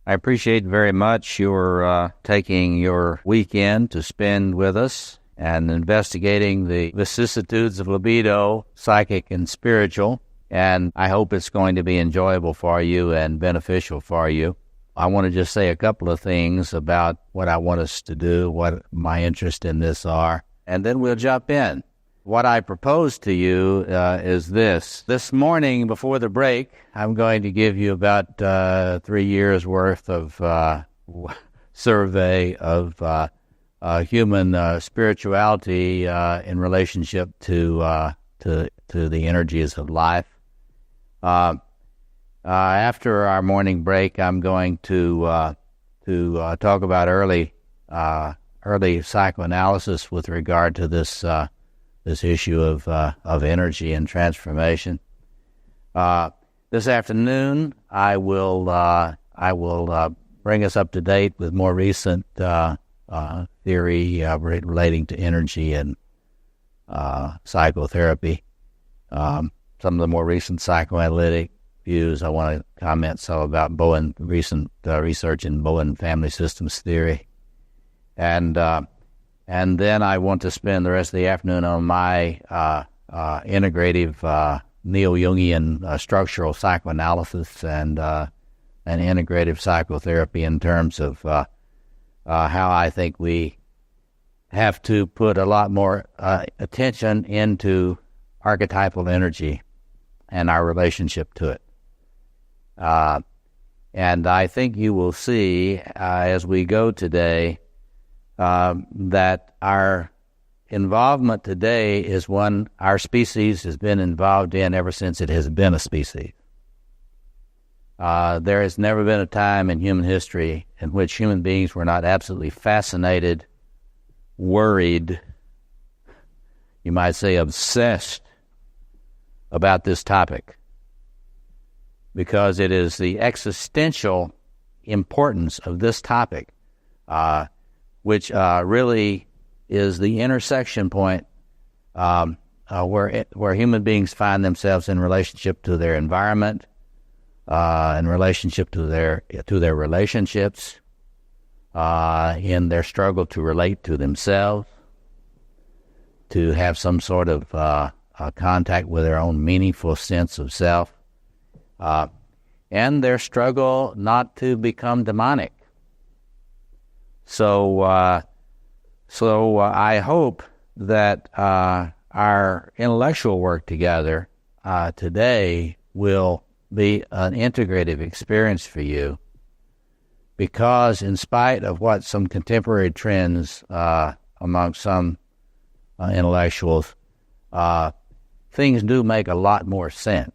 I appreciate very much your taking your weekend to spend with us and investigating the vicissitudes of libido, psychic and spiritual, and I hope it's going to be enjoyable for you and beneficial for you. I want to just say a couple of things about what I want us to do, what my interest in this are, and then we'll jump in. What I propose to you is this. This morning, before the break, I'm going to give you about 3 years' worth of survey of human spirituality in relationship to the energies of life. After our morning break, I'm going to talk about early psychoanalysis with regard to this issue of energy and transformation. This afternoon, I will bring us up to date with more recent theory relating to energy and psychotherapy. Some of the more recent psychoanalytic views. I want to comment some about recent research in Bowen family systems theory, and then I want to spend the rest of the afternoon on my integrative neo-Jungian structural psychoanalysis and integrative psychotherapy in terms of how I think we have to put a lot more attention into archetypal energy and our relationship to it. And I think you will see as we go today that our involvement today is one our species has been involved in ever since it has been a species. There has never been a time in human history in which human beings were not absolutely fascinated, worried, you might say obsessed about this topic, because it is the existential importance of this topic which really is the intersection point where human beings find themselves in relationship to their environment, in relationship to their relationships, in their struggle to relate to themselves, to have some sort of contact with their own meaningful sense of self, and their struggle not to become demonic. So I hope that our intellectual work together today will be an integrative experience for you, because in spite of what some contemporary trends among some intellectuals, things do make a lot more sense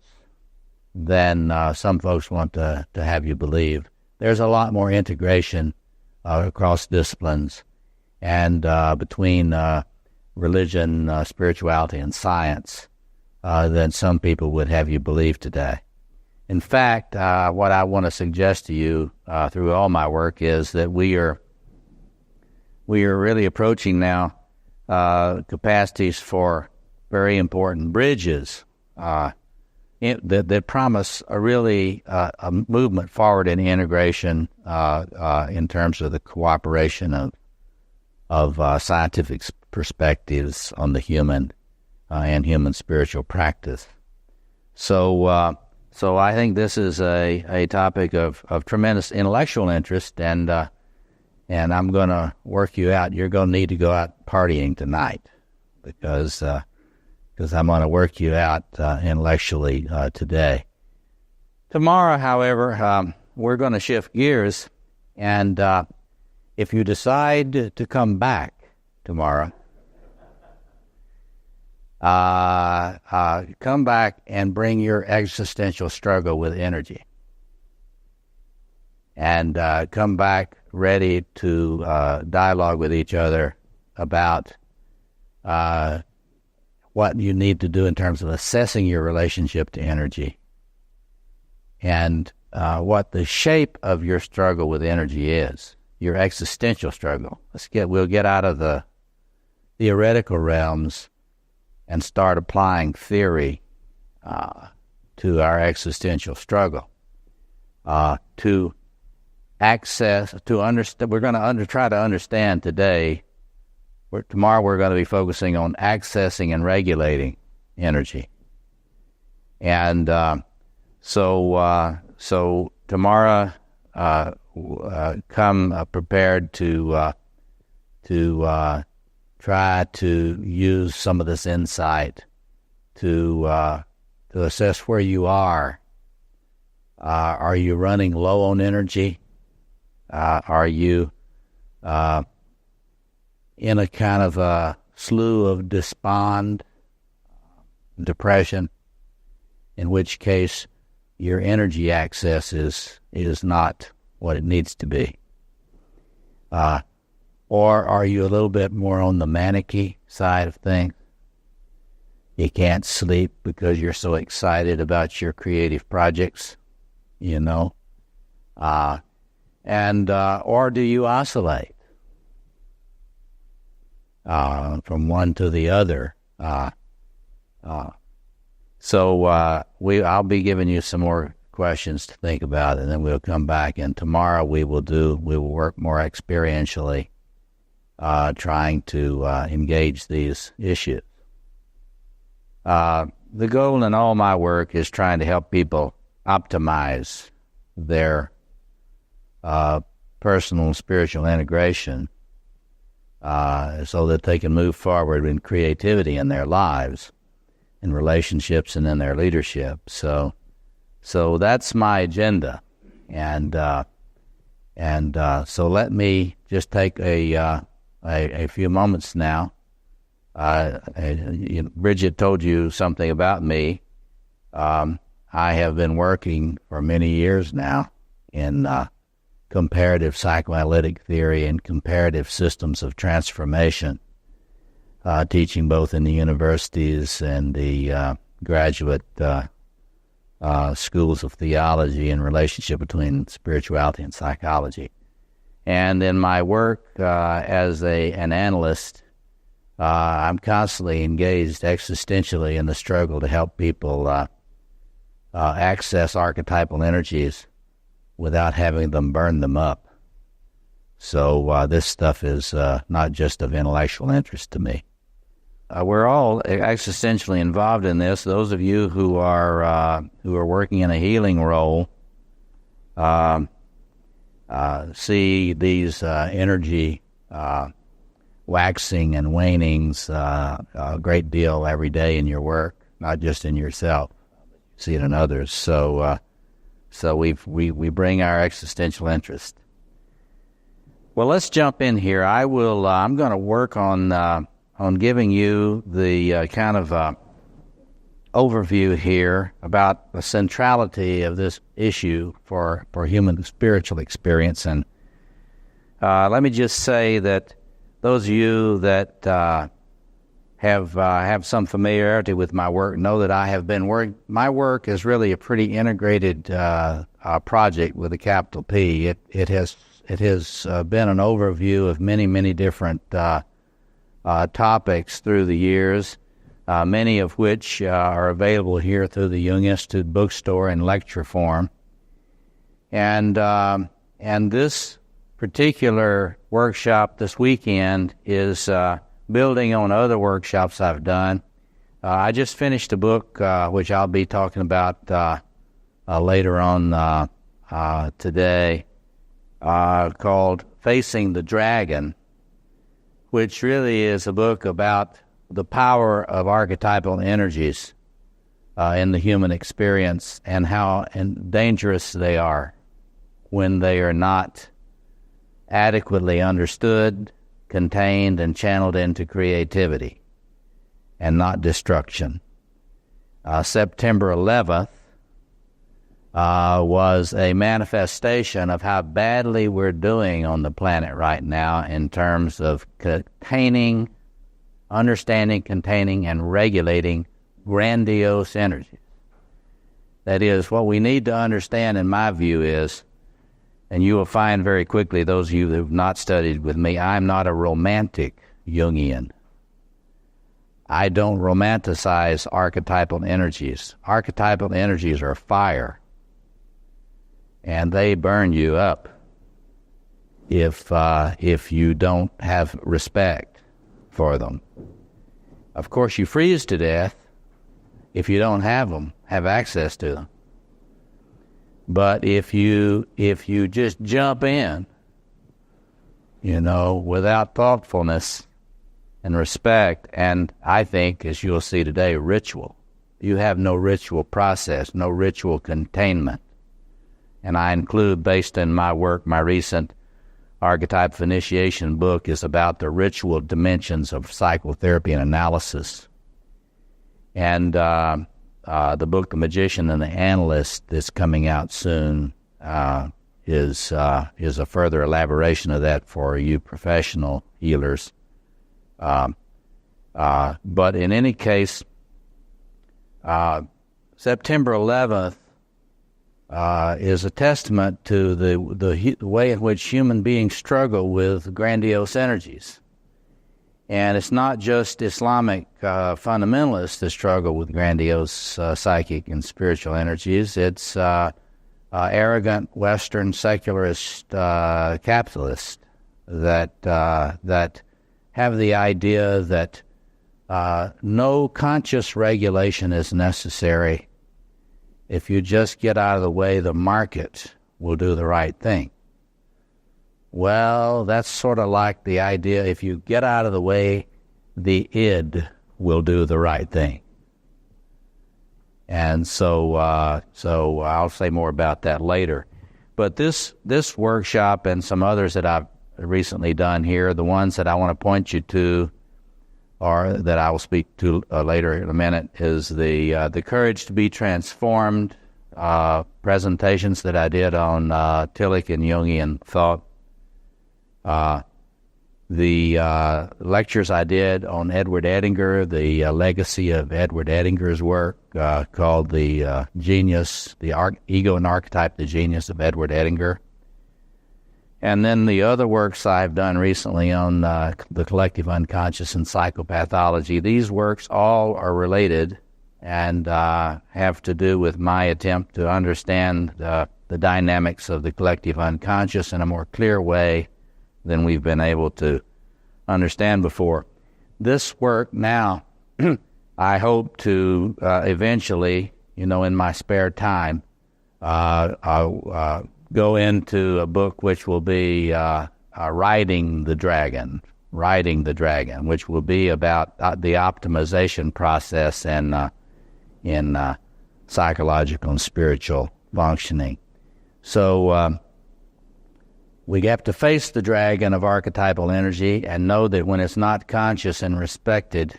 than some folks want to have you believe. There's a lot more integration across disciplines and between religion, spirituality, and science than some people would have you believe today. In fact, what I want to suggest to you through all my work is that we are really approaching now capacities for very important bridges that promise a really a movement forward in integration in terms of the cooperation of scientific perspectives on the human and human spiritual practice. So I think this is a topic of tremendous intellectual interest, and I'm going to work you out. You're going to need to go out partying tonight because I'm going to work you out intellectually today. Tomorrow, however, we're going to shift gears, and if you decide to come back tomorrow, come back and bring your existential struggle with energy, and come back ready to dialogue with each other about what you need to do in terms of assessing your relationship to energy, and what the shape of your struggle with energy is, your existential struggle. We'll get out of the theoretical realms and start applying theory to our existential struggle, to access to understand. We're going to try to understand today. Tomorrow we're going to be focusing on accessing and regulating energy, and so tomorrow come prepared to try to use some of this insight to assess where you are. Are you running low on energy? Are you in a kind of a slough of despond, depression, in which case your energy access is not what it needs to be? Or are you a little bit more on the manic-y side of things? You can't sleep because you're so excited about your creative projects, or do you oscillate from one to the other? So I'll be giving you some more questions to think about, and then we'll come back. And tomorrow we will work more experientially, trying to engage these issues. The goal in all my work is trying to help people optimize their personal and spiritual integration so that they can move forward in creativity in their lives, in relationships, and in their leadership. So that's my agenda, and so let me just take a few moments now. Bridget told you something about me. I have been working for many years now in comparative psychoanalytic theory and comparative systems of transformation, teaching both in the universities and the graduate schools of theology and relationship between spirituality and psychology. And in my work as an analyst, I'm constantly engaged existentially in the struggle to help people access archetypal energies without having them burn them up. So this stuff is not just of intellectual interest to me. We're all existentially involved in this. Those of you who are working in a healing role see these energy waxing and wanings a great deal every day in your work, not just in yourself. You see it in others. So we bring our existential interest. Well, let's jump in here. I'm going to work on giving you the kind of overview here about the centrality of this issue for human spiritual experience. And let me just say that those of you that have some familiarity with my work know that I have been working. My work is really a pretty integrated project with a capital P. It has been an overview of many different topics through the years, many of which are available here through the Jung Institute bookstore in lecture form. And this particular workshop this weekend is building on other workshops I've done. I just finished a book which I'll be talking about later on today, called Facing the Dragon, which really is a book about the power of archetypal energies in the human experience and how dangerous they are when they are not adequately understood, contained, and channeled into creativity and not destruction. September 11th was a manifestation of how badly we're doing on the planet right now in terms of understanding, containing, and regulating grandiose energies. That is, what we need to understand, in my view, is, and you will find very quickly, those of you who have not studied with me, I'm not a romantic Jungian. I don't romanticize archetypal energies. Archetypal energies are fire, and they burn you up if you don't have respect for them. Of course, you freeze to death if you don't have access to them. But if you just jump in, without thoughtfulness and respect, and I think, as you'll see today, ritual. You have no ritual process, no ritual containment. And I include, based on my work, my recent Archetype of Initiation book is about the ritual dimensions of psychotherapy and analysis. And the book, The Magician and the Analyst, that's coming out soon, is a further elaboration of that for you professional healers. But in any case, September 11th is a testament to the way in which human beings struggle with grandiose energies. And it's not just Islamic fundamentalists that struggle with grandiose psychic and spiritual energies. It's arrogant Western secularist capitalists that have the idea that no conscious regulation is necessary. If you just get out of the way, the market will do the right thing. Well, that's sort of like the idea, if you get out of the way, the id will do the right thing. And so I'll say more about that later. But this workshop and some others that I've recently done here, the ones that I want to point you to, or that I will speak to later in a minute, is the Courage to be Transformed presentations that I did on Tillich and Jungian thought. The lectures I did on Edward Edinger, the legacy of Edward Edinger's work, called The Genius, the Ego and Archetype, the Genius of Edward Edinger. And then the other works I've done recently on the collective unconscious and psychopathology. These works all are related and have to do with my attempt to understand the dynamics of the collective unconscious in a more clear way than we've been able to understand before. This work now, I hope to eventually, in my spare time, I'll go into a book which will be Riding the Dragon, which will be about the optimization process in psychological and spiritual functioning. So we have to face the dragon of archetypal energy and know that when it's not conscious and respected,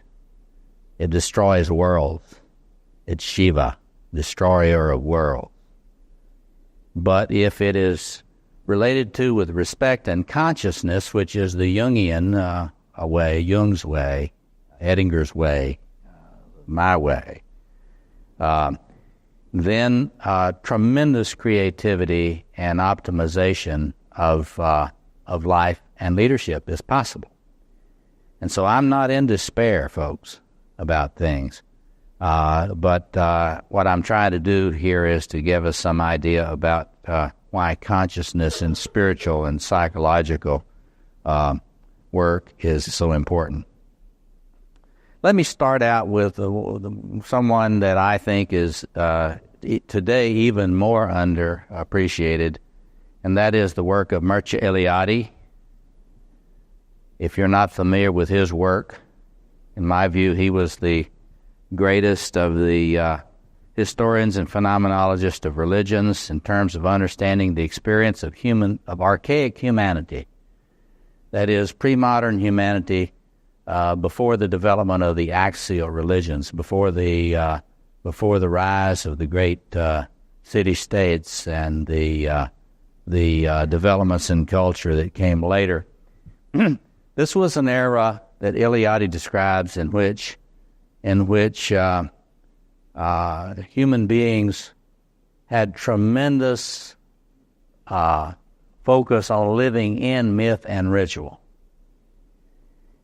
it destroys worlds. It's Shiva, destroyer of worlds. But if it is related to with respect and consciousness, which is the Jungian way, Jung's way, Edinger's way, my way, then tremendous creativity and optimization of life and leadership is possible. And so I'm not in despair, folks, about things. But what I'm trying to do here is to give us some idea about why consciousness and spiritual and psychological work is so important. Let me start out with someone that I think is today even more underappreciated, and that is the work of Mircea Eliade. If you're not familiar with his work, in my view, he was the greatest of the historians and phenomenologists of religions in terms of understanding the experience of archaic humanity. That is, pre-modern humanity, before the development of the axial religions, before the rise of the great city-states and the developments in culture that came later. This was an era that Eliade describes in which human beings had tremendous focus on living in myth and ritual.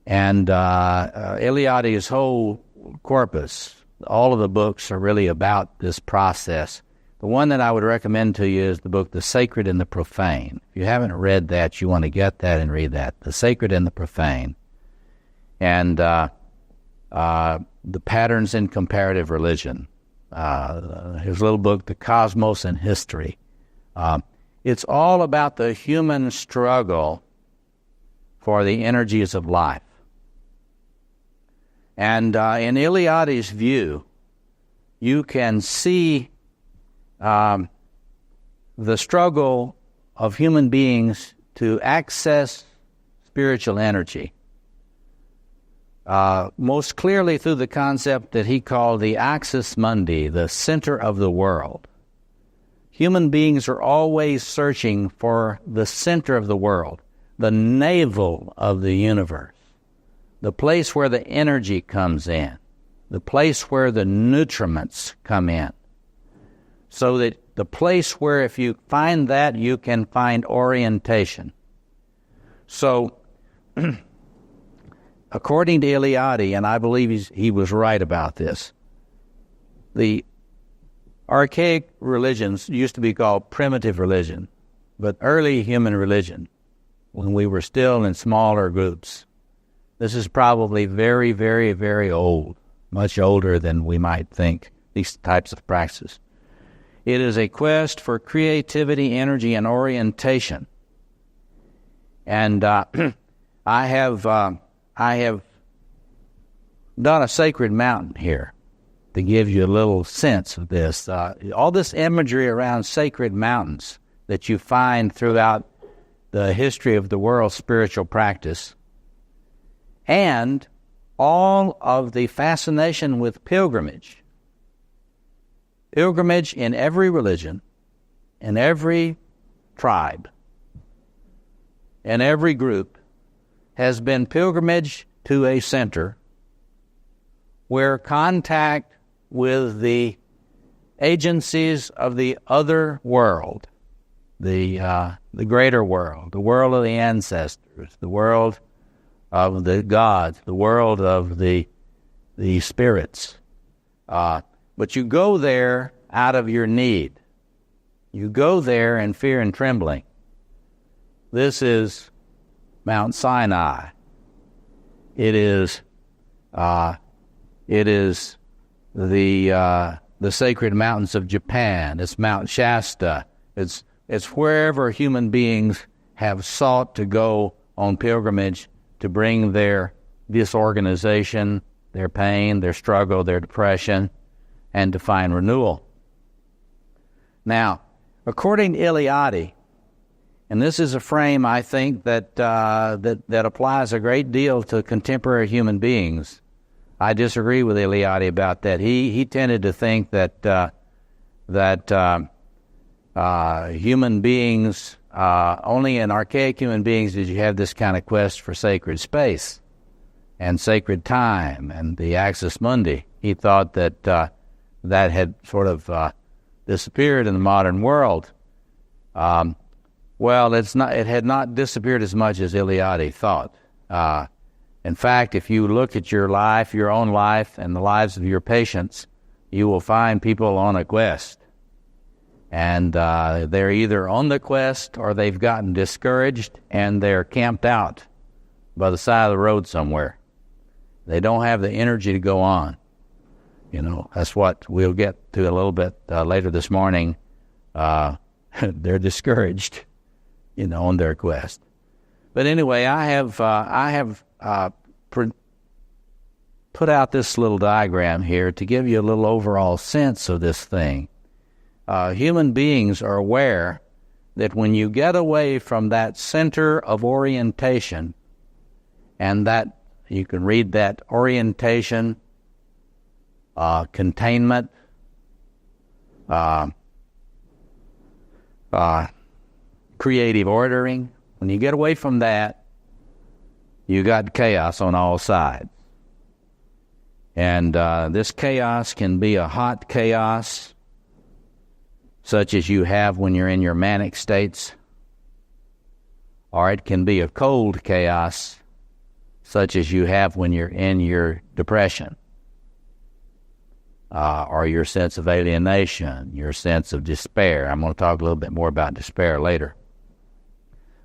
And Eliade's whole corpus, all of the books are really about this process. The one that I would recommend to you is the book The Sacred and the Profane. If you haven't read that, you want to get that and read that. The Sacred and the Profane. And The Patterns in Comparative Religion. His little book, The Cosmos and History. It's all about the human struggle for the energies of life. And in Eliade's view, you can see the struggle of human beings to access spiritual energy, most clearly through the concept that he called the axis mundi, the center of the world. Human beings are always searching for the center of the world, the navel of the universe, the place where the energy comes in, the place where the nutriments come in. So that the place where if you find that, you can find orientation. So, according to Eliade, and I believe he was right about this, the archaic religions used to be called primitive religion, but early human religion, when we were still in smaller groups, this is probably very, very, very old, much older than we might think, these types of practices. It is a quest for creativity, energy, and orientation. And I have done a sacred mountain here to give you a little sense of this. All this imagery around sacred mountains that you find throughout the history of the world's spiritual practice, and all of the fascination with pilgrimage. Pilgrimage in every religion, in every tribe, in every group, has been pilgrimage to a center where contact with the agencies of the other world, the greater world, the world of the ancestors, the world of the gods, the world of the spirits. But you go there out of your need. You go there in fear and trembling. This is Mount Sinai. It is the sacred mountains of Japan. It's Mount Shasta. It's wherever human beings have sought to go on pilgrimage to bring their disorganization, their pain, their struggle, their depression, and to find renewal. Now, according to Eliade, and this is a frame I think that applies a great deal to contemporary human beings. I disagree with Eliade about that. He tended to think that human beings, only in archaic human beings did you have this kind of quest for sacred space and sacred time and the axis mundi. He thought that that had sort of disappeared in the modern world. Well, it had not disappeared as much as Eliade thought. In fact, if you look at your life, your own life, and the lives of your patients, you will find people on a quest. And they're either on the quest or they've gotten discouraged and they're camped out by the side of the road somewhere. They don't have the energy to go on. You know, that's what we'll get to a little bit later this morning. They're discouraged, you know, on their quest. But anyway, I have put out this little diagram here to give you a little overall sense of this thing. Human beings are aware that when you get away from that center of orientation, and that you can read that orientation, containment, creative ordering. When you get away from that, you got chaos on all sides. And this chaos can be a hot chaos, such as you have when you're in your manic states, or it can be a cold chaos, such as you have when you're in your depression. or your sense of alienation, your sense of despair. I'm going to talk a little bit more about despair later.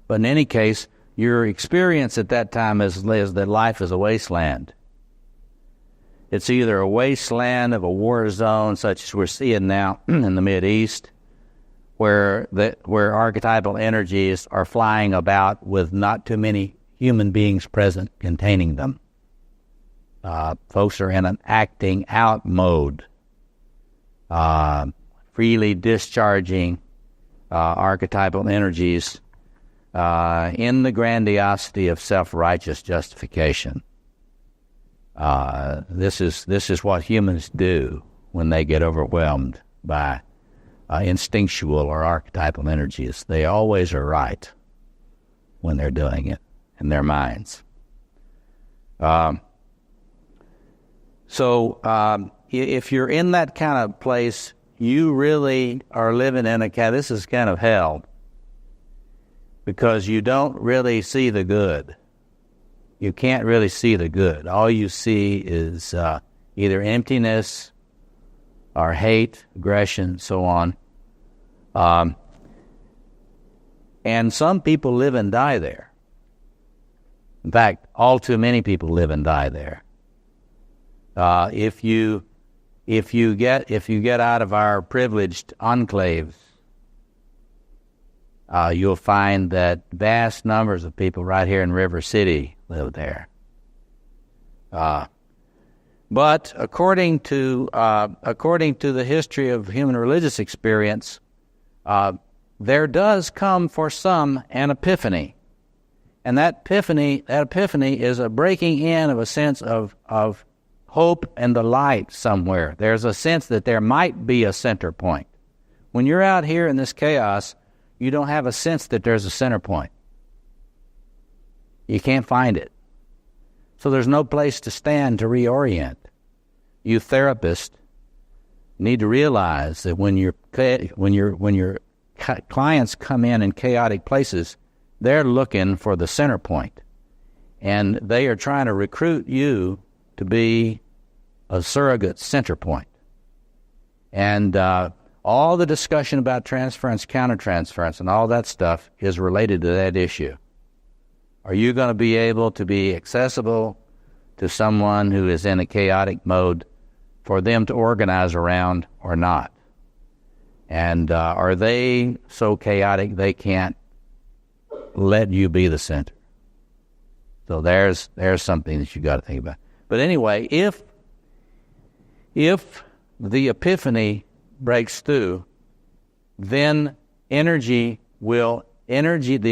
But in any case, your experience at that time is that life is a wasteland. It's either a wasteland of a war zone, such as we're seeing now in the Mideast, where archetypal energies are flying about with not too many human beings present containing them. Folks are in an acting out mode, freely discharging archetypal energies in the grandiosity of self-righteous justification. This is what humans do when they get overwhelmed by instinctual or archetypal energies. They always are right when they're doing it in their minds. So if you're in that kind of place, you really are living in this is kind of hell, because you don't really see the good. You can't really see the good. All you see is either emptiness or hate, aggression, so on. And some people live and die there. In fact, all too many people live and die there. If you get out of our privileged enclaves, you'll find that vast numbers of people right here in River City live there. But according to the history of human religious experience, there does come for some an epiphany, and that epiphany is a breaking in of a sense of hope and the light somewhere. There's a sense that there might be a center point. When you're out here in this chaos, you don't have a sense that there's a center point. You can't find it. So there's no place to stand to reorient. You therapists need to realize that when your clients come in chaotic places, they're looking for the center point, and they are trying to recruit you to be a surrogate center point. And all the discussion about transference, countertransference, and all that stuff is related to that issue. Are you going to be able to be accessible to someone who is in a chaotic mode for them to organize around or not? And are they so chaotic they can't let you be the center? So there's something that you got to think about. But anyway, if the epiphany breaks through, then the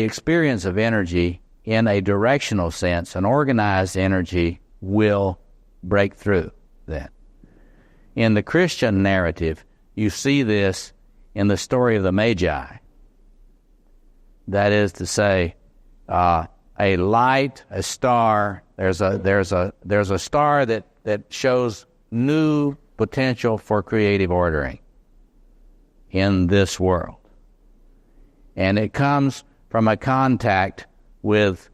experience of energy in a directional sense, an organized energy, will break through then. In the Christian narrative, you see this in the story of the Magi. That is to say, a light, a star. There's a star that shows new potential for creative ordering in this world, and it comes from a contact with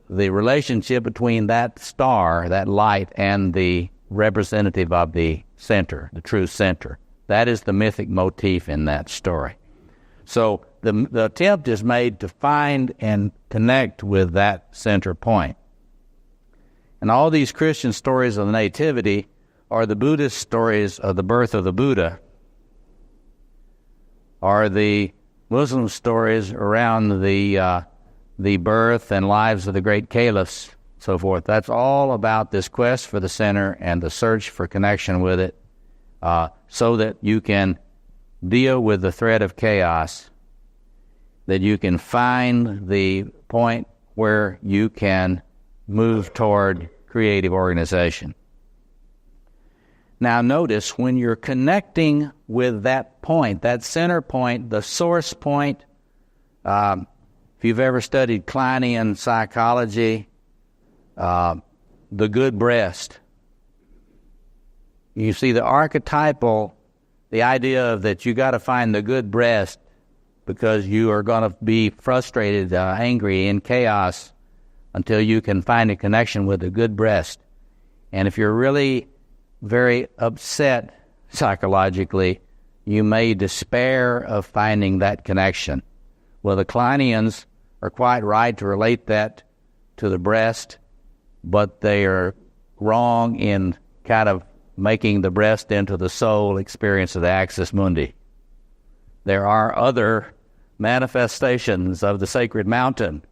the relationship between that star, that light, and the representative of the center, the true center. That is the mythic motif in that story. So the attempt is made to find and connect with that center point. And all these Christian stories of the Nativity or the Buddhist stories of the birth of the Buddha, or the Muslim stories around the birth and lives of the great caliphs, so forth. That's all about this quest for the center and the search for connection with it, so that you can deal with the threat of chaos, that you can find the point where you can move toward creative organization. Now notice, when you're connecting with that point, that center point, the source point, if you've ever studied Kleinian psychology, the good breast, you see the archetypal, the idea of that you got to find the good breast because you are going to be frustrated, angry, in chaos until you can find a connection with the good breast. And if you're really very upset psychologically, you may despair of finding that connection. Well, the Kleinians are quite right to relate that to the breast, but they are wrong in kind of making the breast into the sole experience of the axis mundi. There are other manifestations of the sacred mountain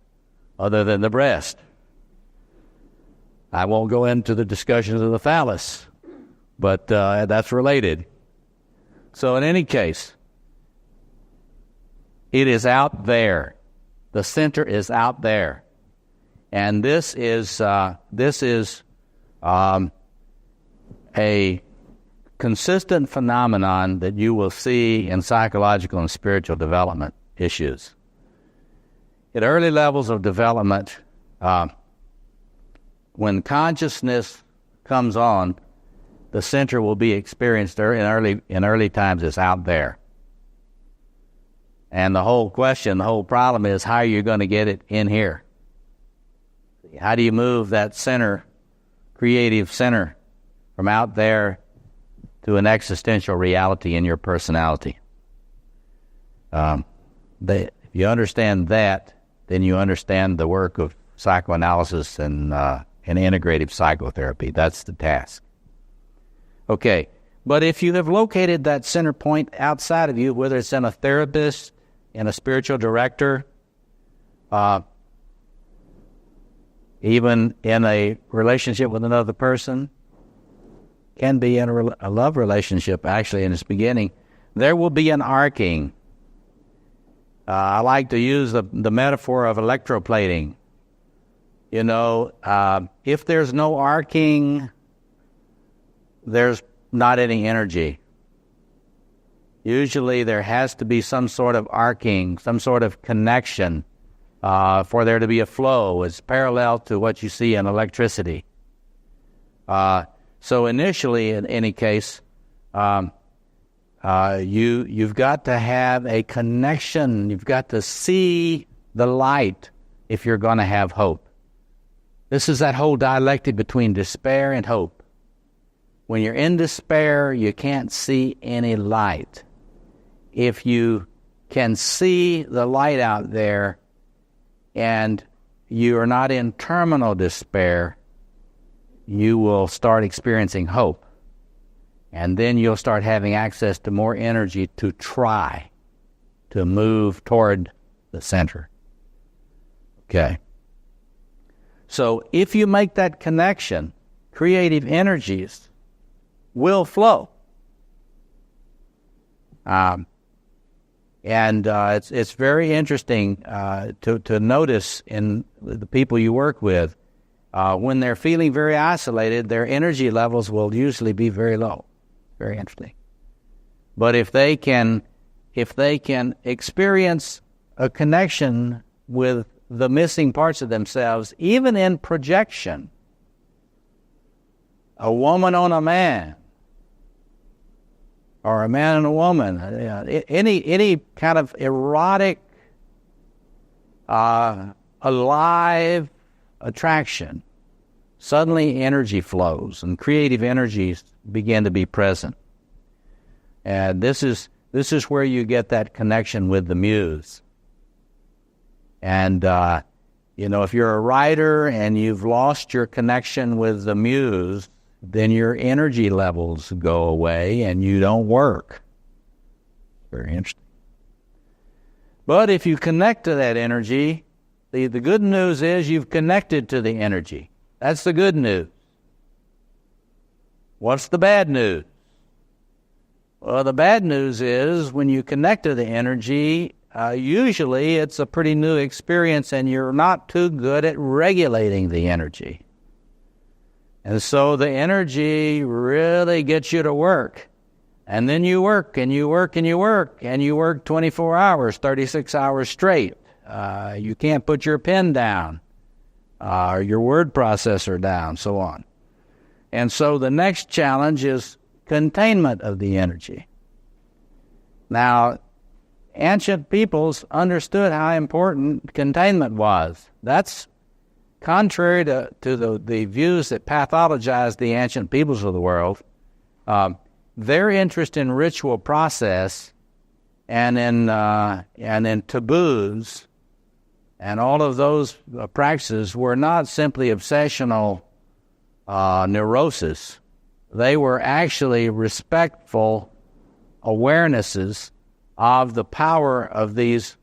other than the breast. I won't go into the discussions of the phallus, but that's related. So in any case, it is out there. The center is out there. And this is a consistent phenomenon that you will see in psychological and spiritual development issues. At early levels of development, when consciousness comes on, the center will be experienced in early times as out there. And the whole problem is how you're going to get it in here. How do you move that center, creative center, from out there to an existential reality in your personality? If you understand that, then you understand the work of psychoanalysis and integrative psychotherapy. That's the task. Okay, but if you have located that center point outside of you, whether it's in a therapist, in a spiritual director, even in a relationship with another person, can be in a love relationship, actually, in its beginning, there will be an arcing. I like to use the metaphor of electroplating. You know, if there's no arcing, there's not any energy. Usually there has to be some sort of arcing, some sort of connection for there to be a flow. It's parallel to what you see in electricity. So initially, in any case, you've got to have a connection. You've got to see the light if you're going to have hope. This is that whole dialectic between despair and hope. When you're in despair, you can't see any light. If you can see the light out there and you are not in terminal despair, you will start experiencing hope. And then you'll start having access to more energy to try to move toward the center. Okay. So if you make that connection, creative energies will flow. It's very interesting to notice in the people you work with, when they're feeling very isolated, their energy levels will usually be very low. Very interesting. But if they can experience a connection with the missing parts of themselves, even in projection, a woman on a man, or a man and a woman, any kind of erotic, alive attraction, suddenly energy flows and creative energies begin to be present. And this is where you get that connection with the muse. And, if you're a writer and you've lost your connection with the muse, then your energy levels go away and you don't work. Very interesting. But if you connect to that energy, the good news is you've connected to the energy. That's the good news. What's the bad news? Well, the bad news is when you connect to the energy, usually it's a pretty new experience and you're not too good at regulating the energy. And so the energy really gets you to work. And then you work and you work and you work and you work 24 hours, 36 hours straight. You can't put your pen down, or your word processor down, so on. And so the next challenge is containment of the energy. Now, ancient peoples understood how important containment was. That's contrary to the views that pathologize the ancient peoples of the world. Their interest in ritual process and in taboos and all of those practices were not simply obsessional neurosis. They were actually respectful awarenesses of the power of these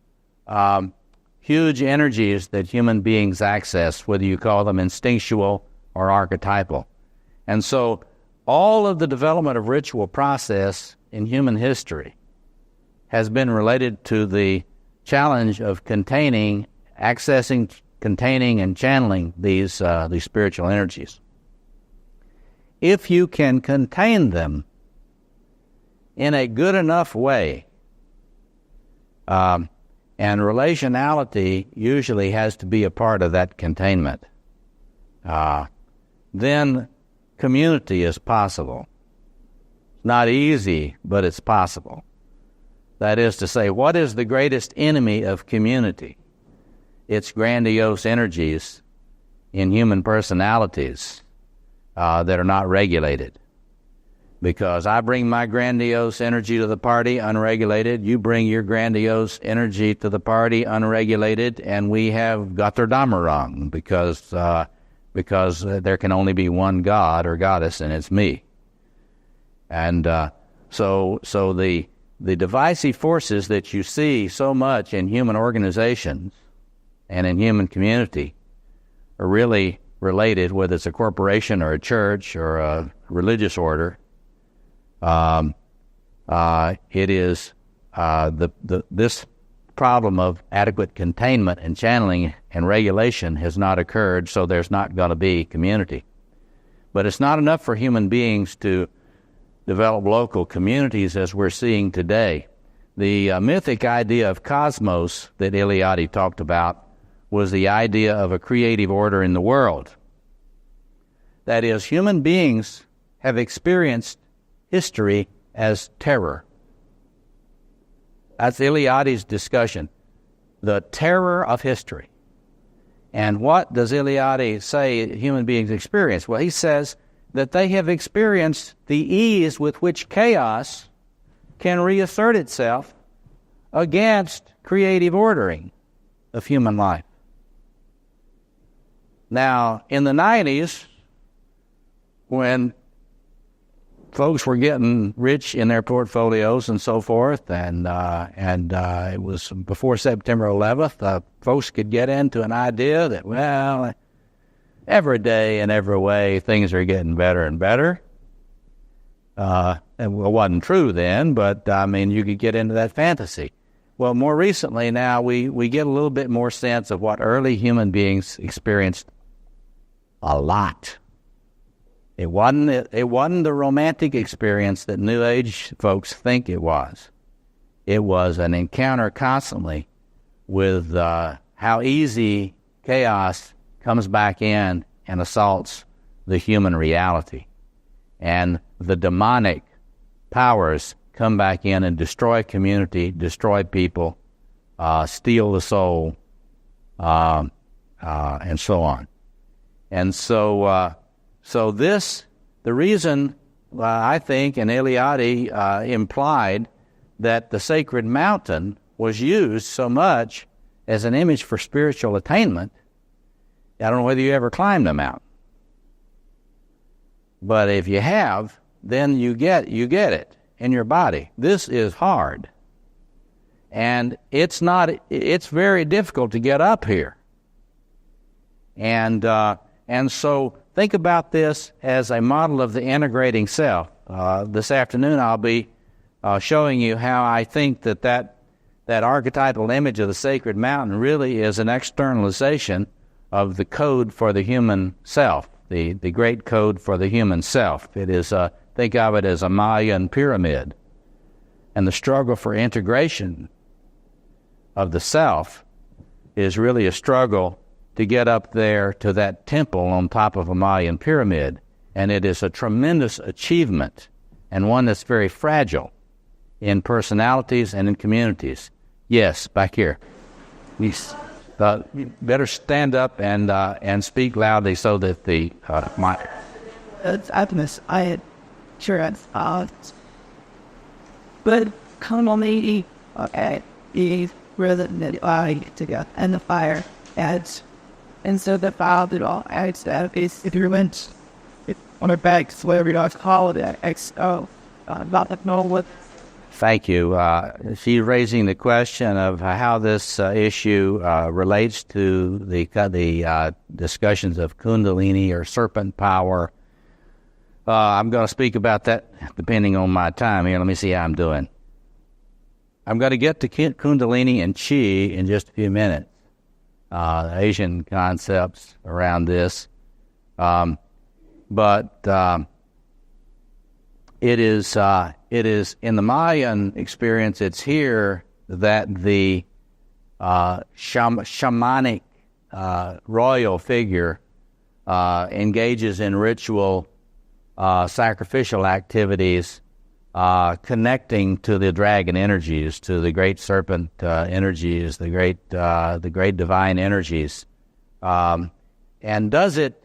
huge energies that human beings access, whether you call them instinctual or archetypal. And so all of the development of ritual process in human history has been related to the challenge of accessing, containing, and channeling these spiritual energies. If you can contain them in a good enough way, and relationality usually has to be a part of that containment, then community is possible. It's not easy, but it's possible. That is to say, what is the greatest enemy of community? It's grandiose energies in human personalities that are not regulated. Because I bring my grandiose energy to the party unregulated, you bring your grandiose energy to the party unregulated, and we have Götterdämmerung because there can only be one God or goddess, and it's me. And so the divisive forces that you see so much in human organizations and in human community are really related, whether it's a corporation or a church or a religious order. It is this problem of adequate containment and channeling and regulation has not occurred, so there's not going to be community. But it's not enough for human beings to develop local communities as we're seeing today. The mythic idea of cosmos that Eliade talked about was the idea of a creative order in the world. That is, human beings have experienced history as terror. That's Eliade's discussion, the terror of history. And what does Eliade say human beings experience? Well, he says that they have experienced the ease with which chaos can reassert itself against creative ordering of human life. Now, in the 90s, when folks were getting rich in their portfolios and so forth, and it was before September 11th, folks could get into an idea that, well, every day and every way things are getting better and better. It wasn't true then, but I mean, you could get into that fantasy. Well, more recently now, we get a little bit more sense of what early human beings experienced a lot. It wasn't the romantic experience that New Age folks think it was. It was an encounter constantly with how easy chaos comes back in and assaults the human reality. And the demonic powers come back in and destroy community, destroy people, steal the soul, and so on. And so the reason I think, and Eliade implied, that the sacred mountain was used so much as an image for spiritual attainment. I don't know whether you ever climbed a mountain, but if you have, then you get it in your body. This is hard, and it's very difficult to get up here, and so think about this as a model of the integrating self. This afternoon I'll be showing you how I think that archetypal image of the sacred mountain really is an externalization of the code for the human self, the great code for the human self. It is, think of it as a Mayan pyramid. And the struggle for integration of the self is really a struggle to get up there to that temple on top of a Mayan pyramid. And it is a tremendous achievement, and one that's very fragile in personalities and in communities. Yes, back here. Yes. You better stand up and speak loudly so that the mic. Agnes, I had insurance. But culminating is rather than the eye together and the fire adds. And so the fire that all adds that is if you went on a bags, whatever you call it, XO, about the normal. Thank you. She's raising the question of how this issue relates to the discussions of Kundalini or serpent power. I'm going to speak about that depending on my time here. Let me see how I'm doing. I'm going to get to Kundalini and Chi in just a few minutes. Asian concepts around this. But it is in the Mayan experience, it's here that the shamanic royal figure engages in ritual sacrificial activities, connecting to the dragon energies, to the great serpent energies, the great divine energies, and does it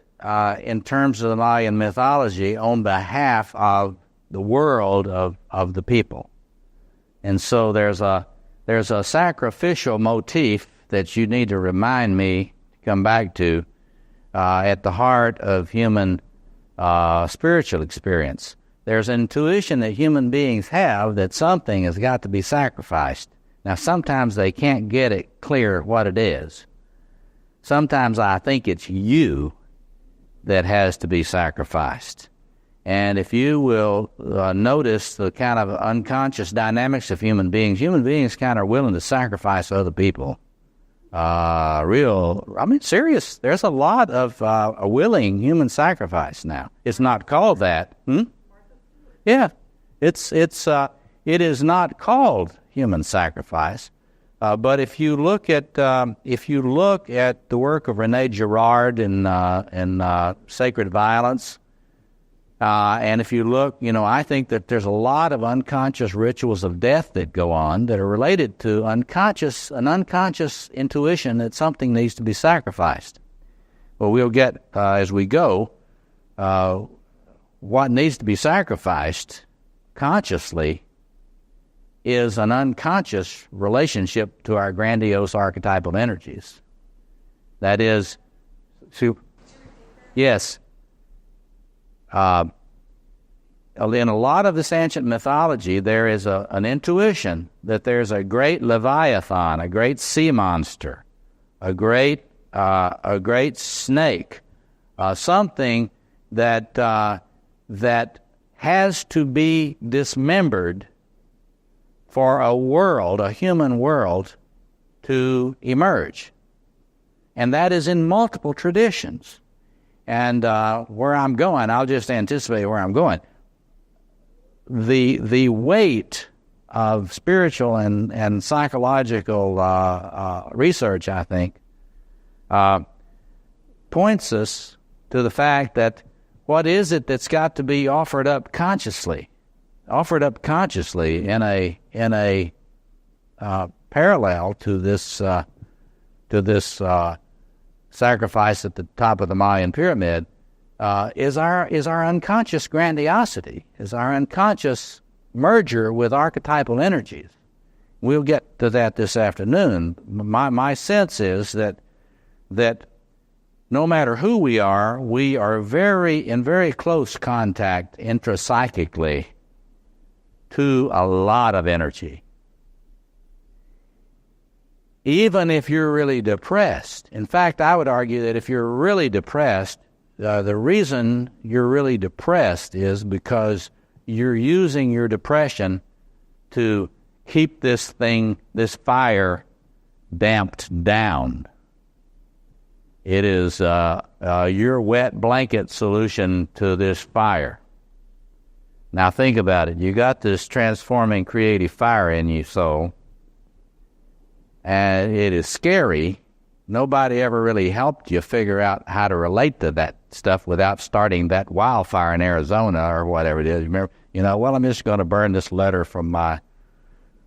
in terms of the Mayan mythology on behalf of the world of the people. And so there's a sacrificial motif that you need to remind me to come back to at the heart of human spiritual experience. There's an intuition that human beings have that something has got to be sacrificed. Now, sometimes they can't get it clear what it is. Sometimes I think it's you that has to be sacrificed. And if you will notice the kind of unconscious dynamics of human beings kind of willing to sacrifice other people. Serious. There's a lot of a willing human sacrifice now. It's not called that. Yeah, it is not called human sacrifice. But if you look at the work of René Girard in Sacred Violence, and if you look, I think that there's a lot of unconscious rituals of death that go on that are related to an unconscious intuition that something needs to be sacrificed. Well, we'll get as we go what needs to be sacrificed consciously is an unconscious relationship to our grandiose archetypal energies. That is, yes. In a lot of this ancient mythology, there is an intuition that there's a great leviathan, a great sea monster, a great snake, something that has to be dismembered for a human world, to emerge. And that is in multiple traditions. And where I'm going, I'll just anticipate where I'm going. The weight of spiritual and psychological research, I think, points us to the fact that what is it that's got to be offered up consciously in a parallel to this sacrifice at the top of the Mayan pyramid, is our unconscious grandiosity, is our unconscious merger with archetypal energies. We'll get to that this afternoon. My sense is that no matter who we are in very close contact intrapsychically to a lot of energy. Even if you're really depressed. In fact, I would argue that if you're really depressed, the reason you're really depressed is because you're using your depression to keep this fire, damped down. It is your wet blanket solution to this fire. Now think about it. You got this transforming creative fire in you, soul, and it is scary. Nobody ever really helped you figure out how to relate to that stuff without starting that wildfire in Arizona or whatever it is. Remember, I'm just going to burn this letter from my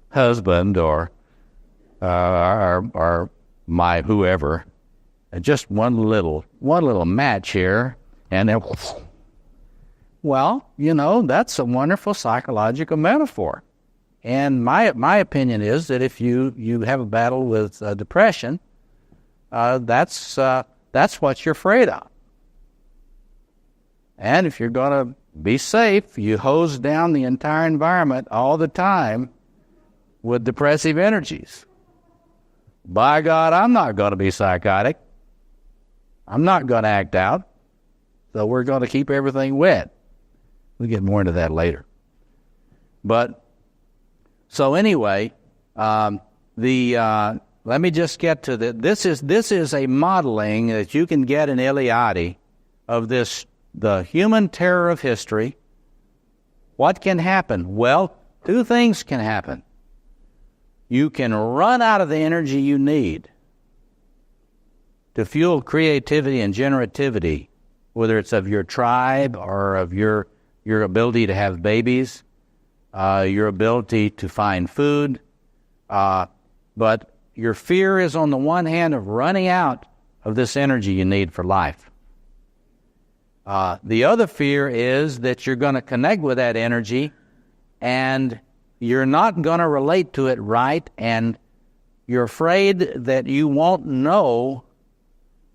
husband or my whoever. And just one little match here, and then Well, that's a wonderful psychological metaphor. And my opinion is that if you have a battle with depression, that's what you're afraid of. And if you're going to be safe, you hose down the entire environment all the time with depressive energies. By God, I'm not going to be psychotic. I'm not going to act out. So we're going to keep everything wet. We'll get more into that later. But, so anyway, let me just get to this is a modeling that you can get in Eliade of the human terror of history. What can happen? Well, two things can happen. You can run out of the energy you need to fuel creativity and generativity, whether it's of your tribe or of your ability to have babies, your ability to find food. But your fear is on the one hand of running out of this energy you need for life. The other fear is that you're going to connect with that energy and you're not going to relate to it right, and you're afraid that you won't know.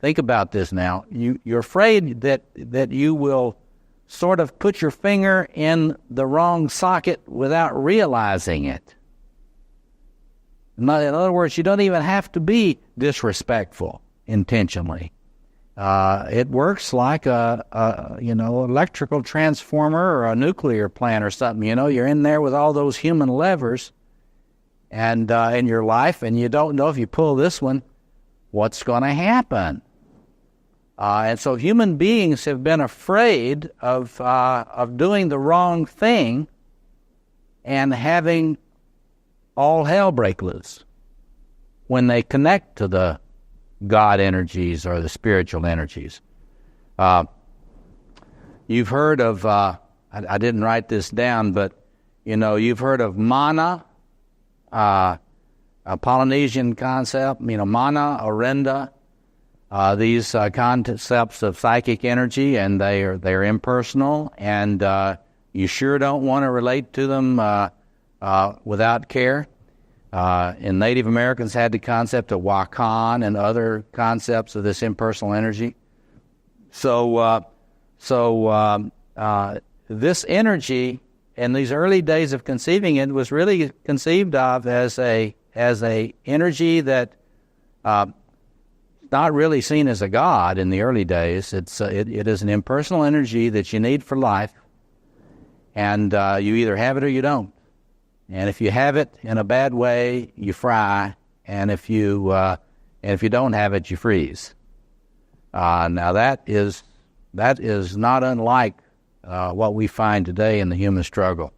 Think about this now. You're afraid that you will sort of put your finger in the wrong socket without realizing it. In other words, you don't even have to be disrespectful intentionally. It works like electrical transformer or a nuclear plant or something. You're in there with all those human levers and in your life, and you don't know if you pull this one, what's going to happen. And so human beings have been afraid of doing the wrong thing and having all hell break loose when they connect to the God energies or the spiritual energies. You've heard of, I didn't write this down, but you've heard of mana, a Polynesian concept, mana, orenda, these concepts of psychic energy, and they're impersonal, and you sure don't want to relate to them without care. And Native Americans had the concept of Wakan and other concepts of this impersonal energy. So this energy in these early days of conceiving it was really conceived of as a energy that not really seen as a god in the early days. It is an impersonal energy that you need for life, and you either have it or you don't. And if you have it in a bad way, you fry, and if you don't have it, you freeze. Now that is not unlike what we find today in the human struggle.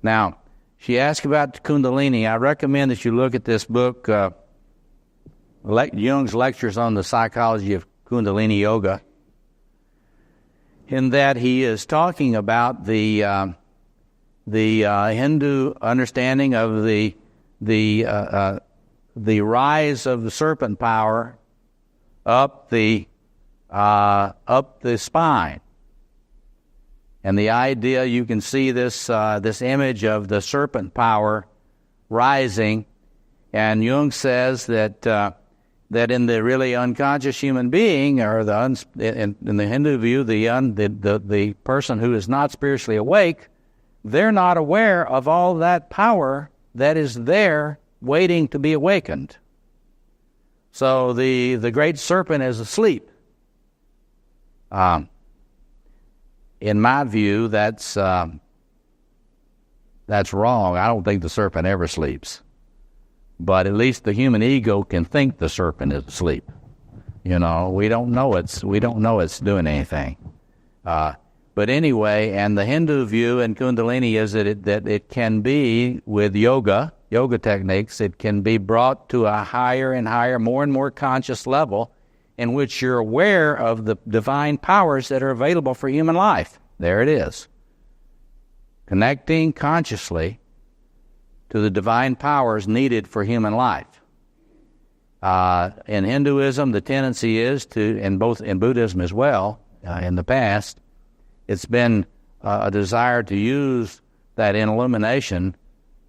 Now, she asked about Kundalini. I recommend that you look at this book, Jung's Lectures on the Psychology of Kundalini Yoga, in that he is talking about the Hindu understanding of the rise of the serpent power up the spine, and the idea you can see this image of the serpent power rising, and Jung says that in the really unconscious human being, or in the Hindu view, the person who is not spiritually awake, they're not aware of all that power that is there waiting to be awakened. So the great serpent is asleep. In my view, that's wrong. I don't think the serpent ever sleeps. But at least the human ego can think the serpent is asleep. We don't know it's doing anything. But anyway, and the Hindu view in Kundalini is that it can be, with yoga techniques, it can be brought to a higher and higher, more and more conscious level in which you're aware of the divine powers that are available for human life. There it is. Connecting consciously to the divine powers needed for human life. In Hinduism, the tendency is to, in Buddhism as well, in the past, it's been a desire to use that illumination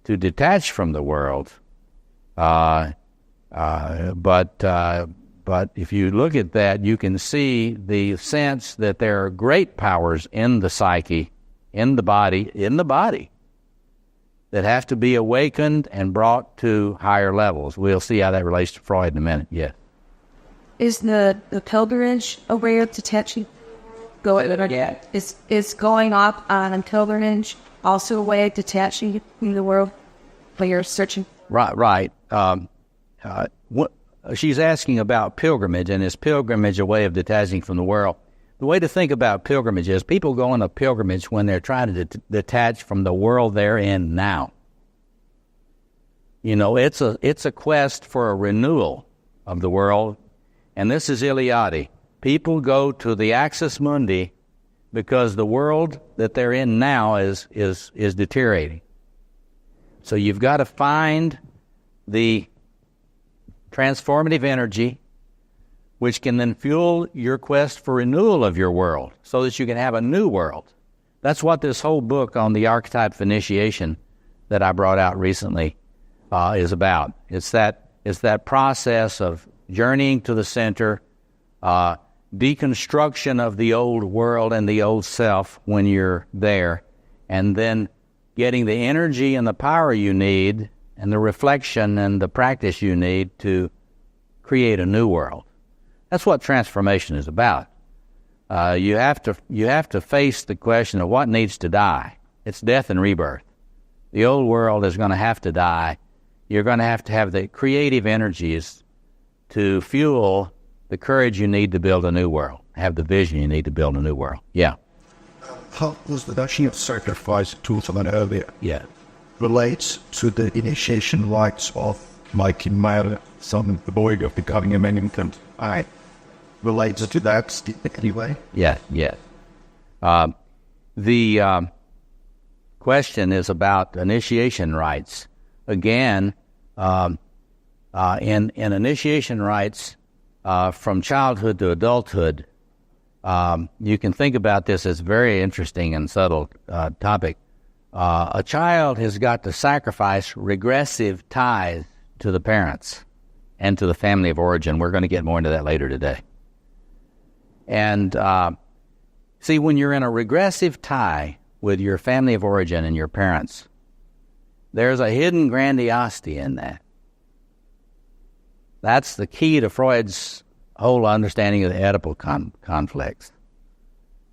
to detach from the world. But if you look at that, you can see the sense that there are great powers in the psyche, in the body, that have to be awakened and brought to higher levels. We'll see how that relates to Freud in a minute. Yeah. Is the pilgrimage a way of detaching? Is going up on a pilgrimage also a way of detaching from the world when you're searching? Right. She's asking about pilgrimage, and is pilgrimage a way of detaching from the world? The way to think about pilgrimage is people go on a pilgrimage when they're trying to detach from the world they're in now. You know, it's a quest for a renewal of the world, and this is Iliadi. People go to the axis mundi because the world that they're in now is deteriorating. So you've got to find the transformative energy which can then fuel your quest for renewal of your world so that you can have a new world. That's what this whole book on the archetype of initiation that I brought out recently is about. It's that process of journeying to the center, deconstruction of the old world and the old self when you're there, and then getting the energy and the power you need and the reflection and the practice you need to create a new world. That's what transformation is about. You have to face the question of what needs to die. It's death and rebirth. The old world is going to have to die. You're going to have the creative energies to fuel the courage you need to build a new world, have the vision you need to build a new world. Yeah. How does the notion of sacrifice tools of an earlier relates to the initiation rites of, like in my son, the boy of becoming a mendicant? I relates to that anyway. Yeah. The question is about initiation rites. Again, in initiation rites from childhood to adulthood, you can think about this as a very interesting and subtle topic. A child has got to sacrifice regressive ties to the parents and to the family of origin. We're going to get more into that later today. And see, when you're in a regressive tie with your family of origin and your parents, there's a hidden grandiosity in that. That's the key to Freud's whole understanding of the Oedipal conflicts.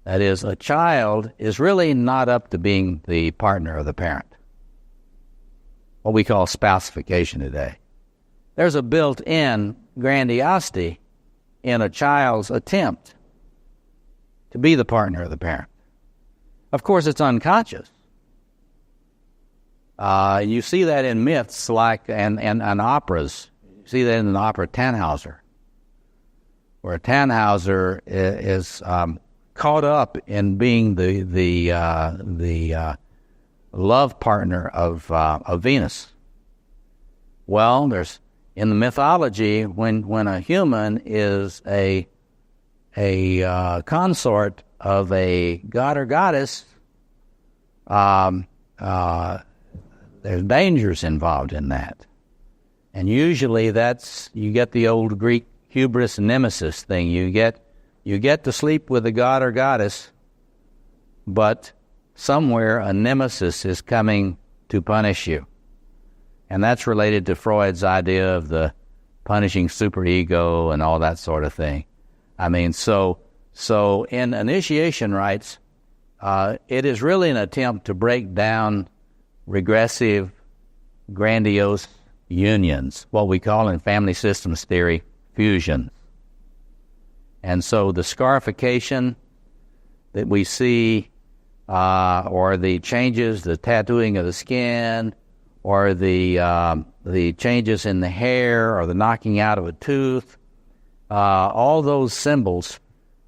That is, a child is really not up to being the partner of the parent, what we call spousification today. There's a built-in grandiosity in a child's attempt to be the partner of the parent. Of course, it's unconscious. You see that in myths like and operas. You see that in the opera Tannhauser, where Tannhauser is caught up in being the love partner of Venus. Well, there's in the mythology when a human is a consort of a god or goddess, there's dangers involved in that. And usually you get the old Greek hubris nemesis thing. You get to sleep with a god or goddess, but somewhere a nemesis is coming to punish you. And that's related to Freud's idea of the punishing superego and all that sort of thing. I mean, so in initiation rites, it is really an attempt to break down regressive, grandiose unions, what we call in family systems theory, fusions. And so the scarification that we see, or the changes, the tattooing of the skin, or the changes in the hair, or the knocking out of a tooth, all those symbols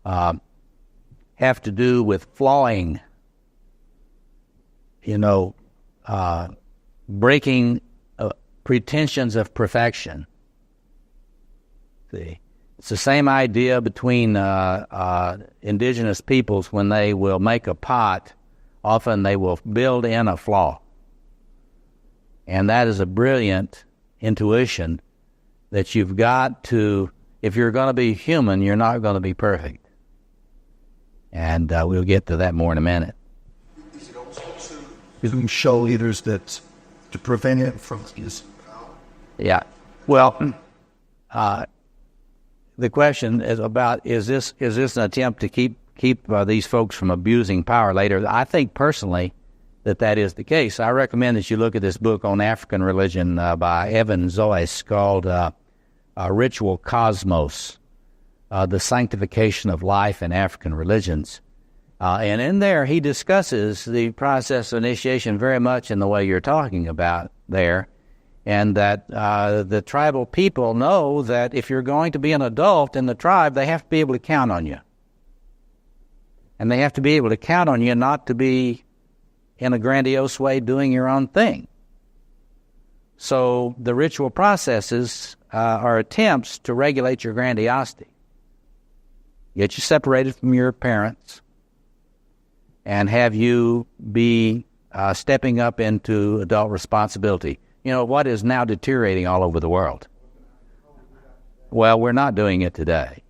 have to do with flawing, breaking pretensions of perfection. See, it's the same idea between indigenous peoples when they will make a pot often they will build in a flaw. And that is a brilliant intuition that you've got to, if you're going to be human, you're not going to be perfect. And we'll get to that more in a minute. Is it also to show leaders that to prevent it from his power? Yeah. Well, the question is about, is this an attempt to keep these folks from abusing power later? I think personally that is the case. I recommend that you look at this book on African religion by Evan Zois called Ritual Cosmos, The Sanctification of Life in African Religions. And in there, he discusses the process of initiation very much in the way you're talking about there, and that the tribal people know that if you're going to be an adult in the tribe, they have to be able to count on you. And they have to be able to count on you not to be in a grandiose way doing your own thing. So the ritual processes are attempts to regulate your grandiosity. Get you separated from your parents and have you be stepping up into adult responsibility. You know, what is now deteriorating all over the world? Well, we're not doing it today.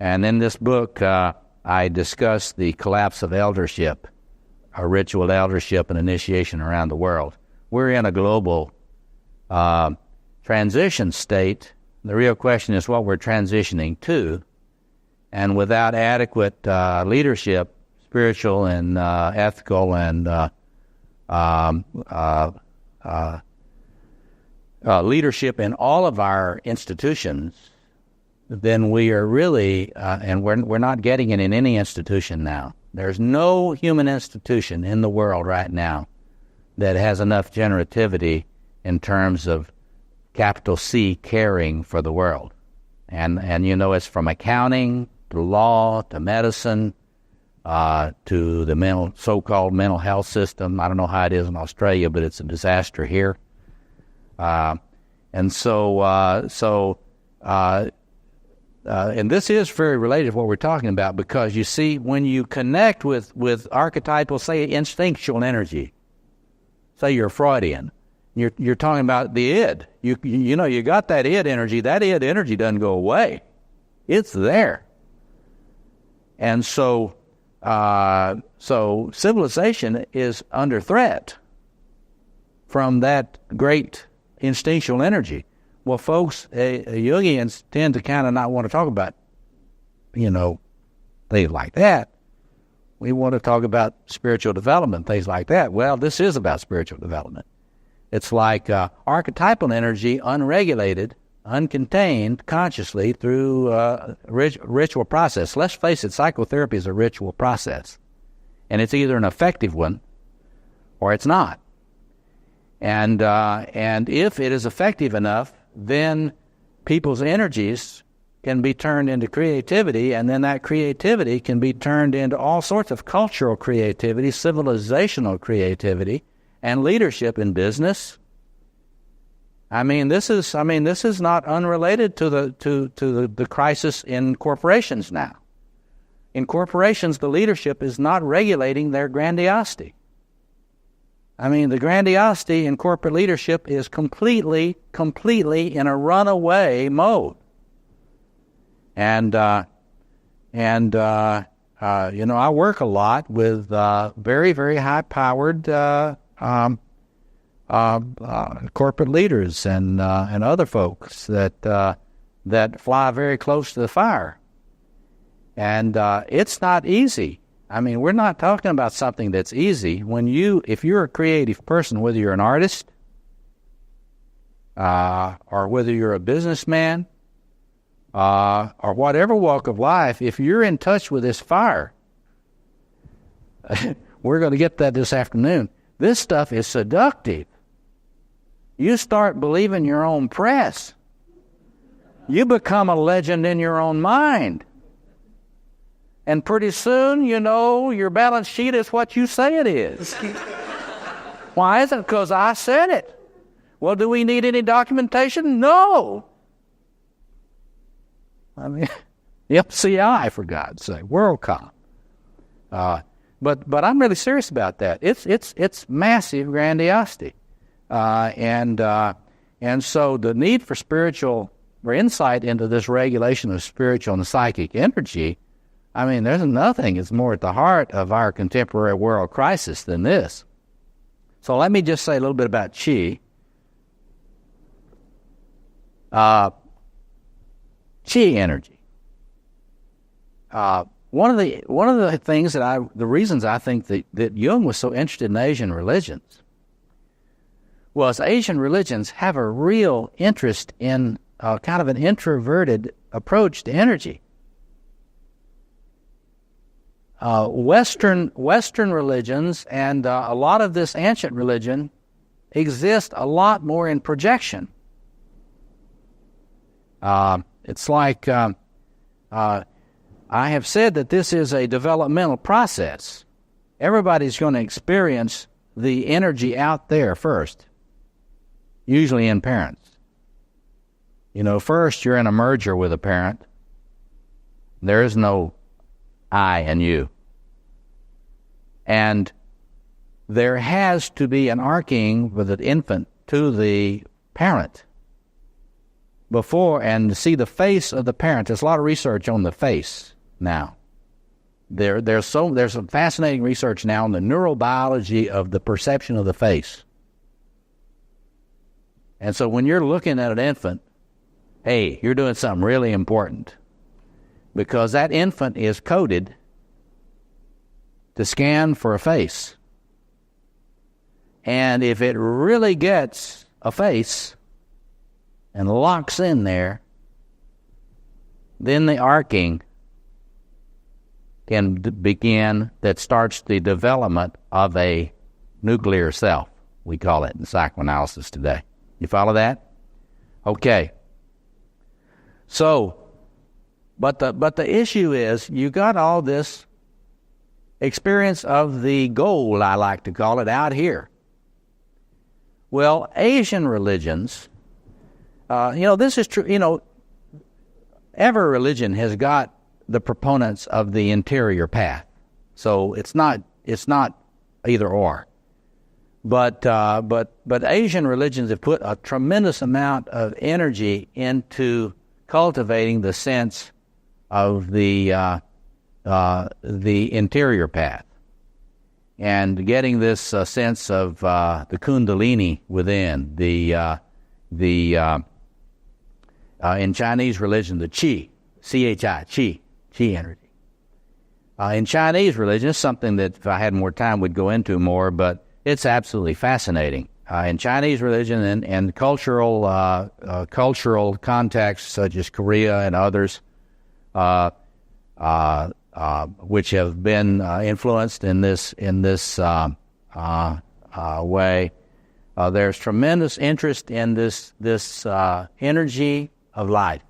And in this book, I discuss the collapse of eldership, ritual eldership and initiation around the world. We're in a global transition state. The real question is what we're transitioning to. And without adequate leadership, spiritual and ethical and leadership in all of our institutions, then we are really, and we're not getting it in any institution now. There's no human institution in the world right now that has enough generativity in terms of capital C caring for the world. And you know, it's from accounting to law to medicine to the so-called mental health system. I don't know how it is in Australia, but it's a disaster here. And this is very related to what we're talking about, because you see, when you connect with archetypal, say, instinctual energy, say you're Freudian, you're talking about the id. You know, you got that id energy. That id energy doesn't go away. It's there. And so civilization is under threat from that great instinctual energy. Well, folks, Jungians tend to kind of not want to talk about, you know, things like that. We want to talk about spiritual development, things like that. Well, this is about spiritual development. It's like archetypal energy, unregulated, uncontained, consciously through ritual process. Let's face it, psychotherapy is a ritual process. And it's either an effective one or it's not. And if it is effective enough, then people's energies can be turned into creativity, and then that creativity can be turned into all sorts of cultural creativity, civilizational creativity, and leadership in business. I mean, this is not unrelated to the crisis in corporations now. In corporations, the leadership is not regulating their grandiosity. I mean, the grandiosity in corporate leadership is completely in a runaway mode. And you know, I work a lot with very, very high-powered corporate leaders and other folks that fly very close to the fire. And it's not easy. I mean, we're not talking about something that's easy. If you're a creative person, whether you're an artist or whether you're a businessman or whatever walk of life, if you're in touch with this fire, we're going to get that this afternoon. This stuff is seductive. You start believing your own press. You become a legend in your own mind. And pretty soon, you know, your balance sheet is what you say it is. Why is it? Because I said it. Well, do we need any documentation? No. I mean, the FCI, for God's sake, WorldCom. But I'm really serious about that. It's massive grandiosity, and so the need for spiritual or insight into this regulation of spiritual and psychic energy. I mean, there's nothing that's more at the heart of our contemporary world crisis than this. So let me just say a little bit about qi. Qi energy. One of the things the reasons I think that Jung was so interested in Asian religions was Asian religions have a real interest in kind of an introverted approach to energy. Western religions and a lot of this ancient religion exist a lot more in projection. It's like I have said that this is a developmental process. Everybody's going to experience the energy out there first, usually in parents. First you're in a merger with a parent. There is no I and you. And there has to be an arcing with an infant to the parent before, and to see the face of the parent. There's a lot of research on the face now. There's some fascinating research now on the neurobiology of the perception of the face. And so when you're looking at an infant, hey, you're doing something really important, because that infant is coded to scan for a face. And if it really gets a face and locks in there, then the arcing can begin, that starts the development of a nuclear self, we call it in psychoanalysis today. You follow that? Okay. So, but the issue is, you got all this experience of the goal, I like to call it, out here. Well, Asian religions, this is true, every religion has got the proponents of the interior path. So it's not either or. But Asian religions have put a tremendous amount of energy into cultivating the sense of the interior path, and getting this sense of the kundalini within in Chinese religion, the qi, chi, qi energy. In Chinese religion, it's something that if I had more time would go into more, but it's absolutely fascinating. In Chinese religion and cultural contexts such as Korea and others, which have been influenced in this way, there's tremendous interest in this energy of life,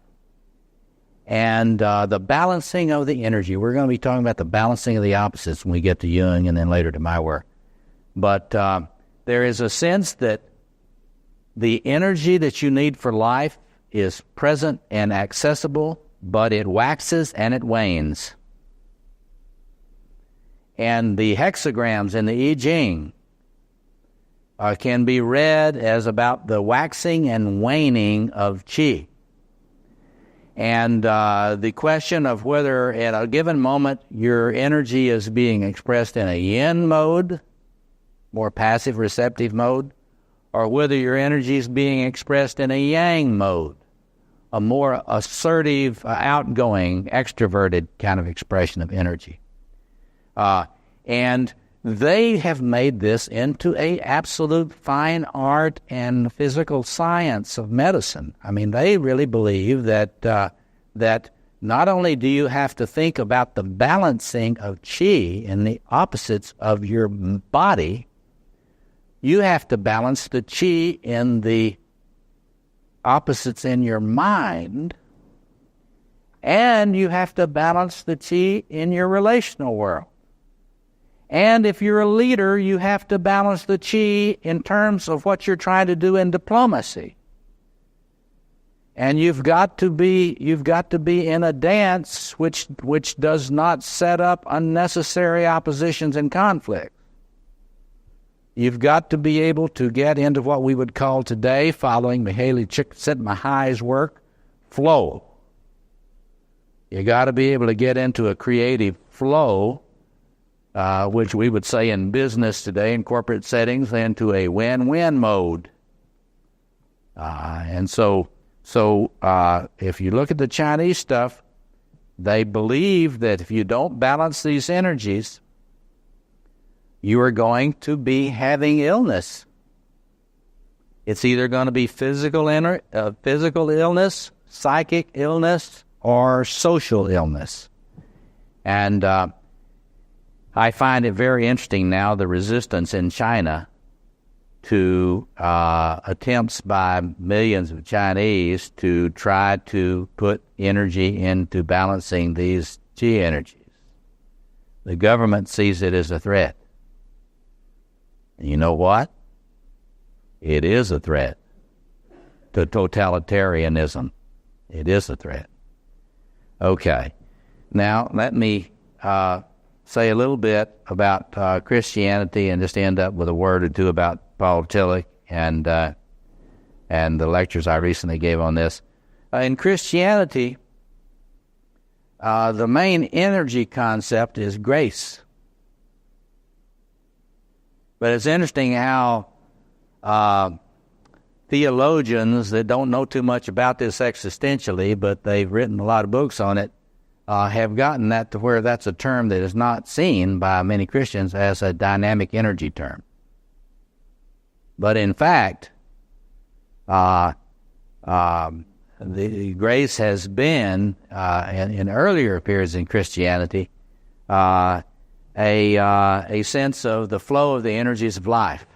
and the balancing of the energy. We're going to be talking about the balancing of the opposites when we get to Jung and then later to my work. But there is a sense that the energy that you need for life is present and accessible, but it waxes and it wanes. And the hexagrams in the I Ching can be read as about the waxing and waning of qi. And the question of whether at a given moment your energy is being expressed in a yin mode, more passive receptive mode, or whether your energy is being expressed in a yang mode, a more assertive, outgoing, extroverted kind of expression of energy. And they have made this into a absolute fine art and physical science of medicine. I mean, they really believe that not only do you have to think about the balancing of qi and the opposites of your body, you have to balance the qi in the opposites in your mind, and you have to balance the qi in your relational world. And if you're a leader, you have to balance the qi in terms of what you're trying to do in diplomacy. And you've got to be in a dance which does not set up unnecessary oppositions and conflicts. You've got to be able to get into what we would call today, following Mihaly Csikszentmihalyi's work, flow. You got to be able to get into a creative flow, which we would say in business today, in corporate settings, into a win-win mode. And so if you look at the Chinese stuff, they believe that if you don't balance these energies, you are going to be having illness. It's either going to be physical illness, psychic illness, or social illness. And I find it very interesting now, the resistance in China to attempts by millions of Chinese to try to put energy into balancing these chi energies. The government sees it as a threat. And you know what? It is a threat to totalitarianism. It is a threat. Okay. Now, let me say a little bit about Christianity and just end up with a word or two about Paul Tillich and the lectures I recently gave on this. In Christianity, the main energy concept is grace. But it's interesting how theologians that don't know too much about this existentially, but they've written a lot of books on it, have gotten that to where that's a term that is not seen by many Christians as a dynamic energy term. But in fact, the grace has been, in earlier periods in Christianity, a sense of the flow of the energies of life.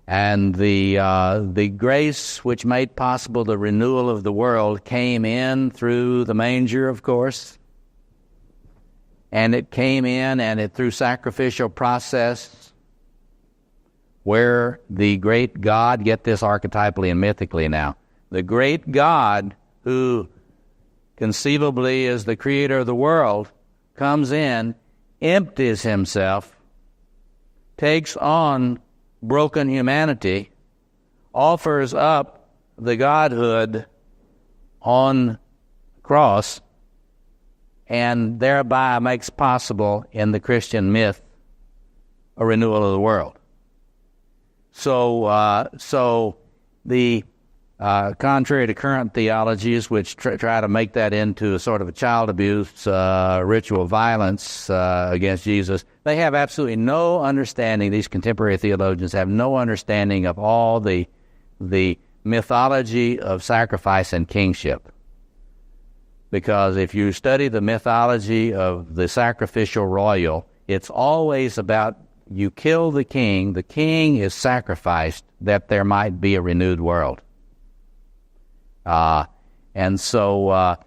And the grace which made possible the renewal of the world came in through the manger, of course. And it came in and it through sacrificial process where the great God, get this archetypally and mythically now, the great God who conceivably is the creator of the world comes in, empties himself, takes on broken humanity, offers up the godhood on cross, and thereby makes possible in the Christian myth a renewal of the world. So the contrary to current theologies, which try to make that into a sort of a child abuse, ritual violence against Jesus, they have absolutely no understanding. These contemporary theologians have no understanding of all the mythology of sacrifice and kingship. Because if you study the mythology of the sacrificial royal, it's always about you kill the king is sacrificed that there might be a renewed world. And so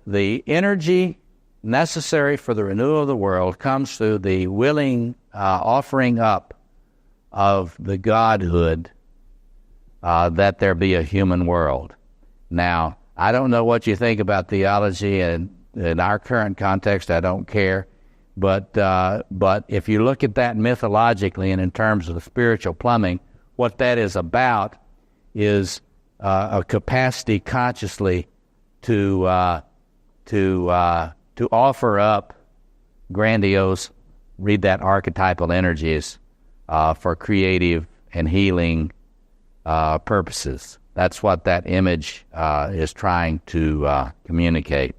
the energy necessary for the renewal of the world comes through the willing offering up of the godhood that there be a human world. Now, I don't know what you think about theology, and in our current context, I don't care. But if you look at that mythologically and in terms of the spiritual plumbing, what that is about is a capacity consciously to offer up grandiose, read that, archetypal energies for creative and healing purposes. That's what that image is trying to communicate.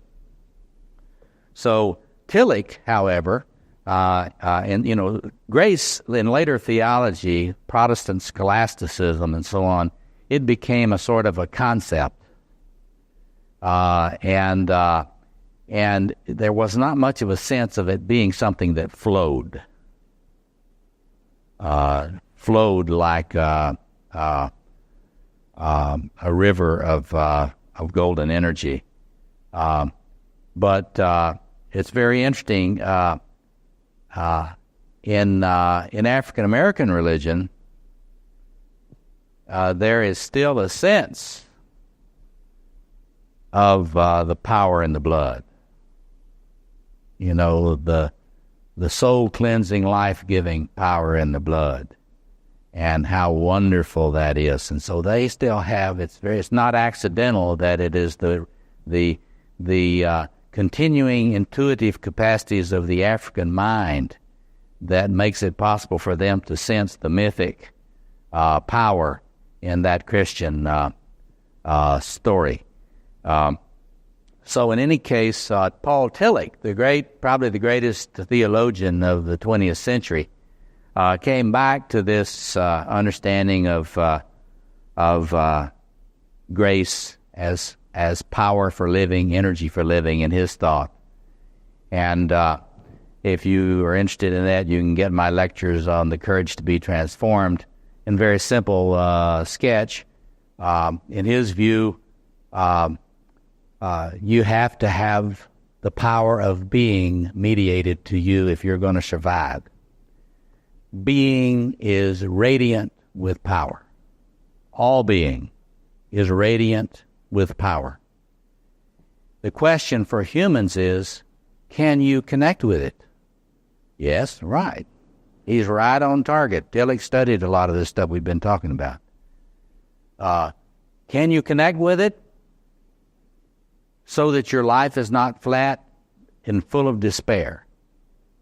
So Tillich, however, and grace in later theology, Protestant scholasticism, and so on, it became a sort of a concept, and there was not much of a sense of it being something that flowed like a river of golden energy. But it's very interesting. In African American religion, there is still a sense of the power in the blood. You know, the soul-cleansing, life-giving power in the blood, and how wonderful that is. And so they still have, it's not accidental that it is the continuing intuitive capacities of the African mind that makes it possible for them to sense the mythic power in that Christian story. So in any case, Paul Tillich, probably the greatest theologian of the 20th century, came back to this understanding of grace as power for living, energy for living in his thought. And if you are interested in that, you can get my lectures on the courage to be transformed. In very simple sketch, in his view, you have to have the power of being mediated to you if you're going to survive. Being is radiant with power. All being is radiant with power. The question for humans is, can you connect with it? Yes, right. He's right on target. Tillich studied a lot of this stuff we've been talking about. Can you connect with it so that your life is not flat and full of despair?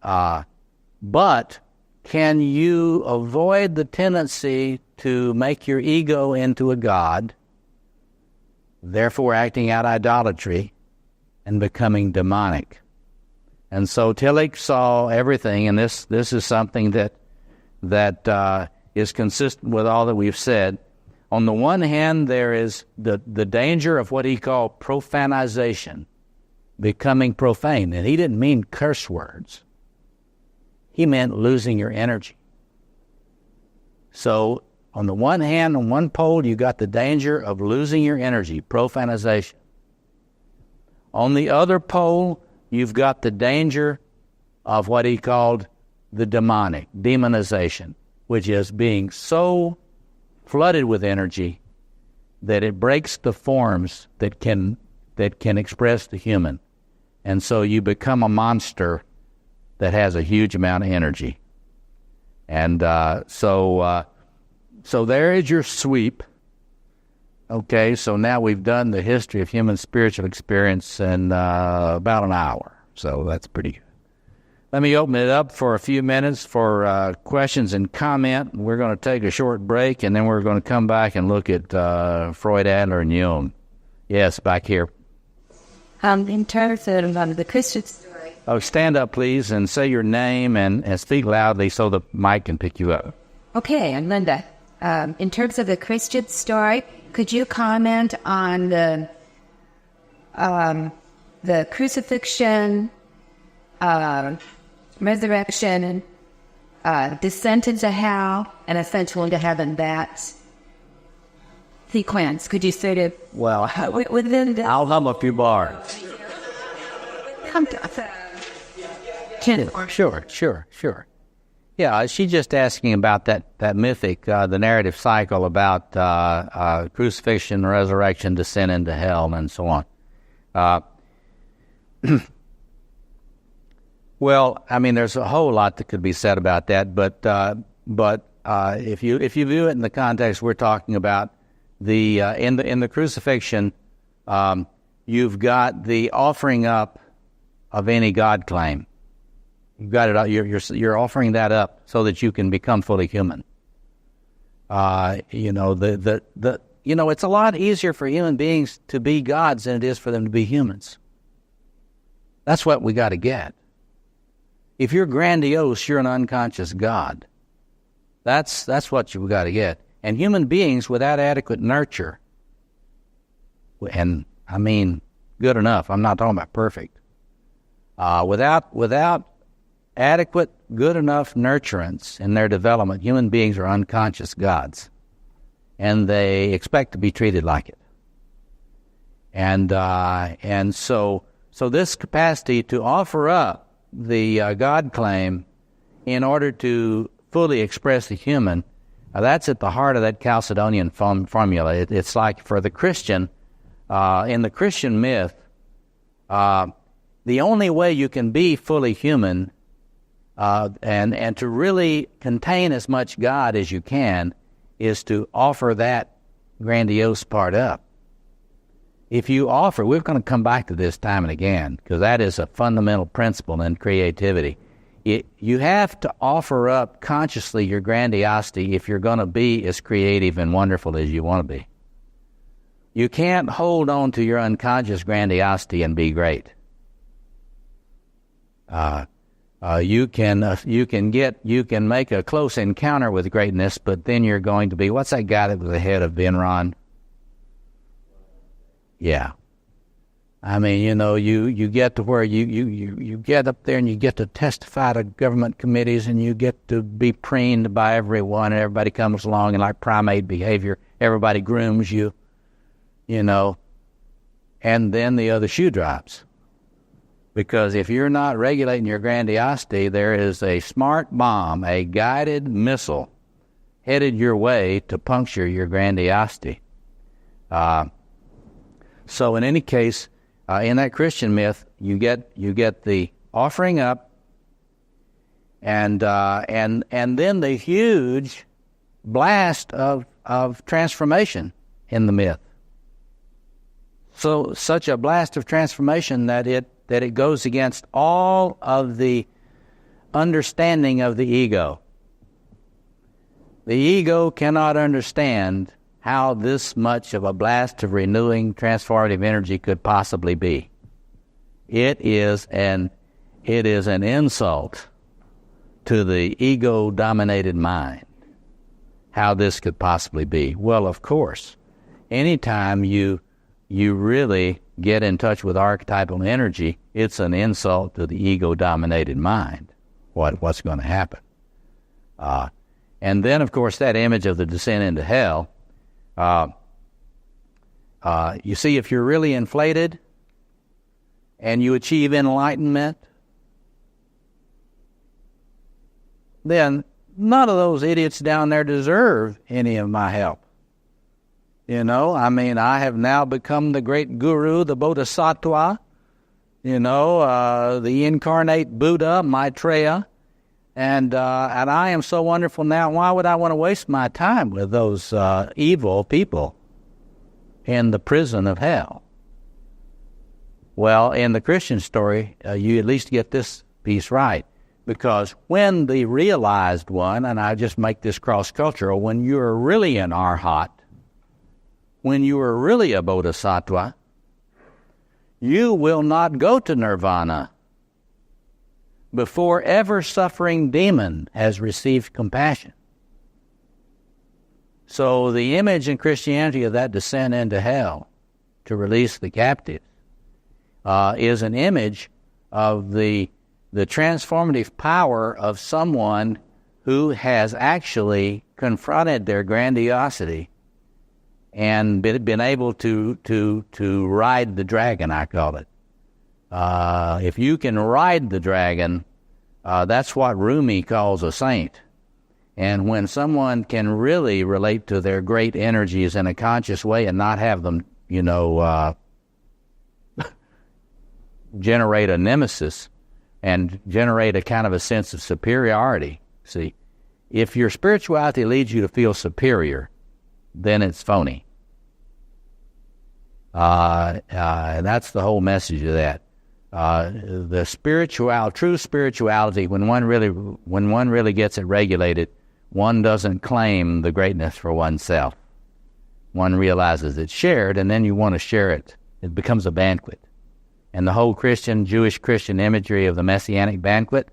But can you avoid the tendency to make your ego into a god, therefore acting out idolatry and becoming demonic? And so Tillich saw everything, and this is something that is consistent with all that we've said. On the one hand, there is the danger of what he called profanization, becoming profane. And he didn't mean curse words. He meant losing your energy. So on the one hand, on one pole, you got the danger of losing your energy, profanization. On the other pole, you've got the danger of what he called the demonic, demonization, which is being so flooded with energy that it breaks the forms that can express the human. And so you become a monster that has a huge amount of energy. And so there is your sweep. Okay, so now we've done the history of human spiritual experience in about an hour. So that's pretty good. Let me open it up for a few minutes for questions and comment. We're going to take a short break, and then we're going to come back and look at Freud, Adler, and Jung. Yes, back here. In terms of the Christian story. Oh, stand up, please, and say your name and speak loudly so the mic can pick you up. Okay, I'm Linda. In terms of the Christian story, could you comment on the crucifixion, resurrection, descent into hell, and ascension into heaven, that sequence? Could you sort of... Well, within the... I'll hum a few bars. Sure. Yeah, she's just asking about that mythic, the narrative cycle about crucifixion, resurrection, descent into hell, and so on. Well, I mean, there's a whole lot that could be said about that, but if you view it in the context we're talking about, in the crucifixion, you've got the offering up of any God claim. You've got it. You're offering that up so that you can become fully human. It's a lot easier for human beings to be gods than it is for them to be humans. That's what we got to get. If you're grandiose, you're an unconscious God. That's what you got to get. And human beings without adequate nurture, and I mean good enough. I'm not talking about perfect. Without adequate, good enough nurturance in their development, human beings are unconscious gods, and they expect to be treated like it. And so this capacity to offer up the God claim in order to fully express the human, that's at the heart of that Chalcedonian formula. It's like for the Christian, in the Christian myth, the only way you can be fully human and to really contain as much God as you can is to offer that grandiose part up. If you offer, we're going to come back to this time and again, because that is a fundamental principle in creativity. You have to offer up consciously your grandiosity if you're going to be as creative and wonderful as you want to be. You can't hold on to your unconscious grandiosity and be great. You can make a close encounter with greatness, but then you're going to be, what's that guy that was the head of Enron? Yeah. I mean, you get to where you get up there and you get to testify to government committees and you get to be preened by everyone, and everybody comes along and like primate behavior, everybody grooms you, and then the other shoe drops. Because if you're not regulating your grandiosity, there is a smart bomb, a guided missile headed your way to puncture your grandiosity. So in any case, in that Christian myth, you get the offering up, and then the huge blast of transformation in the myth. So such a blast of transformation that it goes against all of the understanding of the ego. The ego cannot understand how this much of a blast of renewing, transformative energy could possibly be. It is an insult to the ego-dominated mind, how this could possibly be. Well, of course, anytime you really get in touch with archetypal energy, it's an insult to the ego-dominated mind, what's going to happen. And then, of course, that image of the descent into hell, you see, if you're really inflated and you achieve enlightenment, then none of those idiots down there deserve any of my help. I have now become the great guru, the bodhisattva, the incarnate Buddha, Maitreya, and I am so wonderful now. Why would I want to waste my time with those evil people in the prison of hell? Well, in the Christian story, you at least get this piece right, because when the realized one, and I just make this cross-cultural, when you're really an arhat, when you are really a bodhisattva, you will not go to nirvana before ever suffering demon has received compassion. So the image in Christianity of that descent into hell to release the captives is an image of the transformative power of someone who has actually confronted their grandiosity and been able to ride the dragon, I call it. If you can ride the dragon, that's what Rumi calls a saint. And when someone can really relate to their great energies in a conscious way and not have them, generate a nemesis and generate a kind of a sense of superiority. See, if your spirituality leads you to feel superior, then it's phony. That's the whole message of that. The true spirituality, when one really gets it regulated, one doesn't claim the greatness for oneself. One realizes it's shared, and then you want to share it. It becomes a banquet. And the whole Jewish Christian imagery of the Messianic banquet,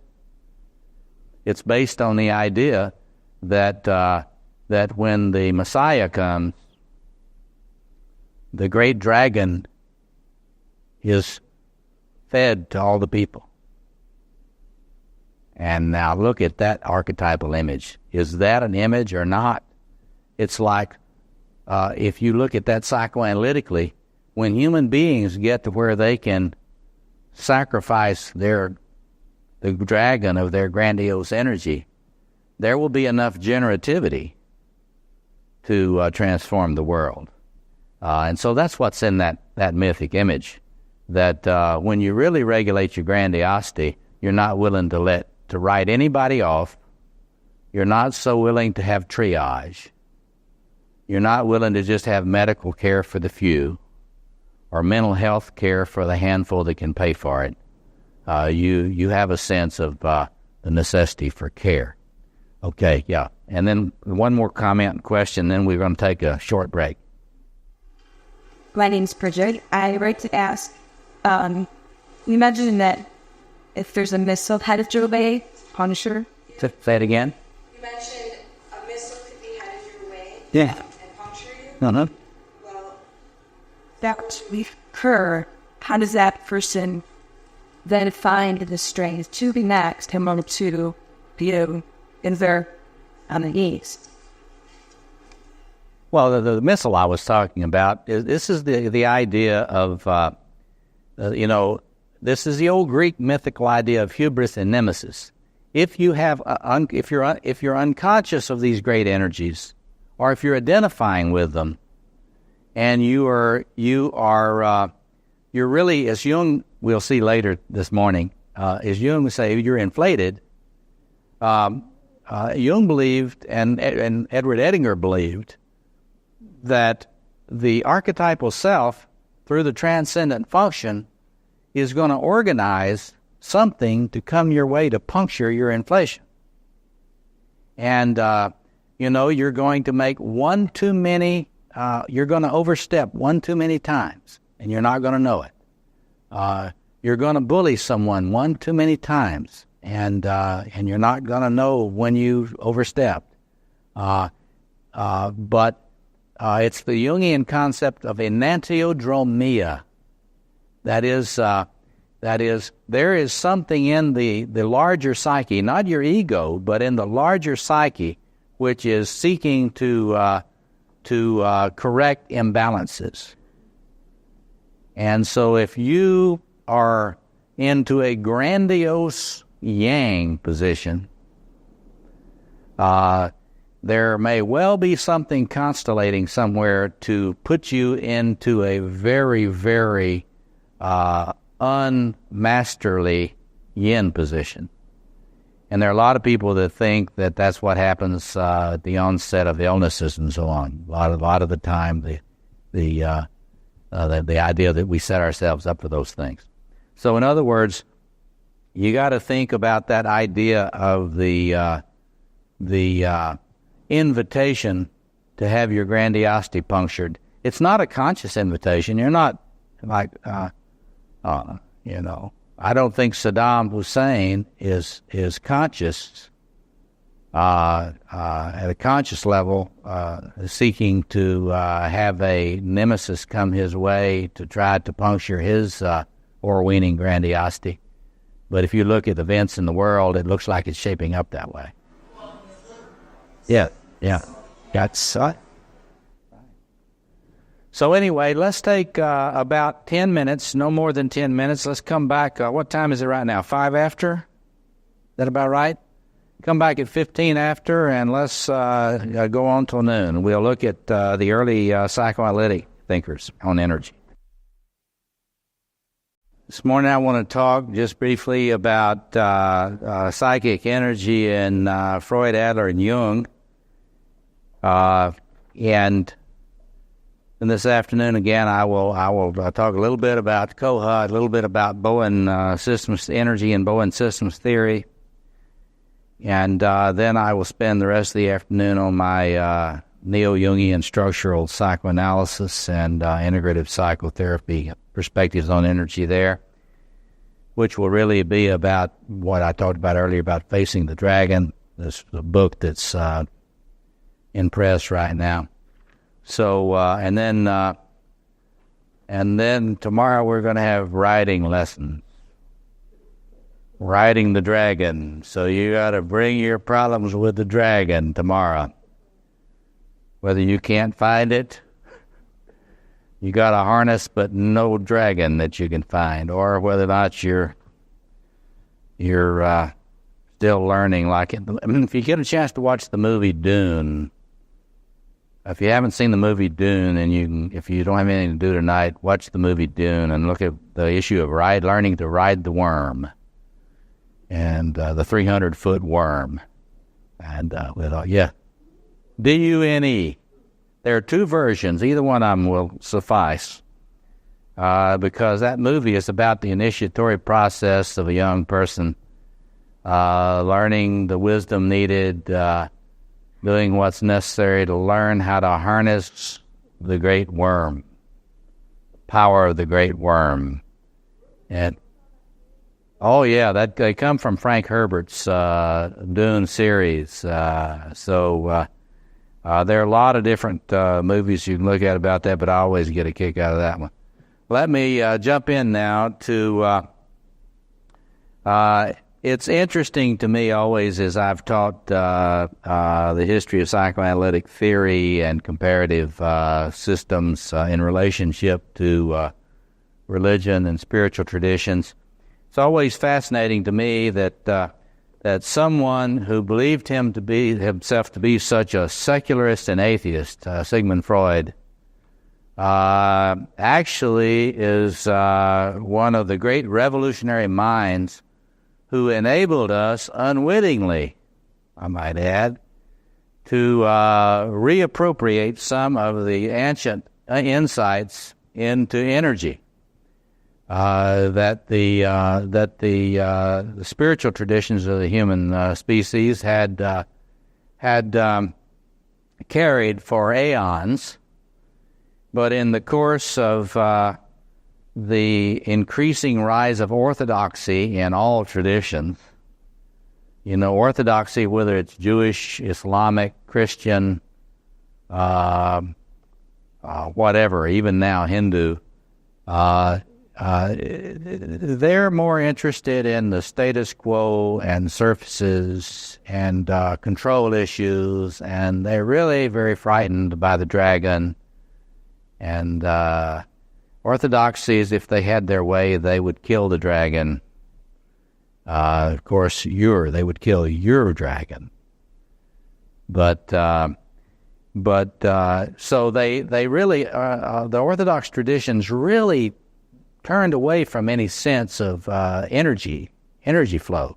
it's based on the idea that when the Messiah comes, the great dragon is fed to all the people. And now look at that archetypal image. Is that an image or not? It's like, if you look at that psychoanalytically, when human beings get to where they can sacrifice the dragon of their grandiose energy, there will be enough generativity to transform the world. And so that's what's in that mythic image, that when you really regulate your grandiosity, you're not willing to write anybody off. You're not so willing to have triage. You're not willing to just have medical care for the few or mental health care for the handful that can pay for it. You have a sense of the necessity for care. Okay, yeah. And then one more comment and question, then we're going to take a short break. My name's Bridget. I would like to ask, you mentioned that if there's a missile headed your way, Punisher. Say it again. You mentioned a missile could be headed your way. Yeah. And puncture you. No. Well, that would occur. How does that person then find the strength to be next and want to be in there on the east? Well, the missile I was talking about, this is the idea of, this is the old Greek mythical idea of hubris and nemesis. If you have, if you're unconscious of these great energies, or if you're identifying with them, and you're really, as Jung we'll see later this morning, as Jung would say, you're inflated. Jung believed, and Edward Edinger believed, that the archetypal self, through the transcendent function, is going to organize something to come your way to puncture your inflation. And, you're going to make one too many, you're going to overstep one too many times, and you're not going to know it. You're going to bully someone one too many times, and you're not going to know when you overstepped. But it's the Jungian concept of enantiodromia. That is, there is something in the larger psyche, not your ego, but in the larger psyche, which is seeking to correct imbalances. And so if you are into a grandiose yang position, there may well be something constellating somewhere to put you into a very, very unmasterly yin position. And there are a lot of people that think that that's what happens at the onset of illnesses and so on. A lot of the time, the idea that we set ourselves up for those things. So in other words, you got to think about that idea of the invitation to have your grandiosity punctured. It's not a conscious invitation. You're not like, I don't think Saddam Hussein is conscious at a conscious level, seeking to have a nemesis come his way to try to puncture his o'erweening grandiosity. But if you look at events in the world, it looks like it's shaping up that way. Yeah. That's So anyway, let's take about 10 minutes, no more than 10 minutes. Let's come back. What time is it right now? 5 after? Is that about right? Come back at 15 after, and let's go on till noon. We'll look at the early psychoanalytic thinkers on energy. This morning I want to talk just briefly about psychic energy in Freud, Adler, and Jung. And this afternoon, again, I will talk a little bit about Koha, a little bit about Bowen systems energy and Bowen systems theory. And then I will spend the rest of the afternoon on my neo-Jungian structural psychoanalysis and integrative psychotherapy perspectives on energy there, which will really be about what I talked about earlier about Facing the Dragon, this book that's in press right now. So, and then tomorrow we're going to have writing lessons. Riding the dragon. So you got to bring your problems with the dragon tomorrow. Whether you can't find it, you got a harness but no dragon that you can find, or whether or not you're still learning like it. I mean, if you get a chance to watch the movie Dune, if you haven't seen the movie Dune, and if you don't have anything to do tonight, watch the movie Dune and look at the issue of learning to ride the worm, and the 300-foot worm, and D-U-N-E. There are two versions. Either one of them will suffice, because that movie is about the initiatory process of a young person learning the wisdom needed, doing what's necessary to learn how to harness the great worm, power of the great worm. And they come from Frank Herbert's Dune series. So there are a lot of different movies you can look at about that, but I always get a kick out of that one. Let me jump in now to it's interesting to me always, as I've taught the history of psychoanalytic theory and comparative systems in relationship to religion and spiritual traditions. It's always fascinating to me that someone who believed himself to be such a secularist and atheist, Sigmund Freud, actually is one of the great revolutionary minds who enabled us unwittingly, I might add, to reappropriate some of the ancient insights into energy that the spiritual traditions of the human species had carried for aeons, but in the course of the increasing rise of orthodoxy in all traditions, orthodoxy, whether it's Jewish, Islamic, Christian, whatever, even now Hindu, they're more interested in the status quo and surfaces and control issues, and they're really very frightened by the dragon. And orthodoxies, if they had their way, they would kill the dragon. Of course, they would kill your dragon. But so they really, the Orthodox traditions really turned away from any sense of energy flow.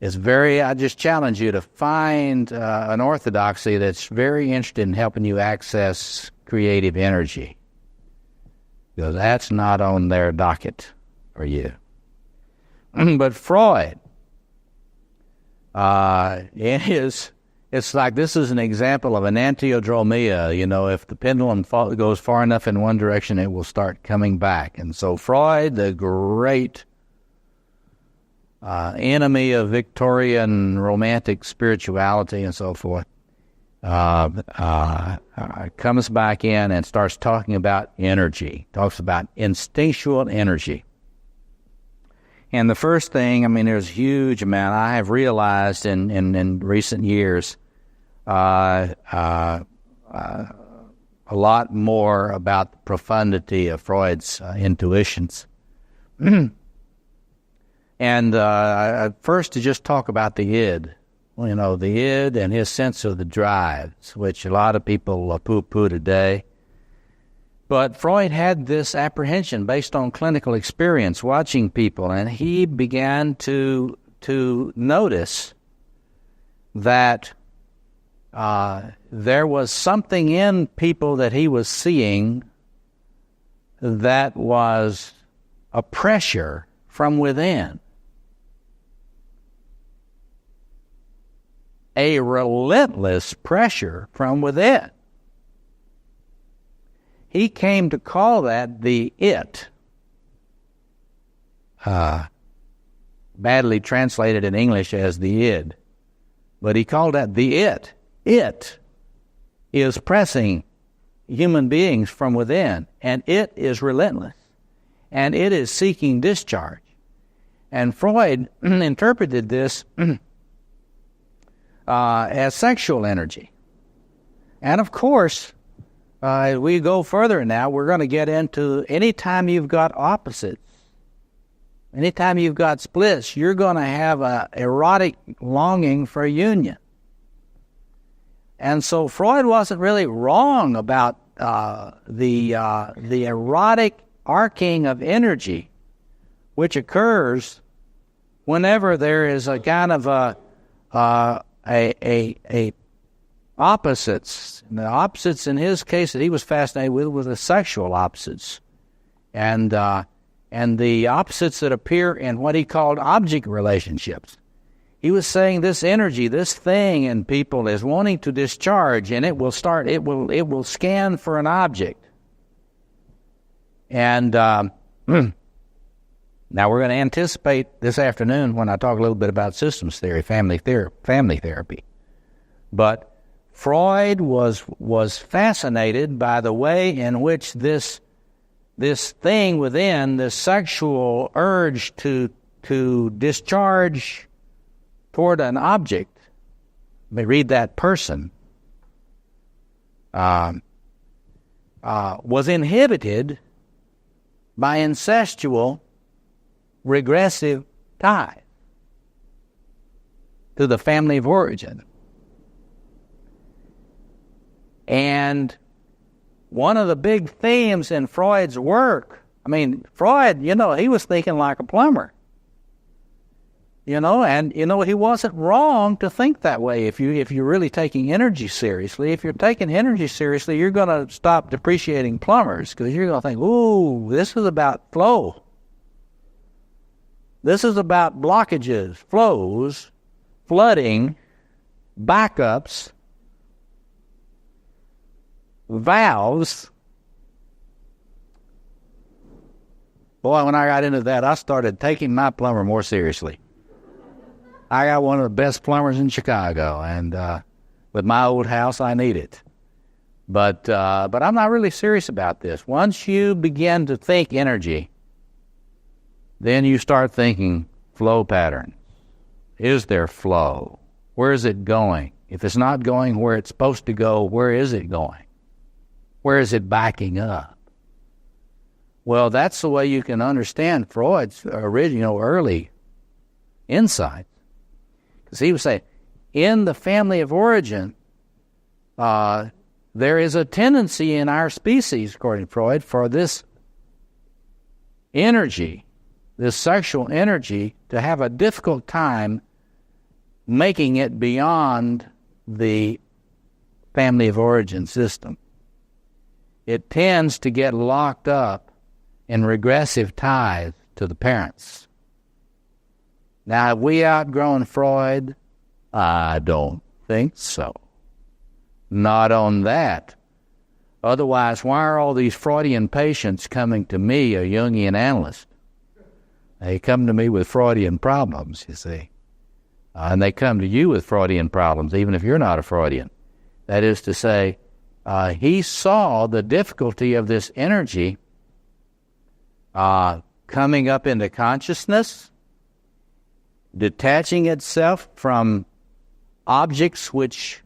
I just challenge you to find an orthodoxy that's very interested in helping you access creative energy, because that's not on their docket for you. But Freud, it's like this is an example of an antiodromia. If the pendulum goes far enough in one direction, it will start coming back. And so Freud, the great enemy of Victorian romantic spirituality and so forth, comes back in and starts talking about energy, talks about instinctual energy. And the first thing, there's a huge amount I have realized in recent years, a lot more about the profundity of Freud's intuitions. And first to just talk about the id. The id and his sense of the drives, which a lot of people poo-poo today. But Freud had this apprehension based on clinical experience, watching people, and he began to notice that there was something in people that he was seeing that was a pressure from within. A relentless pressure from within. He came to call that the it. Badly translated in English as the id. But he called that the it. It is pressing human beings from within, and it is relentless, and it is seeking discharge. And Freud interpreted this as sexual energy. And of course, as we go further now, we're going to get into anytime you've got opposites, anytime you've got splits, you're going to have an erotic longing for union. And so Freud wasn't really wrong about the erotic arcing of energy, which occurs whenever there is a kind of a opposites. And the opposites in his case that he was fascinated with were the sexual opposites, and the opposites that appear in what he called object relationships. He was saying this energy, this thing in people is wanting to discharge, and it will scan for an object. And now we're going to anticipate this afternoon when I talk a little bit about systems theory, family therapy. But Freud was fascinated by the way in which this thing within, this sexual urge to discharge toward an object, may read that person, was inhibited by incestual regressive ties to the family of origin. And one of the big themes in Freud's work, Freud, he was thinking like a plumber. And he wasn't wrong to think that way if you're really taking energy seriously. If you're taking energy seriously, you're going to stop depreciating plumbers, because you're going to think, ooh, this is about flow. This is about blockages, flows, flooding, backups, valves. Boy, when I got into that, I started taking my plumber more seriously. I got one of the best plumbers in Chicago, and with my old house, I need it. But I'm not really serious about this. Once you begin to think energy, then you start thinking flow patterns. Is there flow? Where is it going? If it's not going where it's supposed to go, where is it going? Where is it backing up? Well, that's the way you can understand Freud's original early insights. Because he was saying, in the family of origin, there is a tendency in our species, according to Freud, for this energy, this sexual energy, to have a difficult time making it beyond the family of origin system. It tends to get locked up in regressive ties to the parents. Now, have we outgrown Freud? I don't think so. Not on that. Otherwise, why are all these Freudian patients coming to me, a Jungian analyst? They come to me with Freudian problems, you see. And they come to you with Freudian problems, even if you're not a Freudian. That is to say, he saw the difficulty of this energy coming up into consciousness, detaching itself from objects which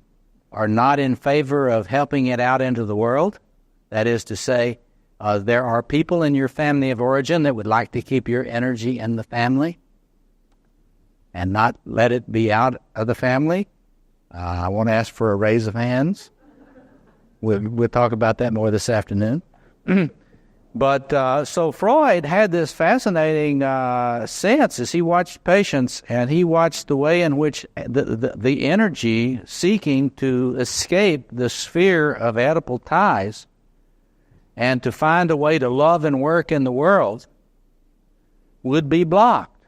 are not in favor of helping it out into the world. That is to say, there are people in your family of origin that would like to keep your energy in the family and not let it be out of the family. I want to ask for a raise of hands. We'll talk about that more this afternoon. But so Freud had this fascinating sense as he watched patients, and he watched the way in which the energy seeking to escape the sphere of Oedipal ties and to find a way to love and work in the world would be blocked.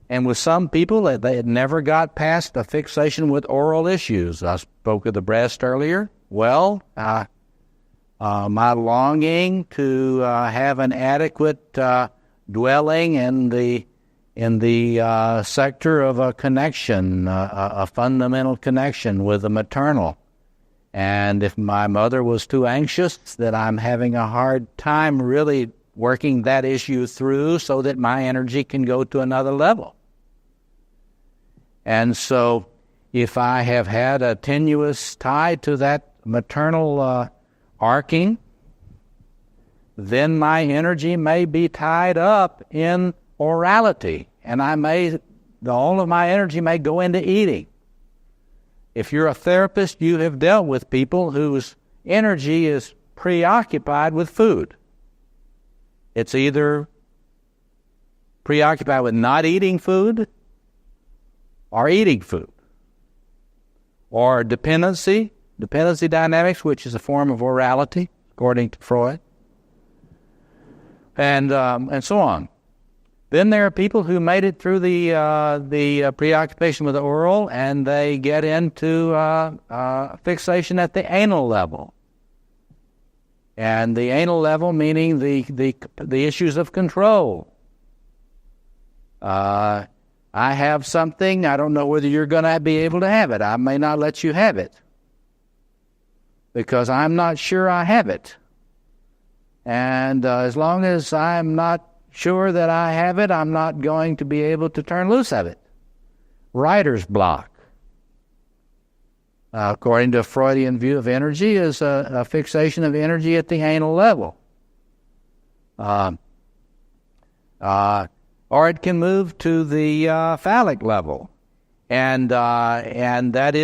And with some people, they had never got past a fixation with oral issues. I spoke of the breast earlier. Well, my longing to have an adequate dwelling in the sector of a connection, a fundamental connection with the maternal. And if my mother was too anxious, that I'm having a hard time really working that issue through so that my energy can go to another level. And so if I have had a tenuous tie to that maternal arcing, then my energy may be tied up in orality, and all of my energy may go into eating. if you're a therapist, you have dealt with people whose energy is preoccupied with food. It's either preoccupied with not eating food or eating food, or dependency dynamics, which is a form of orality, according to Freud, and so on. Then there are people who made it through the preoccupation with the oral, and they get into fixation at the anal level. And the anal level meaning the issues of control. I have something, I don't know whether you're going to be able to have it. I may not let you have it because I'm not sure I have it. And as long as I'm not sure that I have it, I'm not going to be able to turn loose of it. Writer's block, according to a Freudian view of energy, is a fixation of energy at the anal level. Or it can move to the phallic level, and that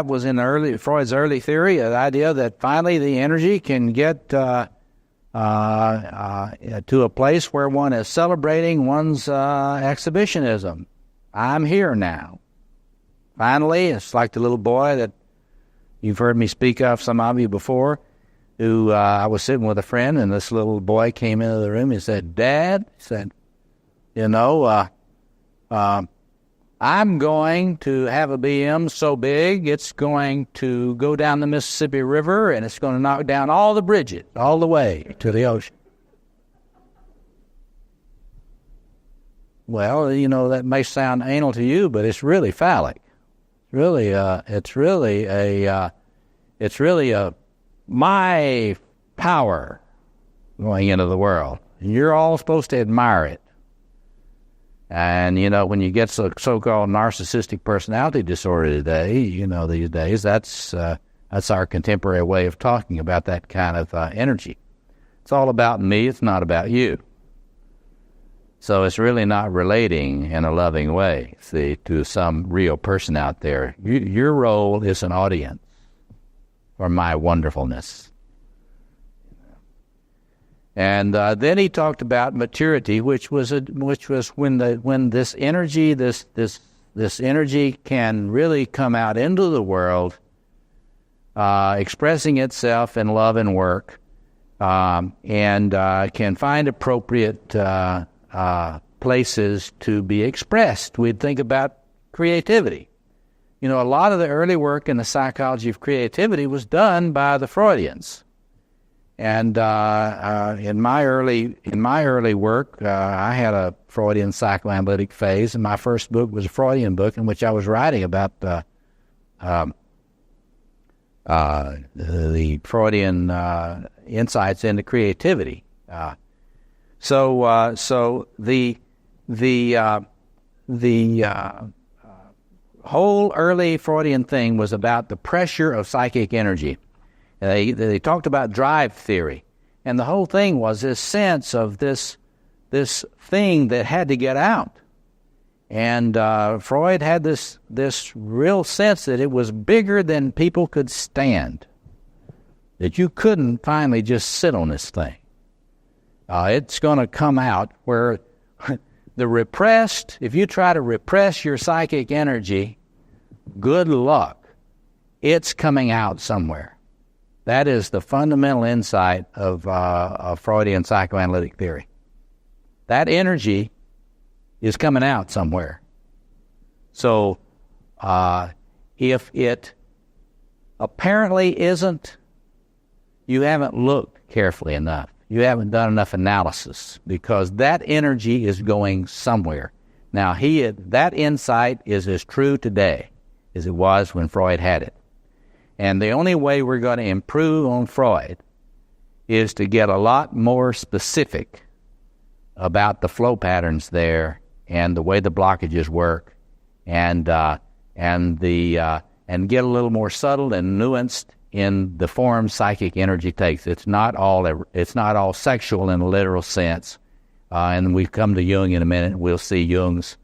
was in Freud's early theory, the idea that finally the energy can get to a place where one is celebrating one's exhibitionism. I'm here now. Finally, it's like the little boy that you've heard me speak of, some of you before, who I was sitting with a friend, and this little boy came into the room and said, "Dad," he said, I'm going to have a BM so big it's going to go down the Mississippi River and it's going to knock down all the bridges all the way to the ocean. Well, that may sound anal to you, but it's really phallic. It's really my power going into the world. And you're all supposed to admire it. And, when you get so-called narcissistic personality disorder today, these days, that's our contemporary way of talking about that kind of energy. It's all about me, it's not about you. So it's really not relating in a loving way, to some real person out there. Your role is an audience for my wonderfulness. And then he talked about maturity, which was when this energy, this energy can really come out into the world, expressing itself in love and work, and can find appropriate places to be expressed. We'd think about creativity. A lot of the early work in the psychology of creativity was done by the Freudians. And in my early work, I had a Freudian psychoanalytic phase, and my first book was a Freudian book in which I was writing about the Freudian insights into creativity. So the whole early Freudian thing was about the pressure of psychic energy. They talked about drive theory, and the whole thing was this sense of this thing that had to get out. And Freud had this real sense that it was bigger than people could stand, that you couldn't finally just sit on this thing. It's going to come out where if you try to repress your psychic energy, good luck. It's coming out somewhere. That is the fundamental insight of Freudian psychoanalytic theory. That energy is coming out somewhere. So if it apparently isn't, you haven't looked carefully enough. You haven't done enough analysis, because that energy is going somewhere. Now, that insight is as true today as it was when Freud had it. And the only way we're going to improve on Freud is to get a lot more specific about the flow patterns there and the way the blockages work, and get a little more subtle and nuanced in the form psychic energy takes. It's not all sexual in a literal sense. And we come to Jung in a minute. We'll see Jung's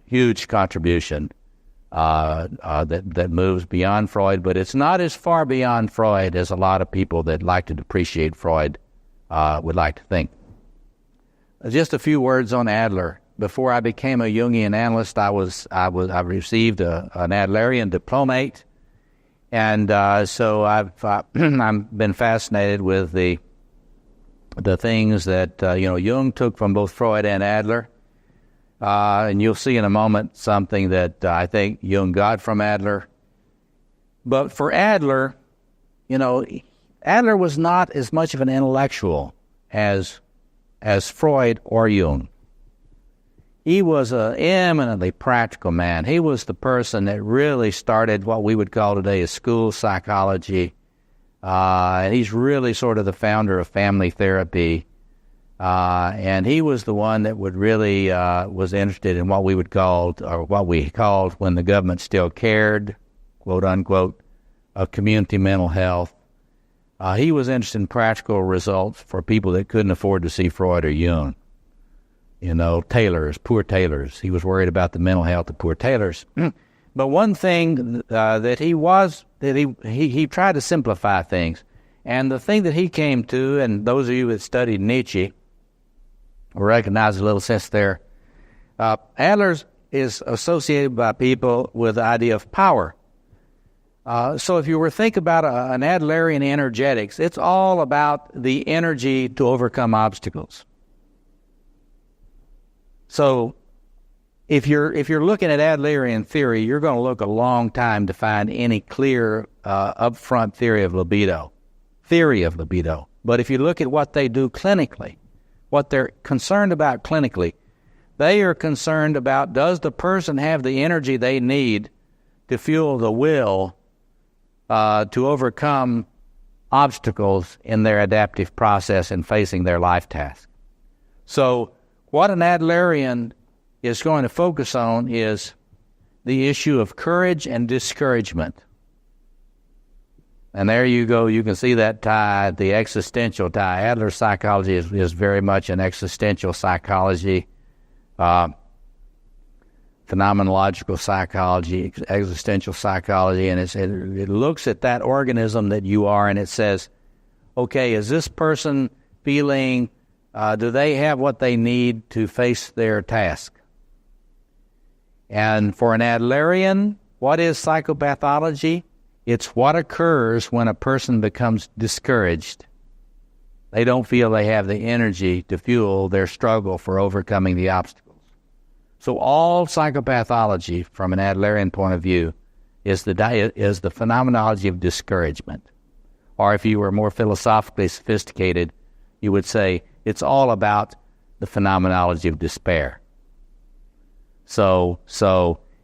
huge contribution that moves beyond Freud, but it's not as far beyond Freud as a lot of people that like to depreciate Freud would like to think. Just a few words on Adler. Before I became a Jungian analyst, I received an Adlerian diplomate, and so I've been fascinated with the things that Jung took from both Freud and Adler. And you'll see in a moment something that I think Jung got from Adler. But for Adler, Adler was not as much of an intellectual as Freud or Jung. He was an eminently practical man. He was the person that really started what we would call today a school psychology. And he's really sort of the founder of family therapy. And he was the one that would really was interested in what we called when the government still cared, quote unquote, of community mental health. He was interested in practical results for people that couldn't afford to see Freud or Jung. Tailors, poor tailors. He was worried about the mental health of poor tailors. But one thing that he tried to simplify things. And the thing that he came to, and those of you that studied Nietzsche will recognize a little sense there, Adler is associated by people with the idea of power. So if you were to think about an Adlerian energetics, it's all about the energy to overcome obstacles. So if you're looking at Adlerian theory, you're going to look a long time to find any clear upfront theory of libido. But if you look at what they do clinically, what they're concerned about clinically, they are concerned about, does the person have the energy they need to fuel the will to overcome obstacles in their adaptive process in facing their life task. So what an Adlerian is going to focus on is the issue of courage and discouragement. And there you go, you can see that tie, the existential tie. Adler's psychology is very much an existential psychology, phenomenological psychology, existential psychology, and it looks at that organism that you are and it says, okay, is this person feeling, do they have what they need to face their task? And for an Adlerian, what is psychopathology? It's what occurs when a person becomes discouraged. They don't feel they have the energy to fuel their struggle for overcoming the obstacles. So all psychopathology, from an Adlerian point of view, is the phenomenology of discouragement. Or if you were more philosophically sophisticated, you would say it's all about the phenomenology of despair. So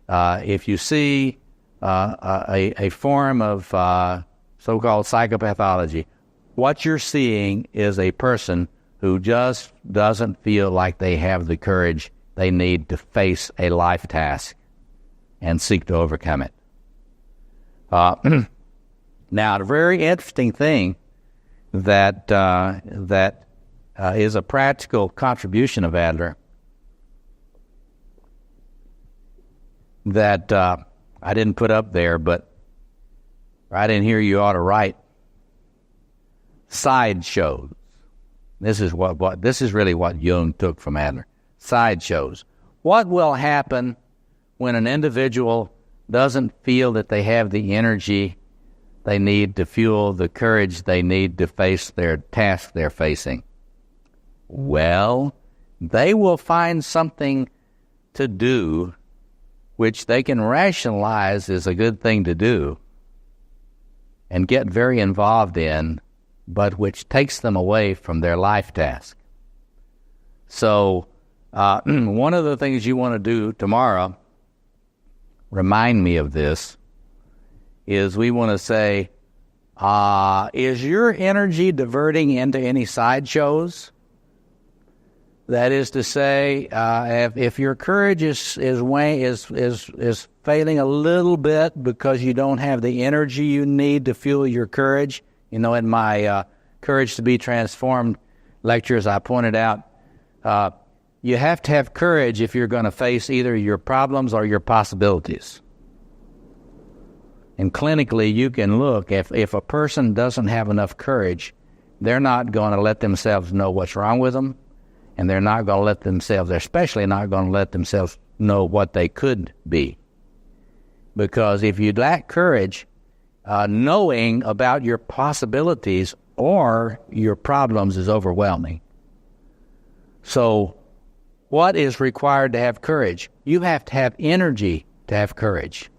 if you see a form of so-called psychopathology, what you're seeing is a person who just doesn't feel like they have the courage they need to face a life task and seek to overcome it. Now, a very interesting thing that is a practical contribution of Adler that I didn't put up there, but right in here you ought to write sideshows. This is really what Jung took from Adler. Sideshows. What will happen when an individual doesn't feel that they have the energy they need to fuel the courage they need to face their task they're facing? Well, they will find something to do which they can rationalize is a good thing to do and get very involved in, but which takes them away from their life task. So one of the things you want to do tomorrow, remind me of this, is we want to say, is your energy diverting into any sideshows? That is to say, if your courage is failing a little bit because you don't have the energy you need to fuel your courage. In my Courage to be Transformed lectures, I pointed out you have to have courage if you're going to face either your problems or your possibilities. And clinically, you can look, if a person doesn't have enough courage, they're not going to let themselves know what's wrong with them, and they're not going to let themselves, they're especially not going to let themselves know what they could be. Because if you lack courage, knowing about your possibilities or your problems is overwhelming. So what is required to have courage? You have to have energy to have courage.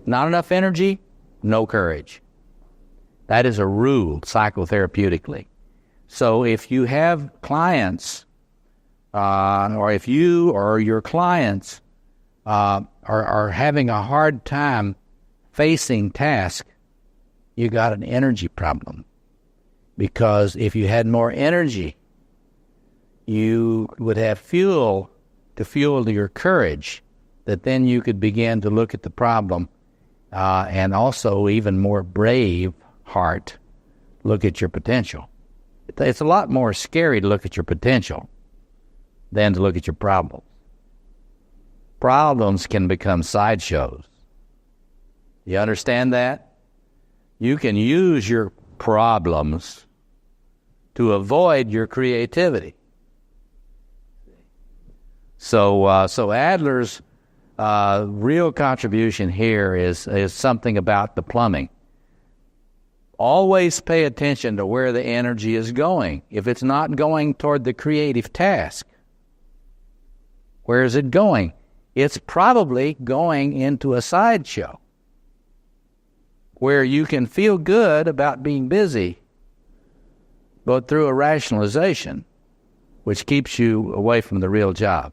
Not enough energy, no courage. That is a rule psychotherapeutically. So if you have clients, or if you or your clients are having a hard time facing tasks, you got an energy problem. Because if you had more energy, you would have fuel to fuel your courage, that then you could begin to look at the problem, and also even more brave heart, look at your potential. It's a lot more scary to look at your potential than to look at your problems. Problems can become sideshows. You understand that? You can use your problems to avoid your creativity. So Adler's real contribution here is something about the plumbing. Always pay attention to where the energy is going. If it's not going toward the creative task, where is it going? It's probably going into a sideshow where you can feel good about being busy, but through a rationalization, which keeps you away from the real job.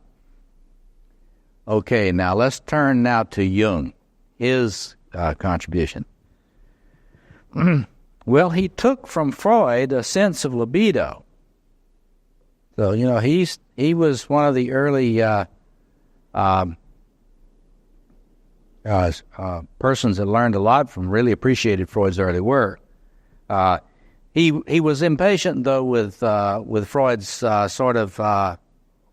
Okay, now let's turn now to Jung, his contribution. Well, he took from Freud a sense of libido. So, he was one of the early persons that learned a lot from, really appreciated Freud's early work. He was impatient, though, with Freud's sort of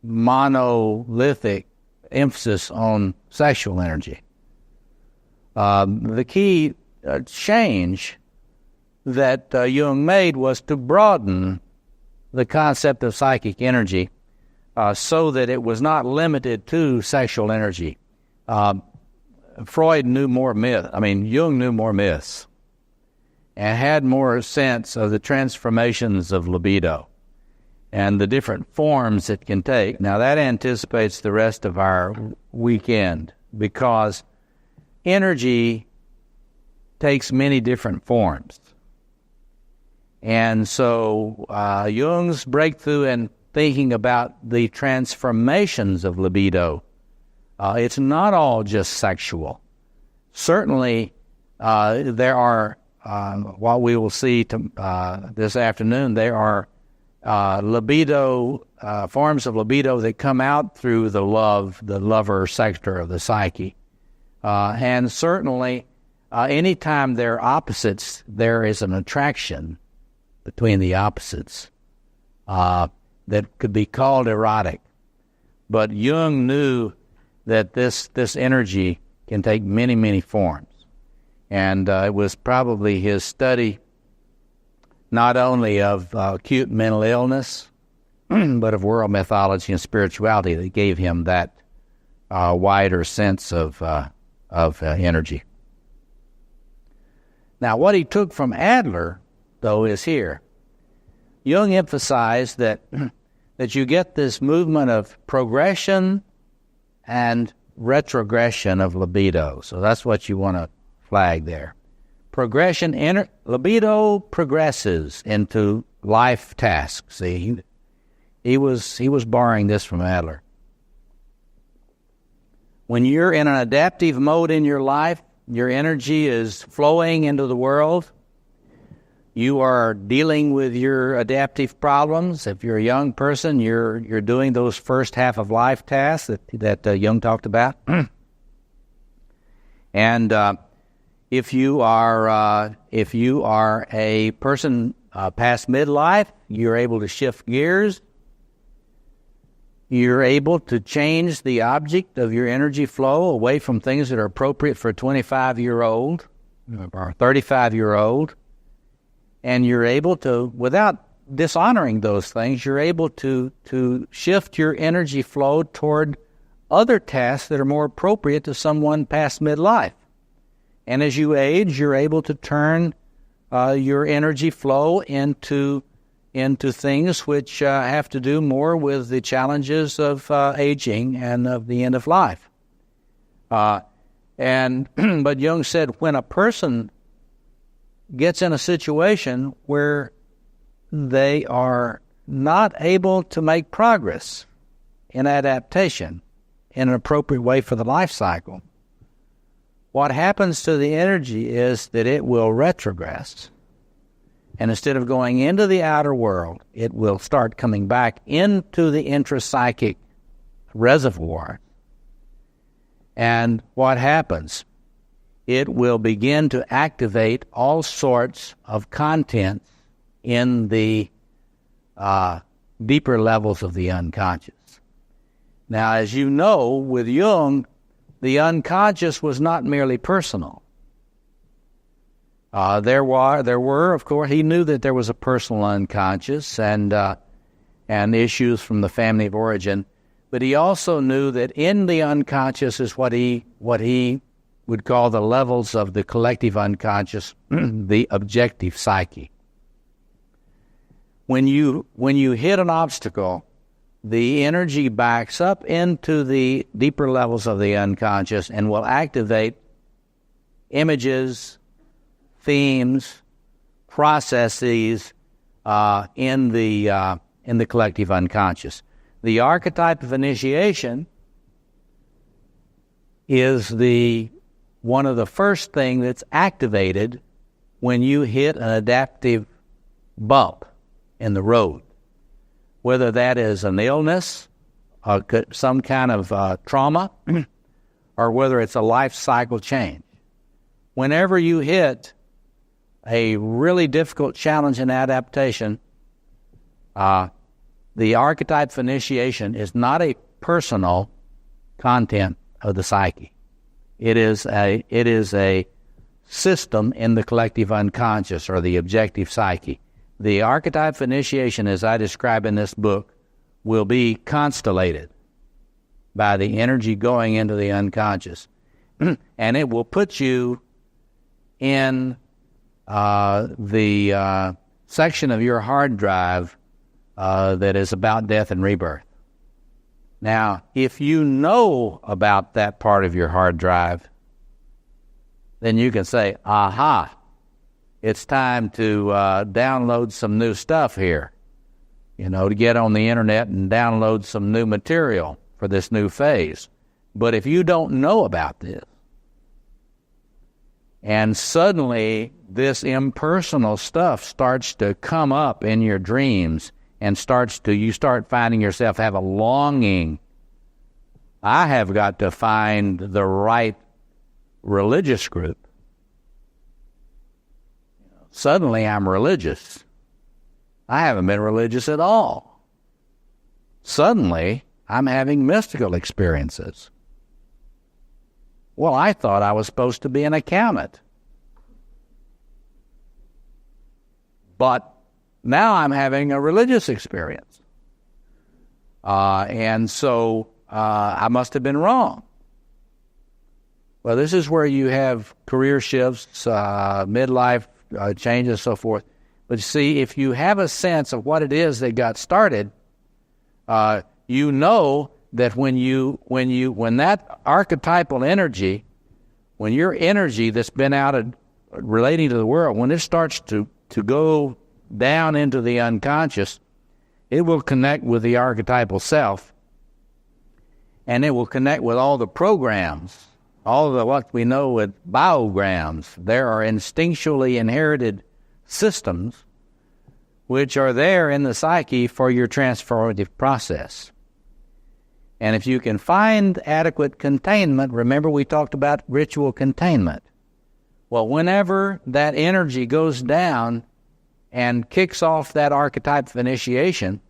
monolithic emphasis on sexual energy. The key change that Jung made was to broaden the concept of psychic energy so that it was not limited to sexual energy. Jung knew more myths and had more sense of the transformations of libido and the different forms it can take. Now, that anticipates the rest of our weekend, because energy takes many different forms. And so Jung's breakthrough in thinking about the transformations of libido, it's not all just sexual. Certainly, there are, what we will see this afternoon, there are libido, forms of libido that come out through the lover sector of the psyche. And certainly, anytime there are opposites, there is an attraction between the opposites that could be called erotic. But Jung knew that this energy can take many, many forms. And it was probably his study not only of acute mental illness, but of world mythology and spirituality that gave him that wider sense of energy. Now, what he took from Adler, though, is here. Jung emphasized that you get this movement of progression and retrogression of libido. So that's what you want to flag there. Progression, libido progresses into life tasks. See, he was borrowing this from Adler. When you're in an adaptive mode in your life, your energy is flowing into the world. You are dealing with your adaptive problems. If you're a young person, you're doing those first half of life tasks that Jung talked about. And if you are a person past midlife, you're able to shift gears You're able to change the object of your energy flow away from things that are appropriate for a 25-year-old or 35-year-old. And you're able to, without dishonoring those things, you're able to shift your energy flow toward other tasks that are more appropriate to someone past midlife. And as you age, you're able to turn your energy flow into things which have to do more with the challenges of aging and of the end of life. But Jung said, when a person gets in a situation where they are not able to make progress in adaptation in an appropriate way for the life cycle, what happens to the energy is that it will retrogress. And instead of going into the outer world, it will start coming back into the intrapsychic reservoir. And what happens? It will begin to activate all sorts of content in the deeper levels of the unconscious. Now, as you know, with Jung, the unconscious was not merely personal. There were, of course, he knew that there was a personal unconscious and issues from the family of origin, but he also knew that in the unconscious is what he would call the levels of the collective unconscious, the objective psyche. When you hit an obstacle, the energy backs up into the deeper levels of the unconscious and will activate images, themes, processes in the collective unconscious. The archetype of initiation is one of the first thing that's activated when you hit an adaptive bump in the road, whether that is an illness, some kind of trauma, or whether it's a life cycle change. Whenever you hit a really difficult challenge in adaptation, the archetype of initiation is not a personal content of the psyche. It is a system in the collective unconscious or the objective psyche. The archetype of initiation, as I describe in this book, will be constellated by the energy going into the unconscious. And it will put you in the section of your hard drive that is about death and rebirth. Now, if you know about that part of your hard drive, then you can say, aha, it's time to download some new stuff here, to get on the internet and download some new material for this new phase. But if you don't know about this, and suddenly this impersonal stuff starts to come up in your dreams and you start finding yourself have a longing. I have got to find the right religious group. Suddenly I'm religious. I haven't been religious at all. Suddenly I'm having mystical experiences. Well, I thought I was supposed to be an accountant. But now I'm having a religious experience. And so I must have been wrong. Well, this is where you have career shifts, midlife changes, and so forth. But you see, if you have a sense of what it is that got started, you know that when that archetypal energy, when your energy that's been relating to the world, when it starts to go down into the unconscious, it will connect with the archetypal self, and it will connect with all the programs, all the what we know with biograms. There are instinctually inherited systems which are there in the psyche for your transformative process. And if you can find adequate containment, remember we talked about ritual containment. Well, whenever that energy goes down and kicks off that archetype of initiation,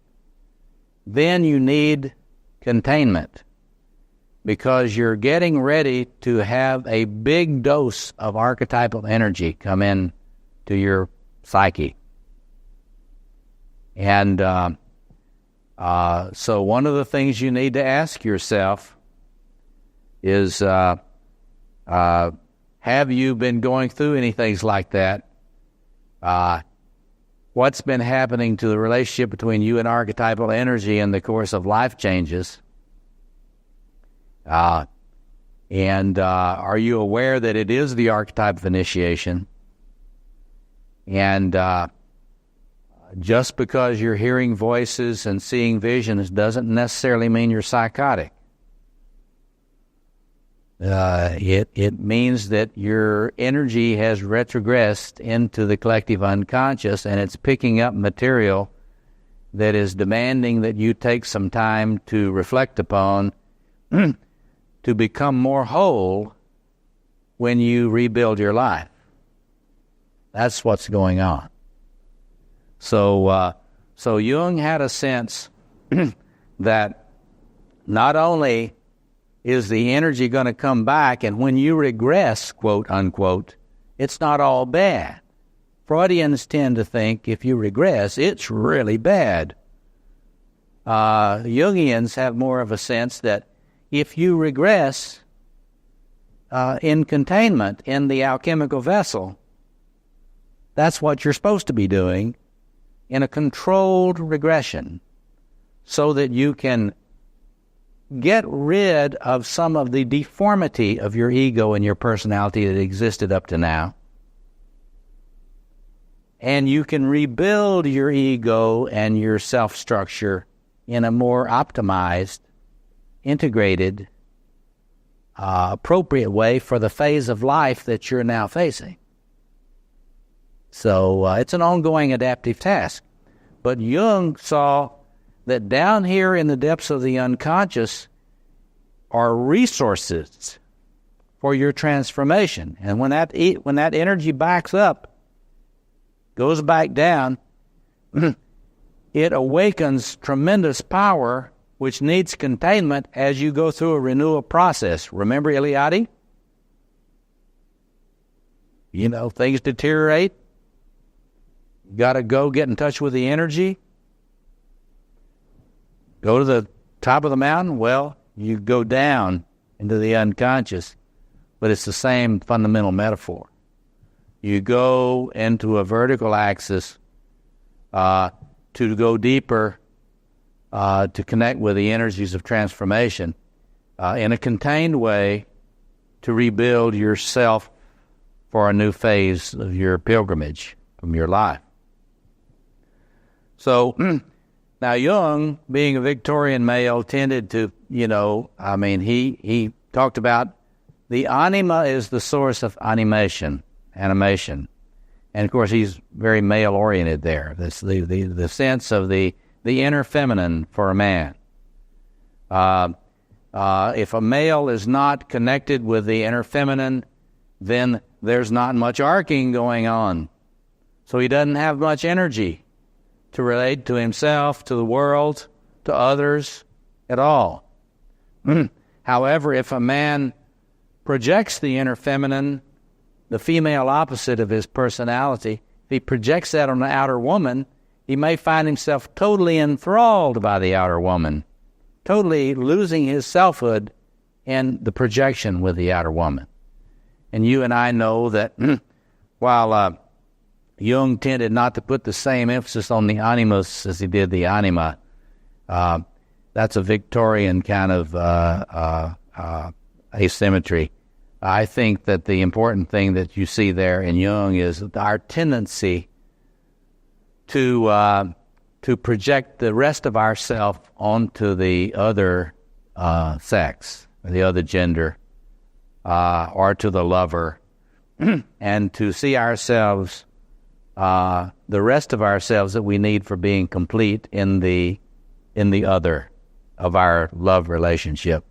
then you need containment, because you're getting ready to have a big dose of archetypal energy come in to your psyche. And so one of the things you need to ask yourself is, have you been going through any things like that? What's been happening to the relationship between you and archetypal energy in the course of life changes? And are you aware that it is the archetype of initiation? And just because you're hearing voices and seeing visions doesn't necessarily mean you're psychotic. It means that your energy has retrogressed into the collective unconscious, and it's picking up material that is demanding that you take some time to reflect upon to become more whole when you rebuild your life. That's what's going on. So Jung had a sense that not only is the energy going to come back, and when you regress, quote unquote, it's not all bad. Freudians tend to think if you regress, it's really bad. Jungians have more of a sense that if you regress in containment in the alchemical vessel, that's what you're supposed to be doing in a controlled regression, so that you can get rid of some of the deformity of your ego and your personality that existed up to now. And you can rebuild your ego and your self-structure in a more optimized, integrated, appropriate way for the phase of life that you're now facing. So it's an ongoing adaptive task. But Jung saw that down here in the depths of the unconscious are resources for your transformation. And when that energy backs up, goes back down, it awakens tremendous power which needs containment as you go through a renewal process. Remember Eliade? Things deteriorate. You got to go get in touch with the energy. Go to the top of the mountain. Well, you go down into the unconscious, but it's the same fundamental metaphor. You go into a vertical axis to go deeper, to connect with the energies of transformation in a contained way to rebuild yourself for a new phase of your pilgrimage from your life. So now Jung, being a Victorian male, tended to, he talked about the anima is the source of animation. And of course he's very male-oriented there. That's the sense of the inner feminine for a man. If a male is not connected with the inner feminine, then there's not much arcing going on. So he doesn't have much energy to relate to himself, to the world, to others at all. However, if a man projects the inner feminine, the female opposite of his personality, if he projects that on the outer woman, he may find himself totally enthralled by the outer woman, totally losing his selfhood in the projection with the outer woman. And you and I know that while Jung tended not to put the same emphasis on the animus as he did the anima, that's a Victorian kind of asymmetry. I think that the important thing that you see there in Jung is our tendency to project the rest of ourself onto the other sex, or the other gender, or to the lover, and to see ourselves, the rest of ourselves that we need for being complete in the other of our love relationship.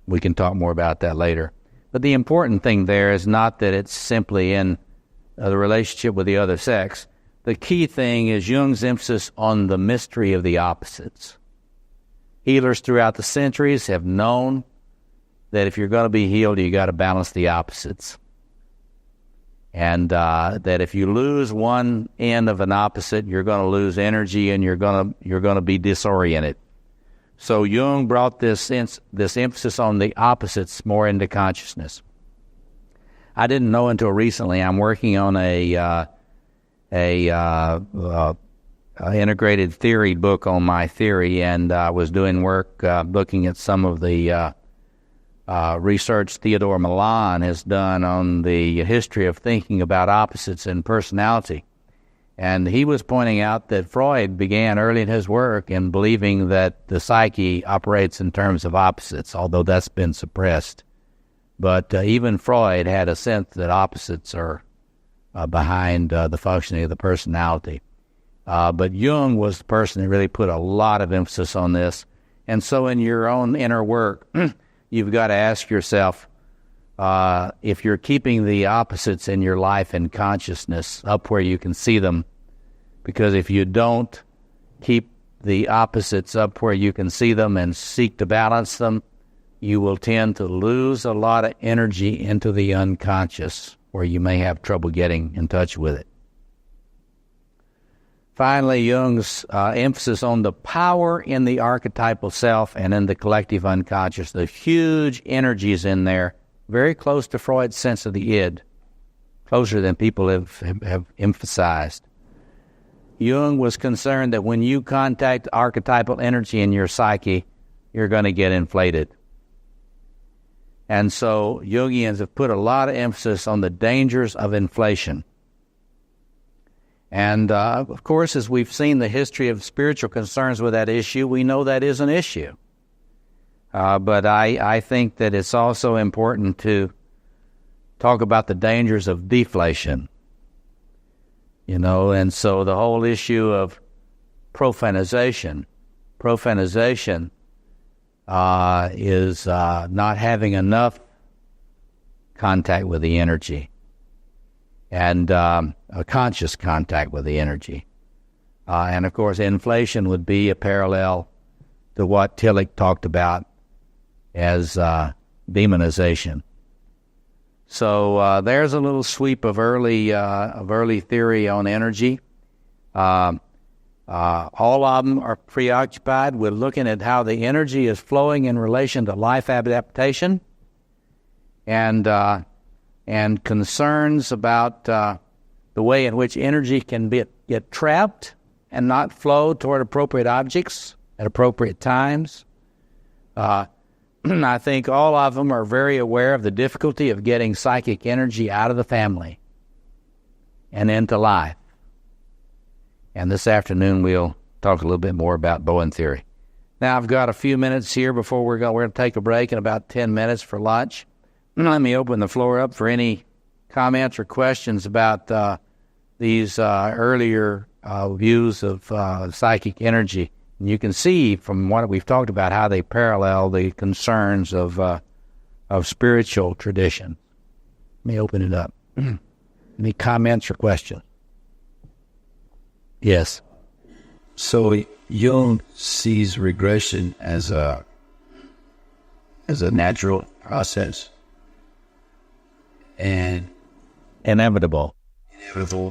We can talk more about that later. But the important thing there is not that it's simply in the relationship with the other sex. The key thing is Jung's emphasis on the mystery of the opposites. healers throughout the centuries have known that if you're going to be healed, you got to balance the opposites. And that if you lose one end of an opposite, you're going to lose energy and you're going to be disoriented. So Jung brought this emphasis on the opposites more into consciousness. I didn't know until recently. I'm working on a integrated theory book on my theory, and I was doing work looking at some of the research Theodore Milan has done on the history of thinking about opposites in personality. And he was pointing out that Freud began early in his work in believing that the psyche operates in terms of opposites, although that's been suppressed. But even Freud had a sense that opposites are behind the functioning of the personality. But Jung was the person that really put a lot of emphasis on this. And so in your own inner work, you've got to ask yourself if you're keeping the opposites in your life and consciousness up where you can see them. Because if you don't keep the opposites up where you can see them and seek to balance them, you will tend to lose a lot of energy into the unconscious, where you may have trouble getting in touch with it. Finally, Jung's emphasis on the power in the archetypal self and in the collective unconscious, the huge energies in there, very close to Freud's sense of the id, closer than people have emphasized. Jung was concerned that when you contact archetypal energy in your psyche, you're going to get inflated. And so Jungians have put a lot of emphasis on the dangers of inflation. And, of course, as we've seen the history of spiritual concerns with that issue, we know that is an issue. But I think that it's also important to talk about the dangers of deflation. And so the whole issue of profanization is not having enough contact with the energy and a conscious contact with the energy. And, of course, inflation would be a parallel to what Tillich talked about as demonization. So there's a little sweep of early theory on energy. All of them are preoccupied with looking at how the energy is flowing in relation to life adaptation, and concerns about the way in which energy can get trapped and not flow toward appropriate objects at appropriate times. I think all of them are very aware of the difficulty of getting psychic energy out of the family and into life. And this afternoon we'll talk a little bit more about Bowen theory. Now I've got a few minutes here before we're going to take a break in about 10 minutes for lunch. Let me open the floor up for any comments or questions about these earlier views of psychic energy. And you can see from what we've talked about how they parallel the concerns of spiritual tradition. Let me open it up. Any comments or questions? Yes. So Jung sees regression as a natural process and inevitable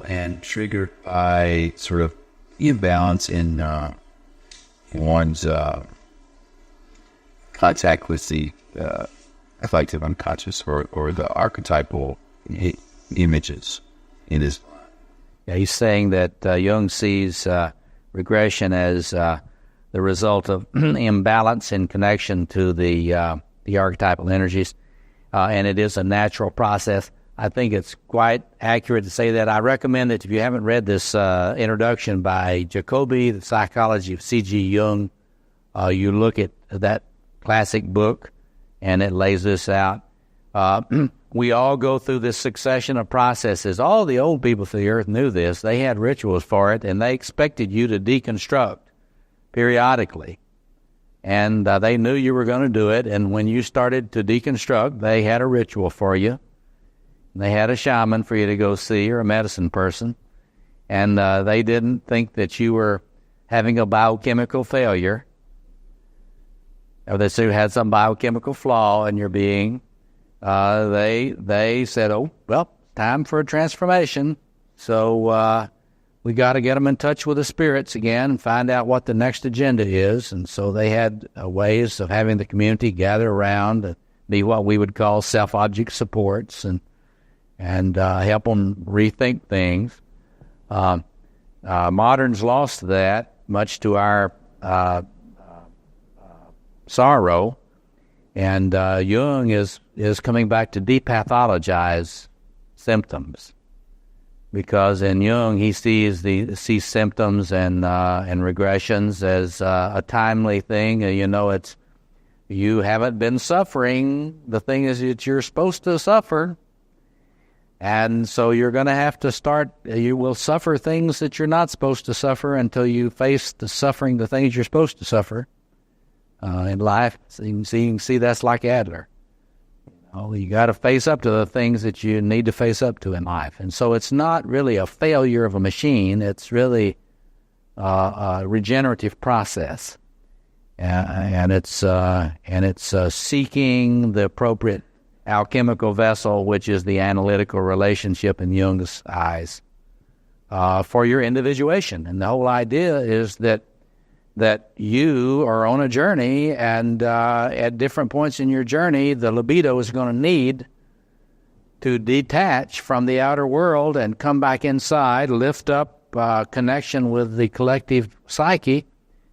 and triggered by sort of imbalance in one's contact with the collective unconscious or the archetypal images in his. Yeah, he's saying that Jung sees regression as the result of imbalance in connection to the archetypal energies, and it is a natural process. I think it's quite accurate to say that. I recommend that if you haven't read this introduction by Jacobi, The Psychology of C.G. Jung, you look at that classic book, and it lays this out. We all go through this succession of processes. All the old people of the earth knew this. They had rituals for it, and they expected you to deconstruct periodically. And they knew you were going to do it, and when you started to deconstruct, they had a ritual for you. They had a shaman for you to go see, or a medicine person, and they didn't think that you were having a biochemical failure. or they had some biochemical flaw in your being, they said, oh, well, time for a transformation. So we got to get them in touch with the spirits again and find out what the next agenda is. And so they had ways of having the community gather around and be what we would call self-object supports and help them rethink things. Moderns lost that, much to our sorrow. And Jung is coming back to depathologize symptoms, because in Jung he sees symptoms and regressions as a timely thing. It's you haven't been suffering the thing is that you're supposed to suffer, and so you're going to have to start. You will suffer things that you're not supposed to suffer until you face the suffering, the things you're supposed to suffer. In life, so you can see that's like Adler. You got to face up to the things that you need to face up to in life, and so it's not really a failure of a machine. It's really a regenerative process, and it's seeking the appropriate alchemical vessel, which is the analytical relationship in Jung's eyes, for your individuation. And the whole idea is that you are on a journey, and at different points in your journey, the libido is going to need to detach from the outer world and come back inside, lift up connection with the collective psyche.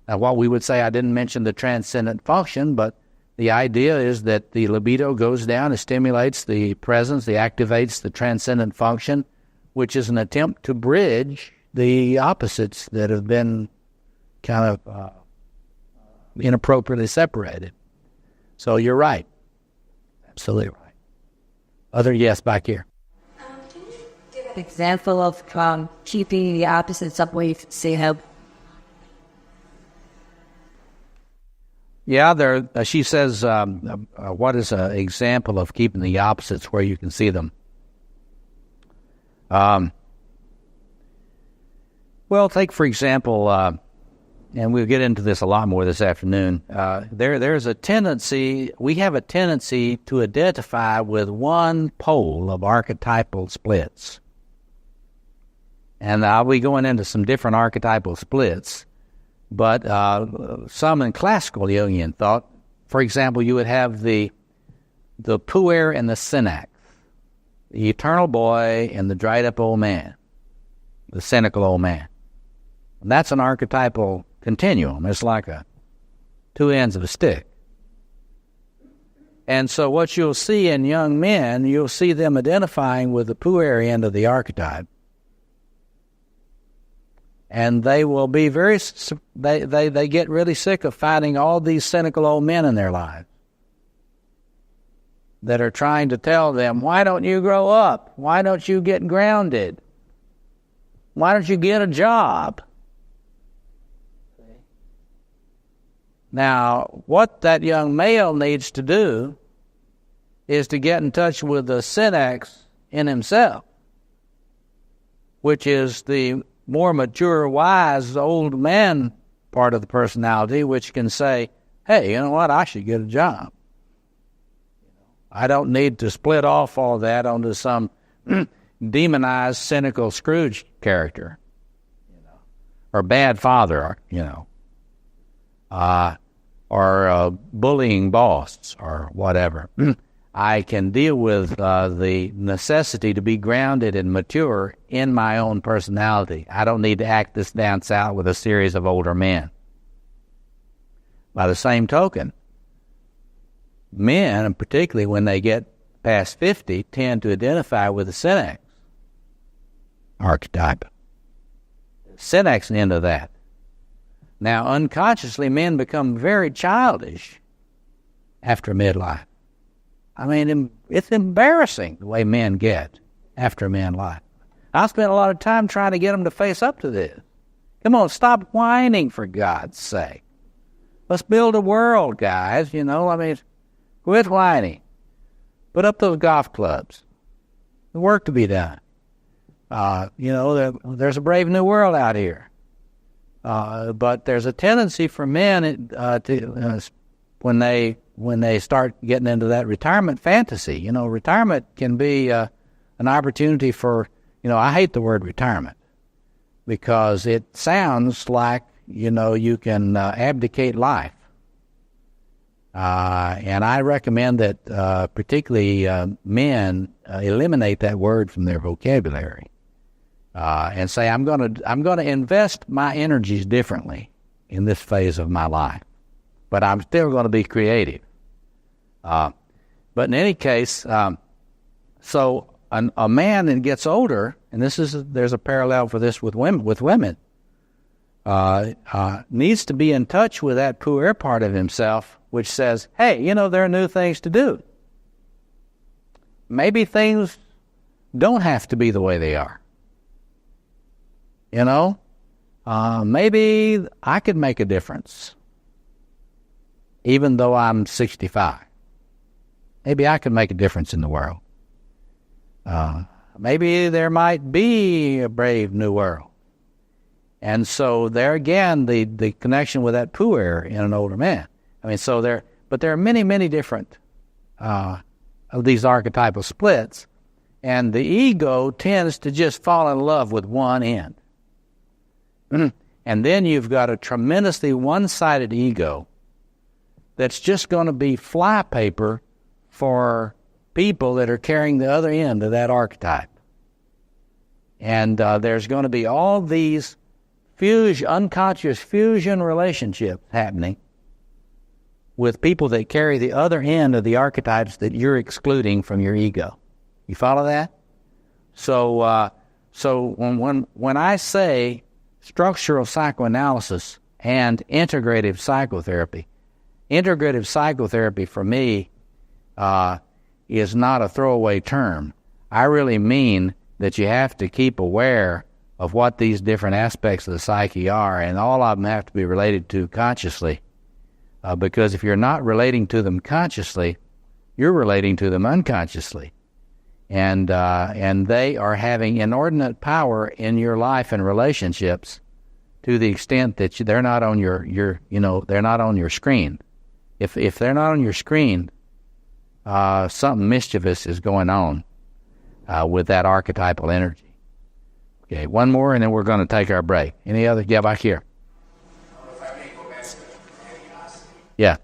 Now, what we would say, I didn't mention the transcendent function, but the idea is that the libido goes down, it stimulates the presence, it activates the transcendent function, which is an attempt to bridge the opposites that have been kind of inappropriately separated. So you're right. Absolutely right. Other yes back here. Can you give an example of keeping the opposites away from help? Yeah, she says, what is an example of keeping the opposites where you can see them? Well, take, for example, and we'll get into this a lot more this afternoon, there's a tendency, we have a tendency to identify with one pole of archetypal splits. And I'll be going into some different archetypal splits, but some in classical Jungian thought, for example, you would have the puer and the synax, the eternal boy and the dried-up old man, the cynical old man. And that's an archetypal continuum. It's like two ends of a stick. And so what you'll see in young men, you'll see them identifying with the puer end of the archetype. And they will be they get really sick of finding all these cynical old men in their lives that are trying to tell them, why don't you grow up? Why don't you get grounded? Why don't you get a job? Now, what that young male needs to do is to get in touch with the synax in himself, which is the more mature, wise, old man part of the personality, which can say, hey, you know what, I should get a job. I don't need to split off all that onto some demonized, cynical Scrooge character, or bad father, or a bullying boss, or whatever. I can deal with the necessity to be grounded and mature in my own personality. I don't need to act this dance out with a series of older men. By the same token, men, and particularly when they get past 50, tend to identify with the synax archetype. Synax end of that. Now, unconsciously, men become very childish after midlife. I mean, it's embarrassing the way men get after midlife. I spent a lot of time trying to get them to face up to this. Come on, stop whining, for God's sake. Let's build a world, guys, quit whining. Put up those golf clubs. The work to be done. There's a brave new world out here. But there's a tendency for men to when they start getting into that retirement fantasy. You know, retirement can be an opportunity for, you know, I hate the word retirement because it sounds like, you know, you can abdicate life. And I recommend that particularly men eliminate that word from their vocabulary and say, I'm going to invest my energies differently in this phase of my life, but I'm still going to be creative. But in any case, so a man that gets older, and there's a parallel for this with women, needs to be in touch with that puer part of himself, which says, hey, you know, there are new things to do. Maybe things don't have to be the way they are. You know, maybe I could make a difference, even though I'm 65. Maybe I could make a difference in the world. Maybe there might be a brave new world. And so there again, the connection with that puer in an older man. I mean, but there are many, many different of these archetypal splits, and the ego tends to just fall in love with one end. And then you've got a tremendously one-sided ego that's just going to be flypaper for people that are carrying the other end of that archetype. And there's going to be all these unconscious fusion relationships happening with people that carry the other end of the archetypes that you're excluding from your ego. You follow that? So when I say structural psychoanalysis and integrative psychotherapy for me is not a throwaway term. I really mean that you have to keep aware of what these different aspects of the psyche are, and all of them have to be related to consciously. Because if you're not relating to them consciously, you're relating to them unconsciously. And they are having inordinate power in your life and relationships to the extent that they're not on they're not on your screen. If they're not on your screen, something mischievous is going on with that archetypal energy. Okay, one more, and then we're going to take our break. Any other? Yeah, back here. Yeah.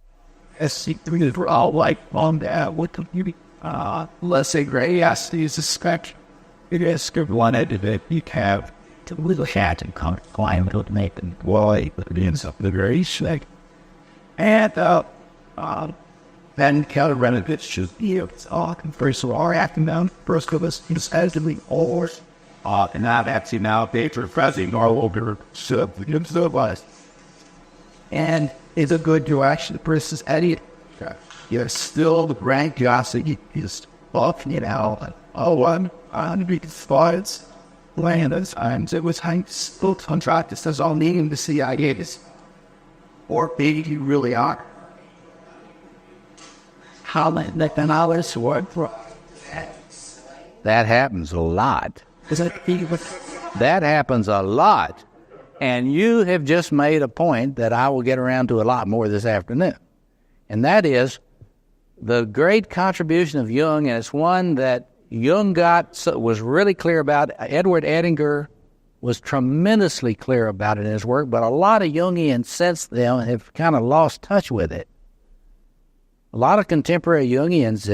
We're all like on that. What the beauty? Let's say curiosity is a spectrum. It is one end of it. You have to little hat and climb to make them why begins up the very snake. And then counter benefits just it's all first of all acting down first of us decidedly or and not actually now paper pressing all over us. And it's a good direction versus Eddie. You're still the grandiosity is off, you know. I'm being spies. Land those times it was still contractors that's all needing the CIAs. Or maybe you really are. How like an hour's work for that happens a lot. That happens a lot. And you have just made a point that I will get around to a lot more this afternoon. And that is the great contribution of Jung, and it's one that Jung was really clear about. Edward Edinger was tremendously clear about it in his work, but a lot of Jungians since then have kind of lost touch with it. A lot of contemporary Jungians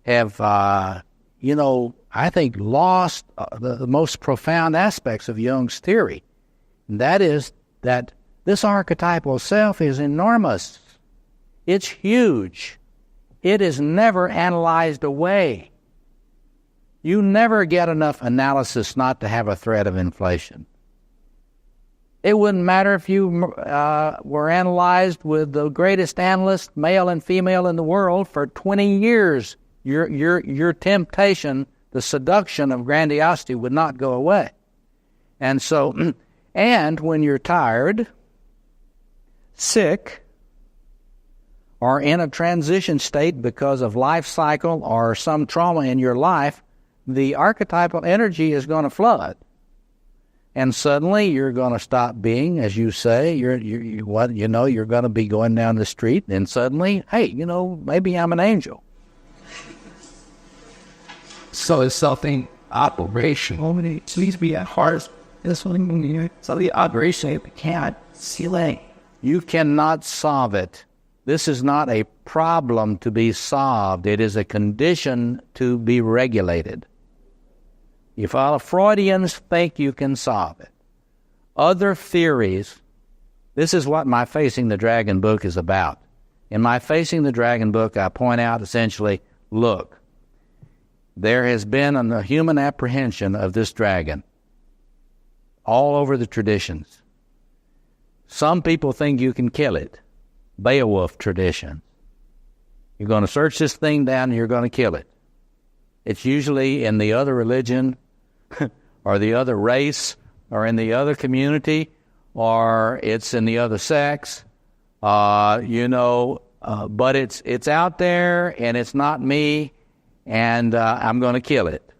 have I think, lost the most profound aspects of Jung's theory. And that is that this archetypal self is enormous. It's huge. It is never analyzed away. You never get enough analysis not to have a threat of inflation. It wouldn't matter if you were analyzed with the greatest analyst, male and female in the world, for 20 years. Your temptation, the seduction of grandiosity would not go away. And so, and when you're tired, sick, or in a transition state because of life cycle or some trauma in your life, the archetypal energy is going to flood. And suddenly you're going to stop being, as you say, you're going to be going down the street, and suddenly, hey, maybe I'm an angel. So it's something operational. It needs to be at heart. This one, so the operation, you can't seal it. You cannot solve it. This is not a problem to be solved. It is a condition to be regulated. If all Freudians think you can solve it. Other theories, this is what my Facing the Dragon book is about. In my Facing the Dragon book, I point out essentially, look, there has been a human apprehension of this dragon all over the traditions. Some people think you can kill it. Beowulf tradition. You're going to search this thing down and you're going to kill it. It's usually in the other religion or the other race or in the other community or it's in the other sex, but it's out there and it's not me and I'm going to kill it.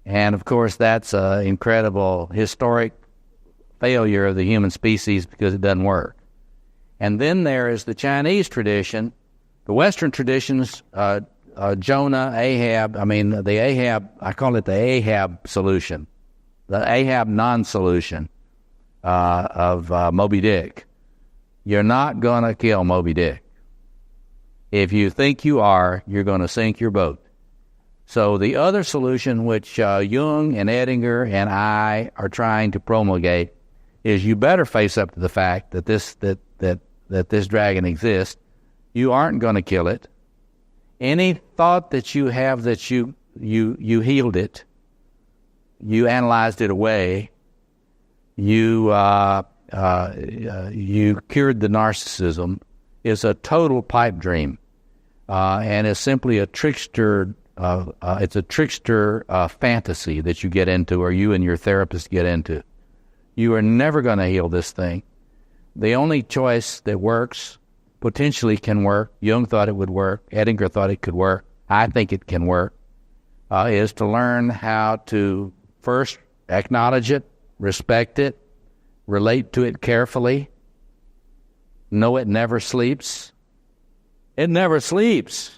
And of course that's an incredible historic failure of the human species because it doesn't work. And then there is the Chinese tradition, the Western traditions, Jonah, Ahab, I call it the Ahab solution, the Ahab non-solution of Moby Dick. You're not going to kill Moby Dick. If you think you are, you're going to sink your boat. So the other solution, which Jung and Edinger and I are trying to promulgate, is you better face up to the fact that this dragon exists. You aren't going to kill it. Any thought that you have that you healed it, you analyzed it away, you cured the narcissism, is a total pipe dream, and is simply a trickster. It's a trickster fantasy that you get into, or you and your therapist get into. You are never going to heal this thing. The only choice that works, potentially can work, Jung thought it would work, Edinger thought it could work, I think it can work, is to learn how to first acknowledge it, respect it, relate to it carefully, know it never sleeps. It never sleeps.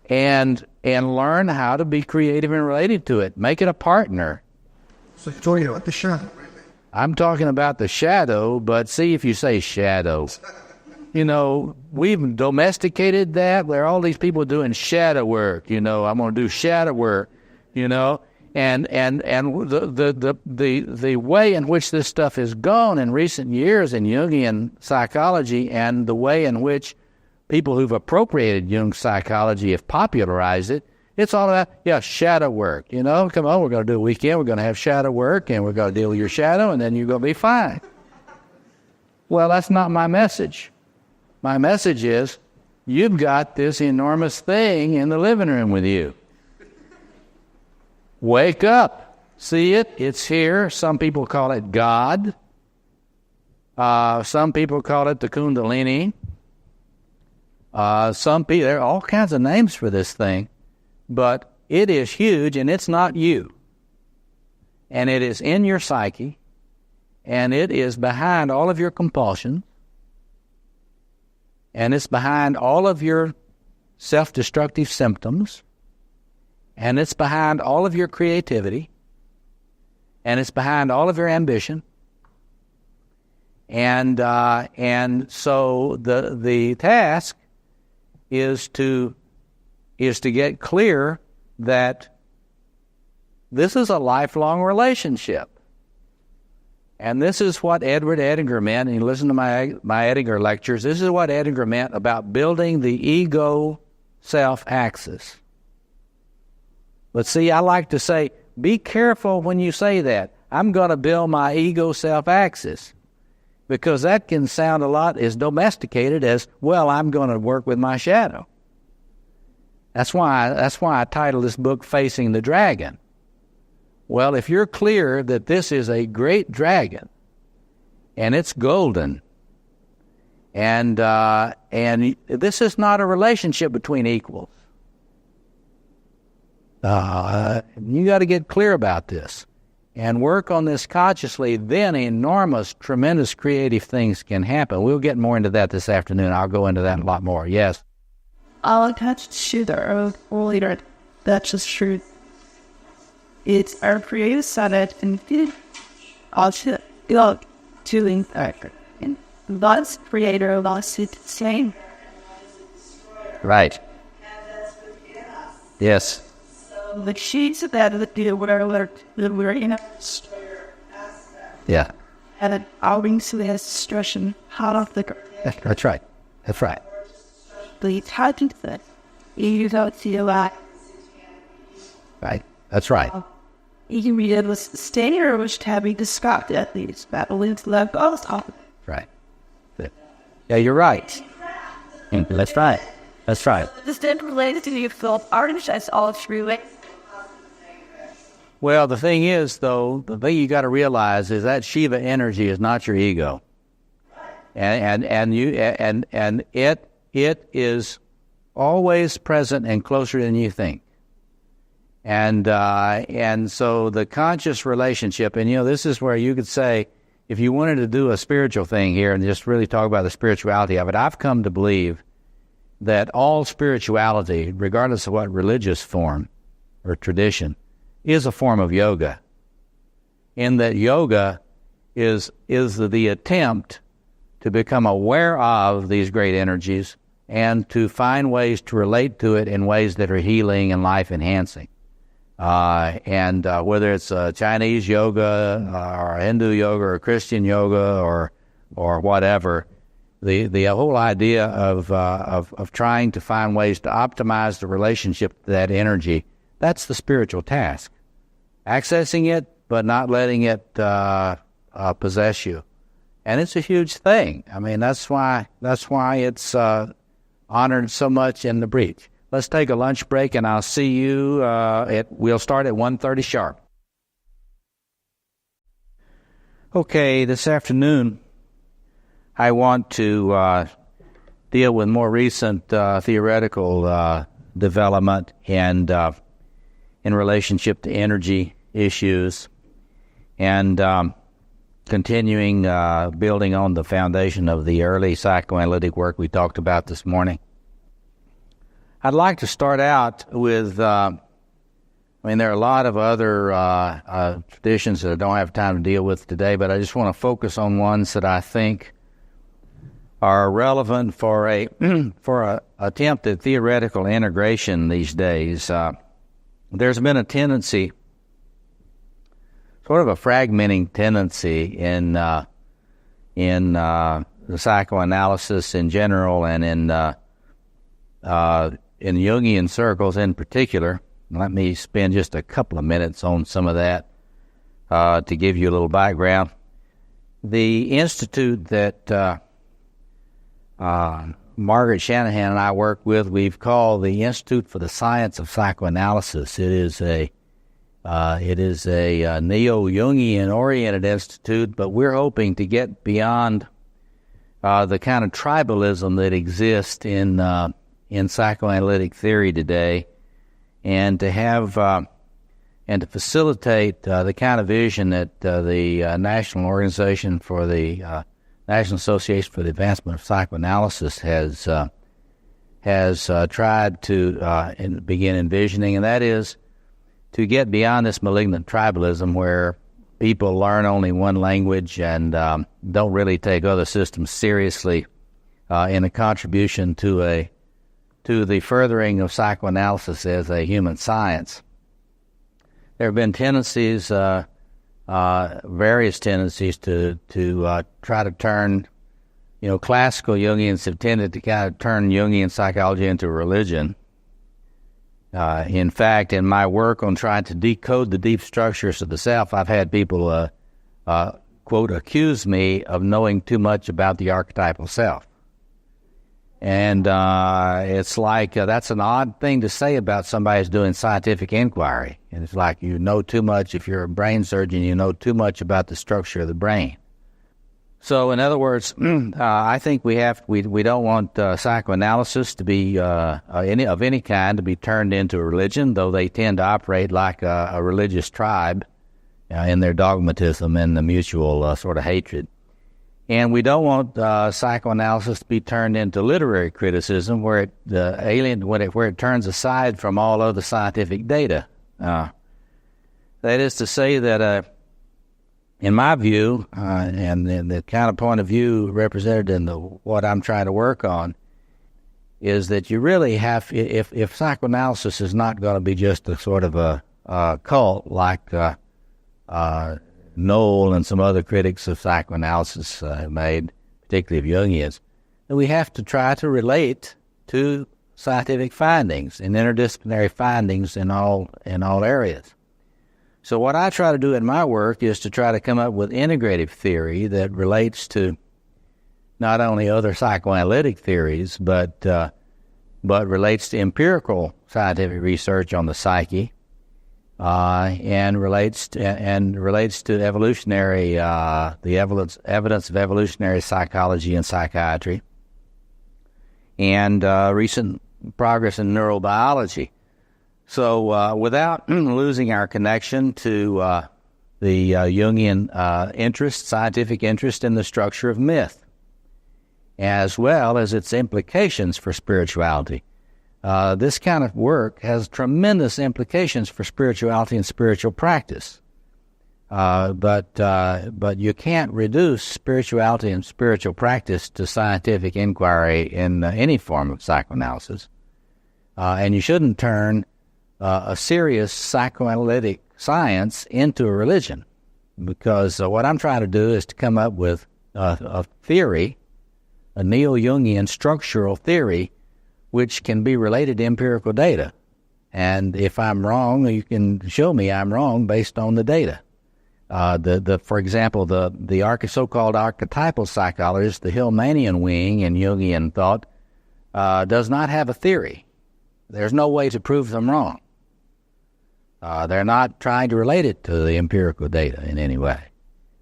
And learn how to be creative and related to it. Make it a partner. So you're talking about the shadow. I'm talking about the shadow, but see if you say shadow. We've domesticated that. There are all these people doing shadow work. I'm going to do shadow work. And the way in which this stuff has gone in recent years in Jungian psychology, and the way in which people who've appropriated Jung's psychology have popularized it, it's all about, shadow work. Come on, we're going to do a weekend, we're going to have shadow work, and we're going to deal with your shadow, and then you're going to be fine. Well, that's not my message. My message is, you've got this enormous thing in the living room with you. Wake up. See it? It's here. Some people call it God. Some people call it the Kundalini. There are all kinds of names for this thing, but it is huge, and it's not you. And it is in your psyche, and it is behind all of your compulsions, and it's behind all of your self-destructive symptoms, and it's behind all of your creativity, and it's behind all of your ambition. And so the task is to get clear that this is a lifelong relationship. And this is what Edward Edinger meant, and you listen to my Edinger lectures, this is what Edinger meant about building the ego self-axis. But see, I like to say, be careful when you say that. I'm going to build my ego self-axis. Because that can sound a lot as domesticated as, well, I'm going to work with my shadow. That's why I titled this book Facing the Dragon. Well, if you're clear that this is a great dragon, and it's golden, and this is not a relationship between equals. You got to get clear about this and work on this consciously. Then enormous, tremendous creative things can happen. We'll get more into that this afternoon. I'll go into that a lot more. Yes. I'll attach to the earlier. That's just true. It's our creative side and it also to impact. And lots creator, lots it same. Right. Yes. The sheets of that we're in a Yeah. and then I'll bring to the destruction out of the That's right. That's right. the touching that you don't see a lot. Right. That's right. You can read it was staying or was having discovered at least battles left off. Right. Yeah, you're right. That's right. That's right. This didn't relate to you, Philip. Artists as all through it. Well, the thing is, though, the thing you got to realize is that Shiva energy is not your ego, and it is always present and closer than you think, and so the conscious relationship, and this is where you could say, if you wanted to do a spiritual thing here and just really talk about the spirituality of it, I've come to believe that all spirituality, regardless of what religious form or tradition, is a form of yoga, in that yoga is the attempt to become aware of these great energies and to find ways to relate to it in ways that are healing and life-enhancing. And whether it's Chinese yoga or Hindu yoga or Christian yoga or whatever, the whole idea of trying to find ways to optimize the relationship to that energy, that's the spiritual task. Accessing it, but not letting it possess you, and it's a huge thing. I mean, that's why it's honored so much in the breach. Let's take a lunch break, and I'll see you. We'll start at 1:30 sharp. Okay, this afternoon, I want to deal with more recent theoretical development and in relationship to energy issues, and continuing building on the foundation of the early psychoanalytic work we talked about this morning. I'd like to start out with, there are a lot of other traditions that I don't have time to deal with today, but I just want to focus on ones that I think are relevant for a attempt at theoretical integration these days. There's been a tendency, sort of a fragmenting tendency in the psychoanalysis in general and in Jungian circles in particular. Let me spend just a couple of minutes on some of that to give you a little background. The institute that Margaret Shanahan and I work with, we've called the Institute for the Science of Psychoanalysis. It is a neo-Jungian oriented institute, but we're hoping to get beyond the kind of tribalism that exists in psychoanalytic theory today, and to have and to facilitate the kind of vision that the National Organization for the National Association for the Advancement of Psychoanalysis has tried to begin envisioning, and that is to get beyond this malignant tribalism where people learn only one language and don't really take other systems seriously in a contribution to the furthering of psychoanalysis as a human science. There have been tendencies, various tendencies to try to turn, classical Jungians have tended to kind of turn Jungian psychology into a religion. In fact, in my work on trying to decode the deep structures of the self, I've had people, quote, accuse me of knowing too much about the archetypal self. And it's like that's an odd thing to say about somebody who's doing scientific inquiry. And it's like you know too much. If you're a brain surgeon, you know too much about the structure of the brain. So, in other words, I think we don't want psychoanalysis to be of any kind to be turned into a religion, though they tend to operate like a religious tribe in their dogmatism and the mutual sort of hatred. And we don't want psychoanalysis to be turned into literary criticism, where it turns aside from all other scientific data. That is to say that, in my view, and in the kind of point of view represented in what I'm trying to work on, is that you really have, if psychoanalysis is not going to be just a sort of a cult like Knoll and some other critics of psychoanalysis have made, particularly of Jungians, then we have to try to relate to scientific findings and interdisciplinary findings in all areas. So what I try to do in my work is to try to come up with integrative theory that relates to not only other psychoanalytic theories, but relates to empirical scientific research on the psyche, and relates to evolutionary the evidence of evolutionary psychology and psychiatry, and recent progress in neurobiology. So without losing our connection to the Jungian scientific interest in the structure of myth, as well as its implications for spirituality. This kind of work has tremendous implications for spirituality and spiritual practice. But you can't reduce spirituality and spiritual practice to scientific inquiry in any form of psychoanalysis. And you shouldn't turn a serious psychoanalytic science into a religion, because what I'm trying to do is to come up with a theory, a neo-Jungian structural theory, which can be related to empirical data. And if I'm wrong, you can show me I'm wrong based on the data. For example, the so-called archetypal psychologist, the Hillmanian wing in Jungian thought, does not have a theory. There's no way to prove them wrong. They're not trying to relate it to the empirical data in any way.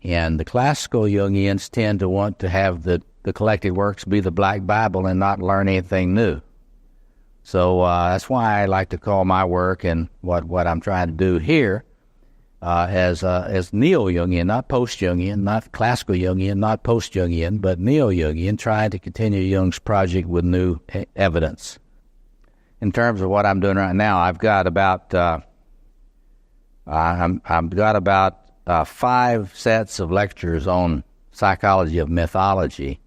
And the classical Jungians tend to want to have the collected works be the Black Bible and not learn anything new. So that's why I like to call my work and what I'm trying to do here as neo-Jungian, not post-Jungian, not classical Jungian, not post-Jungian, but neo-Jungian, trying to continue Jung's project with new evidence. In terms of what I'm doing right now, I've got about 5 sets of lectures on psychology of mythology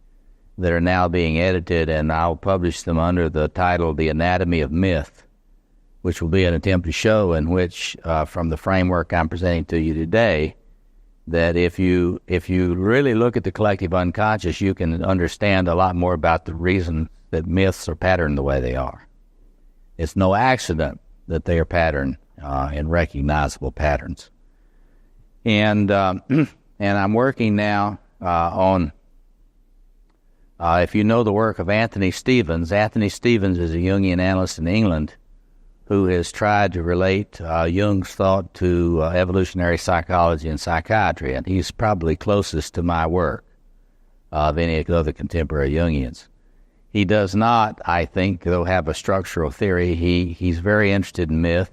that are now being edited, and I'll publish them under the title The Anatomy of Myth, which will be an attempt to show in which, from the framework I'm presenting to you today, that if you really look at the collective unconscious, you can understand a lot more about the reason that myths are patterned the way they are. It's no accident that they are patterned in recognizable patterns. And I'm working now on, if you know the work of Anthony Stevens is a Jungian analyst in England who has tried to relate Jung's thought to evolutionary psychology and psychiatry, and he's probably closest to my work of any other contemporary Jungians. He does not, I think, though, have a structural theory. He's very interested in myth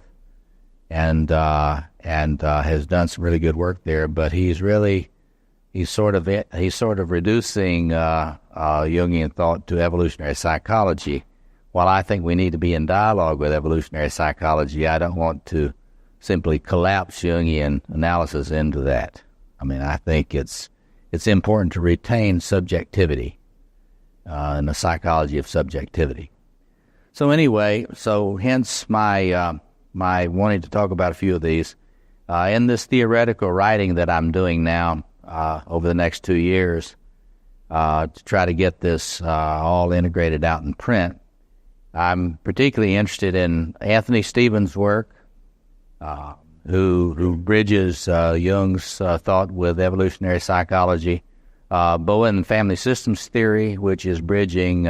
and has done some really good work there, but he's sort of reducing Jungian thought to evolutionary psychology. While I think we need to be in dialogue with evolutionary psychology, I don't want to simply collapse Jungian analysis into that. I mean, I think it's important to retain subjectivity and the psychology of subjectivity. So anyway, hence my wanting to talk about a few of these. In this theoretical writing that I'm doing now over the next 2 years to try to get this all integrated out in print, I'm particularly interested in Anthony Stevens' work, who bridges Jung's thought with evolutionary psychology, Bowen family systems theory, which is bridging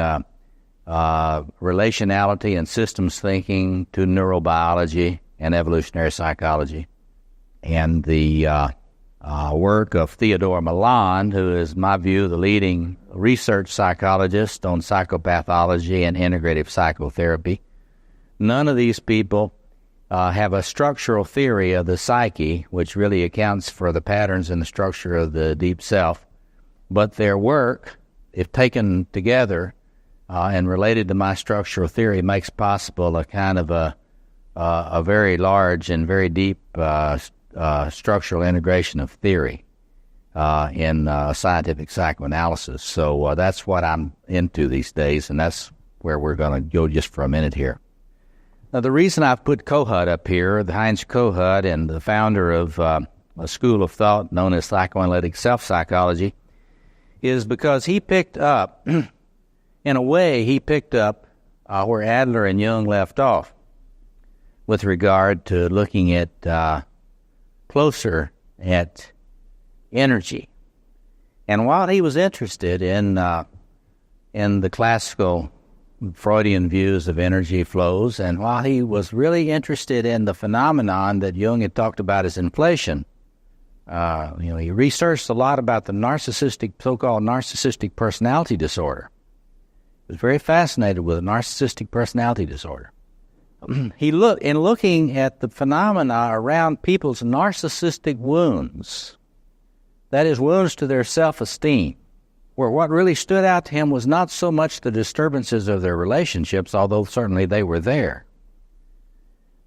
relationality and systems thinking to neurobiology and evolutionary psychology, and the work of Theodore Milan, who is, in my view, the leading research psychologist on psychopathology and integrative psychotherapy. None of these people have a structural theory of the psyche, which really accounts for the patterns in the structure of the deep self. But their work, if taken together and related to my structural theory, makes possible a kind of a very large and very deep structural integration of theory in scientific psychoanalysis. So that's what I'm into these days, and that's where we're going to go just for a minute here. Now, the reason I've put Kohut up here, the Heinz Kohut, and the founder of a school of thought known as psychoanalytic self-psychology, is because he picked up, in a way, he picked up where Adler and Jung left off with regard to looking at closer at energy. And while he was interested in the classical Freudian views of energy flows, and while he was really interested in the phenomenon that Jung had talked about as inflation, he researched a lot about the so-called narcissistic personality disorder. He was very fascinated with narcissistic personality disorder. Looking at the phenomena around people's narcissistic wounds, that is, wounds to their self-esteem, where what really stood out to him was not so much the disturbances of their relationships, although certainly they were there.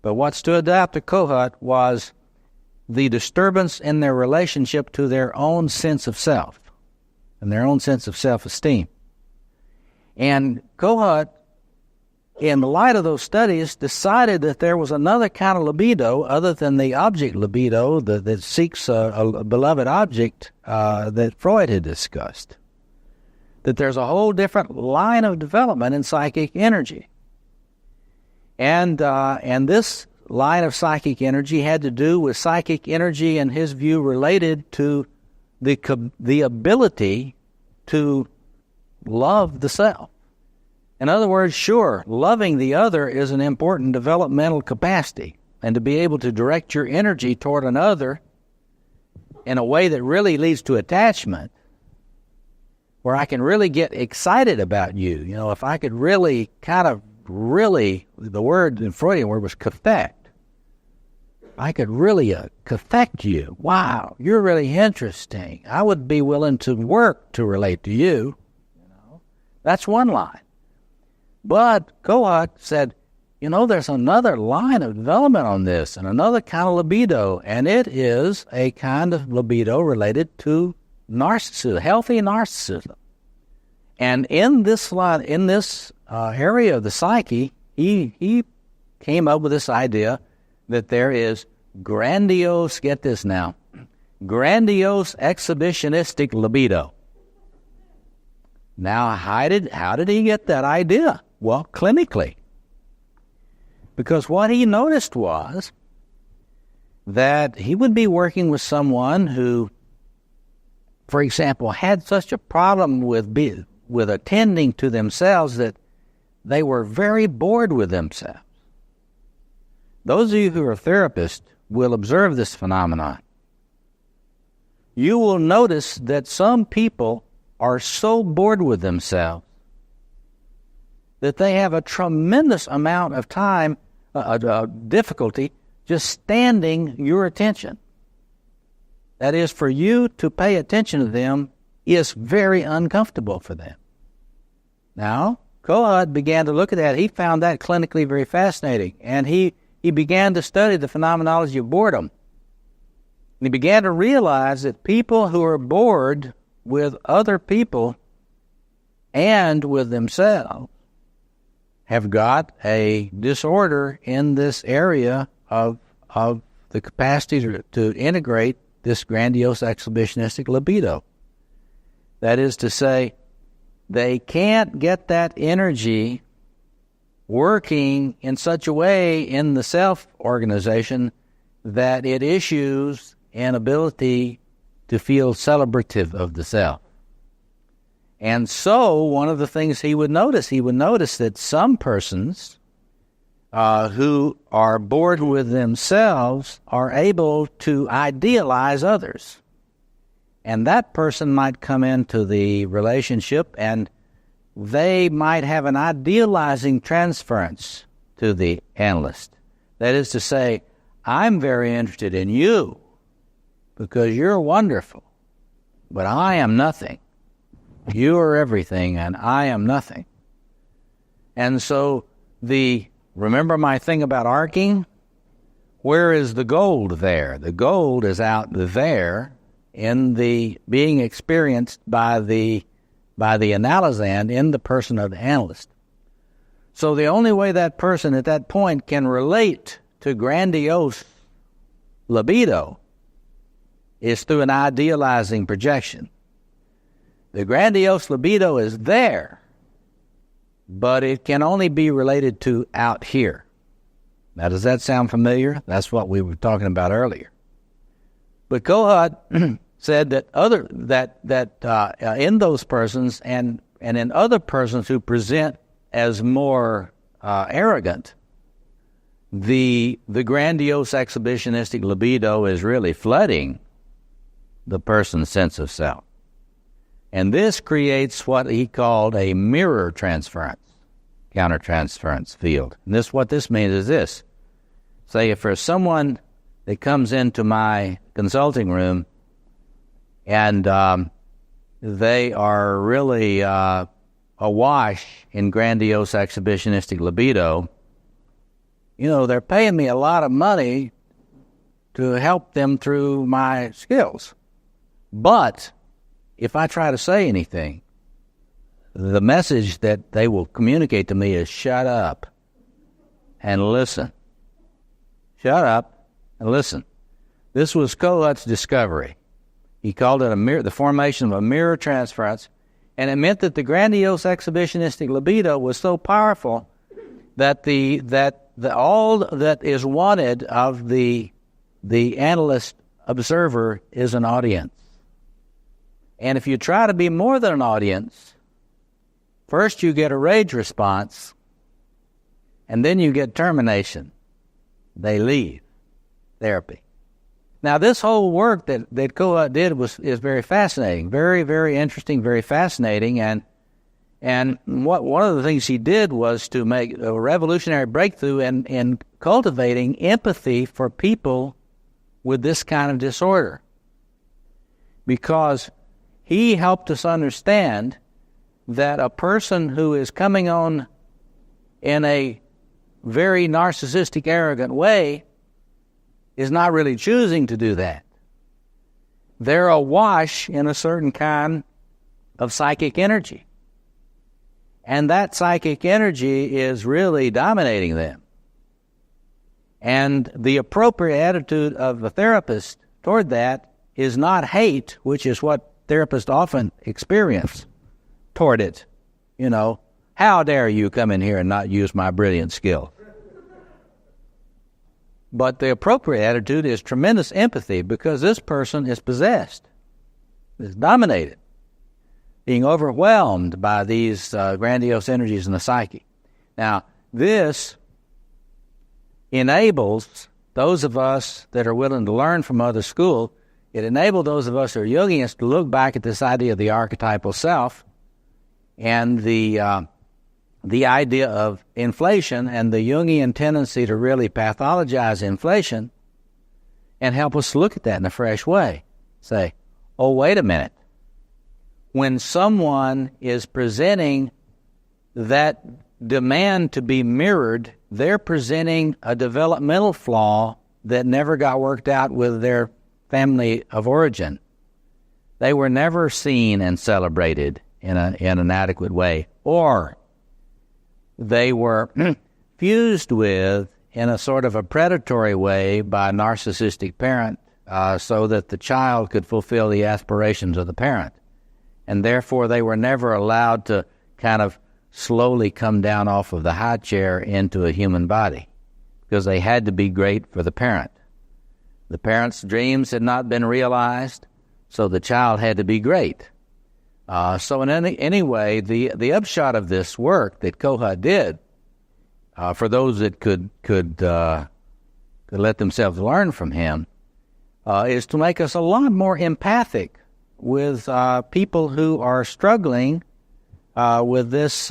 But what stood out to Kohut was the disturbance in their relationship to their own sense of self and their own sense of self-esteem. And Kohut, in the light of those studies, decided that there was another kind of libido other than the object libido that seeks a beloved object that Freud had discussed. That there's a whole different line of development in psychic energy. And this line of psychic energy had to do with psychic energy, in his view, related to the ability to love the self. In other words, sure, loving the other is an important developmental capacity, and to be able to direct your energy toward another in a way that really leads to attachment, where I can really get excited about you. If I could really the word in Freudian word was cathect. I could really cathect you. Wow, you're really interesting. I would be willing to work to relate to you. That's one line. But Kohut said, there's another line of development on this, and another kind of libido, and it is a kind of libido related to narcissism, healthy narcissism. And in this area of the psyche, he came up with this idea that there is grandiose, get this now, grandiose exhibitionistic libido. Now, how did he get that idea? Well, clinically. Because what he noticed was that he would be working with someone who, for example, had such a problem with attending to themselves that they were very bored with themselves. Those of you who are therapists will observe this phenomenon. You will notice that some people are so bored with themselves that they have a tremendous amount of time, difficulty, just standing your attention. That is, for you to pay attention to them is very uncomfortable for them. Now, Kohut began to look at that. He found that clinically very fascinating, and he began to study the phenomenology of boredom. And he began to realize that people who are bored with other people and with themselves have got a disorder in this area of the capacity to integrate this grandiose exhibitionistic libido. That is to say, they can't get that energy working in such a way in the self-organization that it issues an ability to feel celebrative of the self. And so one of the things he would notice that some persons who are bored with themselves are able to idealize others. And that person might come into the relationship and they might have an idealizing transference to the analyst. That is to say, I'm very interested in you because you're wonderful, but I am nothing. You are everything and I am nothing. And so remember my thing about arcing? Where is the gold there? The gold is out there in the being experienced by the analysand in the person of the analyst. So the only way that person at that point can relate to grandiose libido is through an idealizing projection. The grandiose libido is there, but it can only be related to out here. Now, does that sound familiar? That's what we were talking about earlier. But Kohut said that in those persons and in other persons who present as more arrogant, the grandiose exhibitionistic libido is really flooding the person's sense of self. And this creates what he called a mirror transference, countertransference field. And what this means is this. Say if there's someone that comes into my consulting room and they are really awash in grandiose exhibitionistic libido, they're paying me a lot of money to help them through my skills. But if I try to say anything, the message that they will communicate to me is shut up and listen. Shut up and listen. This was Kohut's discovery. He called it the formation of a mirror transference, and it meant that the grandiose exhibitionistic libido was so powerful that all that is wanted of the analyst observer is an audience. And if you try to be more than an audience, first you get a rage response, and then you get termination. They leave therapy. Now, this whole work that Kohut did is very fascinating, very, very interesting, very fascinating. And one of the things he did was to make a revolutionary breakthrough in cultivating empathy for people with this kind of disorder, because he helped us understand that a person who is coming on in a very narcissistic, arrogant way is not really choosing to do that. They're awash in a certain kind of psychic energy. And that psychic energy is really dominating them. And the appropriate attitude of the therapist toward that is not hate, which is what therapists often experience toward it. How dare you come in here and not use my brilliant skill? But the appropriate attitude is tremendous empathy, because this person is possessed, is dominated, being overwhelmed by these grandiose energies in the psyche. Now, this enables those of us that are willing to learn from other school, it enabled those of us who are Jungians to look back at this idea of the archetypal self and the idea of inflation and the Jungian tendency to really pathologize inflation, and help us look at that in a fresh way. Say, oh, wait a minute. When someone is presenting that demand to be mirrored, they're presenting a developmental flaw that never got worked out with their family of origin. They were never seen and celebrated in an adequate way, or they were fused with in a sort of a predatory way by a narcissistic parent, so that the child could fulfill the aspirations of the parent. And therefore they were never allowed to kind of slowly come down off of the high chair into a human body, because they had to be great for the parent. The parent's dreams had not been realized, so the child had to be great. So in any way, the upshot of this work that Kohut did, for those that could let themselves learn from him, is to make us a lot more empathic people who are struggling with this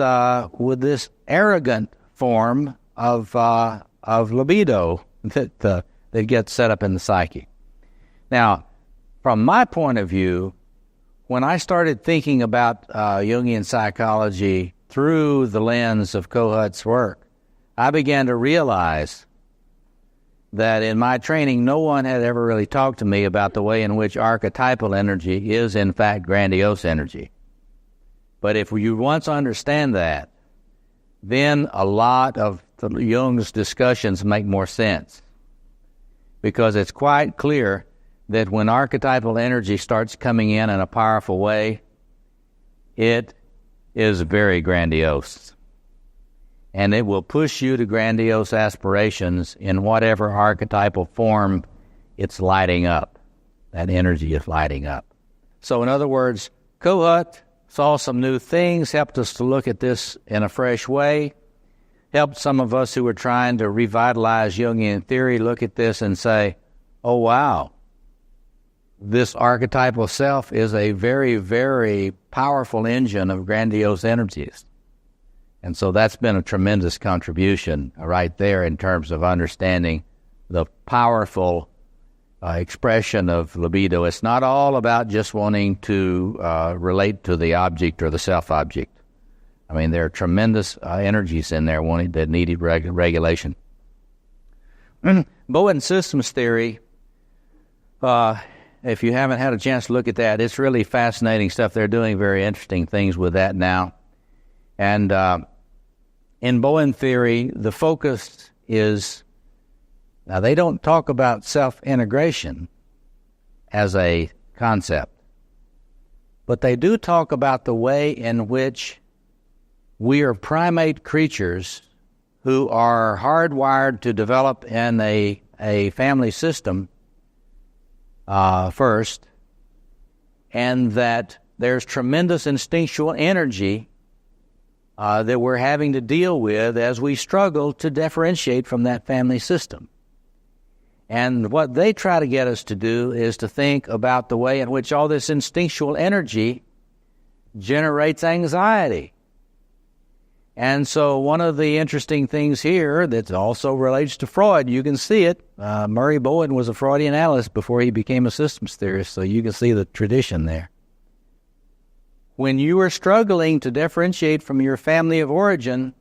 arrogant form of libido that gets set up in the psyche. Now, from my point of view, when I started thinking about Jungian psychology through the lens of Kohut's work, I began to realize that in my training, no one had ever really talked to me about the way in which archetypal energy is, in fact, grandiose energy. But if you once understand that, then a lot of Jung's discussions make more sense. Because it's quite clear that when archetypal energy starts coming in a powerful way, it is very grandiose. And it will push you to grandiose aspirations in whatever archetypal form it's lighting up. That energy is lighting up. So in other words, Kohut saw some new things, helped us to look at this in a fresh way, helped some of us who were trying to revitalize Jungian theory look at this and say, oh wow, this archetypal self is a very, very powerful engine of grandiose energies. And so that's been a tremendous contribution right there in terms of understanding the powerful expression of libido. It's not all about just wanting to relate to the object or the self-object. I mean, there are tremendous energies in there that needed regulation. Bowen systems theory, if you haven't had a chance to look at that, it's really fascinating stuff. They're doing very interesting things with that now. And in Bowen theory, the focus is, now they don't talk about self-integration as a concept, but they do talk about the way in which we are primate creatures who are hardwired to develop in a family system first, and that there's tremendous instinctual energy that we're having to deal with as we struggle to differentiate from that family system. And what they try to get us to do is to think about the way in which all this instinctual energy generates anxiety. And so one of the interesting things here that also relates to Freud, you can see it. Murray Bowen was a Freudian analyst before he became a systems theorist, so you can see the tradition there. When you are struggling to differentiate from your family of origin,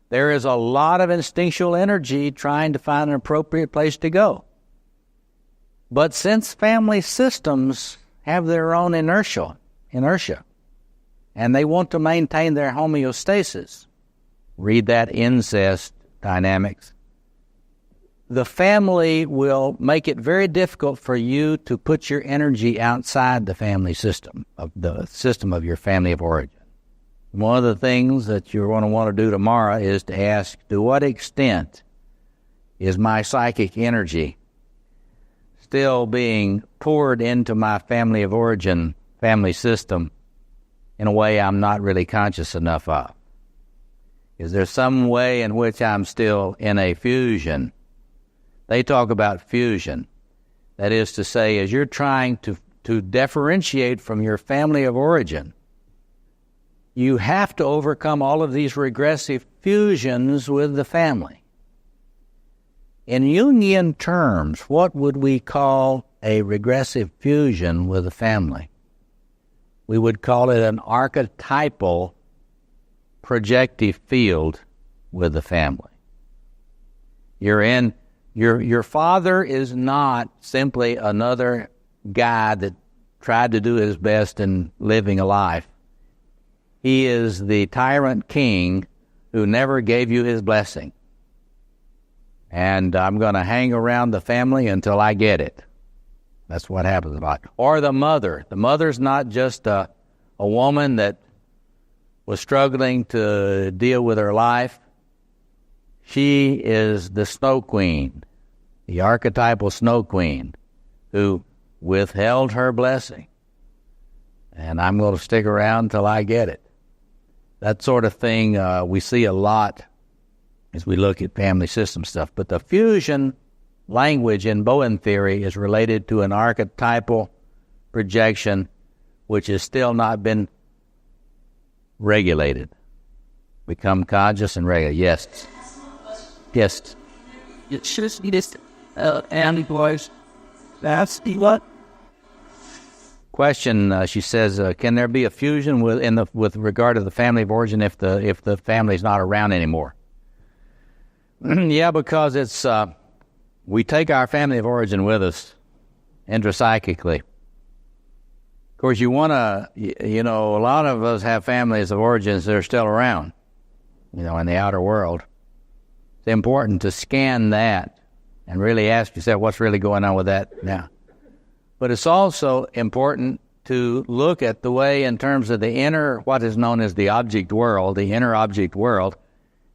there is a lot of instinctual energy trying to find an appropriate place to go. But since family systems have their own inertia, and they want to maintain their homeostasis, read that incest dynamics, the family will make it very difficult for you to put your energy outside the family system, of the system of your family of origin. One of the things that you're going to want to do tomorrow is to ask, to what extent is my psychic energy still being poured into my family of origin, family system, in a way I'm not really conscious enough of? Is there some way in which I'm still in a fusion? They talk about fusion. That is to say, as you're trying to differentiate from your family of origin, you have to overcome all of these regressive fusions with the family. In Jungian terms, what would we call a regressive fusion with the family? We would call it an archetypal projective field with the family. Your father is not simply another guy that tried to do his best in living a life. He is the tyrant king who never gave you his blessing. And I'm going to hang around the family until I get it. That's what happens a lot. Or the mother. The mother's not just a woman that was struggling to deal with her life. She is the snow queen, the archetypal snow queen, who withheld her blessing. And I'm going to stick around till I get it. That sort of thing we see a lot as we look at family system stuff. But the fusion language in Bowen theory is related to an archetypal projection which has still not been regulated. Become conscious and regular. Yes. Yes. It should be this antibodies. That's the what? Question, she says, can there be a fusion with regard to the family of origin if the family's not around anymore? Yeah, because it's we take our family of origin with us intrapsychically. Of course, you want to, a lot of us have families of origins that are still around, in the outer world. It's important to scan that and really ask yourself what's really going on with that now. But it's also important to look at the way in terms of the inner, what is known as the object world, the inner object world.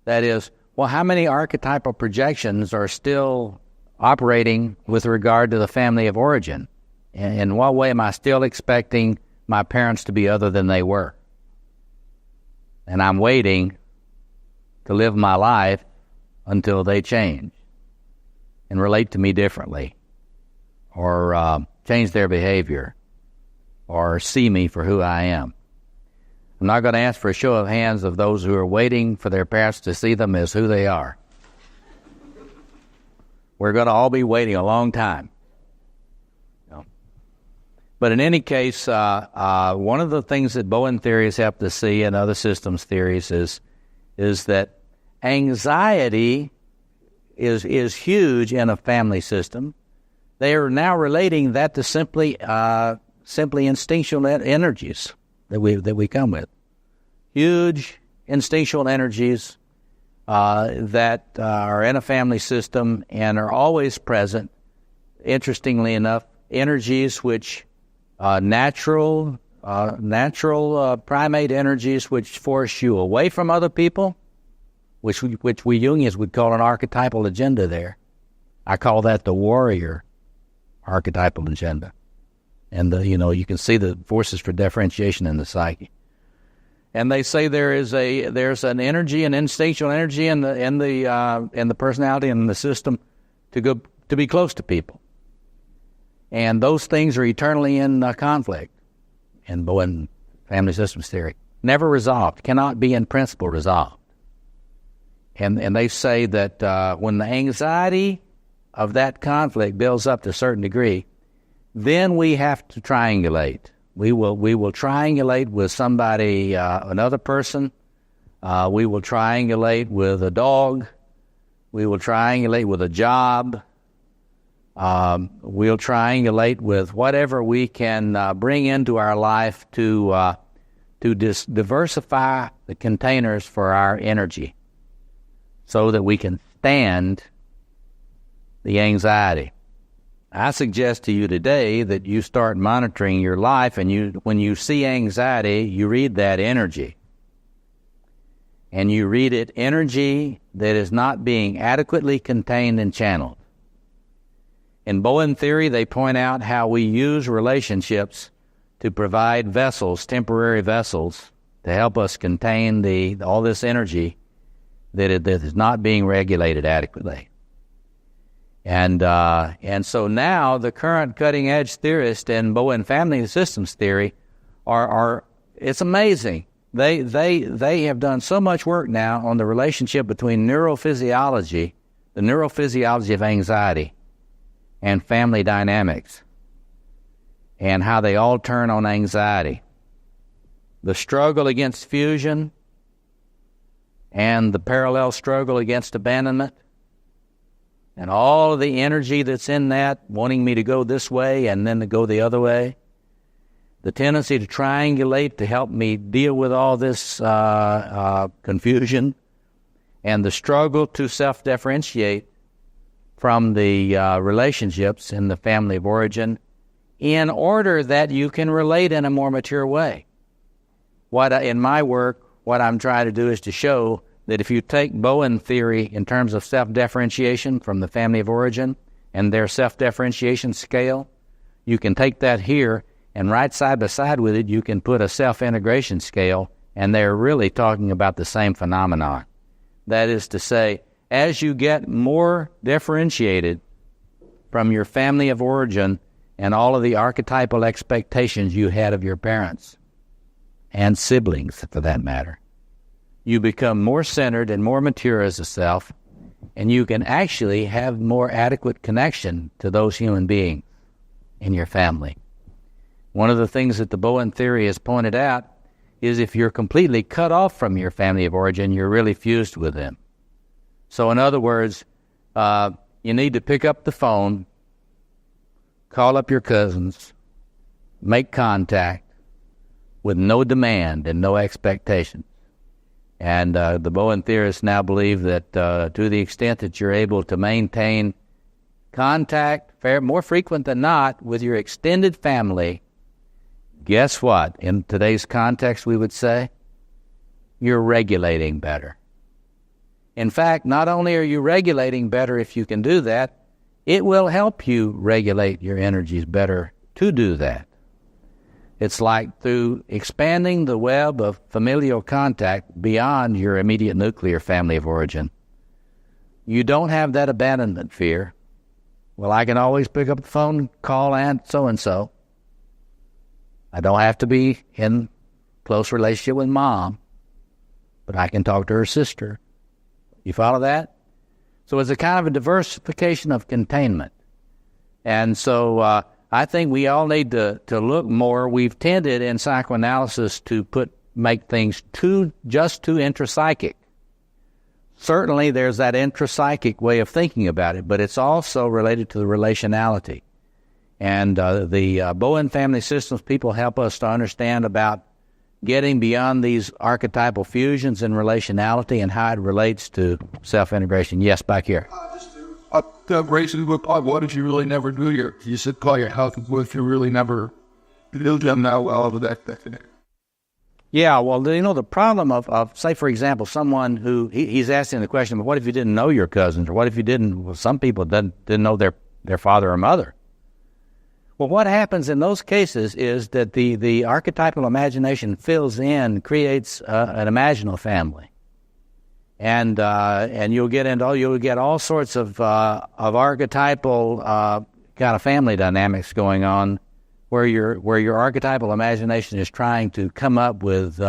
That is, well, how many archetypal projections are still operating with regard to the family of origin? And in what way am I still expecting my parents to be other than they were? And I'm waiting to live my life until they change and relate to me differently, or change their behavior, or see me for who I am. I'm not going to ask for a show of hands of those who are waiting for their parents to see them as who they are. We're going to all be waiting a long time. But in any case, one of the things that Bowen theories help to see and other systems theories is that anxiety is huge in a family system. They are now relating that to simply instinctual energies that we come with. Huge instinctual energies that are in a family system and are always present. Interestingly enough, energies which natural primate energies which force you away from other people, which we Jungians would call an archetypal agenda there. I call that the warrior archetypal agenda. And you can see the forces for differentiation in the psyche. And they say there's an energy, an instinctual energy in the personality and in the system to be close to people. And those things are eternally in conflict in Bowen family systems theory. Never resolved, cannot be in principle resolved. And they say that when the anxiety of that conflict builds up to a certain degree, then we have to triangulate. We will triangulate with somebody, another person. We will triangulate with a dog. We will triangulate with a job. We'll triangulate with whatever we can bring into our life to diversify the containers for our energy so that we can stand the anxiety. I suggest to you today that you start monitoring your life, and when you see anxiety, you read that energy. And you read it energy that is not being adequately contained and channeled. In Bowen theory, they point out how we use relationships to provide vessels, temporary vessels, to help us contain all this energy that is not being regulated adequately. And so now the current cutting-edge theorists in Bowen family systems theory are it's amazing. They have done so much work now on the relationship between the neurophysiology of anxiety, and family dynamics, and how they all turn on anxiety. The struggle against fusion and the parallel struggle against abandonment, and all of the energy that's in that, wanting me to go this way and then to go the other way. The tendency to triangulate to help me deal with all this confusion, and the struggle to self-differentiate from the relationships in the family of origin in order that you can relate in a more mature way. In my work, what I'm trying to do is to show that if you take Bowen theory in terms of self-differentiation from the family of origin and their self-differentiation scale, you can take that here and right side by side with it, you can put a self-integration scale, and they're really talking about the same phenomenon. That is to say, as you get more differentiated from your family of origin and all of the archetypal expectations you had of your parents and siblings, for that matter. You become more centered and more mature as a self, and you can actually have more adequate connection to those human beings in your family. One of the things that the Bowen theory has pointed out is if you're completely cut off from your family of origin, you're really fused with them. So in other words, you need to pick up the phone, call up your cousins, make contact with no demand and no expectation. And the Bowen theorists now believe that to the extent that you're able to maintain contact, more frequent than not, with your extended family, guess what? In today's context, we would say, you're regulating better. In fact, not only are you regulating better if you can do that, it will help you regulate your energies better to do that. It's like through expanding the web of familial contact beyond your immediate nuclear family of origin. You don't have that abandonment fear. Well, I can always pick up the phone and call Aunt so-and-so. I don't have to be in close relationship with Mom, but I can talk to her sister. You follow that? So it's a kind of a diversification of containment. And so I think we all need to look more. We've tended in psychoanalysis to make things just too intrapsychic. Certainly there's that intrapsychic way of thinking about it, but it's also related to the relationality. And the Bowen family systems people help us to understand about getting beyond these archetypal fusions in relationality and how it relates to self-integration. Yes, back here. Racing with what did you really never do? You said call your health with you really never did them that well of that. Yeah, well, the problem of say, for example, someone who, he's asking the question, but what if you didn't know your cousins? Or what if you didn't, well, some people didn't know their father or mother. Well, what happens in those cases is that the archetypal imagination fills in, creates an imaginal family. And you'll get all sorts of archetypal kind of family dynamics going on, where your archetypal imagination is trying to come up with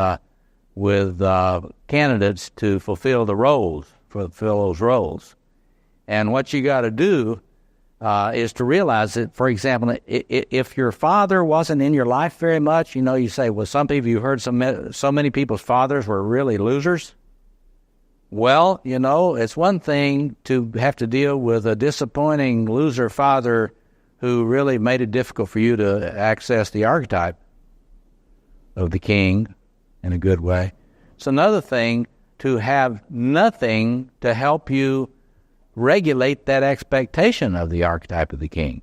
candidates to fulfill those roles. And what you got to do is to realize that, for example, if your father wasn't in your life very much, you say, well, some people, you heard so many people's fathers were really losers. Well, it's one thing to have to deal with a disappointing loser father who really made it difficult for you to access the archetype of the king in a good way. It's another thing to have nothing to help you regulate that expectation of the archetype of the king.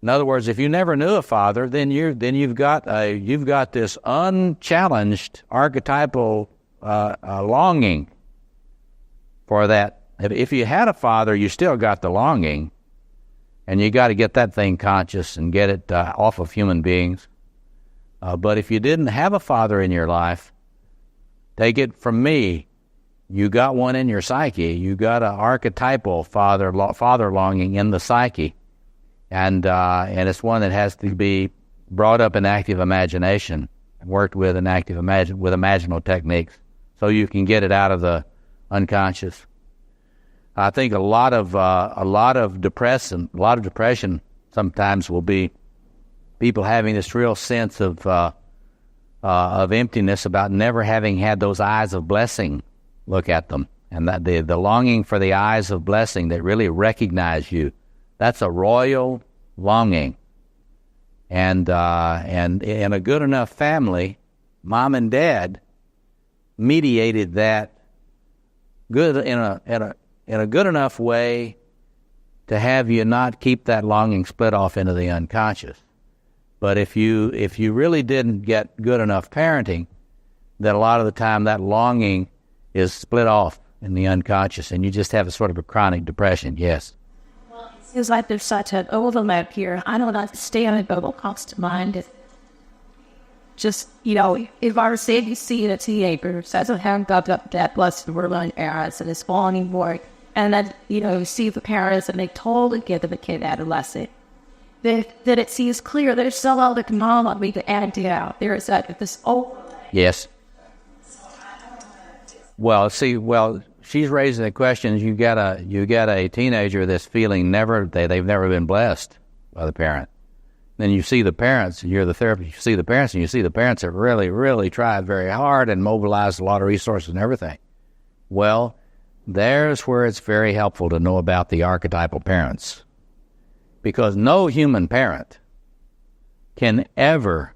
In other words, if you never knew a father, then you've got this unchallenged archetypal longing for that. If you had a father, you still got the longing, and you got to get that thing conscious and get it off of human beings. But if you didn't have a father in your life, take it from me, you got one in your psyche. You got an archetypal father longing in the psyche, and it's one that has to be brought up in active imagination, worked with in with imaginal techniques, so you can get it out of the unconscious. I think a lot of depression sometimes will be people having this real sense of emptiness about never having had those eyes of blessing look at them, and that the longing for the eyes of blessing that really recognize you. That's a royal longing, and in a good enough family, mom and dad mediated that good in a good enough way to have you not keep that longing split off into the unconscious. But if you really didn't get good enough parenting, then a lot of the time that longing is split off in the unconscious, and you just have a sort of a chronic depression. Yes. Well, it seems like there's such an overlap here. I don't understand it, but what comes to mind is just, if I were say you see a teenager doesn't have got that blessed word on parents and it's longing for it, and then, you see the parents and they totally get the kid adolescent. that it seems clear there's still all the mama we can add out. There is this Yes. Well, she's raising the question. You got a teenager that's feeling they've never been blessed by the parent. Then you see the parents, and you're the therapist. You see the parents, and you see the parents have really, really tried very hard and mobilized a lot of resources and everything. Well, there's where it's very helpful to know about the archetypal parents, because no human parent can ever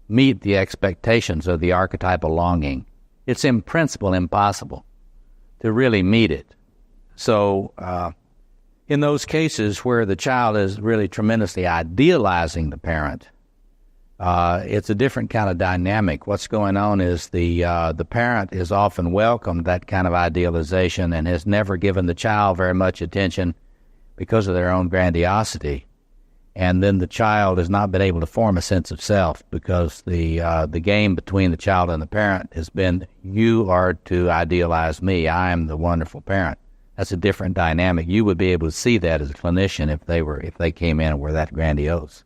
meet the expectations of the archetypal longing. It's in principle impossible to really meet it. So in those cases where the child is really tremendously idealizing the parent, it's a different kind of dynamic. What's going on is the parent is often welcomed that kind of idealization and has never given the child very much attention because of their own grandiosity. And then the child has not been able to form a sense of self, because the game between the child and the parent has been, you are to idealize me. I am the wonderful parent. That's a different dynamic. You would be able to see that as a clinician if they came in and were that grandiose.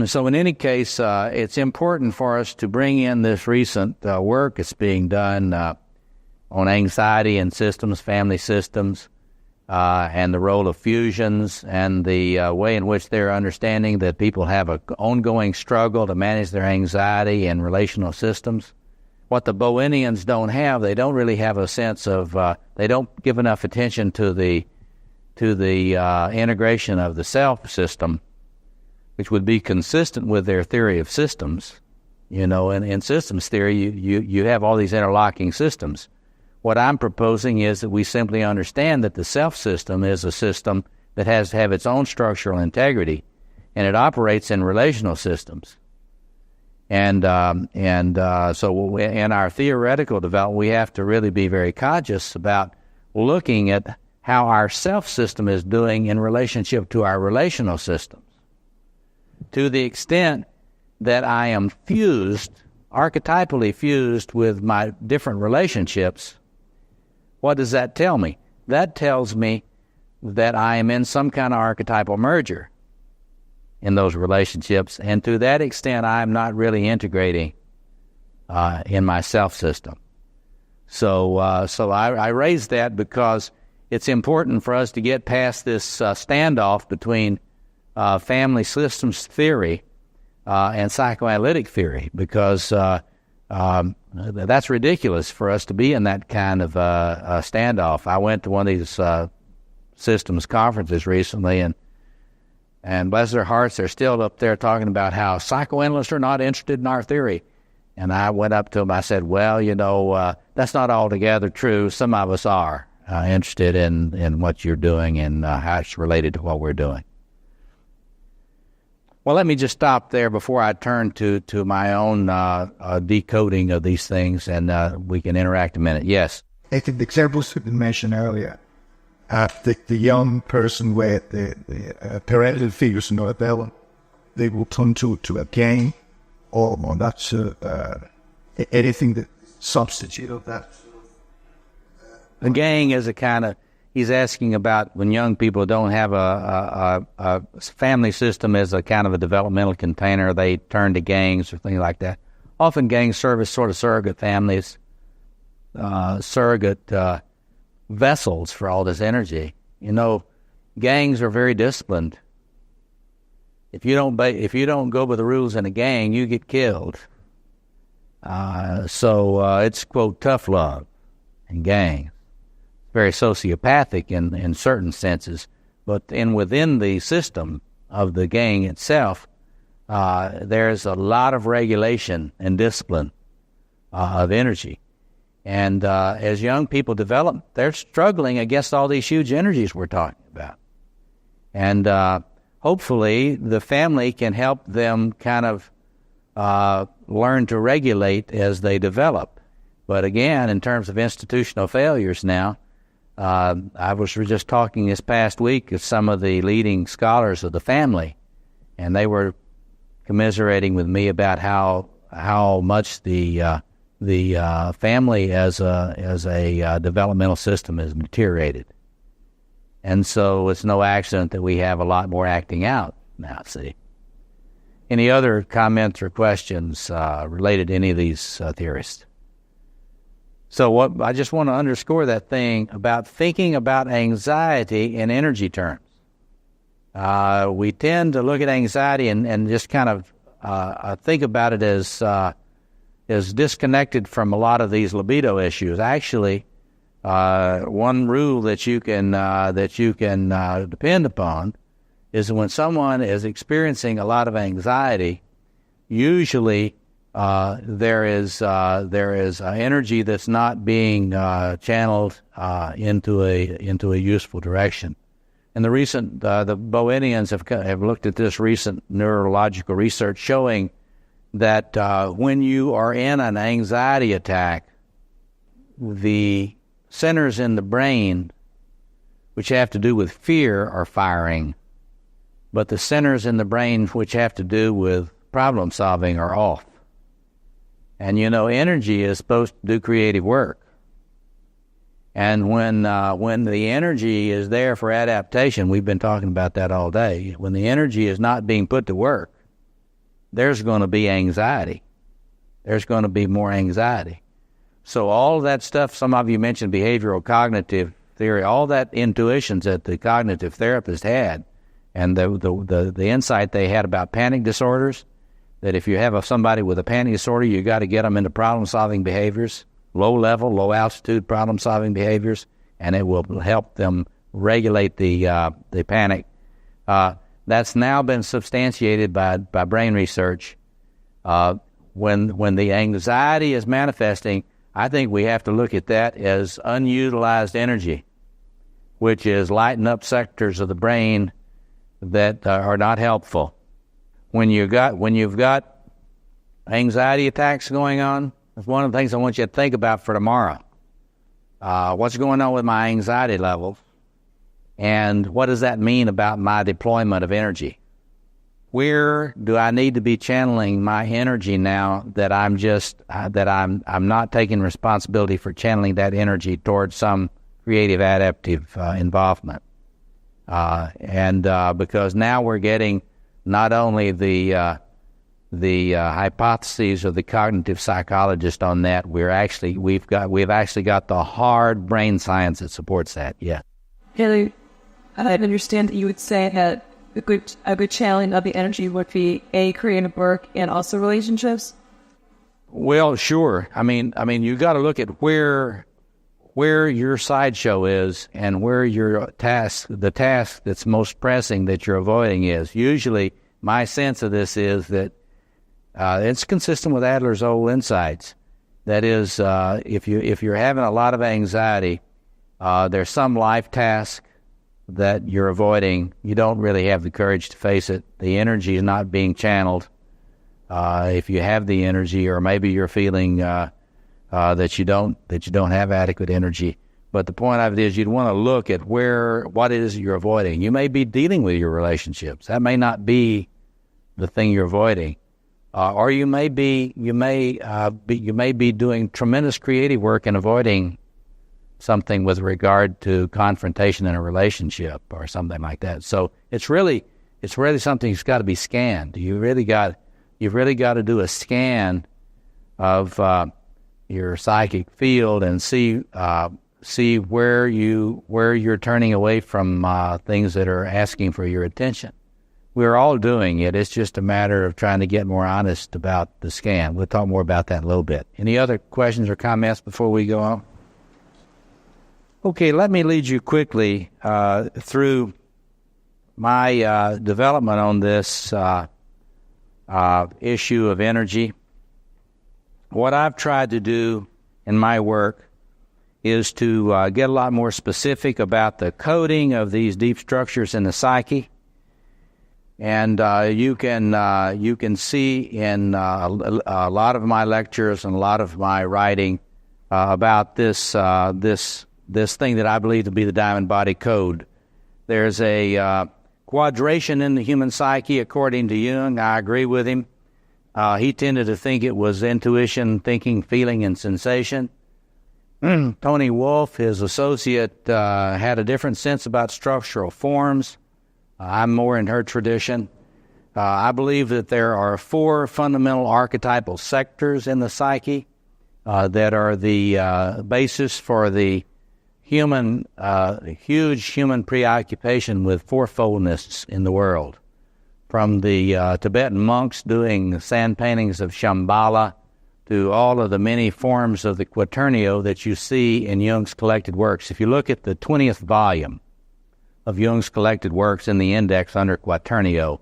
So in any case, it's important for us to bring in this recent work that's being done on anxiety and systems, family systems, and the role of fusions, and the way in which they're understanding that people have an ongoing struggle to manage their anxiety and relational systems. What the Bohemians don't have, they don't really have a sense of, they don't give enough attention to the integration of the self system, which would be consistent with their theory of systems. You know, in systems theory, you have all these interlocking systems. What I'm proposing is that we simply understand that the self system is a system that has to have its own structural integrity, and it operates in relational systems. And so in our theoretical development, we have to really be very conscious about looking at how our self system is doing in relationship to our relational systems. To the extent that I am fused, archetypally fused with my different relationships, what does that tell me? That tells me that I am in some kind of archetypal merger in those relationships, and to that extent, I'm not really integrating in my self system. So I raise that because it's important for us to get past this standoff between family systems theory and psychoanalytic theory, because that's ridiculous for us to be in that kind of standoff. I went to one of these systems conferences recently, and bless their hearts, they're still up there talking about how psychoanalysts are not interested in our theory. And I went up to them, I said, well, you know, that's not altogether true. Some of us are interested in what you're doing and how it's related to what we're doing. Well, let me just stop there before I turn to my own decoding of these things, and we can interact a minute. Yes? I think the examples you mentioned earlier, the young person where the parental figures are not available, they will turn to a gang, or that's anything that substitute of that. The gang is a kind of, he's asking about when young people don't have a family system as a kind of a developmental container, they turn to gangs or things like that. Often gangs serve as sort of surrogate families, surrogate vessels for all this energy. You know, gangs are very disciplined. If you don't go by the rules in a gang, you get killed. So it's, quote, tough love in gangs. Very sociopathic in certain senses, but within the system of the gang itself, there's a lot of regulation and discipline of energy. And as young people develop, they're struggling against all these huge energies we're talking about. And hopefully the family can help them kind of learn to regulate as they develop. But again, in terms of institutional failures now, I was just talking this past week with some of the leading scholars of the family, and they were commiserating with me about how much the family as a developmental system is deteriorated. And so it's no accident that we have a lot more acting out now. See, any other comments or questions related to any of these theorists? So what I just want to underscore that thing about thinking about anxiety in energy terms. We tend to look at anxiety and just kind of think about it as disconnected from a lot of these libido issues. Actually, one rule that you can depend upon is that when someone is experiencing a lot of anxiety, usually there is energy that's not being channeled into a useful direction. And the Bohemians have looked at this recent neurological research showing that when you are in an anxiety attack, the centers in the brain which have to do with fear are firing, but the centers in the brain which have to do with problem solving are off. And energy is supposed to do creative work. And when the energy is there for adaptation, we've been talking about that all day, when the energy is not being put to work, there's going to be anxiety. There's going to be more anxiety. So all of that stuff, some of you mentioned behavioral cognitive theory, all that intuitions that the cognitive therapist had, and the insight they had about panic disorders, that if you have somebody with a panic disorder, you got to get them into problem-solving behaviors, low-level, low-altitude problem-solving behaviors, and it will help them regulate the panic. That's now been substantiated by brain research. When the anxiety is manifesting, I think we have to look at that as unutilized energy, which is lighting up sectors of the brain that are not helpful. When you've got anxiety attacks going on, that's one of the things I want you to think about for tomorrow. What's going on with my anxiety levels, and what does that mean about my deployment of energy? Where do I need to be channeling my energy now that I'm not taking responsibility for channeling that energy towards some creative adaptive involvement? Because now we're getting not only the hypotheses of the cognitive psychologist on that, we've actually got the hard brain science that supports that. Yeah. Haley, I understand that you would say that a good channeling of the energy would be creative work and also relationships. Well, sure. I mean, you got to look at where your sideshow is and where the task that's most pressing that you're avoiding is. Usually, my sense of this is that it's consistent with Adler's old insights. That is, if you're having a lot of anxiety, there's some life task that you're avoiding. You don't really have the courage to face it. The energy is not being channeled. If you have the energy, or maybe you're feeling that you don't have adequate energy. But the point of it is, you'd want to look at what it is you're avoiding. You may be dealing with your relationships. That may not be the thing you're avoiding. Or you may be doing tremendous creative work and avoiding something with regard to confrontation in a relationship or something like that. So it's really something that's got to be scanned. You've really got to do a scan of your psychic field and see where you're turning away from things that are asking for your attention. We're all doing it. It's just a matter of trying to get more honest about the scan. We'll talk more about that in a little bit. Any other questions or comments before we go on? Okay, let me lead you quickly through my development on this issue of energy. What I've tried to do in my work is to get a lot more specific about the coding of these deep structures in the psyche. And you can see in a lot of my lectures and a lot of my writing about this thing that I believe to be the diamond body code. There's a quadration in the human psyche, according to Jung. I agree with him. He tended to think it was intuition, thinking, feeling, and sensation. Tony Wolff, his associate, had a different sense about structural forms. I'm more in her tradition. I believe that there are 4 fundamental archetypal sectors in the psyche that are the basis for the huge human preoccupation with fourfoldness in the world. From the Tibetan monks doing sand paintings of Shambhala to all of the many forms of the quaternio that you see in Jung's collected works. If you look at the 20th volume of Jung's collected works in the index under quaternio,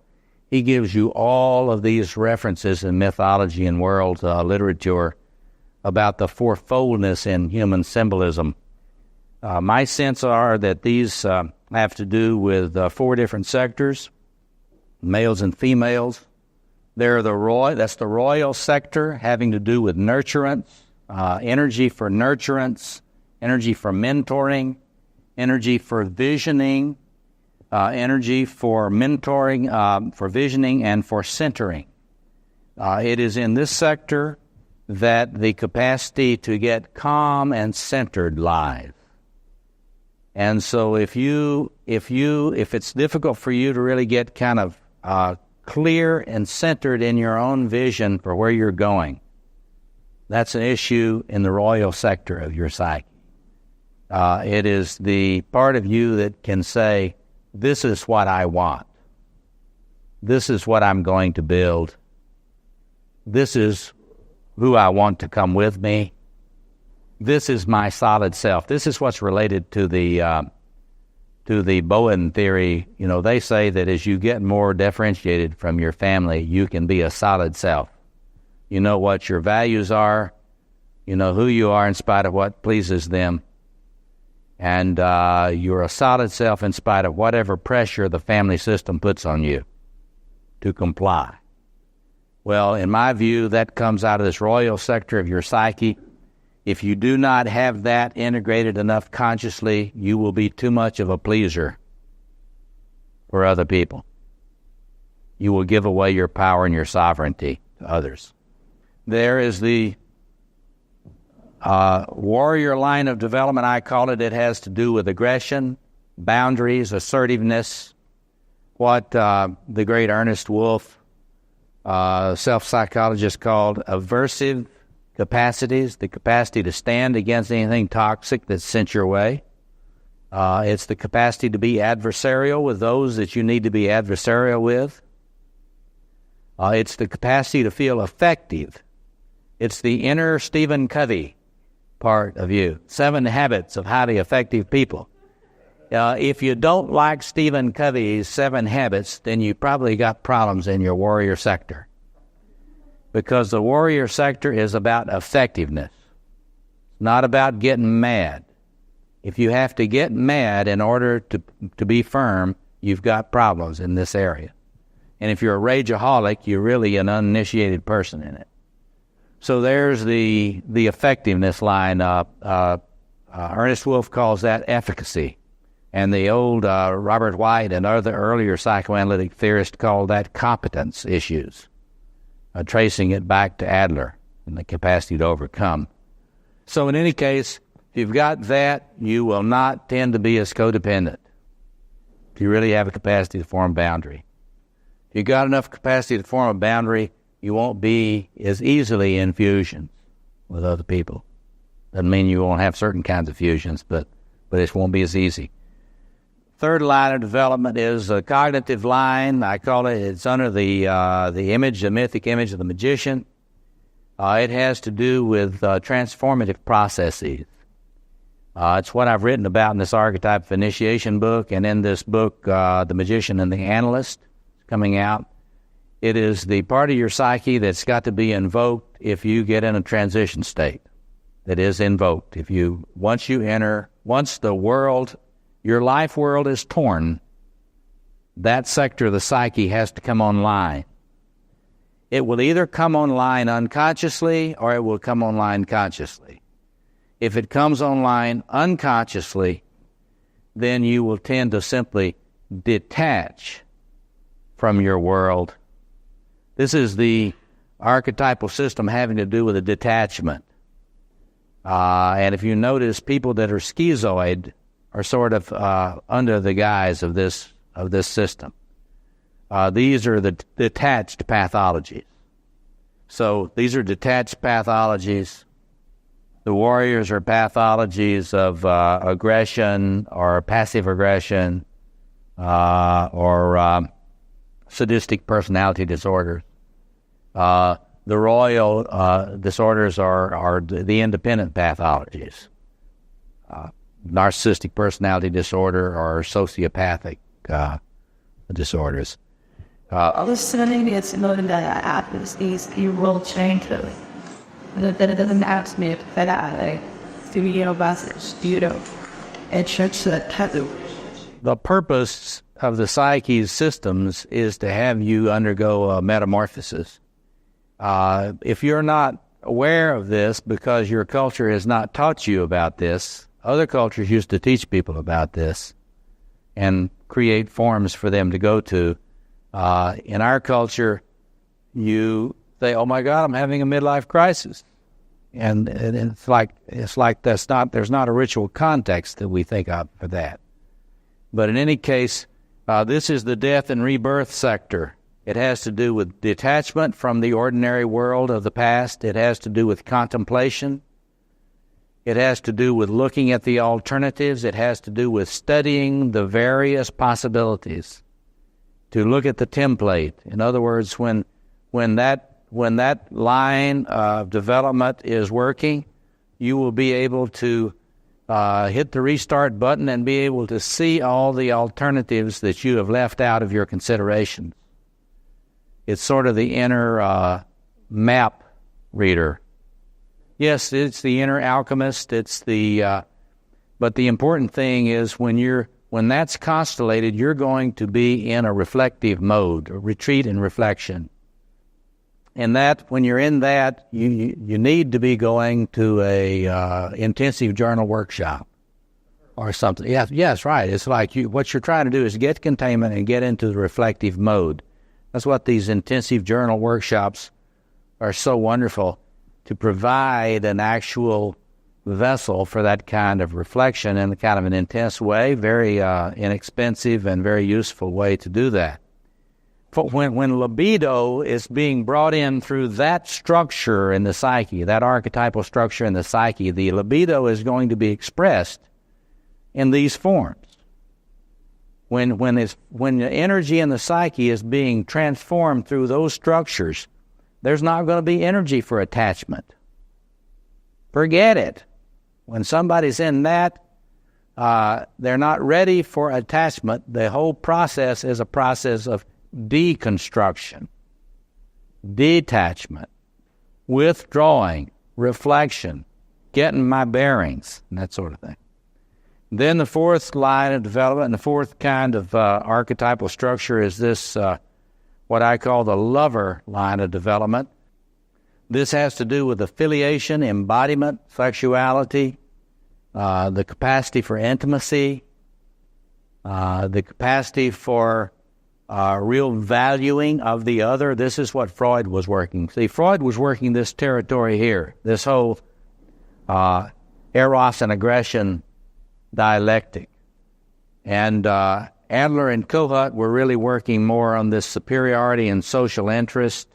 he gives you all of these references in mythology and world literature about the fourfoldness in human symbolism. My sense are that these have to do with 4 different sectors, males and females. They're that's the royal sector, having to do with nurturance, energy for nurturance, energy for mentoring, energy for visioning, energy for mentoring, for visioning, and for centering. It is in this sector that the capacity to get calm and centered lies. And so if it's difficult for you to really get kind of clear and centered in your own vision for where you're going, that's an issue in the royal sector of your psyche. It is the part of you that can say, this is what I want. This is what I'm going to build. This is who I want to come with me. This is my solid self. This is what's related to the Bowen theory. You know, they say that as you get more differentiated from your family, you can be a solid self. You know what your values are. You know who you are in spite of what pleases them. And you're a solid self in spite of whatever pressure the family system puts on you to comply. Well, in my view, that comes out of this royal sector of your psyche. If you do not have that integrated enough consciously, you will be too much of a pleaser for other people. You will give away your power and your sovereignty to others. There is the warrior line of development, I call it. It has to do with aggression, boundaries, assertiveness, what the great Ernest Wolff, self-psychologist, called aversive capacities, the capacity to stand against anything toxic that's sent your way. It's the capacity to be adversarial with those that you need to be adversarial with. It's the capacity to feel effective. It's the inner Stephen Covey part of you. 7 habits of highly effective people. If you don't like Stephen Covey's 7 habits, then you probably got problems in your warrior sector. Because the warrior sector is about effectiveness. It's not about getting mad. If you have to get mad in order to be firm, you've got problems in this area. And if you're a rageaholic, you're really an uninitiated person in it. So there's the effectiveness line. Ernest Wolff calls that efficacy. And the old Robert White and other earlier psychoanalytic theorists called that competence issues, tracing it back to Adler and the capacity to overcome. So in any case, if you've got that, you will not tend to be as codependent. If you really have a capacity to form boundary. If you've got enough capacity to form a boundary, you won't be as easily in fusions with other people. Doesn't mean you won't have certain kinds of fusions, but it won't be as easy. Third line of development is a cognitive line. I call it, it's under the image, the mythic image of the magician. It has to do with transformative processes. It's what I've written about in this archetype of initiation book, and in this book, The Magician and the Analyst, coming out. It is the part of your psyche that's got to be invoked if you get in a transition state. That is invoked. Once the world, your life world is torn, that sector of the psyche has to come online. It will either come online unconsciously or it will come online consciously. If it comes online unconsciously, then you will tend to simply detach from your world. This is the archetypal system having to do with a detachment. And if you notice, people that are schizoid are sort of under the guise of this system. These are the detached pathologies. So these are detached pathologies. The warriors are pathologies of aggression or passive aggression or sadistic personality disorders. The royal disorders are the independent pathologies. Narcissistic personality disorder or sociopathic disorders. Listening is not that happens is you will change them. That doesn't ask me that I to be and church that tattoo. The purpose of the psyche's systems is to have you undergo a metamorphosis. If you're not aware of this because your culture has not taught you about this, other cultures used to teach people about this and create forms for them to go to. In our culture, you say, "Oh my God, I'm having a midlife crisis," and it's like there's not a ritual context that we think of for that. But in any case, this is the death and rebirth sector. It has to do with detachment from the ordinary world of the past. It has to do with contemplation. It has to do with looking at the alternatives. It has to do with studying the various possibilities. To look at the template. In other words, when that line of development is working, you will be able to hit the restart button and be able to see all the alternatives that you have left out of your considerations. It's sort of the inner map reader. Yes, it's the inner alchemist. It's but the important thing is when that's constellated, you're going to be in a reflective mode, a retreat and reflection. And that, when you're in that, you need to be going to a intensive journal workshop or something. Yes, right. It's like what you're trying to do is get containment and get into the reflective mode. That's what these intensive journal workshops are so wonderful, to provide an actual vessel for that kind of reflection in a kind of an intense way, very inexpensive and very useful way to do that. But when libido is being brought in through that structure in the psyche, that archetypal structure in the psyche, the libido is going to be expressed in these forms. When the energy in the psyche is being transformed through those structures, there's not going to be energy for attachment. Forget it. When somebody's in that, they're not ready for attachment. The whole process is a process of deconstruction, detachment, withdrawing, reflection, getting my bearings, and that sort of thing. Then the fourth line of development, and the fourth kind of archetypal structure is this, what I call the lover line of development. This has to do with affiliation, embodiment, sexuality, the capacity for intimacy, the capacity for real valuing of the other. This is what Freud was working. See, Freud was working this territory here, this whole eros and aggression dialectic. And Adler and Kohut were really working more on this superiority and social interest,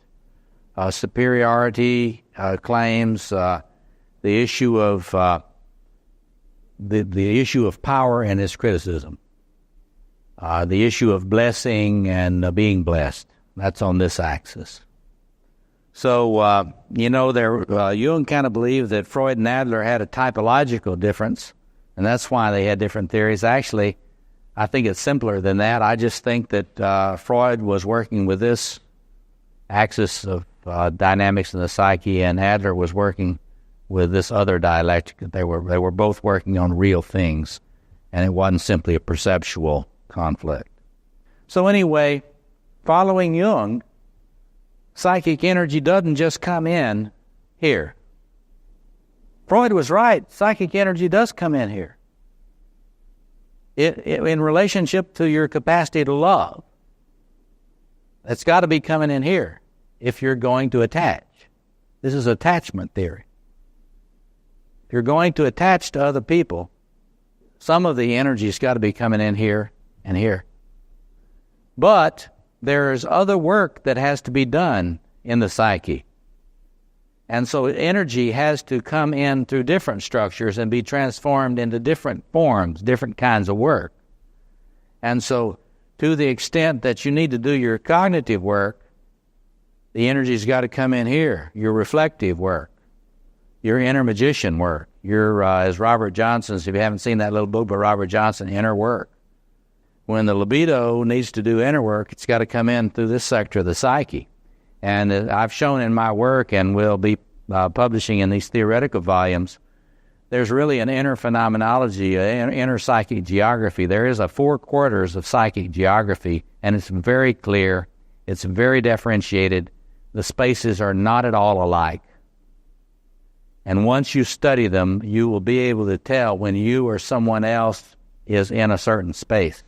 superiority claims, the issue of the issue of power and its criticism, the issue of blessing and being blessed. That's on this axis. So Jung kind of believed that Freud and Adler had a typological difference, and that's why they had different theories. Actually, I think it's simpler than that. I just think that Freud was working with this axis of dynamics in the psyche, and Adler was working with this other dialectic. They were both working on real things, and it wasn't simply a perceptual conflict. So anyway, following Jung, psychic energy doesn't just come in here. Freud was right. Psychic energy does come in here. It in relationship to your capacity to love. It's got to be coming in here if you're going to attach. This is attachment theory. If you're going to attach to other people, some of the energy's got to be coming in here and here. But there's other work that has to be done in the psyche. And so energy has to come in through different structures and be transformed into different forms, different kinds of work. And so to the extent that you need to do your cognitive work, the energy's got to come in here, your reflective work, your inner magician work, your, as Robert Johnson's, if you haven't seen that little book by Robert Johnson, Inner Work. When the libido needs to do inner work, it's got to come in through this sector of the psyche. And I've shown in my work, and will be publishing in these theoretical volumes, there's really an inner phenomenology, an inner psychic geography. There is a 4 quarters of psychic geography, and it's very clear. It's very differentiated. The spaces are not at all alike. And once you study them, you will be able to tell when you or someone else is in a certain space.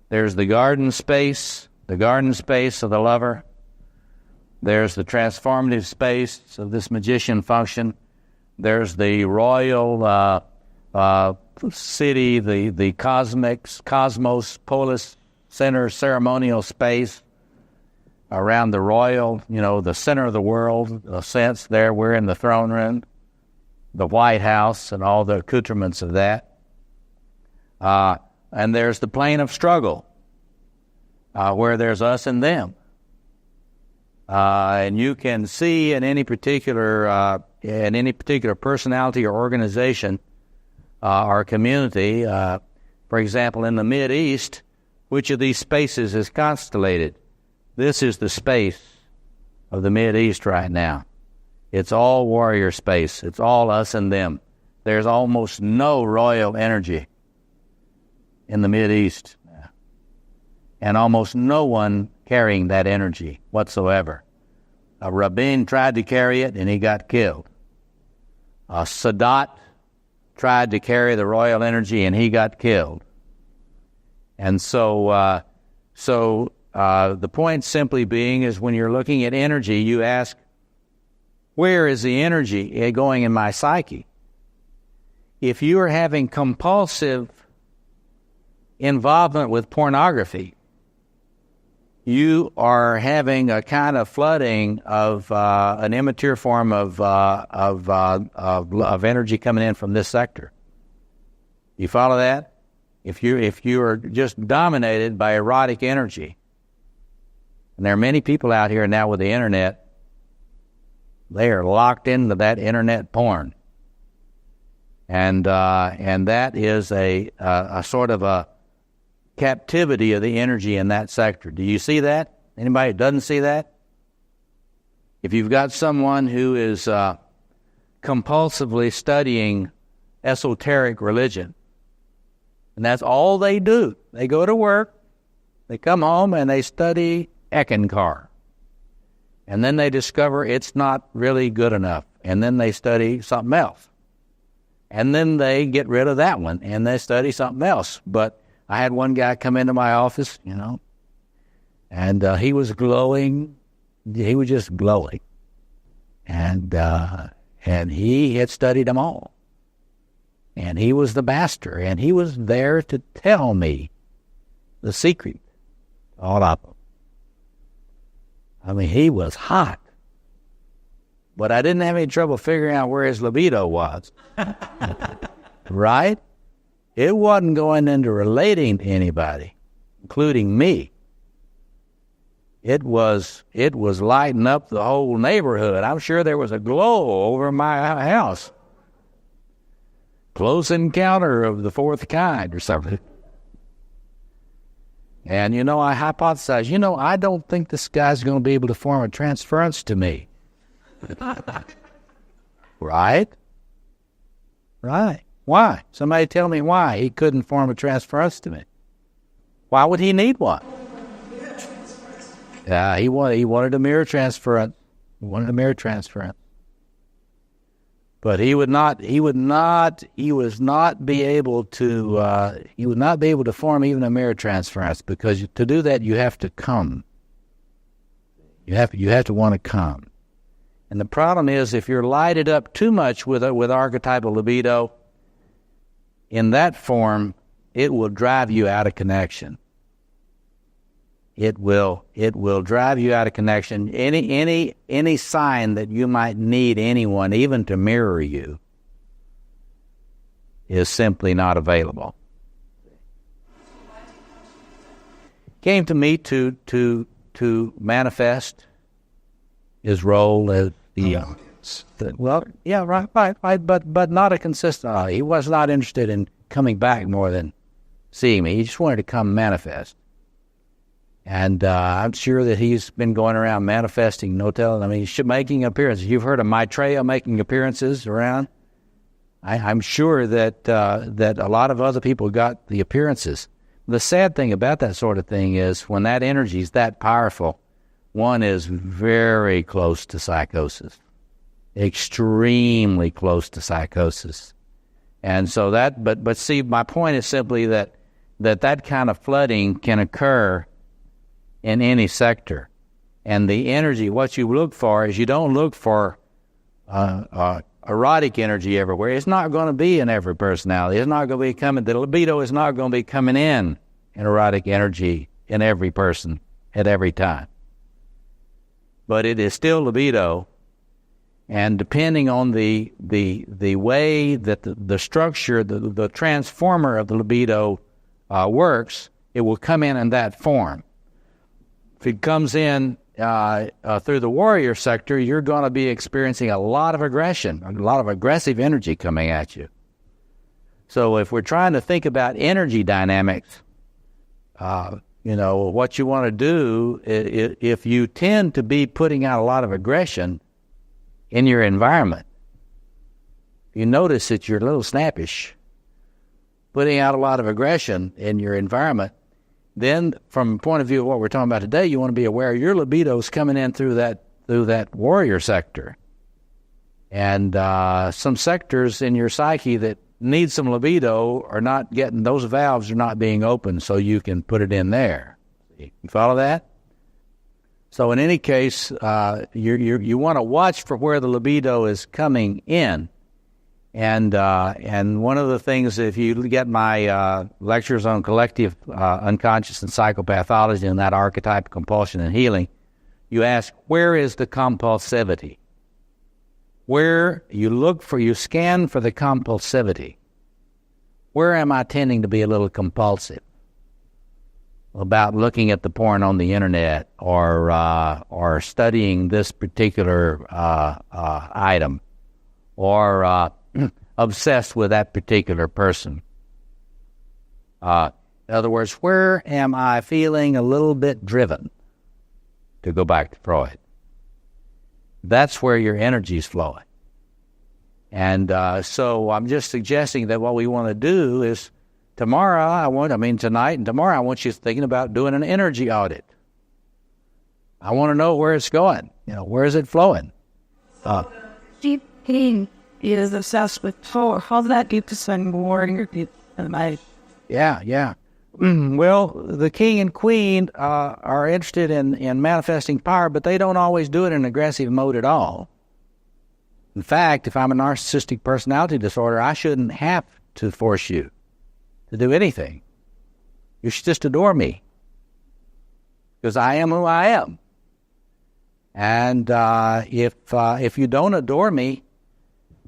There's the garden space of the lover. There's the transformative space of this magician function. There's the royal city, the cosmos, polis, center, ceremonial space around the royal, the center of the world, a sense there. We're in the throne room, the White House, and all the accoutrements of that. And there's the plane of struggle, where there's us and them. And you can see in any particular personality or organization or community, for example, in the Mideast, which of these spaces is constellated? This is the space of the Mideast right now. It's all warrior space. It's all us and them. There's almost no royal energy in the Mideast, and almost no one carrying that energy whatsoever. Rabin tried to carry it, and he got killed. Sadat tried to carry the royal energy, and he got killed. And so the point simply being is, when you're looking at energy, you ask, where is the energy going in my psyche? If you are having compulsive involvement with pornography, you are having a kind of flooding of an immature form of energy coming in from this sector. You follow that? If you are just dominated by erotic energy, and there are many people out here now with the internet, they are locked into that internet porn, and that is a sort of a captivity of the energy in that sector. Do you see that? Anybody who doesn't see that? If you've got someone who is compulsively studying esoteric religion, and that's all they do, they go to work, they come home, and they study Eckankar, and then they discover it's not really good enough, and then they study something else, and then they get rid of that one, and they study something else. But I had one guy come into my office, and he was glowing. He was just glowing. And he had studied them all. And he was the master, and he was there to tell me the secret, all of them. I mean, he was hot. But I didn't have any trouble figuring out where his libido was. Right? It wasn't going into relating to anybody, including me. It was lighting up the whole neighborhood. I'm sure there was a glow over my house. Close encounter of the fourth kind or something. And, I hypothesized, I don't think this guy's going to be able to form a transference to me. Right? Right. Why? Somebody tell me why he couldn't form a transference to me. Why would he need one? Yeah, he wanted a mirror transference. He wanted a mirror transference. But he was not be able to form even a mirror transference, because to do that you have to come. You have to want to come. And the problem is, if you're lighted up too much with archetypal libido, in that form, it will drive you out of connection. It will drive you out of connection. Any sign that you might need anyone, even to mirror you, is simply not available. Came to me to manifest his role as but not a consistent. He was not interested in coming back more than seeing me. He just wanted to come manifest. And I'm sure that he's been going around manifesting, no telling. I mean, he's making appearances. You've heard of Maitreya making appearances around. I'm sure that a lot of other people got the appearances. The sad thing about that sort of thing is when that energy is that powerful, one is very close to psychosis, extremely close to psychosis. And so but see, my point is simply that kind of flooding can occur in any sector. And the energy, what you look for is you don't look for erotic energy everywhere. It's not going to be in every personality. It's not going to be coming, the libido is not going to be coming in erotic energy in every person at every time. But it is still libido, and depending on the way that the structure, the transformer of the libido works, it will come in that form. If it comes in through the warrior sector, you're going to be experiencing a lot of aggression, a lot of aggressive energy coming at you. So if we're trying to think about energy dynamics, what you want to do, if you tend to be putting out a lot of aggression in your environment, you notice that you're a little snappish, putting out a lot of aggression in your environment, then from the point of view of what we're talking about today, you want to be aware your libido is coming in through that warrior sector. And some sectors in your psyche that need some libido are not getting, those valves are not being open so you can put it in there. You follow that? So in any case, you want to watch for where the libido is coming in. And one of the things, if you get my lectures on collective unconscious and psychopathology and that archetype, compulsion, and healing, you ask, where is the compulsivity? Where you scan for the compulsivity. Where am I tending to be a little compulsive about looking at the porn on the internet or studying this particular item or obsessed with that particular person? In other words, where am I feeling a little bit driven, to go back to Freud? That's where your energy is flowing. And so I'm just suggesting that what we want to do is tonight and tomorrow, I want you thinking about doing an energy audit. I want to know where it's going. Where is it flowing? Deep pain is obsessed with how that gets to some more. Yeah. Well, the king and queen are interested in manifesting power, but they don't always do it in an aggressive mode at all. In fact, if I'm a narcissistic personality disorder, I shouldn't have to force you to do anything. You should just adore me, because I am who I am. And if you don't adore me,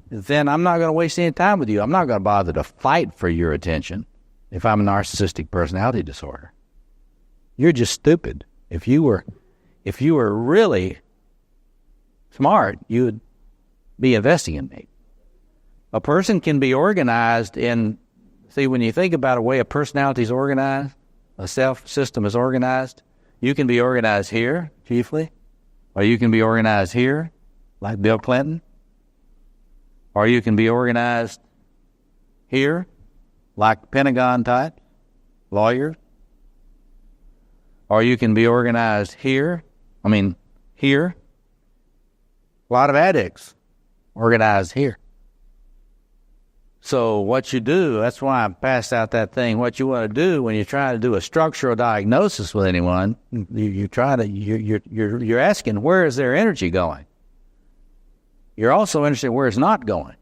then I'm not going to waste any time with you. I'm not going to bother to fight for your attention. If I'm a narcissistic personality disorder, you're just stupid. If you were really smart, you would be investing in me. A person can be organized when you think about a way a personality is organized, a self-system is organized, you can be organized here, chiefly, or you can be organized here, like Bill Clinton, or you can be organized here, like Pentagon type lawyers, or you can be organized here. A lot of addicts organized here. So what you do, that's why I passed out that thing. What you want to do when you try to do a structural diagnosis with anyone, you're asking, where is their energy going? You're also interested in where it's not going.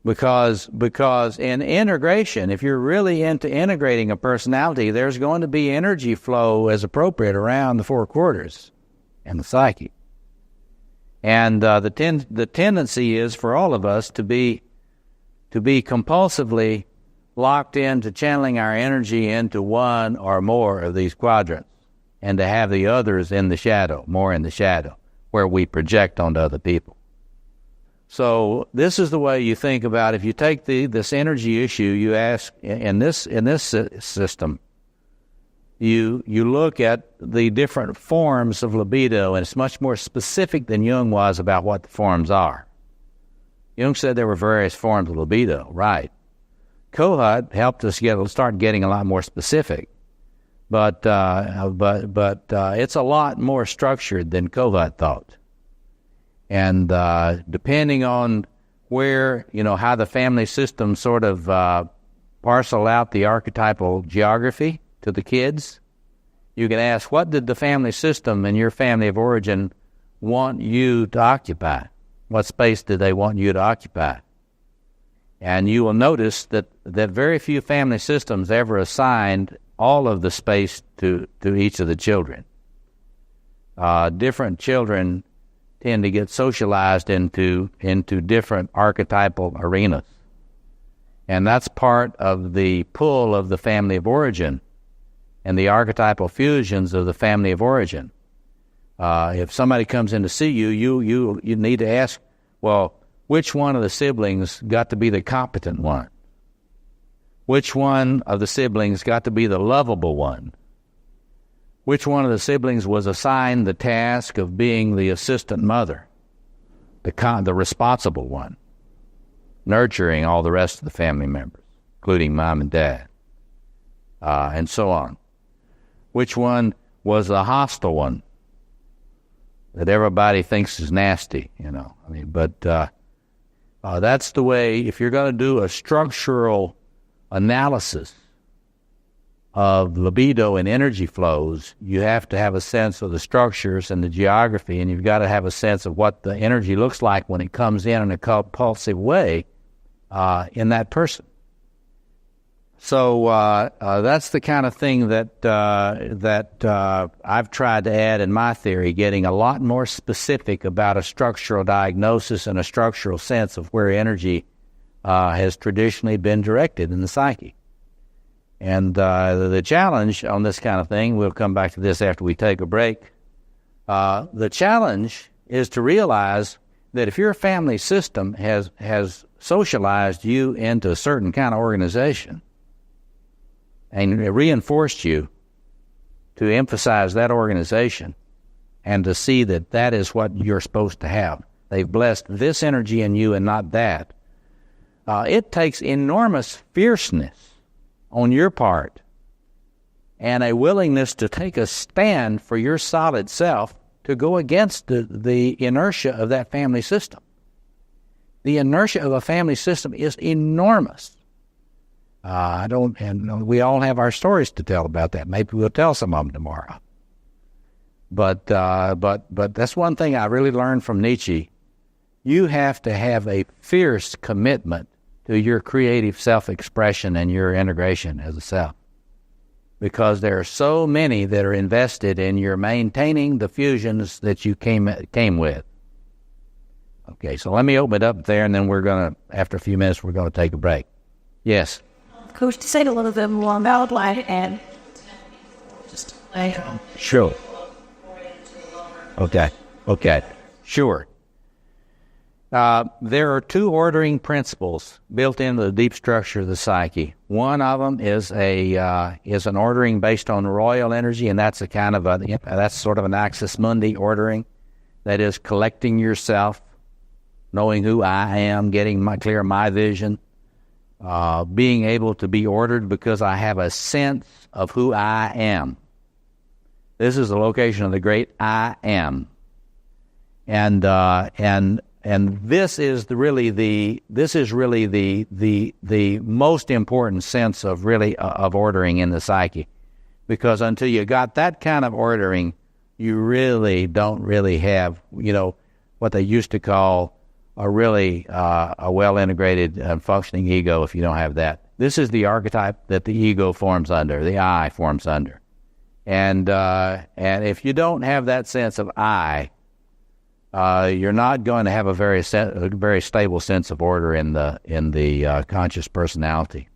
Because in integration, if you're really into integrating a personality, there's going to be energy flow as appropriate around the four quarters and the psyche. And the tendency is for all of us to be compulsively locked into channeling our energy into one or more of these quadrants, and to have the others in the shadow, more in the shadow, where we project onto other people. So this is the way you think about, if you take this energy issue, you ask, in this system, you look at the different forms of libido, and it's much more specific than Jung was about what the forms are. Jung said there were various forms of libido, right. Kohut helped us start getting a lot more specific, but it's a lot more structured than Kohut thought. And depending on where, how the family system sort of parcel out the archetypal geography to the kids, you can ask, what did the family system and your family of origin want you to occupy? What space did they want you to occupy? And you will notice that very few family systems ever assigned all of the space to each of the children. Different children tend to get socialized into different archetypal arenas. And that's part of the pull of the family of origin and the archetypal fusions of the family of origin. If somebody comes in to see you, you need to ask, well, which one of the siblings got to be the competent one? Which one of the siblings got to be the lovable one? Which one of the siblings was assigned the task of being the assistant mother, the responsible one, nurturing all the rest of the family members, including mom and dad, and so on? Which one was the hostile one that everybody thinks is nasty, But that's the way, if you're going to do a structural analysis of libido and energy flows, you have to have a sense of the structures and the geography, and you've got to have a sense of what the energy looks like when it comes in a compulsive way in that person. So that's the kind of thing that I've tried to add in my theory, getting a lot more specific about a structural diagnosis and a structural sense of where energy has traditionally been directed in the psyche. And the challenge on this kind of thing, we'll come back to this after we take a break, the challenge is to realize that if your family system has socialized you into a certain kind of organization and reinforced you to emphasize that organization and to see that that is what you're supposed to have, they've blessed this energy in you and not that, it takes enormous fierceness on your part and a willingness to take a stand for your solid self to go against the inertia of that family system. The inertia of a family system is enormous. We all have our stories to tell about that. Maybe we'll tell some of them tomorrow. But that's one thing I really learned from Nietzsche. You have to have a fierce commitment to your creative self-expression and your integration as a self, because there are so many that are invested in your maintaining the fusions that you came with. Okay, so let me open it up there, and then after a few minutes, we're going to take a break. Yes? Coach, to say a little bit more about and just Sure. Okay. Sure. There are two ordering principles built into the deep structure of the psyche. One of them is an ordering based on royal energy, and that's that's sort of an axis mundi ordering. That is collecting yourself, knowing who I am, getting clear my vision, being able to be ordered because I have a sense of who I am. This is the location of the great I am, and this is really the most important sense of ordering in the psyche, because until you got that kind of ordering, you really don't have what they used to call really a well-integrated and functioning ego if you don't have that. This is the archetype that the ego forms under, the I forms under. And if you don't have that sense of I, you're not going to have a very stable sense of order in the conscious personality.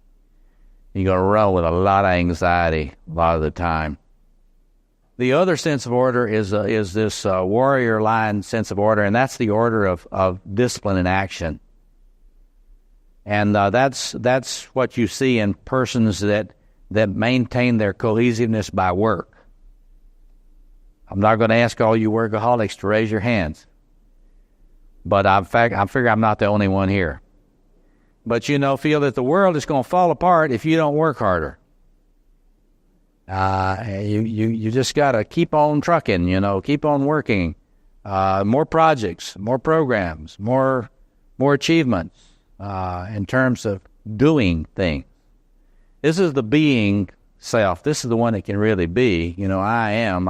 You're going to run with a lot of anxiety a lot of the time. The other sense of order is this warrior line sense of order, and that's the order of discipline and action. And that's what you see in persons that maintain their cohesiveness by work. I'm not going to ask all you workaholics to raise your hands, but I figure I'm not the only one here. But feel that the world is going to fall apart if you don't work harder. You just got to keep on trucking, keep on working. More projects, more programs, more achievements in terms of doing things. This is the being self. This is the one that can really be. I am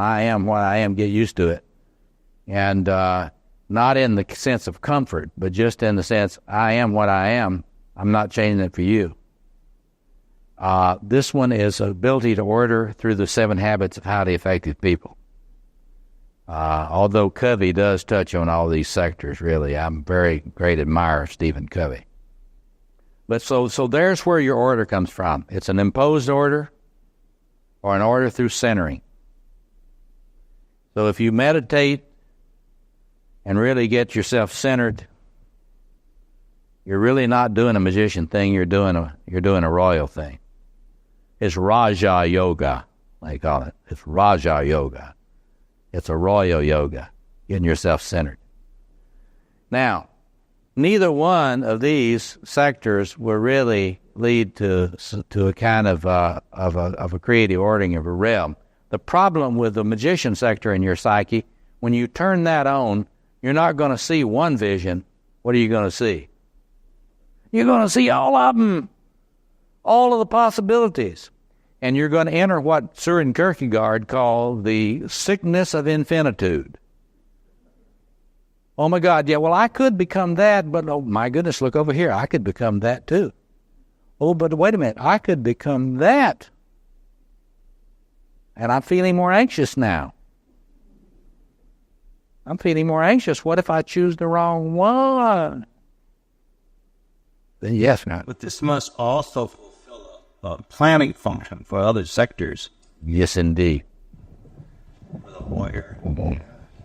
what I am, get used to it. And not in the sense of comfort, but just in the sense, I am what I am. I'm not changing it for you. This one is ability to order through the 7 habits of highly effective people. Although Covey does touch on all these sectors, really, I'm a very great admirer of Stephen Covey. But so there's where your order comes from. It's an imposed order or an order through centering. So if you meditate and really get yourself centered, you're really not doing a magician thing. You're doing a royal thing. It's Raja Yoga, they call it. It's Raja Yoga. It's a royal yoga, getting yourself centered. Now, neither one of these sectors will really lead to a kind of a creative ordering of a realm. The problem with the magician sector in your psyche, when you turn that on, you're not going to see one vision. What are you going to see? You're going to see all of them, all of the possibilities. And you're going to enter what Søren Kierkegaard called the sickness of infinitude. Oh my God, yeah, well, I could become that, but oh my goodness, look over here, I could become that too. Oh, but wait a minute, I could become that. And I'm feeling more anxious now. I'm feeling more anxious. What if I choose the wrong one? Then yes, not. But this must also fulfill a planning function for other sectors. Yes, indeed. For the warrior.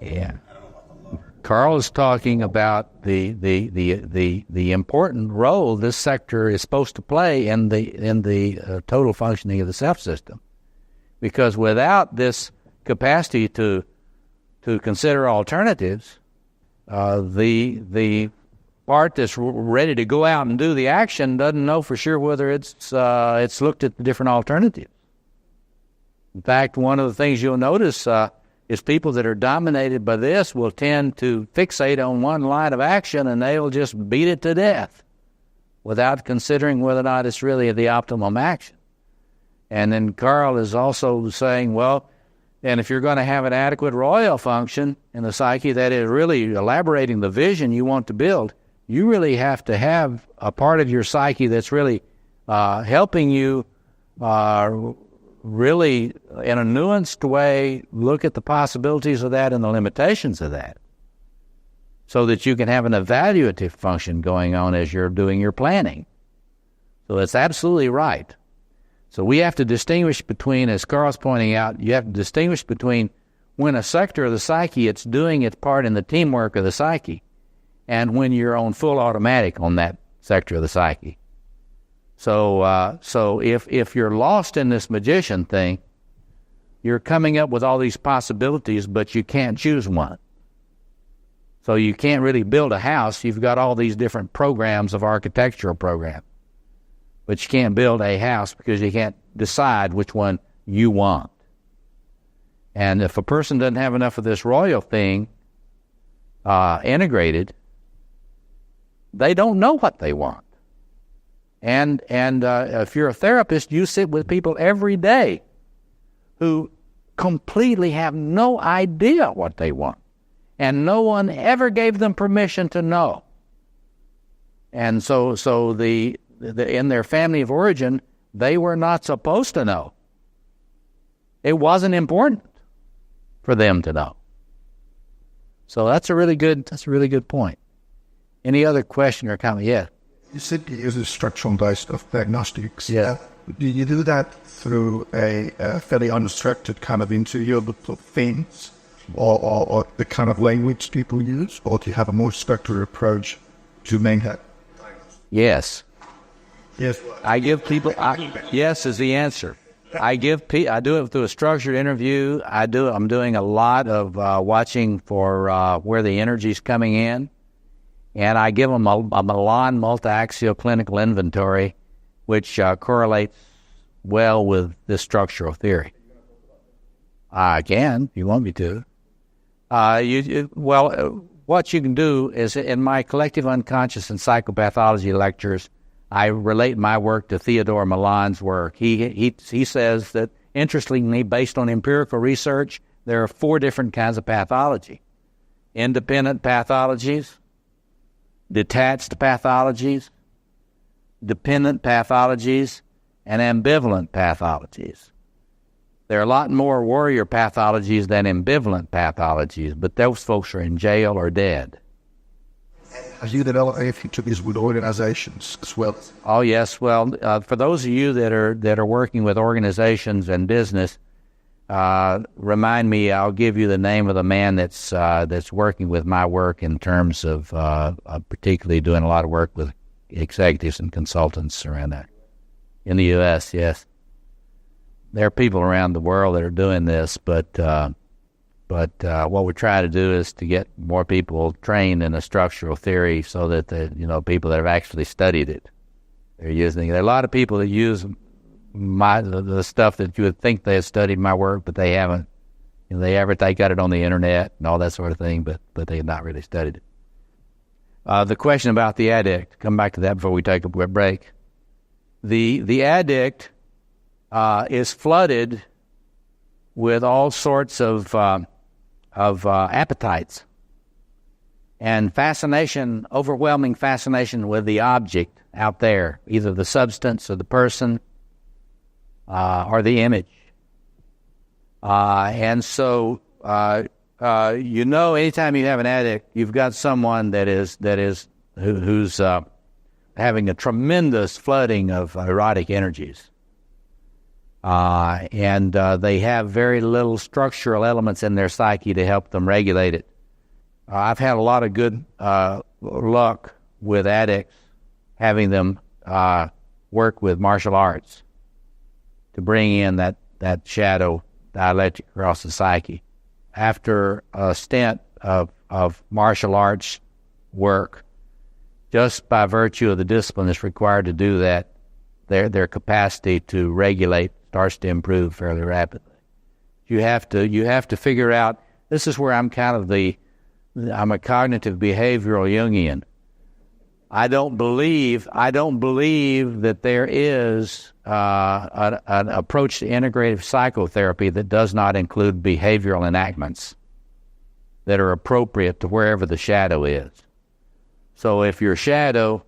Yeah. Carl is talking about the important role this sector is supposed to play in the total functioning of the self system, because without this capacity to consider alternatives, the part that's ready to go out and do the action doesn't know for sure whether it's looked at the different alternatives. In fact, one of the things you'll notice is people that are dominated by this will tend to fixate on one line of action, and they'll just beat it to death without considering whether or not it's really the optimum action. And then Carl is also saying, well, and if you're going to have an adequate royal function in the psyche that is really elaborating the vision you want to build, you really have to have a part of your psyche that's really helping you really, in a nuanced way, look at the possibilities of that and the limitations of that, so that you can have an evaluative function going on as you're doing your planning. So that's absolutely right. So we have to distinguish between, as Carl's pointing out, you have to distinguish between when a sector of the psyche, it's doing its part in the teamwork of the psyche, and when you're on full automatic on that sector of the psyche. So if you're lost in this magician thing, you're coming up with all these possibilities, but you can't choose one. So you can't really build a house. You've got all these different programs of architectural program, but you can't build a house because you can't decide which one you want. And if a person doesn't have enough of this royal thing integrated, they don't know what they want. And if you're a therapist, you sit with people every day who completely have no idea what they want. And no one ever gave them permission to know. And so in their family of origin, they were not supposed to know. It wasn't important for them to know. So that's a really good point. Any other question or comment? Yeah. You said you use structural-based of diagnostics. Yeah. Do you do that through a fairly unstructured kind of intuitive things, or the kind of language people use, or do you have a more structured approach to make that? Yes. Yes. I give people. Yes is the answer. I do it through a structured interview. I'm doing a lot of watching for where the energy's coming in, and I give them a Milan multi-axial clinical inventory, which correlates well with this structural theory. I can, if you want me to. What you can do is, in my collective unconscious and psychopathology lectures, I relate my work to Theodore Milan's work. He says that, interestingly, based on empirical research, there are 4 different kinds of pathology: independent pathologies, detached pathologies, dependent pathologies, and ambivalent pathologies. There are a lot more warrior pathologies than ambivalent pathologies, but those folks are in jail or dead. Have you developed anything to these with organizations as well? Oh yes. Well, for those of you that are working with organizations and business, remind me. I'll give you the name of the man that's working with my work in terms of particularly doing a lot of work with executives and consultants around that in the U.S. Yes, there are people around the world that are doing this, but what we're trying to do is to get more people trained in a structural theory, so that people that have actually studied it, they're using it. There are a lot of people that use the stuff that you would think they have studied my work, but they haven't. They got it on the internet and all that sort of thing, but they have not really studied it. The question about the addict, come back to that before we take a break. The addict is flooded with all sorts of appetites and fascination, overwhelming fascination with the object out there, either the substance or the person or the image. And so, anytime you have an addict, you've got someone who's having a tremendous flooding of erotic energies. And they have very little structural elements in their psyche to help them regulate it. I've had a lot of good luck with addicts, having them work with martial arts to bring in that shadow dialectic across the psyche. After a stint of martial arts work, just by virtue of the discipline that's required to do that, their capacity to regulate starts to improve fairly rapidly. You have to figure out. This is where I'm I'm a cognitive behavioral Jungian. I don't believe that there is an approach to integrative psychotherapy that does not include behavioral enactments that are appropriate to wherever the shadow is. So if your shadow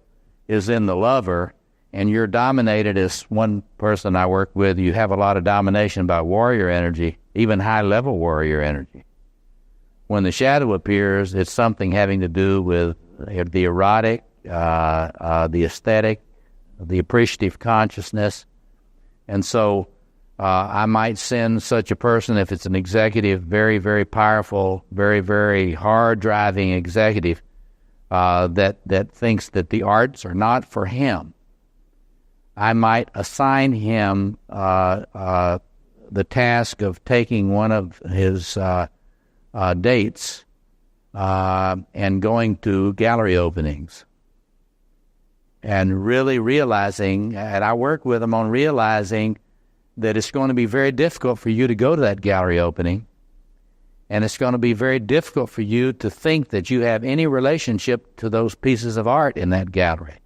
is in the lover and you're dominated, as one person I work with, you have a lot of domination by warrior energy, even high-level warrior energy. When the shadow appears, it's something having to do with the erotic, the aesthetic, the appreciative consciousness. And so I might send such a person, if it's an executive, very, very powerful, very, very hard-driving executive that thinks that the arts are not for him. I might assign him the task of taking one of his dates and going to gallery openings and really realizing, and I work with him on realizing that it's going to be very difficult for you to go to that gallery opening, and it's going to be very difficult for you to think that you have any relationship to those pieces of art in that gallery.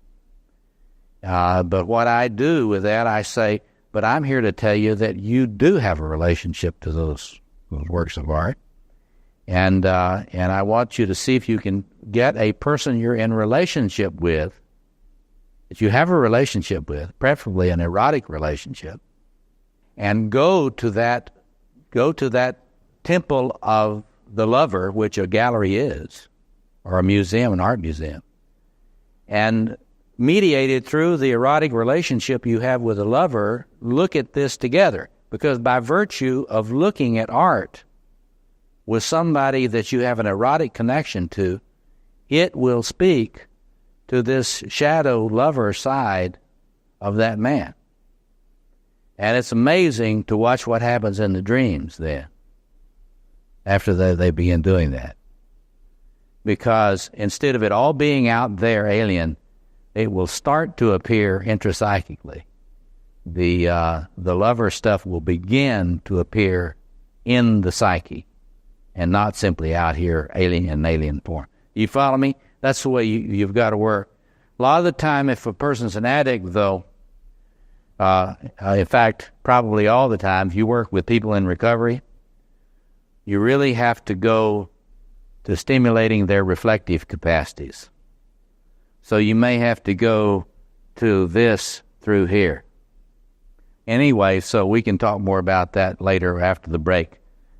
But what I do with that, I say, but I'm here to tell you that you do have a relationship to those works of art. And I want you to see if you can get a person you're in relationship with that you have a relationship with, preferably an erotic relationship, and go to that temple of the lover, which a gallery is, or a museum, an art museum, and mediated through the erotic relationship you have with a lover, look at this together. Because by virtue of looking at art with somebody that you have an erotic connection to, it will speak to this shadow lover side of that man. And it's amazing to watch what happens in the dreams then, after they begin doing that. Because instead of it all being out there alien, it will start to appear intrapsychically. The lover stuff will begin to appear in the psyche and not simply out here alien form. You follow me? That's the way you've got to work. A lot of the time, if a person's an addict, though, in fact, probably all the time, if you work with people in recovery, you really have to go to stimulating their reflective capacities. So you may have to go to this through here. Anyway, so we can talk more about that later after the break.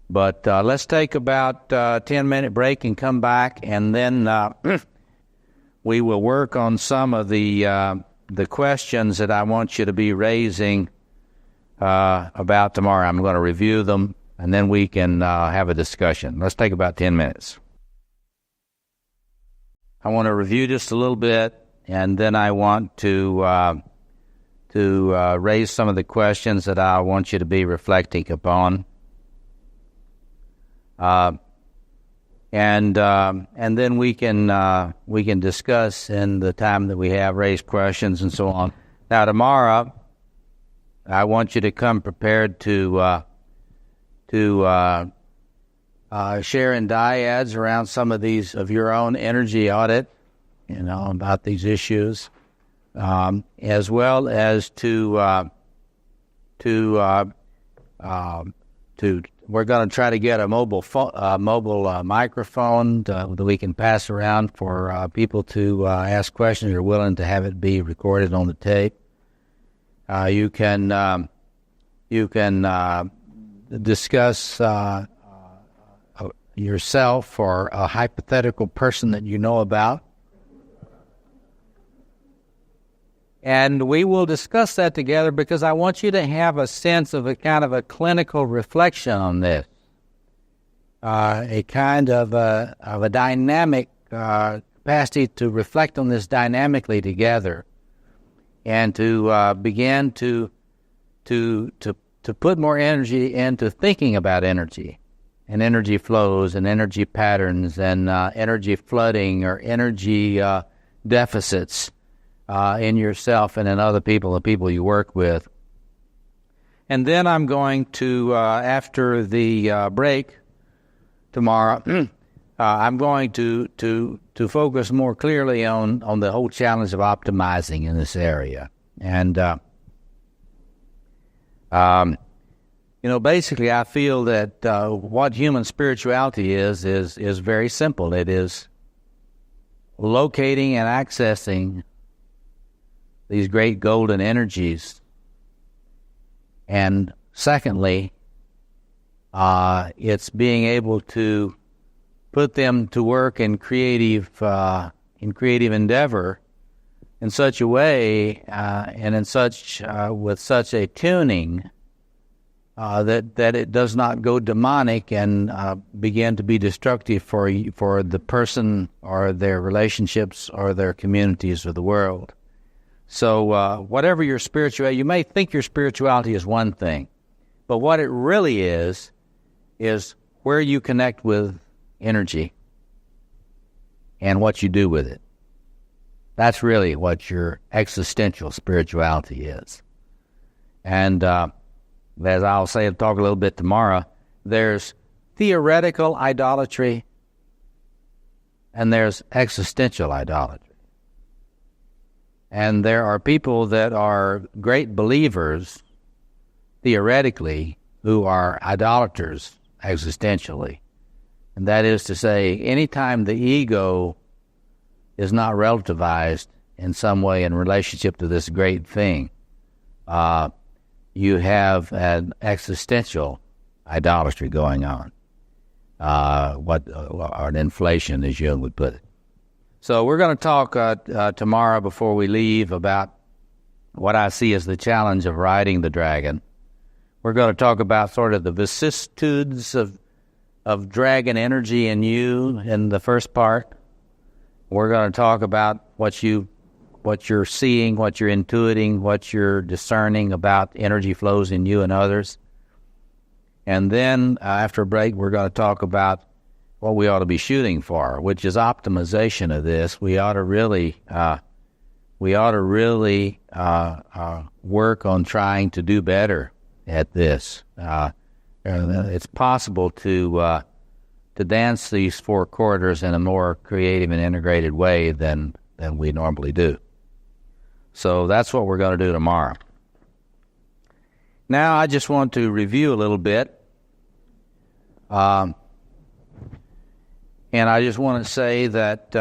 But let's take about a 10-minute break and come back, and then we will work on some of the questions that I want you to be raising about tomorrow. I'm going to review them, and then we can have a discussion. Let's take about 10 minutes. I want to review just a little bit, and then I want to raise some of the questions that I want you to be reflecting upon. And then we can discuss in the time that we have, raise questions and so on. Now tomorrow, I want you to come prepared to share in dyads around some of these of your own energy audit, about these issues, as well as to we're going to try to get a mobile microphone that we can pass around for people to ask questions who are willing to have it be recorded on the tape. You can discuss yourself or a hypothetical person that you know about. And we will discuss that together because I want you to have a sense of a kind of a clinical reflection on this, a kind of a dynamic capacity to reflect on this dynamically together, and to begin to put more energy into thinking about energy and energy flows and energy patterns and energy flooding or energy deficits in yourself and in other people, the people you work with. And then I'm going to, after the break tomorrow, I'm going to focus more clearly on the whole challenge of optimizing in this area. And, basically I feel that what human spirituality is very simple. It is locating and accessing these great golden energies. And secondly, it's being able to put them to work in creative endeavor in such a way and in such with such a tuning that it does not go demonic and begin to be destructive for the person or their relationships or their communities or the world. So whatever your spirituality, you may think your spirituality is one thing, but what it really is where you connect with energy and what you do with it. That's really what your existential spirituality is. And as I'll talk a little bit tomorrow, there's theoretical idolatry and there's existential idolatry. And there are people that are great believers, theoretically, who are idolaters existentially. And that is to say, anytime the ego is not relativized, in some way in relationship to this great thing, you have an existential idolatry going on, or an inflation, as Jung would put it. So we're going to talk tomorrow before we leave about what I see as the challenge of riding the dragon. We're going to talk about sort of the vicissitudes of dragon energy in you in the first part. We're going to talk about what you're seeing, what you're intuiting, what you're discerning about energy flows in you and others. And then after a break, we're going to talk about what we ought to be shooting for, which is optimization of this. We ought to really work on trying to do better at this. It's possible to dance these four corridors in a more creative and integrated way than we normally do. So that's what we're going to do tomorrow. Now I just want to review a little bit. And I just want to say that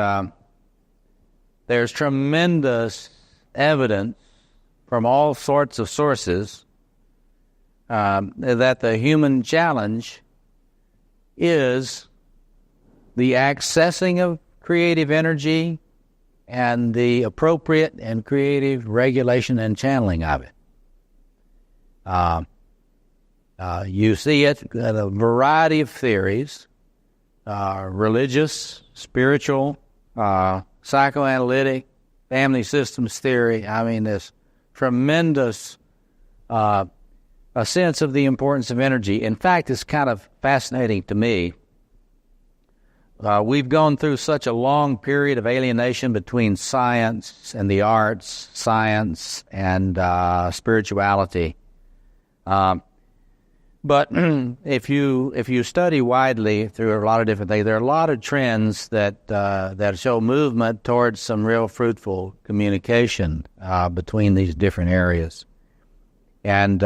there's tremendous evidence from all sorts of sources that the human challenge is the accessing of creative energy and the appropriate and creative regulation and channeling of it. You see it in a variety of theories, religious, spiritual, psychoanalytic, family systems theory. I mean, this tremendous a sense of the importance of energy. In fact, it's kind of fascinating to me. We've gone through such a long period of alienation between science and the arts, science and spirituality. But if you study widely through a lot of different things, there are a lot of trends that show movement towards some real fruitful communication between these different areas. And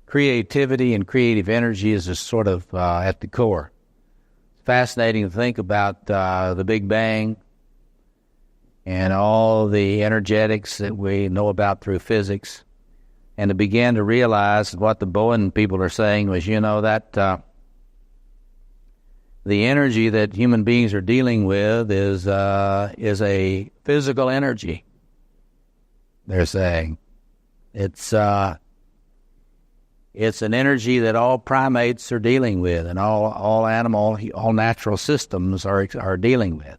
creativity and creative energy is just sort of at the core. It's fascinating to think about the Big Bang and all the energetics that we know about through physics, and to begin to realize what the Bowen people are saying was, that the energy that human beings are dealing with is a physical energy. They're saying it's an energy that all primates are dealing with, and all natural systems are dealing with.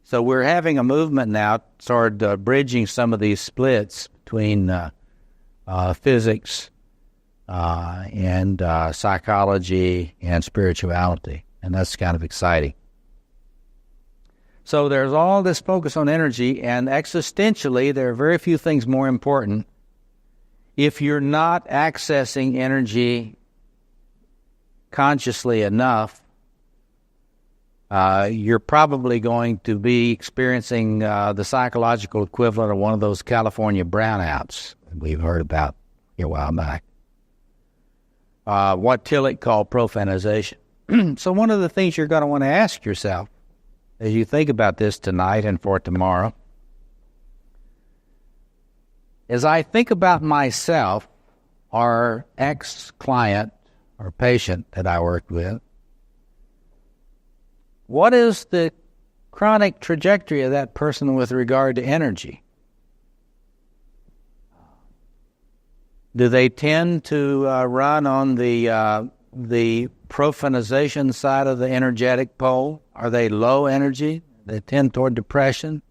So we're having a movement now toward bridging some of these splits between physics and psychology and spirituality, and that's kind of exciting. So there's all this focus on energy, and existentially there are very few things more important. If you're not accessing energy consciously enough, you're probably going to be experiencing the psychological equivalent of one of those California brownouts we've heard about here a while back. What Tillich called profanization. So one of the things you're going to want to ask yourself as you think about this tonight and for tomorrow, as I think about myself, our ex-client or patient that I worked with, what is the chronic trajectory of that person with regard to energy? Do they tend to run on the profanization side of the energetic pole? Are they low energy? They tend toward depression.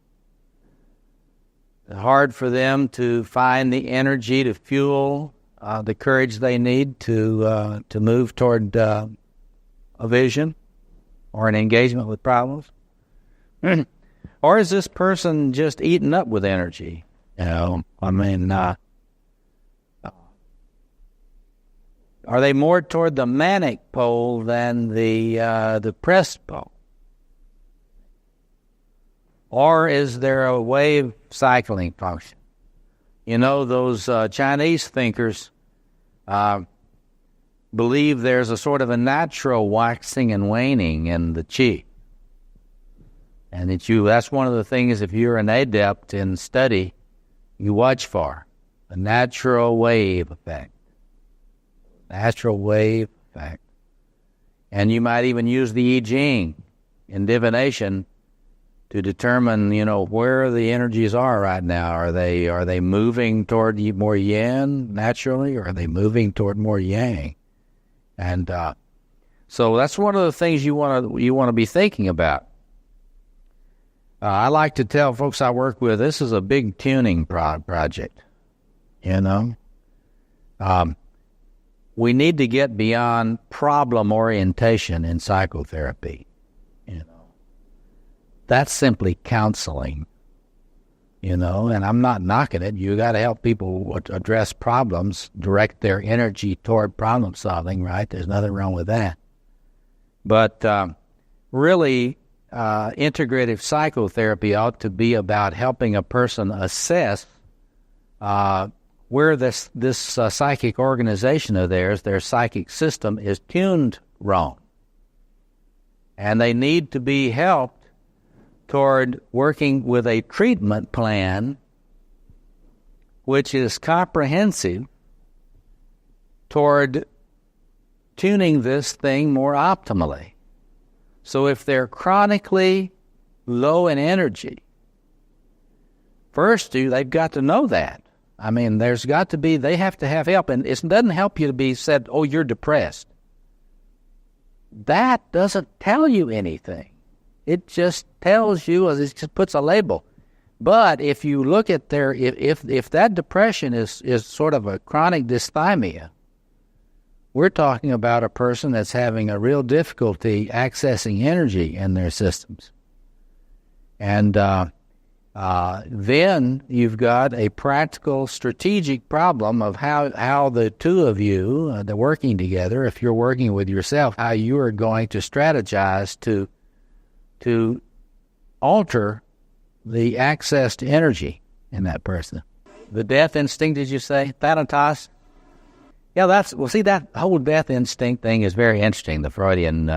It's hard for them to find the energy to fuel the courage they need to move toward a vision or an engagement with problems. Or is this person just eaten up with energy? Are they more toward the manic pole than the depressed pole? Or is there a wave cycling function? Those Chinese thinkers believe there's a sort of a natural waxing and waning in the qi. And that's one of the things, if you're an adept in study, you watch for. The natural wave effect. Natural wave effect. And you might even use the I Ching in divination to determine, where the energies are right now. Are they moving toward more yin naturally, or are they moving toward more yang? And so that's one of the things you want to be thinking about. I like to tell folks I work with, this is a big tuning project. We need to get beyond problem orientation in psychotherapy. That's simply counseling, and I'm not knocking it. You got to help people address problems, direct their energy toward problem solving, right? There's nothing wrong with that. But really, integrative psychotherapy ought to be about helping a person assess where this psychic organization of theirs, their psychic system, is tuned wrong. And they need to be helped toward working with a treatment plan which is comprehensive toward tuning this thing more optimally. So if they're chronically low in energy, first they've got to know that. I mean, they have to have help. And it doesn't help you to be said, oh, you're depressed. That doesn't tell you anything. It just tells you, it just puts a label. But if you look at if that depression is sort of a chronic dysthymia, we're talking about a person that's having a real difficulty accessing energy in their systems. And then you've got a practical, strategic problem of how the two of you, they're working together, if you're working with yourself, how you are going to strategize to alter the access to energy in that person. The death instinct, did you say? Thanatos? Yeah, that whole death instinct thing is very interesting, the Freudian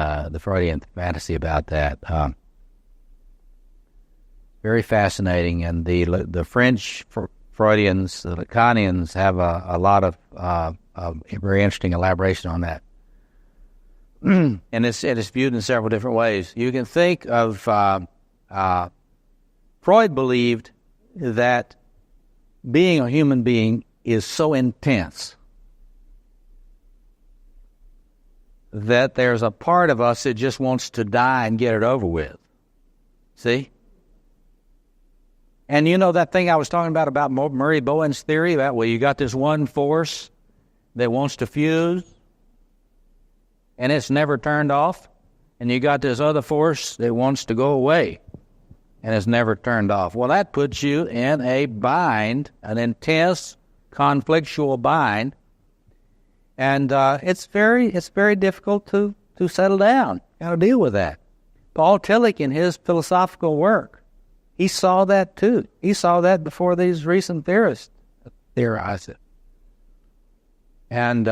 fantasy about that. Very fascinating, and the French Freudians, the Lacanians, have a lot of very interesting elaboration on that. And it's viewed in several different ways. You can think of Freud believed that being a human being is so intense that there's a part of us that just wants to die and get it over with. See? And that thing I was talking about Murray Bowen's theory, that way you got this one force that wants to fuse, and it's never turned off, and you got this other force that wants to go away, and it's never turned off. Well, that puts you in a bind, an intense, conflictual bind, and it's very difficult to settle down. Got to deal with that. Paul Tillich, in his philosophical work, he saw that too. He saw that before these recent theorists theorized it. And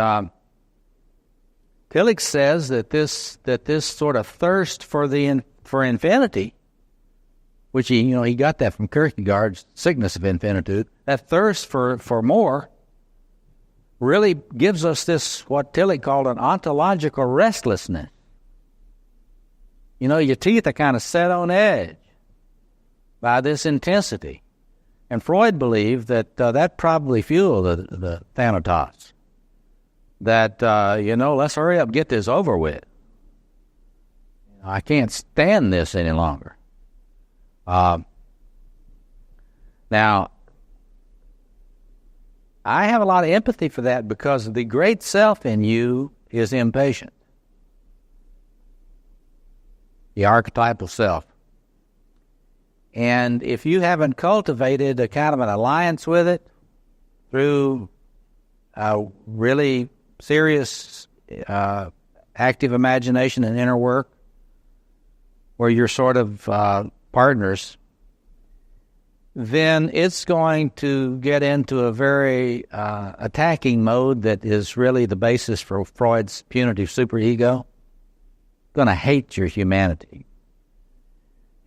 Tillich says that this sort of thirst for infinity, which he got that from Kierkegaard's Sickness of Infinitude, that thirst for more really gives us this, what Tillich called an ontological restlessness. Your teeth are kind of set on edge by this intensity. And Freud believed that that probably fueled the Thanatos. That, let's hurry up, get this over with. I can't stand this any longer. Now, I have a lot of empathy for that because the great self in you is impatient. The archetypal self. And if you haven't cultivated a kind of an alliance with it through really serious active imagination and inner work, where you're sort of partners, then it's going to get into a very attacking mode that is really the basis for Freud's punitive superego. Going to hate your humanity.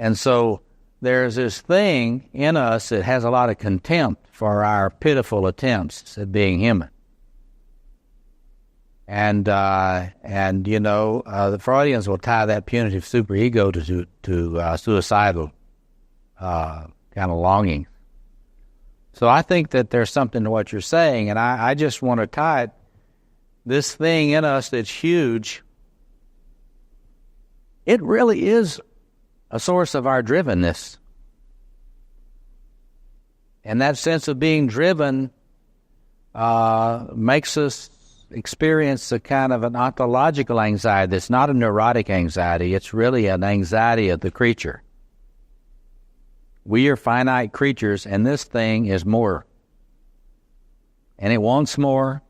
And so there's this thing in us that has a lot of contempt for our pitiful attempts at being human. And you know, the Freudians will tie that punitive superego to suicidal kind of longing. So I think that there's something to what you're saying, and I just want to tie it, this thing in us that's huge, it really is a source of our drivenness. And that sense of being driven makes us experience a kind of an ontological anxiety that's not a neurotic anxiety. It's really an anxiety of the creature. We are finite creatures, and this thing is more. And it wants more,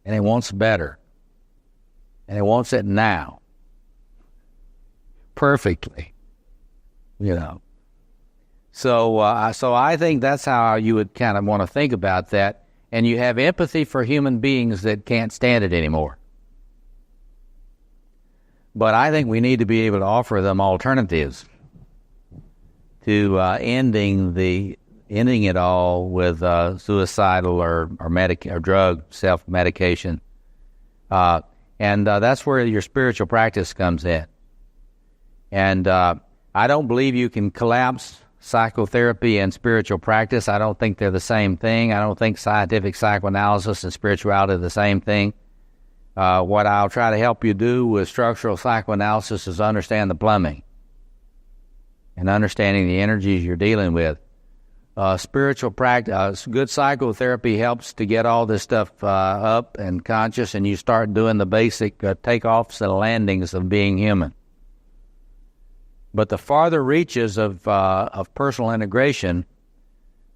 and it wants better. And it wants it now. Perfectly. You know. So I think that's how you would kind of want to think about that. And you have empathy for human beings that can't stand it anymore. But I think we need to be able to offer them alternatives to ending it all with suicidal or drug self-medication. And that's where your spiritual practice comes in. And I don't believe you can collapse psychotherapy and spiritual practice. I don't think they're the same thing. I don't think scientific psychoanalysis and spirituality are the same thing. What I'll try to help you do with structural psychoanalysis is understand the plumbing and understanding the energies you're dealing with. Spiritual practice, good psychotherapy helps to get all this stuff up and conscious, and you start doing the basic takeoffs and landings of being human. But the farther reaches of personal integration,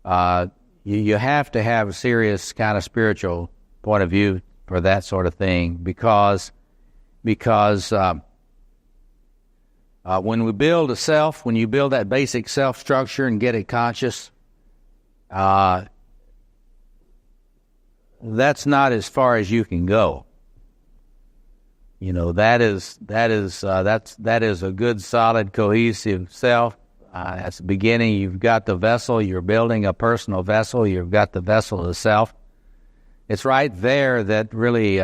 you have to have a serious kind of spiritual point of view for that sort of thing, because when we build a self, when you build that basic self structure and get it conscious, that's not as far as you can go. You know, that is a good, solid, cohesive self. At the beginning, you've got the vessel. You're building a personal vessel. You've got the vessel of the self. It's right there that really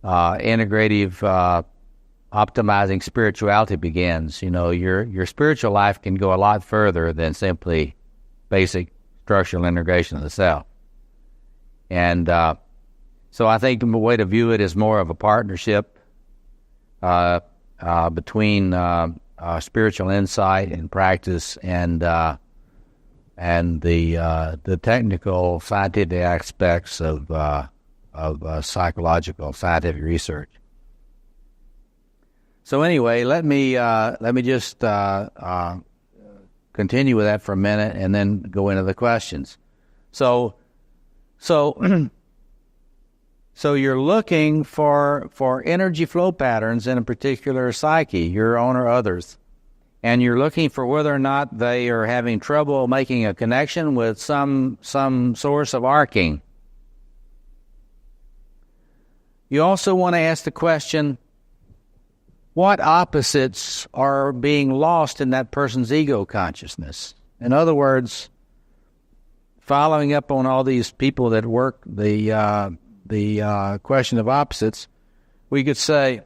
integrative, optimizing spirituality begins. You know, your spiritual life can go a lot further than simply basic structural integration of the self. And so I think the way to view it is more of a partnership between spiritual insight and practice and the technical scientific aspects of psychological scientific research. So anyway, let me just continue with that for a minute and then go into the questions. So you're looking for energy flow patterns in a particular psyche, your own or others, and you're looking for whether or not they are having trouble making a connection with some source of arcing. You also want to ask the question, what opposites are being lost in that person's ego consciousness? In other words, following up on all these people that work the question of opposites, we could say,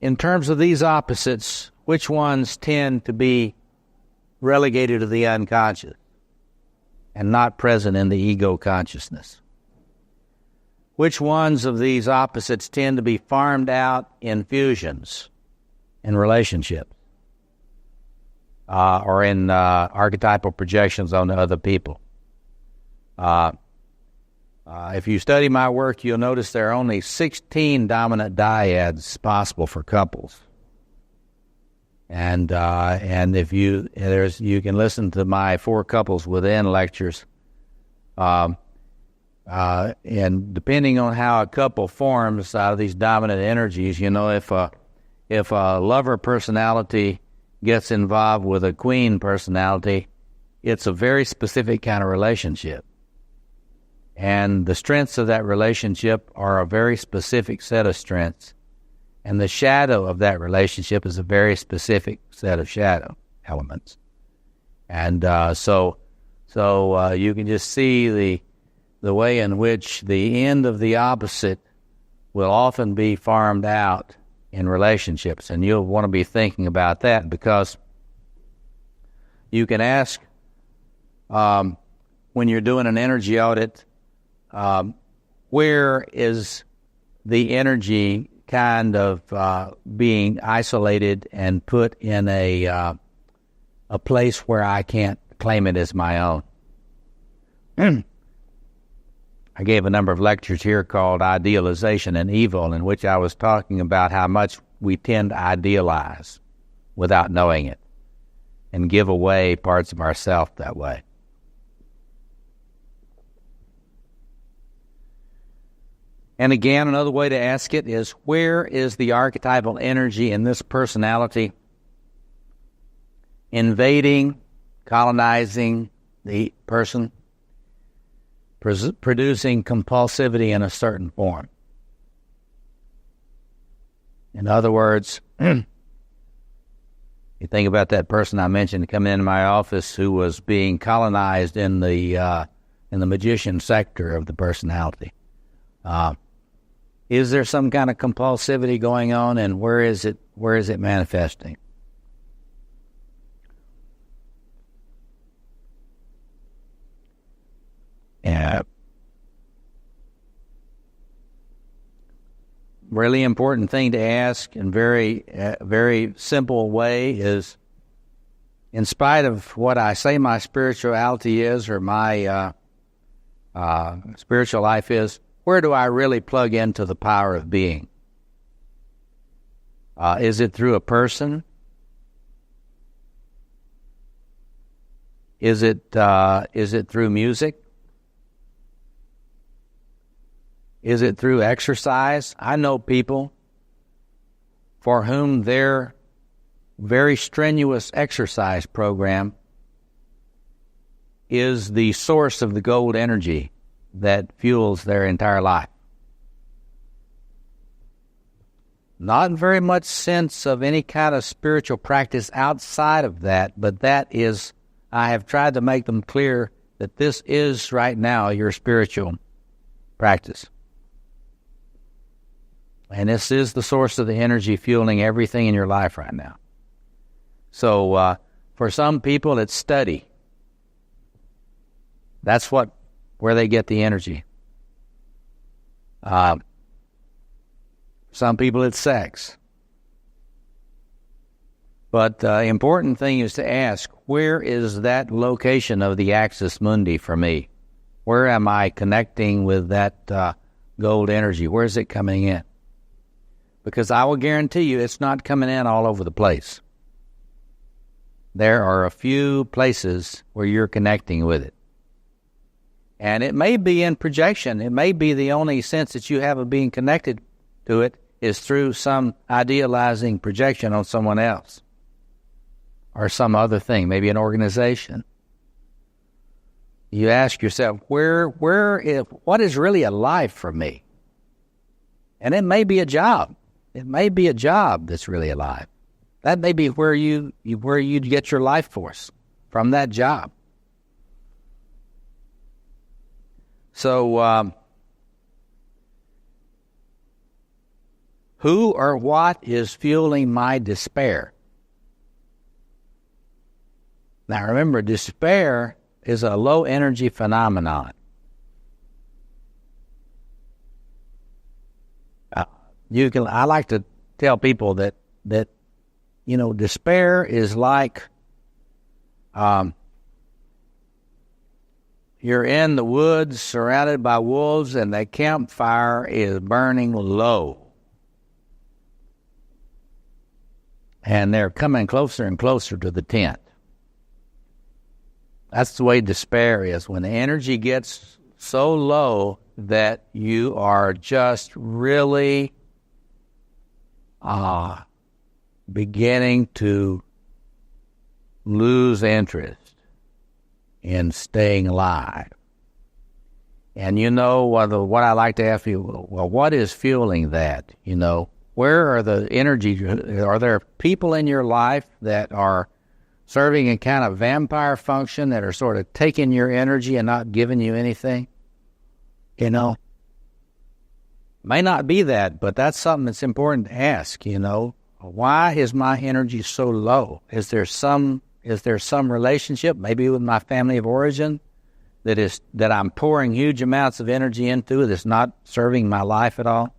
in terms of these opposites, which ones tend to be relegated to the unconscious and not present in the ego consciousness? Which ones of these opposites tend to be farmed out in fusions, in relationships, or in archetypal projections onto other people? If you study my work, you'll notice there are only 16 dominant dyads possible for couples. And if you can listen to my 4 couples within lectures. And depending on how a couple forms out of these dominant energies, you know, if a lover personality gets involved with a queen personality, it's a very specific kind of relationship. And the strengths of that relationship are a very specific set of strengths. And the shadow of that relationship is a very specific set of shadow elements. And so you can just see the way in which the end of the opposite will often be farmed out in relationships. And you'll want to be thinking about that, because you can ask, when you're doing an energy audit, where is the energy kind of being isolated and put in a place where I can't claim it as my own? I gave a number of lectures here called Idealization and Evil, in which I was talking about how much we tend to idealize without knowing it and give away parts of ourself that way. And again, another way to ask it is, where is the archetypal energy in this personality invading, colonizing the person, producing compulsivity in a certain form? In other words, you think about that person I mentioned coming into my office who was being colonized in the magician sector of the personality. Is there some kind of compulsivity going on, and where is it manifesting? Really important thing to ask in very simple way is, in spite of what I say my spirituality is, or my spiritual life is, where do I really plug into the power of being? Is it through a person? Is it through music? Is it through exercise? I know people for whom their very strenuous exercise program is the source of the gold energy that fuels their entire life. Not very much sense of any kind of spiritual practice outside of that, but that is, I have tried to make them clear that this is right now your spiritual practice. And this is the source of the energy fueling everything in your life right now. So for some people, it's study. That's where they get the energy. Some people, it's sex. But the important thing is to ask, where is that location of the axis mundi for me? Where am I connecting with that gold energy? Where is it coming in? Because I will guarantee you it's not coming in all over the place. There are a few places where you're connecting with it. And it may be in projection. It may be the only sense that you have of being connected to it is through some idealizing projection on someone else or some other thing, maybe an organization. You ask yourself, what is really a life for me? And it may be a job. It may be a job that's really alive. That may be where you get your life force, from that job. So, who or what is fueling my despair? Now remember, despair is a low energy phenomenon. I like to tell people that despair is like you're in the woods surrounded by wolves and the campfire is burning low. And they're coming closer and closer to the tent. That's the way despair is. When the energy gets so low that you are just really beginning to lose interest in staying alive. And what I like to ask you, well, what is fueling that? Where are the energy? Are there people in your life that are serving a kind of vampire function, that are sort of taking your energy and not giving you anything? You know? May not be that, but that's something that's important to ask, you know. Why is my energy so low? Is there some relationship, maybe with my family of origin, that I'm pouring huge amounts of energy into that's not serving my life at all?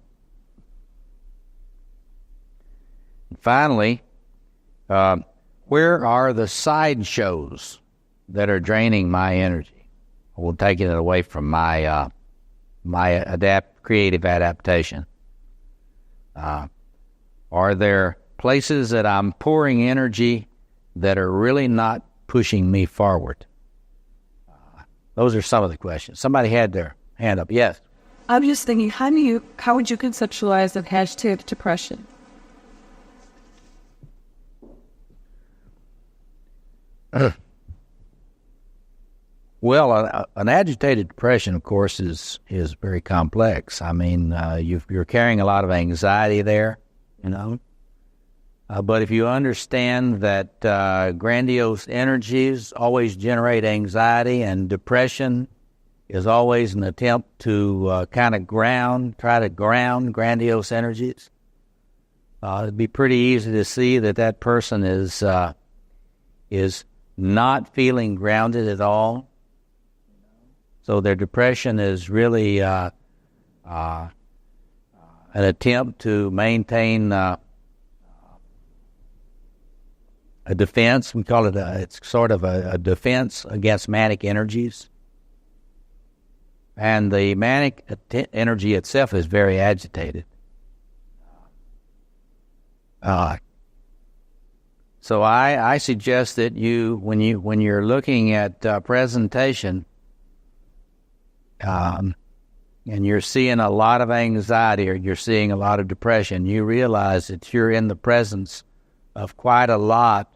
And finally, where are the sideshows that are draining my energy? Or taking it away from my creative adaptation? Are there places that I'm pouring energy that are really not pushing me forward? Those are some of the questions. Somebody had their hand up. Yes. I'm just thinking, how would you conceptualize the hashtag depression? Well, an agitated depression, of course, is very complex. I mean, you're carrying a lot of anxiety there, you know. But if you understand that grandiose energies always generate anxiety, and depression is always an attempt to try to ground grandiose energies, it'd be pretty easy to see that person is not feeling grounded at all. So their depression is really an attempt to maintain a defense. We call it it's sort of a defense against manic energies. And the manic energy itself is very agitated. So I suggest that when you're looking at presentation, and you're seeing a lot of anxiety, or you're seeing a lot of depression, you realize that you're in the presence of quite a lot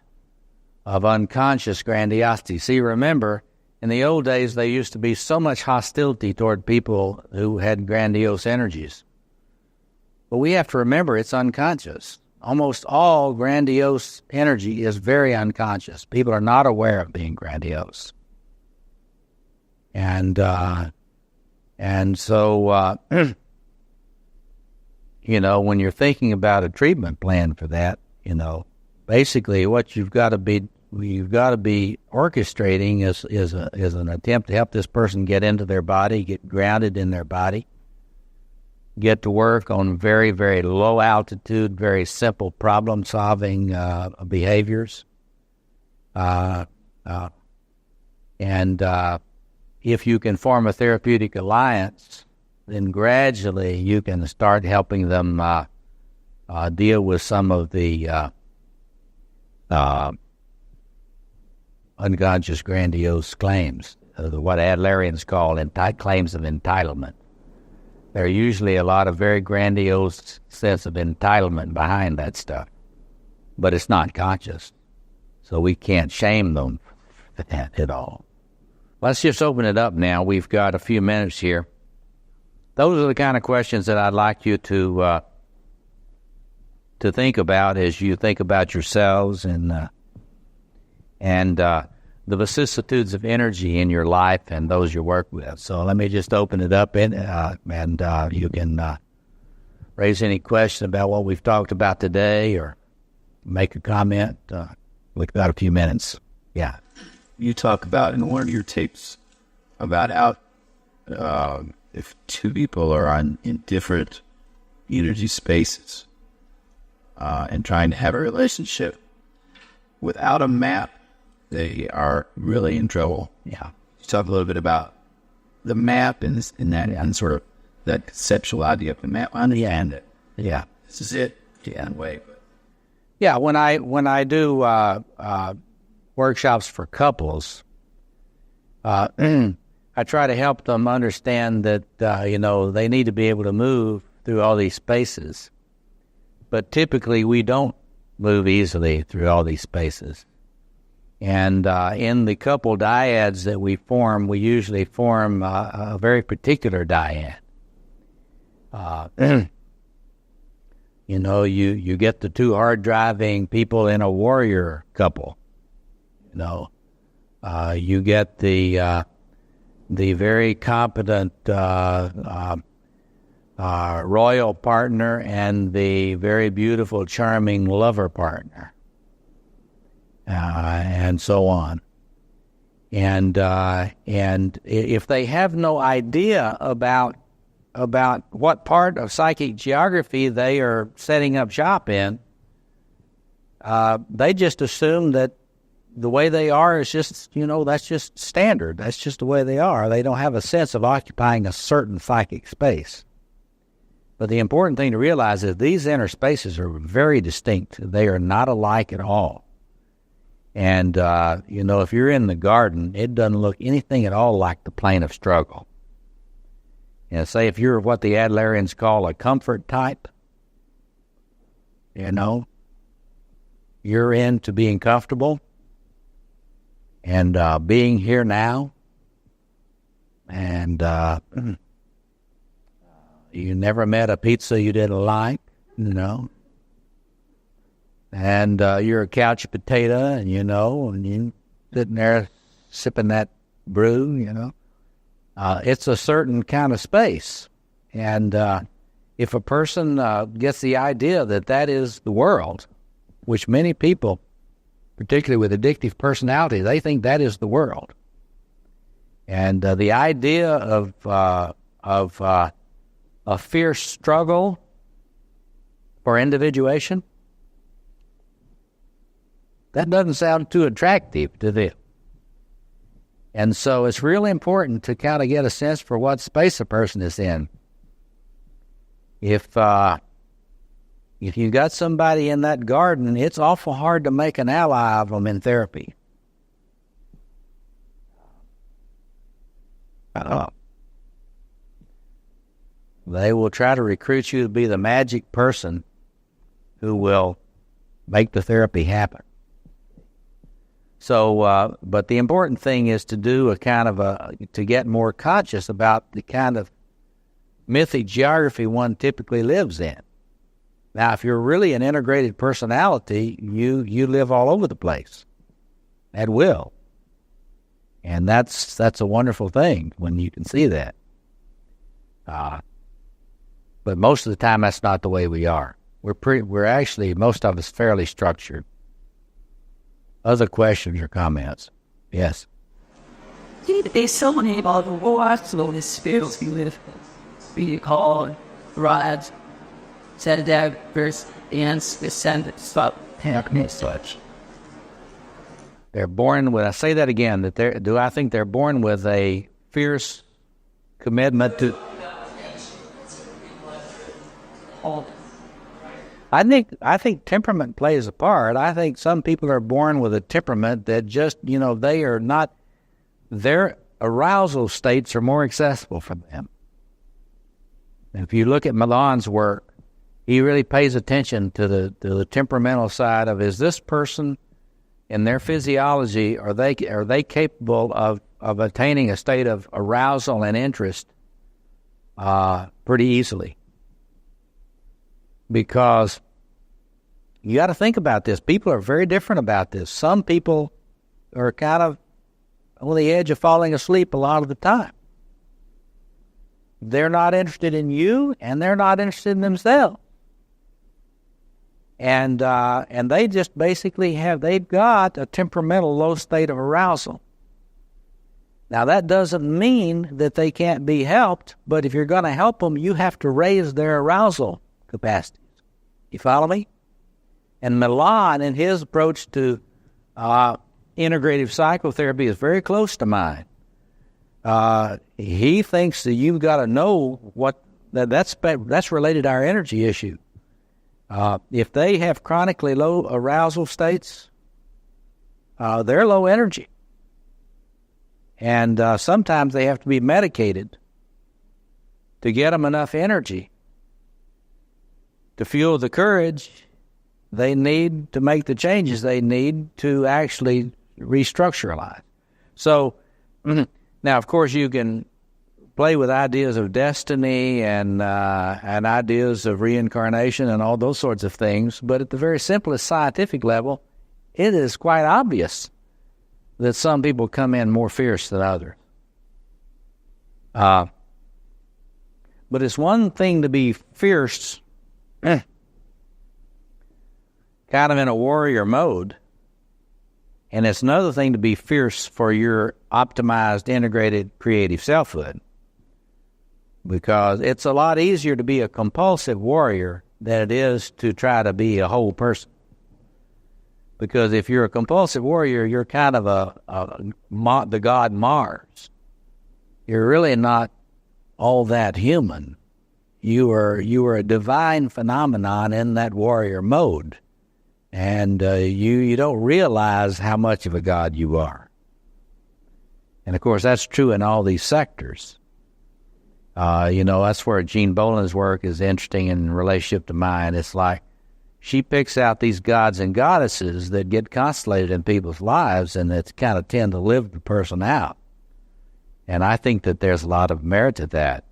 of unconscious grandiosity. See, remember, in the old days, there used to be so much hostility toward people who had grandiose energies. But we have to remember it's unconscious. Almost all grandiose energy is very unconscious. People are not aware of being grandiose. And so, you know, when you're thinking about a treatment plan for that, you know, basically what you've got to be orchestrating is an attempt to help this person get into their body, get grounded in their body, get to work on very, very low altitude, very simple problem solving behaviors, and if you can form a therapeutic alliance, then gradually you can start helping them deal with some of the unconscious grandiose claims, what Adlerians call claims of entitlement. There are usually a lot of very grandiose sense of entitlement behind that stuff, but it's not conscious, so we can't shame them for that at all. Let's just open it up now. We've got a few minutes here. Those are the kind of questions that I'd like you to think about as you think about yourselves and the vicissitudes of energy in your life and those you work with. So let me just open it up, and you can raise any question about what we've talked about today or make a comment. We've got a few minutes. Yeah. You talk about in one of your tapes about how if two people are in different energy spaces and trying to have a relationship without a map, they are really in trouble. Yeah. You talk a little bit about the map and that and sort of that conceptual idea of the map. I understand it. Yeah. This is it. Yeah, in a way. But. Yeah. When I do workshops for couples, I try to help them understand that they need to be able to move through all these spaces, but typically we don't move easily through all these spaces. And in the couple dyads that we form, we usually form a very particular dyad. You know, you get the two hard-driving people in a warrior couple. You know, you get the very competent royal partner and the very beautiful, charming lover partner, and so on. And if they have no idea about what part of psychic geography they are setting up shop in, they just assume that the way they are is just, that's just standard. That's just the way they are. They don't have a sense of occupying a certain psychic space. But the important thing to realize is these inner spaces are very distinct. They are not alike at all. And, if you're in the garden, it doesn't look anything at all like the plane of struggle. Say if you're what the Adlerians call a comfort type, you're into being comfortable and being here now, and you never met a pizza you didn't like, and you're a couch potato, and you sitting there sipping that brew, it's a certain kind of space. And if a person gets the idea that is the world, which many people, particularly with addictive personality, they think that is the world. And the idea of a fierce struggle for individuation, that doesn't sound too attractive to them. And so it's really important to kind of get a sense for what space a person is in. If you got somebody in that garden, it's awful hard to make an ally of them in therapy. They will try to recruit you to be the magic person who will make the therapy happen. So, but the important thing is to do to get more conscious about the kind of mythic geography one typically lives in. Now, if you're really an integrated personality, you live all over the place at will. And that's a wonderful thing when you can see that. But most of the time, that's not the way we are. We're actually, most of us, fairly structured. Other questions or comments? Yes. There's so many about the words of the spirits we live in. We call rods, said that verse, ants, descendants, such. They're born with, I say that again, I think they're born with a fierce commitment to... I think temperament plays a part. I think some people are born with a temperament that just, they are not, their arousal states are more accessible for them. If you look at Milan's work, he really pays attention to the temperamental side of, is this person in their physiology, are they capable of attaining a state of arousal and interest pretty easily? Because you got to think about this. People are very different about this. Some people are kind of on the edge of falling asleep a lot of the time. They're not interested in you, and they're not interested in themselves. And they just basically they've got a temperamental low state of arousal. Now, that doesn't mean that they can't be helped, but if you're going to help them, you have to raise their arousal capacities. You follow me? And Milan, in his approach to integrative psychotherapy, is very close to mine. He thinks that you've got to know that's related to our energy issue. If they have chronically low arousal states, they're low energy. And sometimes they have to be medicated to get them enough energy to fuel the courage they need to make the changes they need to actually restructuralize. So, now, of course, you can play with ideas of destiny and ideas of reincarnation and all those sorts of things, but at the very simplest scientific level, it is quite obvious that some people come in more fierce than others. But it's one thing to be fierce, kind of in a warrior mode, and it's another thing to be fierce for your optimized, integrated, creative selfhood. Because it's a lot easier to be a compulsive warrior than it is to try to be a whole person. Because if you're a compulsive warrior, you're kind of the god Mars. You're really not all that human. You are a divine phenomenon in that warrior mode. And you don't realize how much of a god you are. And, of course, that's true in all these sectors. That's where Jean Boland's work is interesting in relationship to mine. It's like she picks out these gods and goddesses that get constellated in people's lives and that kind of tend to live the person out. And I think that there's a lot of merit to that.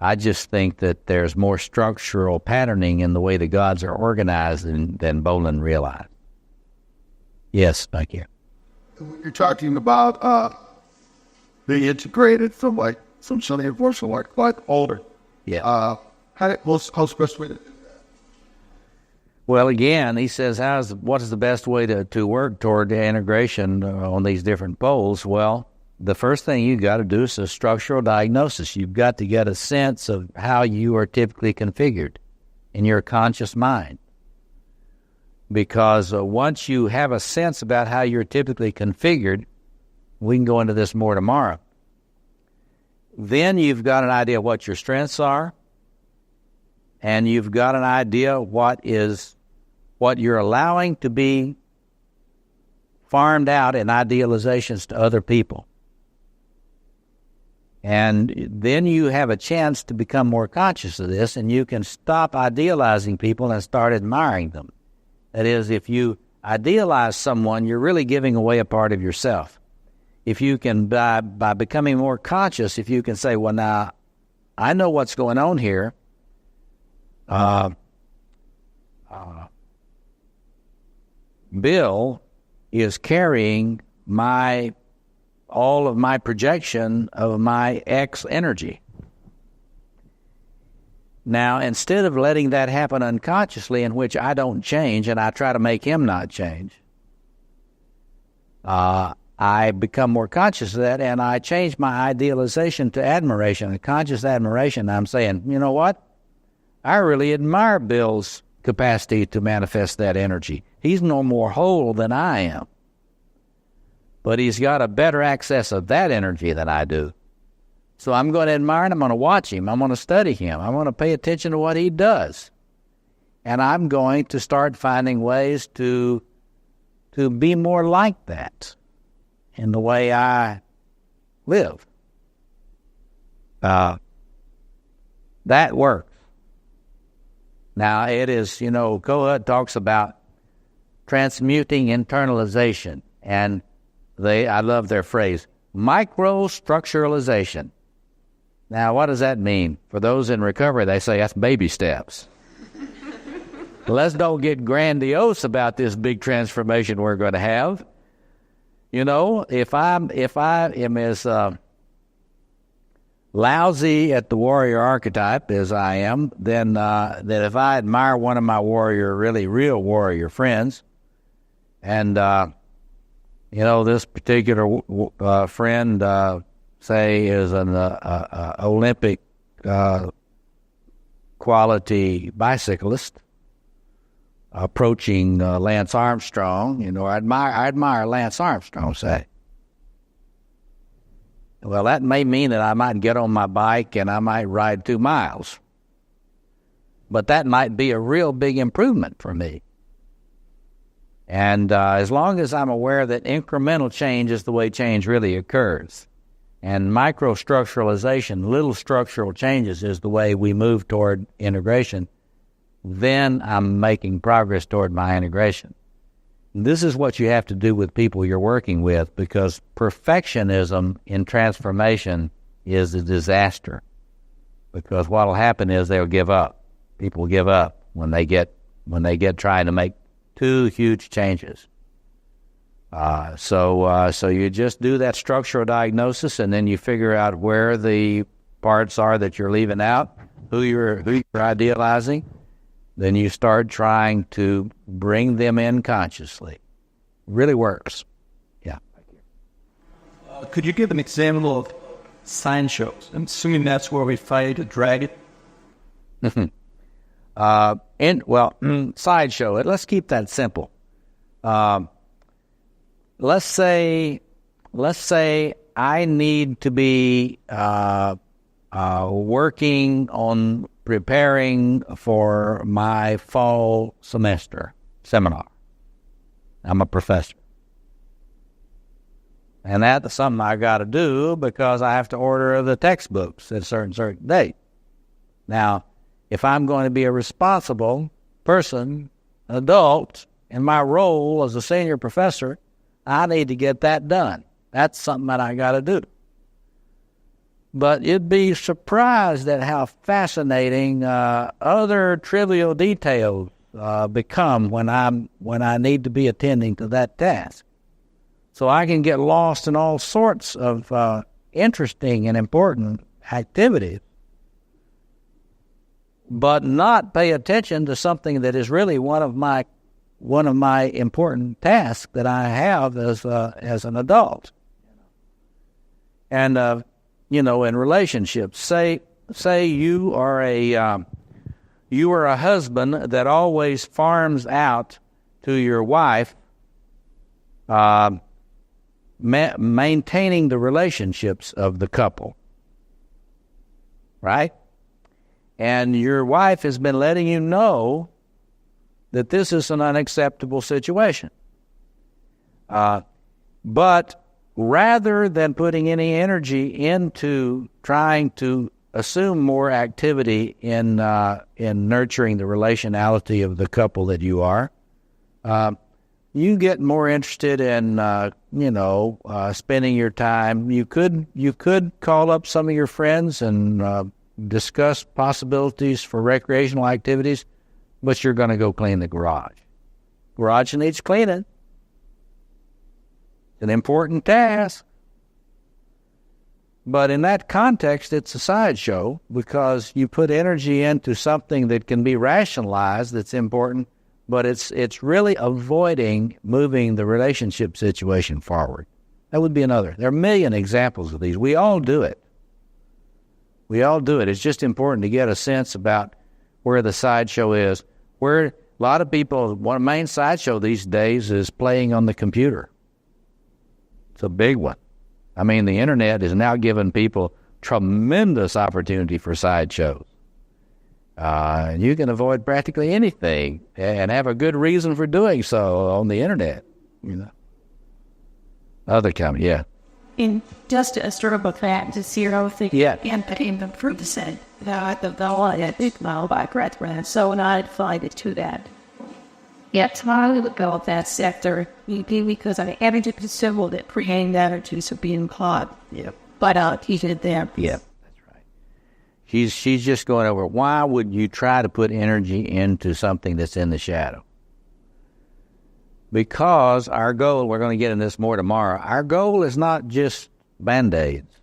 I just think that there's more structural patterning in the way the gods are organized than Boland realized. Yes, thank you. You're talking about the integrated from something unfortunate like older. Yeah. How's the best way to do that? Well, again, he says, what is the best way to work toward the integration on these different poles? Well, the first thing you got to do is a structural diagnosis. You've got to get a sense of how you are typically configured in your conscious mind. Because once you have a sense about how you're typically configured, we can go into this more tomorrow. Then you've got an idea of what your strengths are, and you've got an idea what you're allowing to be farmed out in idealizations to other people. And then you have a chance to become more conscious of this, and you can stop idealizing people and start admiring them. That is, if you idealize someone, you're really giving away a part of yourself. If you can, by becoming more conscious, if you can say, well, now, I know what's going on here. Bill is carrying all of my projection of my X energy. Now, instead of letting that happen unconsciously, in which I don't change and I try to make him not change, I become more conscious of that, and I change my idealization to admiration, a conscious admiration. I'm saying, you know what? I really admire Bill's capacity to manifest that energy. He's no more whole than I am. But he's got a better access of that energy than I do. So I'm going to admire him. I'm going to watch him. I'm going to study him. I'm going to pay attention to what he does. And I'm going to start finding ways to be more like that in the way I live. That works. Now, it is, Kohut talks about transmuting internalization, and I love their phrase, microstructuralization. Now, what does that mean? For those in recovery, they say that's baby steps. Let's don't get grandiose about this big transformation we're going to have. If I am as lousy at the warrior archetype as I am, then if I admire one of my really real warrior friends, and this particular friend, say, is an Olympic quality bicyclist approaching Lance Armstrong, I admire Lance Armstrong, say. Well, that may mean that I might get on my bike and I might ride 2 miles. But that might be a real big improvement for me. And as long as I'm aware that incremental change is the way change really occurs, and microstructuralization, little structural changes, is the way we move toward integration, then I'm making progress toward my integration. This is what you have to do with people you're working with, because perfectionism in transformation is a disaster, because what will happen is they'll give up. People give up when they get trying to make two huge changes. So you just do that structural diagnosis, and then you figure out where the parts are that you're leaving out, who you're idealizing. Then you start trying to bring them in consciously. Really works. Yeah. Could you give an example of sign shows? I'm assuming that's where we fight a dragon. Sideshow. Let's keep that simple. Let's say I need to be working on preparing for my fall semester seminar. I'm a professor. And that's something I got to do because I have to order the textbooks at a certain date. Now, if I'm going to be a responsible person, adult, in my role as a senior professor, I need to get that done. That's something that I got to do. But you'd be surprised at how fascinating other trivial details become when I need to be attending to that task. So I can get lost in all sorts of interesting and important activities, but not pay attention to something that is really one of my important tasks that I have as an adult. And in relationships, say you are a husband that always farms out to your wife, maintaining the relationships of the couple, right? And your wife has been letting you know that this is an unacceptable situation. But rather than putting any energy into trying to assume more activity in nurturing the relationality of the couple that you are, you get more interested in spending your time. You could call up some of your friends and discuss possibilities for recreational activities, but you're going to go clean the garage. Garage needs cleaning. It's an important task. But in that context, it's a sideshow because you put energy into something that can be rationalized that's important, but it's really avoiding moving the relationship situation forward. That would be another. There are a million examples of these. We all do it. It's just important to get a sense about where the sideshow is. Where a lot of people, one main sideshow these days is playing on the computer. It's a big one. I mean, the internet is now giving people tremendous opportunity for sideshows. You can avoid practically anything and have a good reason for doing so on the internet. Other comment, yeah. In just a sort of a fact, a zero thing, yeah, and improve the set. So I'd find it to that. Yeah, totally about that sector, because I'm having to consider that creating attitudes of being caught. Yeah. But he did there. Yeah, that's right. She's just going over, why would you try to put energy into something that's in the shadow? Because our goal, we're going to get into this more tomorrow, our goal is not just Band-Aids.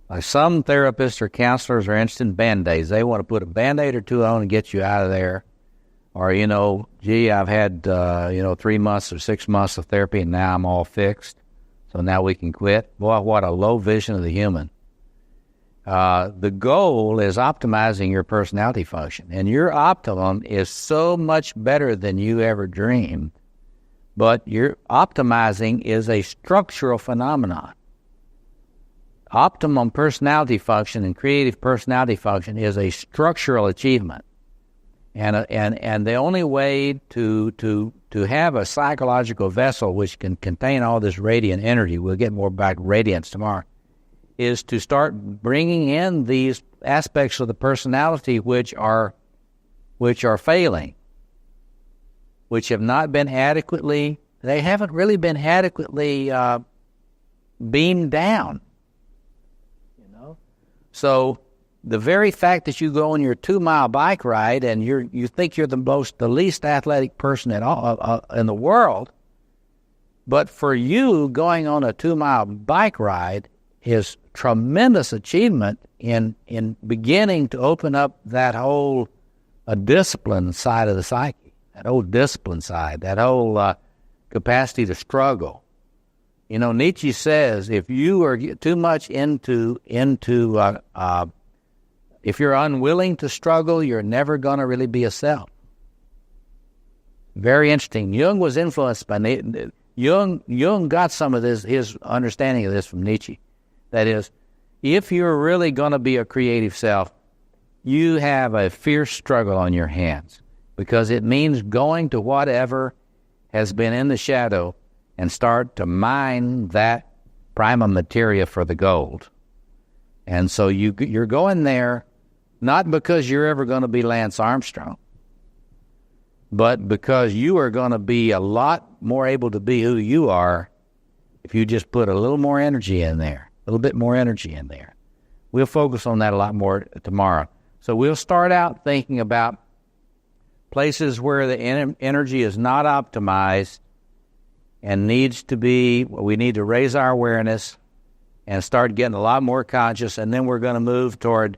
Like some therapists or counselors are interested in Band-Aids. They want to put a Band-Aid or two on and get you out of there. Or, I've had, 3 months or 6 months of therapy and now I'm all fixed. So now we can quit. Boy, what a low vision of the human. The goal is optimizing your personality function. And your optimum is so much better than you ever dreamed. But your optimizing is a structural phenomenon. Optimum personality function and creative personality function is a structural achievement. And the only way to have a psychological vessel which can contain all this radiant energy, we'll get more about radiance tomorrow, is to start bringing in these aspects of the personality which are failing, which have not been adequately, they haven't really been adequately beamed down. So the very fact that you go on your 2-mile bike ride and you think you're the least athletic person at all in the world, but for you, going on a 2-mile bike ride is tremendous achievement in beginning to open up that whole discipline side of the psyche, that whole discipline side, that whole capacity to struggle. You know, Nietzsche says if you are too much into if you're unwilling to struggle, you're never going to really be a self. Very interesting. Jung was influenced by Nietzsche. Jung got some of this, his understanding of this from Nietzsche. That is, if you're really going to be a creative self, you have a fierce struggle on your hands, because it means going to whatever has been in the shadow and start to mine that prima materia for the gold. And so you're going there not because you're ever going to be Lance Armstrong, but because you are going to be a lot more able to be who you are if you just put a little more energy in there, a little bit more energy in there. We'll focus on that a lot more tomorrow. So we'll start out thinking about places where the energy is not optimized and needs to be, we need to raise our awareness and start getting a lot more conscious, and then we're going to move toward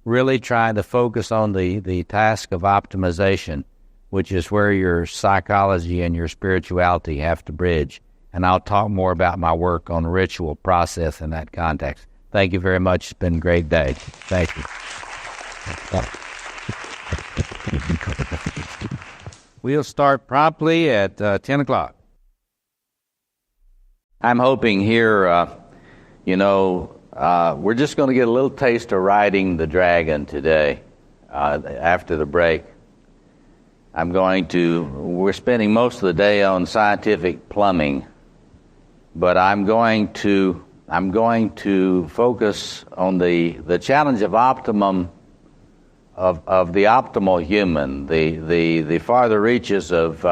really trying to focus on the task of optimization, which is where your psychology and your spirituality have to bridge. And I'll talk more about my work on ritual process in that context. Thank you very much. It's been a great day. Thank you. We'll start promptly at 10 o'clock. I'm hoping here, we're just going to get a little taste of riding the dragon today after the break. We're spending most of the day on scientific plumbing, but I'm going to focus on the challenge of optimum of the optimal human, the farther reaches of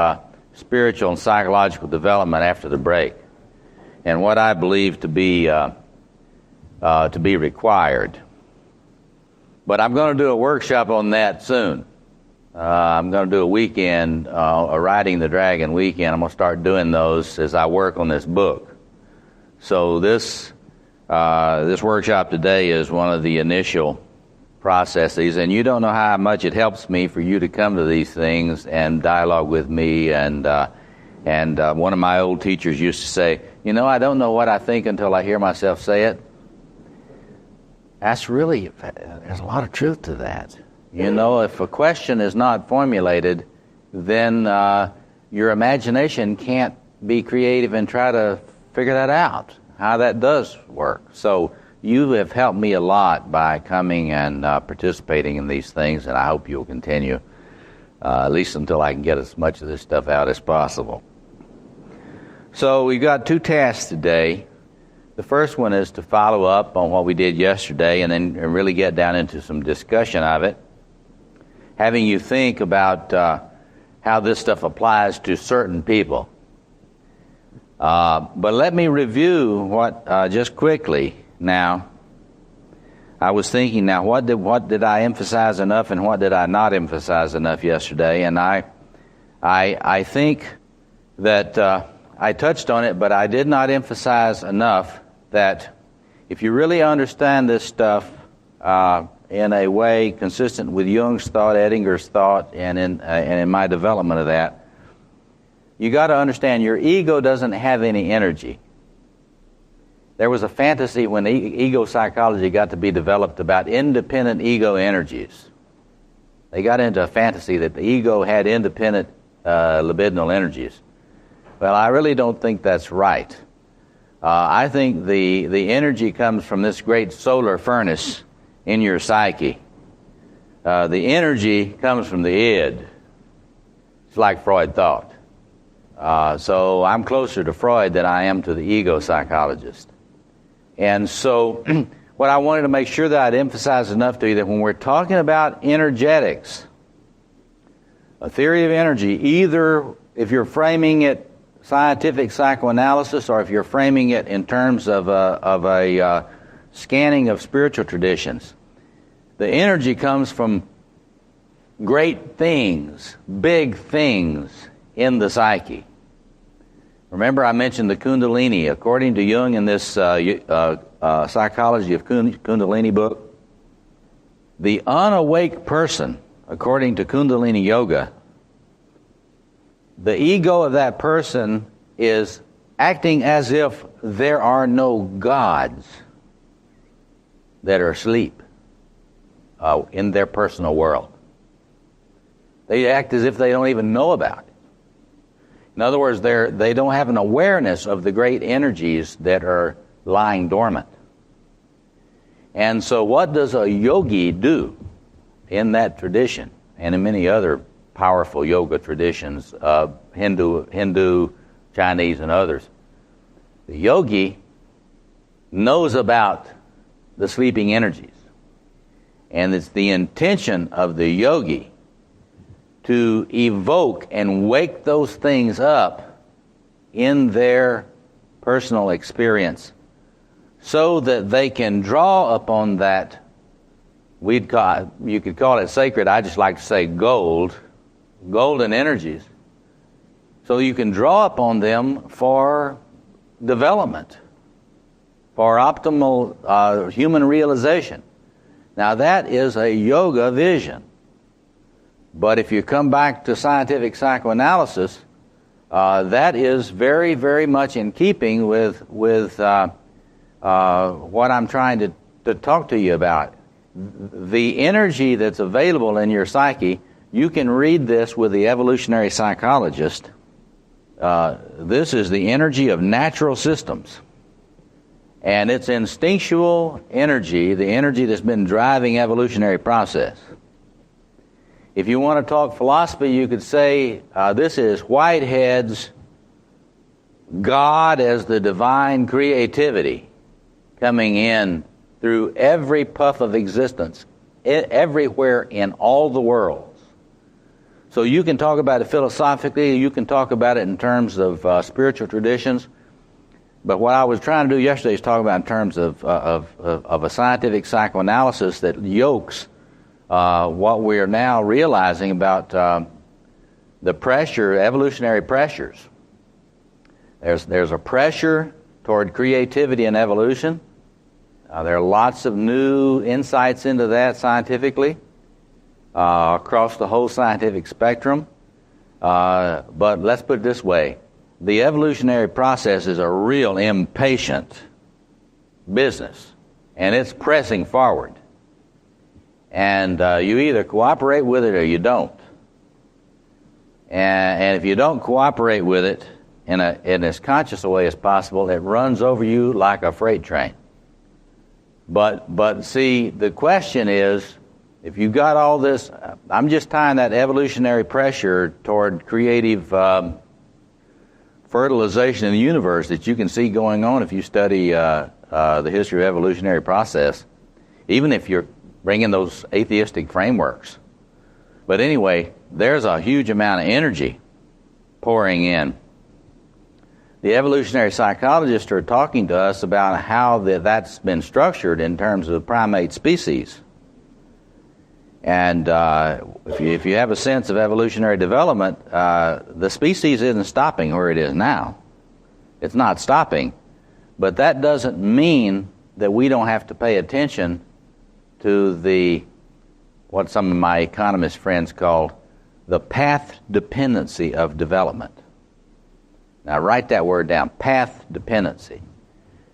spiritual and psychological development after the break, and what I believe to be required. But I'm going to do a workshop on that soon. I'm going to do a weekend, a Riding the Dragon weekend. I'm going to start doing those as I work on this book. So this workshop today is one of the initial processes, and you don't know how much it helps me for you to come to these things and dialogue with me. And one of my old teachers used to say, I don't know what I think until I hear myself say it. There's a lot of truth to that. If a question is not formulated, then your imagination can't be creative and try to figure that out, how that does work. So you have helped me a lot by coming and participating in these things, and I hope you'll continue, at least until I can get as much of this stuff out as possible. So we've got 2 tasks today. The first one is to follow up on what we did yesterday and then really get down into some discussion of it, having you think about how this stuff applies to certain people. But let me review what just quickly now. I was thinking now, what did I emphasize enough and what did I not emphasize enough yesterday? And I think that I touched on it, but I did not emphasize enough that if you really understand this stuff in a way consistent with Jung's thought, Edinger's thought, and in my development of that, you got to understand your ego doesn't have any energy. There was a fantasy when ego psychology got to be developed about independent ego energies. They got into a fantasy that the ego had independent libidinal energies. Well, I really don't think that's right. I think the energy comes from this great solar furnace in your psyche. The energy comes from the id. It's like Freud thought. So I'm closer to Freud than I am to the ego psychologist. And so what I wanted to make sure that I'd emphasize enough to you that when we're talking about energetics, a theory of energy, either if you're framing it scientific psychoanalysis or if you're framing it in terms of a scanning of spiritual traditions, the energy comes from great things, big things in the psyche. Remember I mentioned the Kundalini. According to Jung in this Psychology of Kundalini book, the unawake person, according to Kundalini Yoga, the ego of that person is acting as if there are no gods that are asleep in their personal world. They act as if they don't even know about it. In other words, they don't have an awareness of the great energies that are lying dormant. And so what does a yogi do in that tradition and in many other powerful yoga traditions, Hindu, Chinese, and others? The yogi knows about the sleeping energies. And it's the intention of the yogi to evoke and wake those things up in their personal experience so that they can draw upon that. You could call it sacred. I just like to say golden energies. So you can draw upon them for development, for optimal human realization. Now that is a yoga vision. But if you come back to scientific psychoanalysis, that is very, very much in keeping with what I'm trying to talk to you about. The energy that's available in your psyche, you can read this with the evolutionary psychologist. This is the energy of natural systems. And it's instinctual energy, the energy that's been driving evolutionary process. If you want to talk philosophy, you could say this is Whitehead's God as the divine creativity coming in through every puff of existence, everywhere in all the worlds. So you can talk about it philosophically, you can talk about it in terms of spiritual traditions, but what I was trying to do yesterday is talk about in terms of a scientific psychoanalysis that yokes what we are now realizing about the pressure, evolutionary pressures. There's a pressure toward creativity and evolution. There are lots of new insights into that scientifically across the whole scientific spectrum. But let's put it this way. The evolutionary process is a real impatient business, and it's pressing forward. And you either cooperate with it or you don't. And if you don't cooperate with it in as conscious a way as possible, it runs over you like a freight train. But see, the question is, if you've got all this, I'm just tying that evolutionary pressure toward creative fertilization in the universe that you can see going on if you study the history of evolutionary process, even if you're bringing those atheistic frameworks. But anyway, there's a huge amount of energy pouring in. The evolutionary psychologists are talking to us about how that's been structured in terms of primate species. And if you have a sense of evolutionary development, the species isn't stopping where it is now. It's not stopping. But that doesn't mean that we don't have to pay attention to what some of my economist friends call the path dependency of development. Now write that word down, path dependency.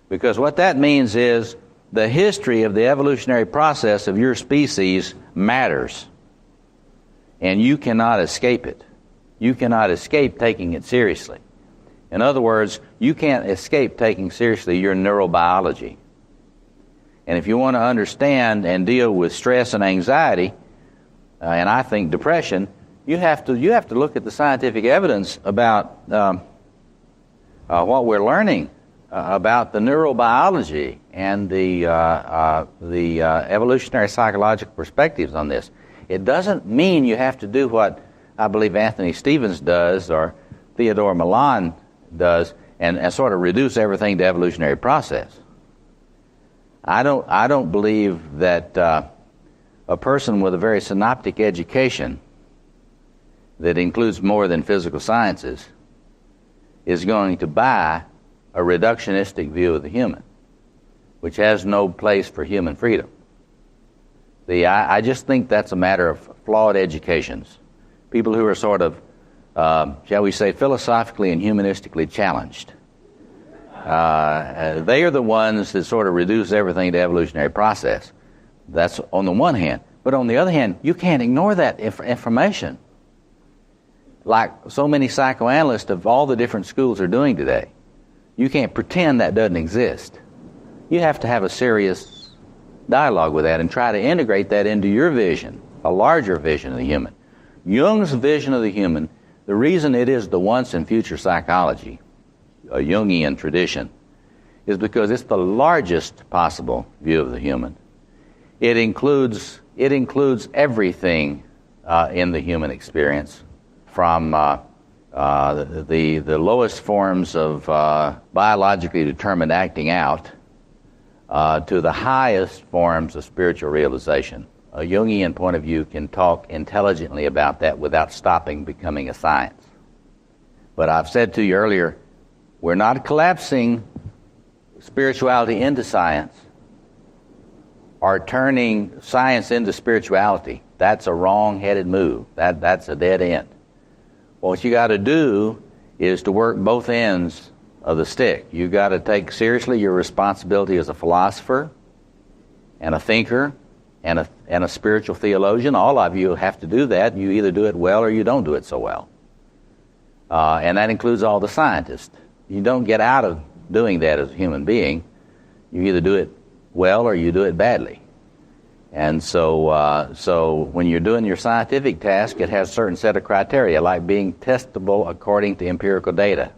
Because what that means is the history of the evolutionary process of your species matters. And you cannot escape it. You cannot escape taking it seriously. In other words, you can't escape taking seriously your neurobiology. And if you want to understand and deal with stress and anxiety, and I think depression, you have to look at the scientific evidence about what we're learning about the neurobiology and the evolutionary psychological perspectives on this. It doesn't mean you have to do what I believe Anthony Stevens does or Theodore Milan does and sort of reduce everything to evolutionary process. I don't believe that a person with a very synoptic education that includes more than physical sciences is going to buy a reductionistic view of the human, which has no place for human freedom. I just think that's a matter of flawed educations. People who are sort of, shall we say, philosophically and humanistically challenged. They are the ones that sort of reduce everything to evolutionary process. That's on the one hand. But on the other hand, you can't ignore that information. Like so many psychoanalysts of all the different schools are doing today. You can't pretend that doesn't exist. You have to have a serious dialogue with that and try to integrate that into your vision, a larger vision of the human. Jung's vision of the human, the reason it is the once and future psychology, a Jungian tradition, is because it's the largest possible view of the human. It includes everything in the human experience, from the lowest forms of biologically determined acting out to the highest forms of spiritual realization. A Jungian point of view can talk intelligently about that without stopping becoming a science. But I've said to you earlier, we're not collapsing spirituality into science or turning science into spirituality. That's a wrong-headed move. That's a dead end. What you got to do is to work both ends of the stick. You got to take seriously your responsibility as a philosopher and a thinker and a spiritual theologian. All of you have to do that. You either do it well or you don't do it so well. And that includes all the scientists. You don't get out of doing that as a human being. You either do it well or you do it badly. And so when you're doing your scientific task, it has a certain set of criteria, like being testable according to empirical data.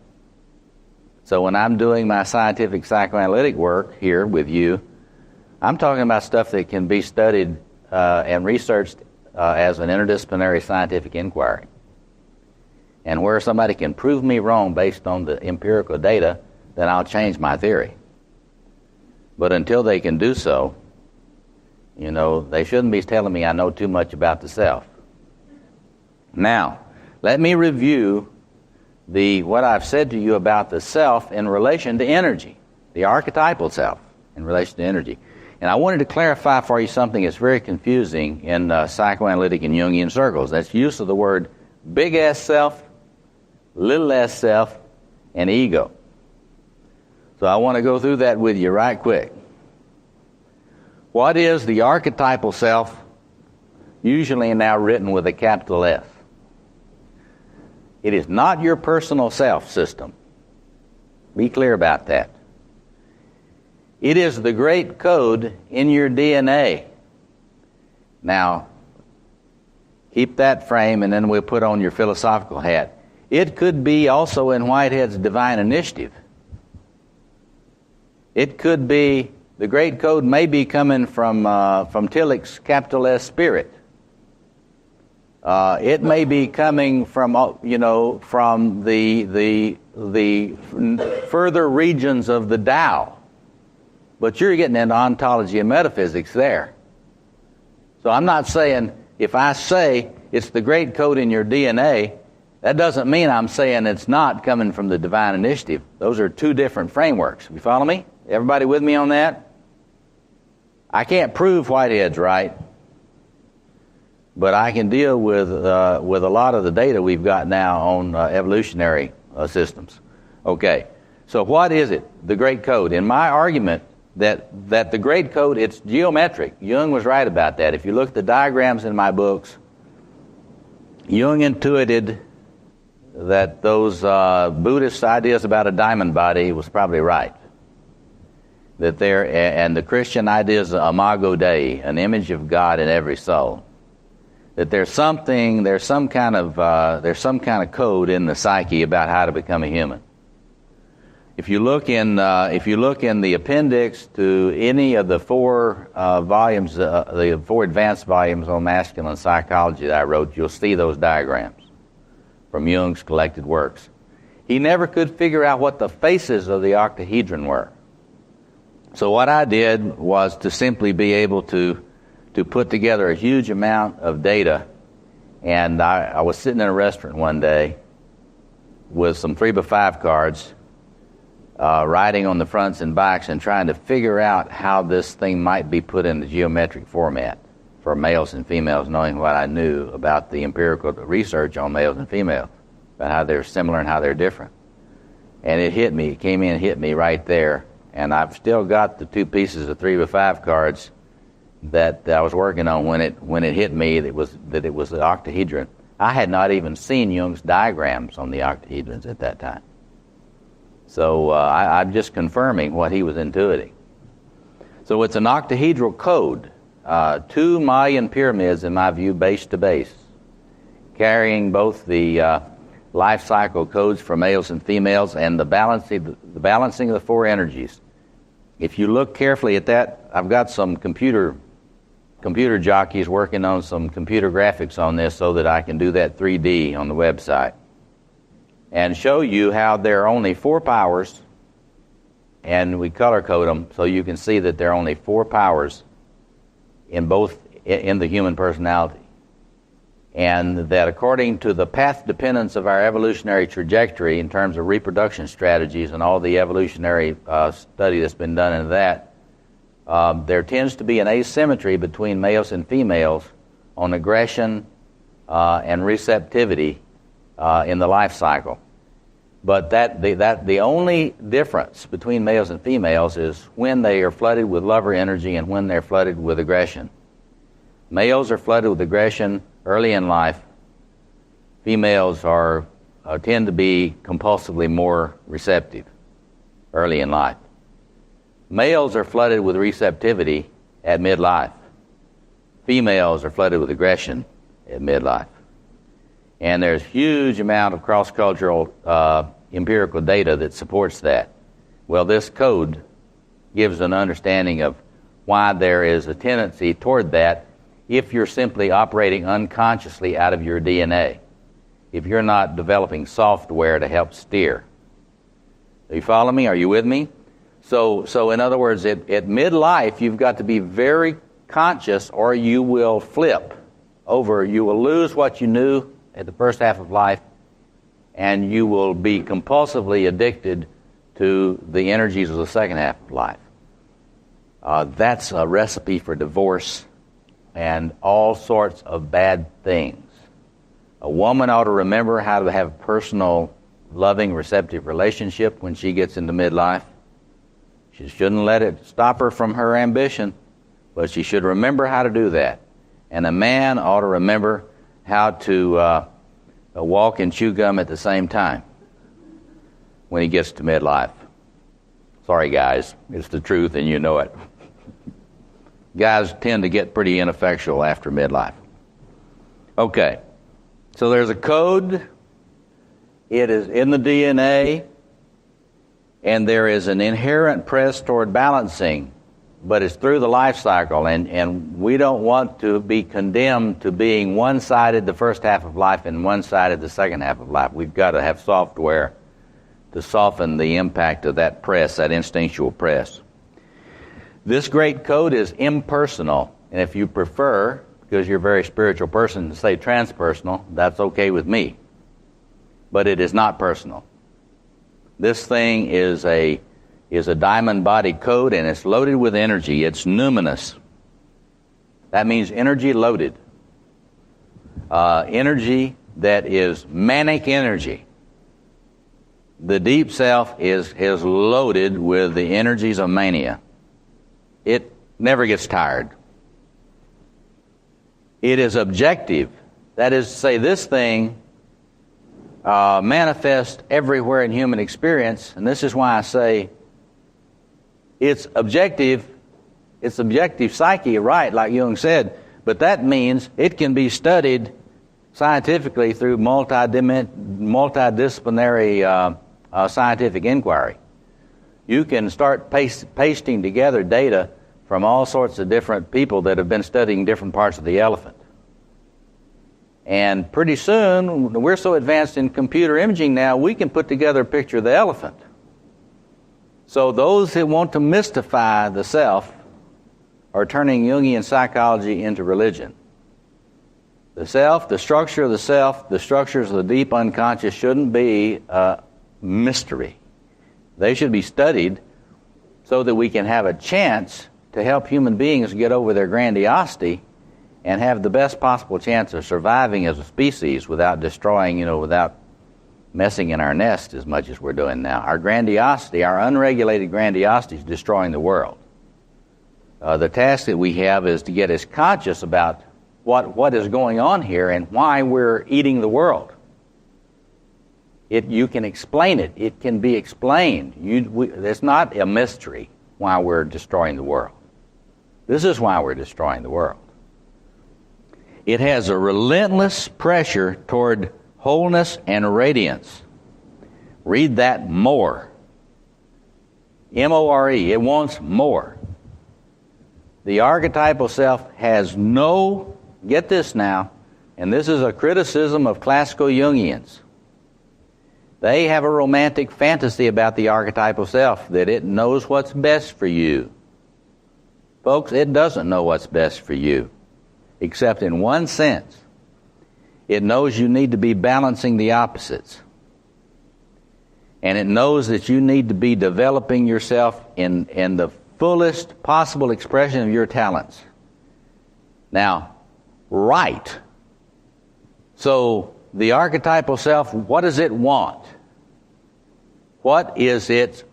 So when I'm doing my scientific psychoanalytic work here with you, I'm talking about stuff that can be studied and researched as an interdisciplinary scientific inquiry. And where somebody can prove me wrong based on the empirical data, then I'll change my theory. But until they can do so, they shouldn't be telling me I know too much about the self. Now, let me review what I've said to you about the self in relation to energy, the archetypal self in relation to energy. And I wanted to clarify for you something that's very confusing in psychoanalytic and Jungian circles. That's use of the word big S self, little s self, and ego. So I want to go through that with you right quick. What is the archetypal self? Usually now written with a capital S. It is not your personal self system. Be clear about that. It is the great code in your DNA. Now, keep that frame and then we'll put on your philosophical hat. It could be also in Whitehead's Divine Initiative. It could be, the great code may be coming from Tillich's capital S spirit. It may be coming from the further regions of the Tao. But you're getting into ontology and metaphysics there. So I'm not saying, if I say it's the great code in your DNA, that doesn't mean I'm saying it's not coming from the Divine Initiative. Those are two different frameworks. You follow me? Everybody with me on that? I can't prove Whitehead's right, but I can deal with a lot of the data we've got now on evolutionary systems. Okay, so what is it, the great code? In my argument, that the great code, it's geometric. Jung was right about that. If you look at the diagrams in my books, Jung intuited that those Buddhist ideas about a diamond body was probably right. And the Christian idea is imago Dei, an image of God in every soul. That there's some kind of code in the psyche about how to become a human. If you look in the appendix to any of the four volumes, the four advanced volumes on masculine psychology that I wrote, you'll see those diagrams from Jung's collected works. He never could figure out what the faces of the octahedron were. So what I did was to simply be able to put together a huge amount of data. And I was sitting in a restaurant one day with some 3x5 cards, writing on the fronts and backs and trying to figure out how this thing might be put in the geometric format for males and females, knowing what I knew about the empirical research on males and females, about how they're similar and how they're different. And it hit me, it came in and hit me right there. And I've still got the 2 pieces of 3x5 cards that I was working on when it hit me that it was the octahedron. I had not even seen Jung's diagrams on the octahedrons at that time. So I'm just confirming what he was intuiting. So it's an octahedral code, 2 Mayan pyramids, in my view, base to base, carrying both the life cycle codes for males and females and the balancing of the 4 energies. If you look carefully at that, I've got some computer jockeys working on some computer graphics on this so that I can do that 3D on the website and show you how there are only 4 powers, and we color code them so you can see that there are only 4 powers in the human personality, and that according to the path dependence of our evolutionary trajectory in terms of reproduction strategies and all the evolutionary study that's been done into that, there tends to be an asymmetry between males and females on aggression and receptivity in the life cycle. But the only difference between males and females is when they are flooded with lover energy and when they're flooded with aggression. Males are flooded with aggression early in life. Females tend to be compulsively more receptive early in life. Males are flooded with receptivity at midlife. Females are flooded with aggression at midlife. And there's huge amount of cross-cultural empirical data that supports that. Well, this code gives an understanding of why there is a tendency toward that if you're simply operating unconsciously out of your DNA, if you're not developing software to help steer. Do you follow me? Are you with me? So in other words, at midlife, you've got to be very conscious or you will flip over. You will lose what you knew at the first half of life, and you will be compulsively addicted to the energies of the second half of life. That's a recipe for divorce and all sorts of bad things. A woman ought to remember how to have a personal, loving, receptive relationship when she gets into midlife. She shouldn't let it stop her from her ambition, but she should remember how to do that. And a man ought to remember how to walk and chew gum at the same time when he gets to midlife. Sorry, guys, it's the truth and you know it. Guys tend to get pretty ineffectual after midlife. Okay, so there's a code. It is in the DNA, and there is an inherent press toward balancing, but it's through the life cycle, and we don't want to be condemned to being one-sided the first half of life and one-sided the second half of life. We've got to have software to soften the impact of that press, that instinctual press. This great code is impersonal, and if you prefer, because you're a very spiritual person, to say transpersonal, that's okay with me. But it is not personal. This thing is a diamond body code, and it's loaded with energy. It's numinous. That means energy loaded. Energy that is manic energy. The deep self is loaded with the energies of mania. It never gets tired. It is objective. That is to say, this thing manifests everywhere in human experience, and this is why I say it's objective psyche, right, like Jung said, but that means it can be studied scientifically through multidisciplinary scientific inquiry. You can start pasting together data from all sorts of different people that have been studying different parts of the elephant. And pretty soon, we're so advanced in computer imaging now, we can put together a picture of the elephant. So those that want to mystify the self are turning Jungian psychology into religion. The self, the structure of the self, the structures of the deep unconscious shouldn't be a mystery. They should be studied so that we can have a chance to help human beings get over their grandiosity and have the best possible chance of surviving as a species without destroying, without messing in our nest as much as we're doing now. Our grandiosity, our unregulated grandiosity is destroying the world. The task that we have is to get us conscious about what is going on here and why we're eating the world. You can explain it. It can be explained. It's not a mystery why we're destroying the world. This is why we're destroying the world. It has a relentless pressure toward wholeness and radiance. Read that more. M-O-R-E. It wants more. The archetypal self has no, get this now, and this is a criticism of classical Jungians. They have a romantic fantasy about the archetypal self, that it knows what's best for you. Folks, it doesn't know what's best for you, except in one sense. It knows you need to be balancing the opposites. And it knows that you need to be developing yourself in the fullest possible expression of your talents. Now, right. So, the archetypal self, what does it want? What is its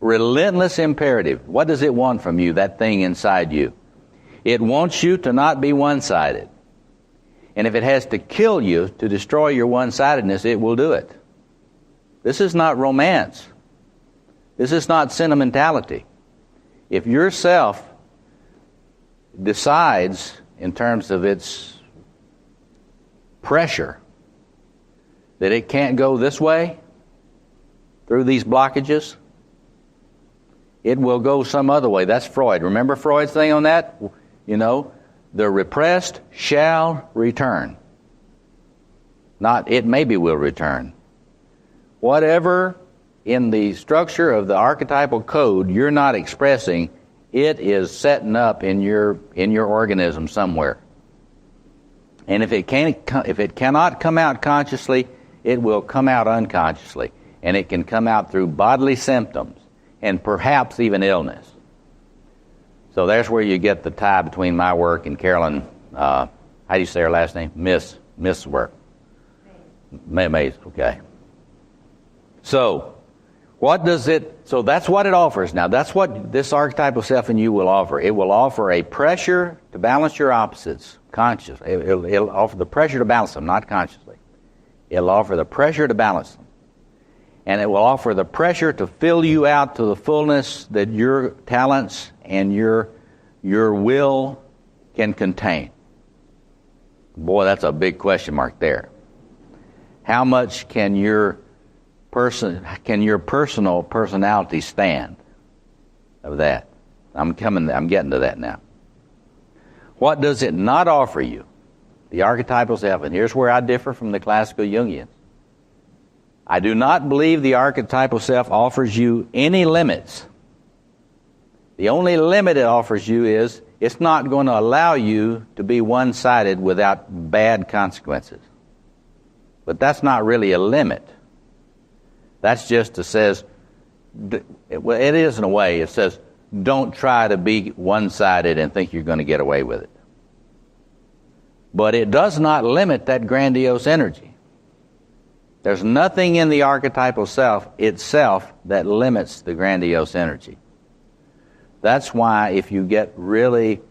relentless imperative? What does it want from you, that thing inside you? It wants you to not be one-sided. And if it has to kill you to destroy your one-sidedness, it will do it. This is not romance. This is not sentimentality. If your self decides, in terms of its pressure, that it can't go this way through these blockages, it will go some other way. That's Freud. Remember Freud's thing on that? The repressed shall return. Not it maybe will return. Whatever in the structure of the archetypal code you're not expressing, it is setting up in your organism somewhere. And if it cannot come out consciously, it will come out unconsciously. And it can come out through bodily symptoms and perhaps even illness. So there's where you get the tie between my work and Carolyn, how do you say her last name? Miss work. Mays, okay. So that's what it offers. Now, that's what this archetypal self in you will offer. It will offer a pressure to balance your opposites consciously. It'll offer the pressure to balance them, not consciously. It'll offer the pressure to balance them. And it will offer the pressure to fill you out to the fullness that your talents and your will can contain. Boy, that's a big question mark there. How much can your personal personality stand of that? I'm getting to that now. What does it not offer you? The archetypal self, and here's where I differ from the classical Jungians. I do not believe the archetypal self offers you any limits. The only limit it offers you is it's not going to allow you to be one-sided without bad consequences. But that's not really a limit. That's just, it says, well, it is in a way, it says, don't try to be one-sided and think you're going to get away with it. But it does not limit that grandiose energy. There's nothing in the archetypal self itself that limits the grandiose energy. That's why if you get really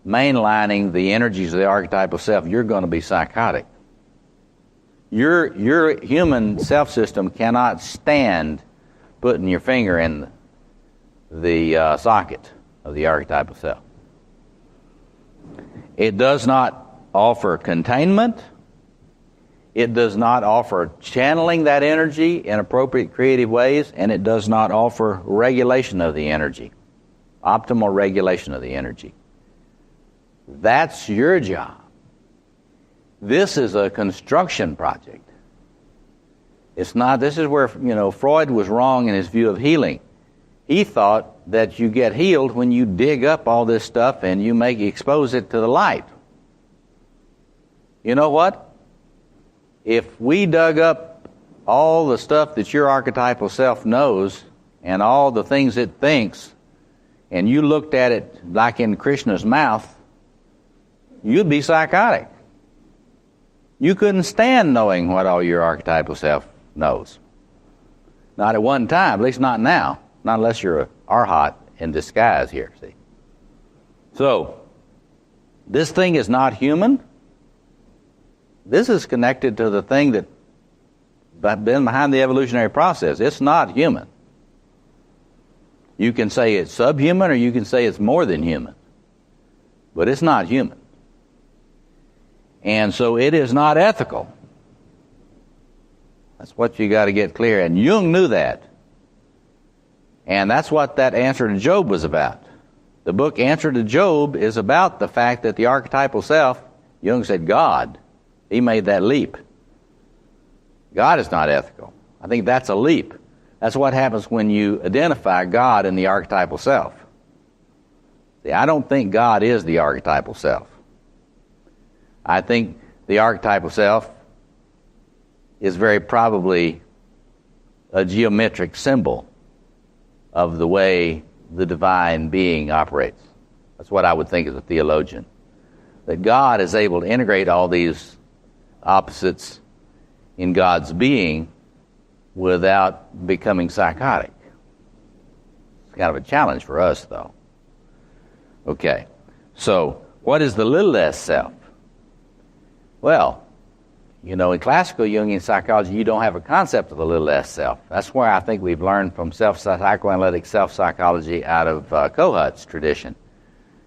mainlining the energies of the archetypal self, you're going to be psychotic. Your human self-system cannot stand putting your finger in the socket of the archetypal self. It does not offer containment. It does not offer channeling that energy in appropriate creative ways, and it does not offer regulation of the energy, optimal regulation of the energy. That's your job. This is a construction project. It's not, this is where, Freud was wrong in his view of healing. he thought that you get healed when you dig up all this stuff and you expose it to the light. You know what? If we dug up all the stuff that your archetypal self knows and all the things it thinks, and you looked at it like in Krishna's mouth, you'd be psychotic. You couldn't stand knowing what all your archetypal self knows. Not at one time, at least not now. Not unless you're an arhat in disguise here, see. So, this thing is not human. This is connected to the thing that been behind the evolutionary process. It's not human. You can say it's subhuman or you can say it's more than human. But it's not human. And so it is not ethical. That's what you got to get clear. And Jung knew that. And that's what that answer to Job was about. The book Answer to Job is about the fact that the archetypal self, Jung said God, he made that leap. God is not ethical. I think that's a leap. That's what happens when you identify God in the archetypal self. See, I don't think God is the archetypal self. I think the archetypal self is very probably a geometric symbol of the way the divine being operates. That's what I would think as a theologian. That God is able to integrate all these opposites in God's being without becoming psychotic. It's kind of a challenge for us, though. Okay, so what is the little s self? Well, you know, in classical Jungian psychology, you don't have a concept of the little s self. That's where I think we've learned from psychoanalytic self-psychology out of Kohut's tradition.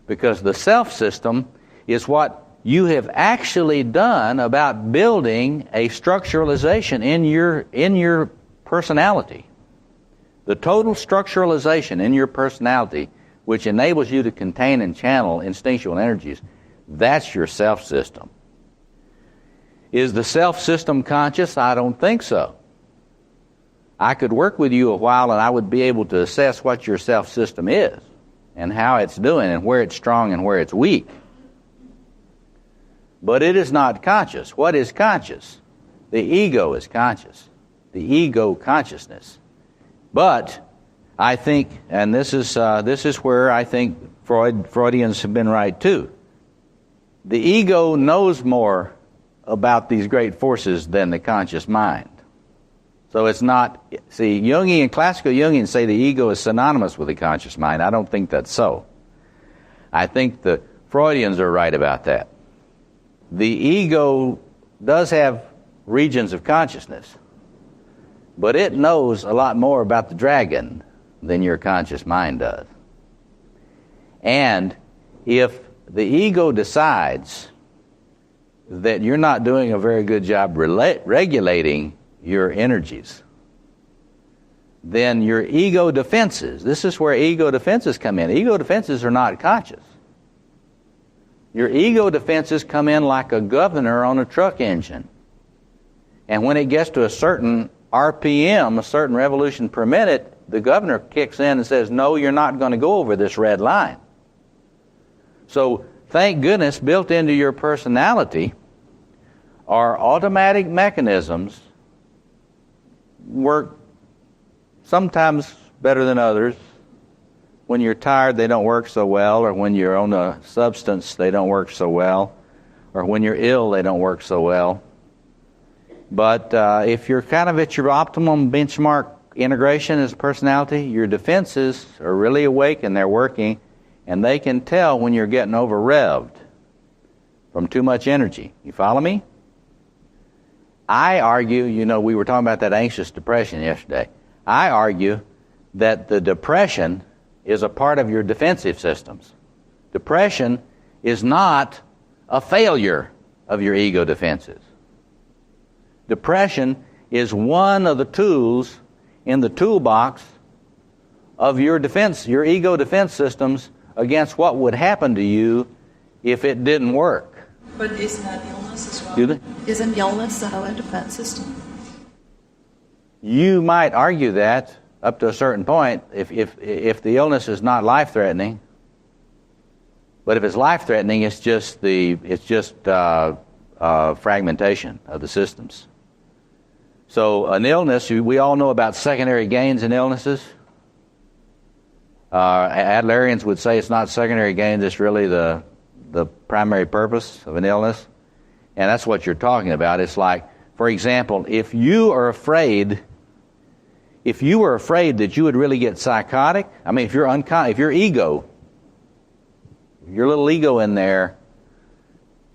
Because the self system is what you have actually done about building a structuralization in your personality. The total structuralization in your personality, which enables you to contain and channel instinctual energies, that's your self system. Is the self system conscious? I don't think so. I could work with you a while and I would be able to assess what your self system is and how it's doing and where it's strong and where it's weak. But it is not conscious. What is conscious? The ego is conscious. The ego consciousness. But I think, and this is where I think Freudians have been right too. The ego knows more about these great forces than the conscious mind. So it's not, see, Jungian, classical Jungians say the ego is synonymous with the conscious mind. I don't think that's so. I think the Freudians are right about that. The ego does have regions of consciousness, but it knows a lot more about the dragon than your conscious mind does. And if the ego decides that you're not doing a very good job regulating your energies, then your ego defenses, this is where ego defenses come in. Ego defenses are not conscious. Your ego defenses come in like a governor on a truck engine. And when it gets to a certain RPM, a certain revolution per minute, the governor kicks in and says, no, you're not going to go over this red line. So, thank goodness, built into your personality are automatic mechanisms, work sometimes better than others. When you're tired, they don't work so well, or when you're on a substance, they don't work so well, or when you're ill, they don't work so well. But if you're kind of at your optimum benchmark integration as a personality, your defenses are really awake and they're working, and they can tell when you're getting over-revved from too much energy. You follow me? I argue, we were talking about that anxious depression yesterday. I argue that the depression is a part of your defensive systems. Depression is not a failure of your ego defenses. Depression is one of the tools in the toolbox of your defense, your ego defense systems against what would happen to you if it didn't work. But isn't that illness as well? Do they? Isn't illness a defense system? You might argue that. up to a certain point, if the illness is not life-threatening, but if it's life-threatening, it's just fragmentation of the systems. So an illness, we all know about secondary gains in illnesses. Adlerians would say it's not secondary gains, it's really the primary purpose of an illness. And that's what you're talking about. It's like, for example, if you were afraid that you would really get psychotic, I mean, if your ego, your little ego in there,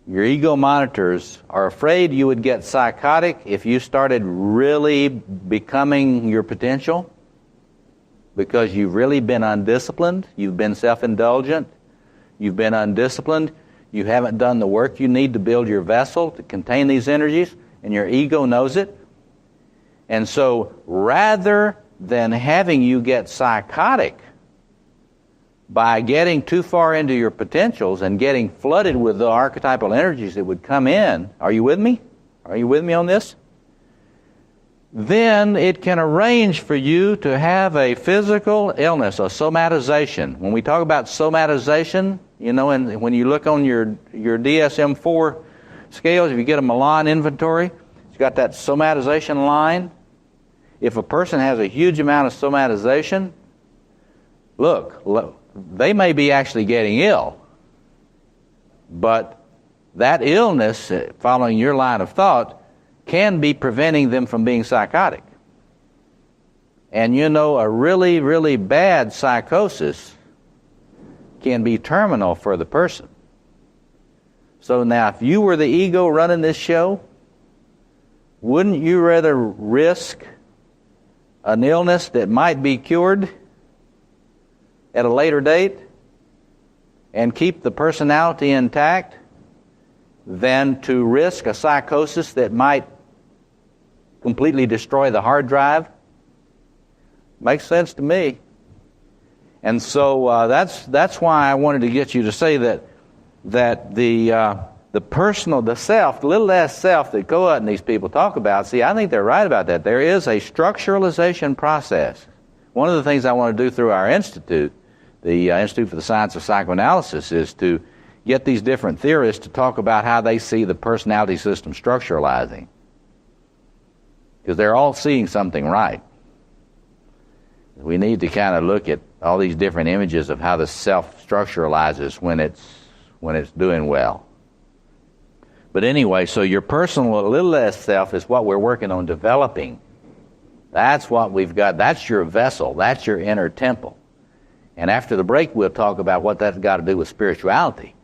your ego monitors are afraid you would get psychotic if you started really becoming your potential, because you've really been undisciplined, you've been self-indulgent, you've been undisciplined, you haven't done the work you need to build your vessel to contain these energies, and your ego knows it. And so rather than having you get psychotic by getting too far into your potentials and getting flooded with the archetypal energies that would come in, are you with me? Are you with me on this? Then it can arrange for you to have a physical illness, a somatization. When we talk about somatization, you know, and when you look on your DSM-4 scales, if you get a Milan inventory, it's got that somatization line. If a person has a huge amount of somatization, look, they may be actually getting ill, but that illness, following your line of thought, can be preventing them from being psychotic. And you know, a really, really bad psychosis can be terminal for the person. So now, if you were the ego running this show, wouldn't you rather risk an illness that might be cured at a later date and keep the personality intact than to risk a psychosis that might completely destroy the hard drive? Makes sense to me. And so that's why I wanted to get you to say that the personal, the self, the little s self that Goa and these people talk about, see, I think they're right about that. There is a structuralization process. One of the things I want to do through our institute, the Institute for the Science of Psychoanalysis, is to get these different theorists to talk about how they see the personality system structuralizing. Because they're all seeing something right. We need to kind of look at all these different images of how the self structuralizes when it's doing well. But anyway, so your personal little s self is what we're working on developing. That's what we've got. That's your vessel. That's your inner temple. And after the break, we'll talk about what that's got to do with spirituality.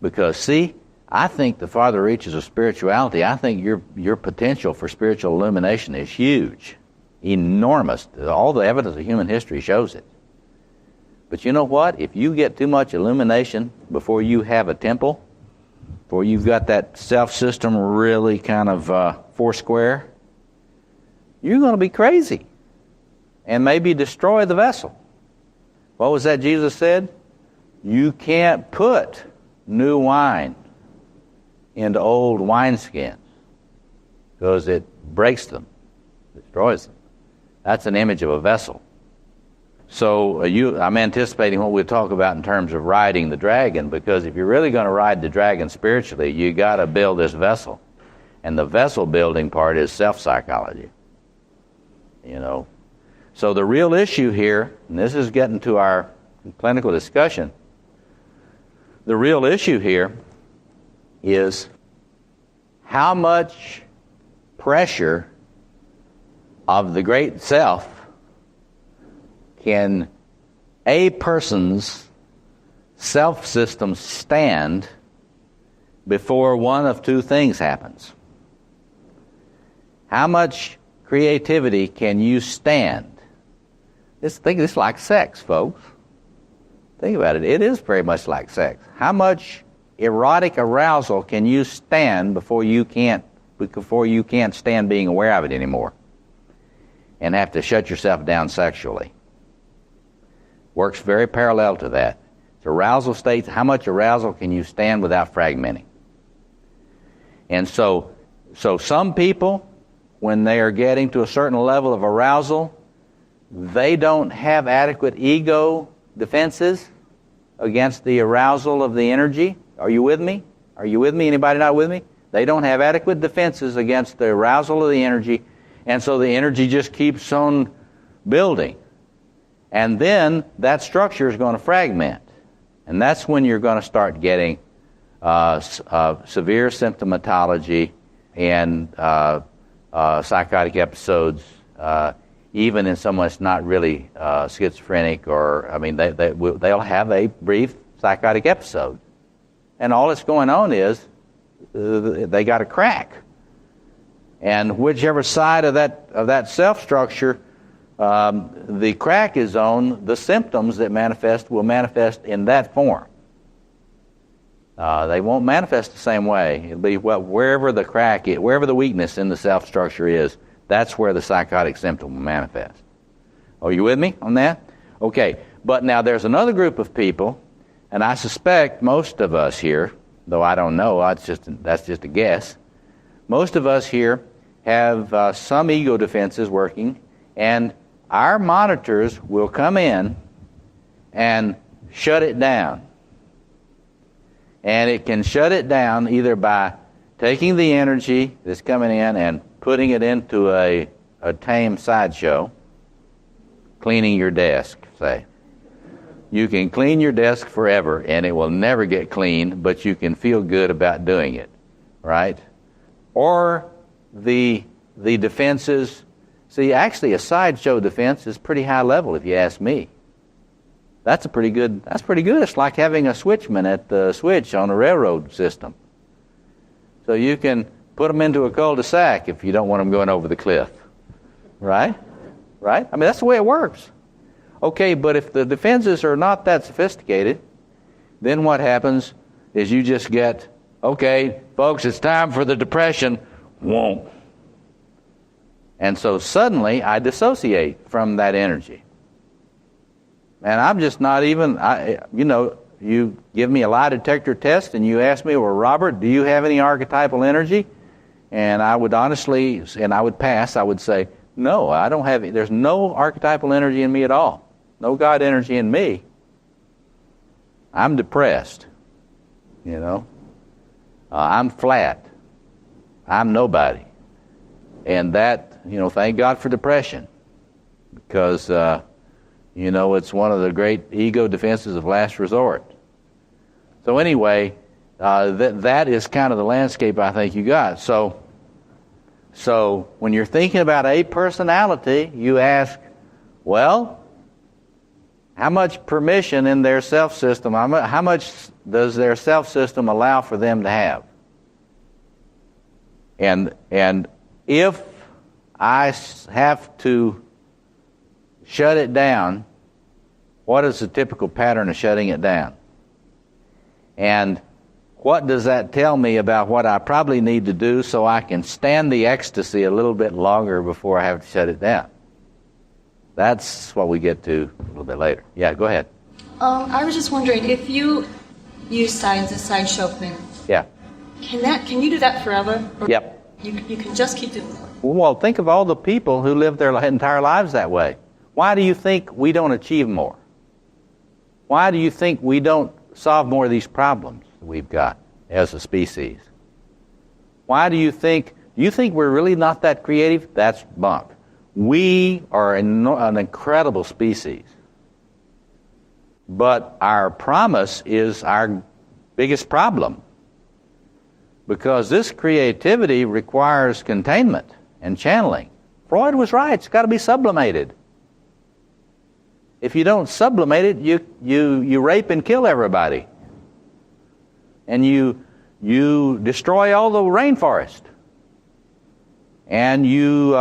Because, see, I think the farther reaches of spirituality, I think your potential for spiritual illumination is huge, enormous. All the evidence of human history shows it. But you know what? If you get too much illumination before you have a temple, before you've got that self-system really kind of foursquare, you're going to be crazy and maybe destroy the vessel. What was that Jesus said? You can't put new wine into old wineskins because it breaks them, destroys them. That's an image of a vessel. So I'm anticipating what we'll talk about in terms of riding the dragon, because if you're really going to ride the dragon spiritually, you got to build this vessel. And the vessel building part is self-psychology. You know. So the real issue here, and this is getting to our clinical discussion, the real issue here is how much pressure of the great self can a person's self-system stand before one of two things happens. How much creativity can you stand? Think it's like sex, folks. Think about it. It is very much like sex. How much erotic arousal can you stand before you can't stand being aware of it anymore and have to shut yourself down sexually? Works very parallel to that. It's arousal states. How much arousal can you stand without fragmenting? And so some people, when they are getting to a certain level of arousal, they don't have adequate ego defenses against the arousal of the energy. Are you with me? Are you with me? Anybody not with me? They don't have adequate defenses against the arousal of the energy, and so the energy just keeps on building. And then that structure is going to fragment. And that's when you're going to start getting severe symptomatology and psychotic episodes, even in someone that's not really schizophrenic, or, I mean, they'll have a brief psychotic episode. And all that's going on is they got a crack. And whichever side of that self-structure the crack is on, the symptoms that will manifest in that form. They won't manifest the same way. It'll be wherever the crack is, wherever the weakness in the self-structure is, that's where the psychotic symptom will manifest. Are you with me on that? Okay, but now there's another group of people, and I suspect most of us here, though I don't know, that's just a guess, most of us here have some ego defenses working, and our monitors will come in and shut it down. And it can shut it down either by taking the energy that's coming in and putting it into a tame sideshow, cleaning your desk, say. You can clean your desk forever, and it will never get clean, but you can feel good about doing it, right? Or the defenses. See, actually, a sideshow defense is pretty high level, if you ask me. That's pretty good. It's like having a switchman at the switch on a railroad system. So you can put them into a cul-de-sac if you don't want them going over the cliff, right? Right? I mean, that's the way it works. Okay, but if the defenses are not that sophisticated, then what happens is you just get, okay, folks, it's time for the depression. Won't. And so suddenly I dissociate from that energy. And I'm just not even, you give me a lie detector test and you ask me, well, Robert, do you have any archetypal energy? And I would honestly, and I would pass, I would say, no, I don't have, there's no archetypal energy in me at all. No God energy in me. I'm depressed, I'm flat. I'm nobody. And that, thank God for depression, because, it's one of the great ego defenses of last resort. So anyway, that is kind of the landscape I think you got. So when you're thinking about a personality, you ask, well, how much permission in their self-system, how much does their self-system allow for them to have? And if I have to shut it down, what is the typical pattern of shutting it down? And what does that tell me about what I probably need to do so I can stand the ecstasy a little bit longer before I have to shut it down? That's what we get to a little bit later. Yeah, go ahead. I was just wondering, if you use science as sideshow thing, yeah, can you do that forever? Or yep. You can just keep doing it. Well, think of all the people who live their entire lives that way. Why do you think we don't achieve more? Why do you think we don't solve more of these problems that we've got as a species? Why do you think we're really not that creative? That's bunk. We are an incredible species. But our promise is our biggest problem, because this creativity requires containment and channeling. Freud was right. It's got to be sublimated. If you don't sublimate it, you rape and kill everybody, and you destroy all the rainforest, and you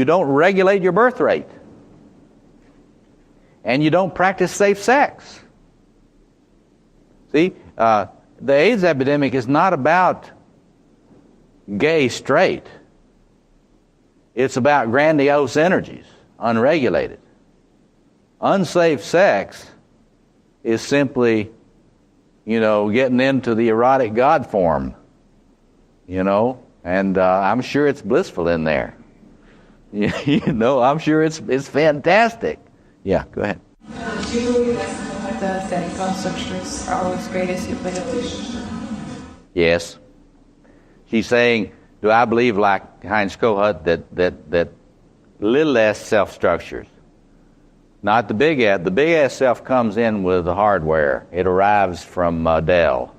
don't regulate your birth rate, and you don't practice safe sex. See, the AIDS epidemic is not about gay, straight. It's about grandiose energies, unregulated. Unsafe sex is simply, getting into the erotic God form, and I'm sure it's blissful in there, I'm sure it's fantastic. Yeah, go ahead. The setting constructions are always greatest evaluation. Yes. She's saying, do I believe, like Heinz Kohut, that little s self-structures, not the big S. The big S self comes in with the hardware. It arrives from Dell.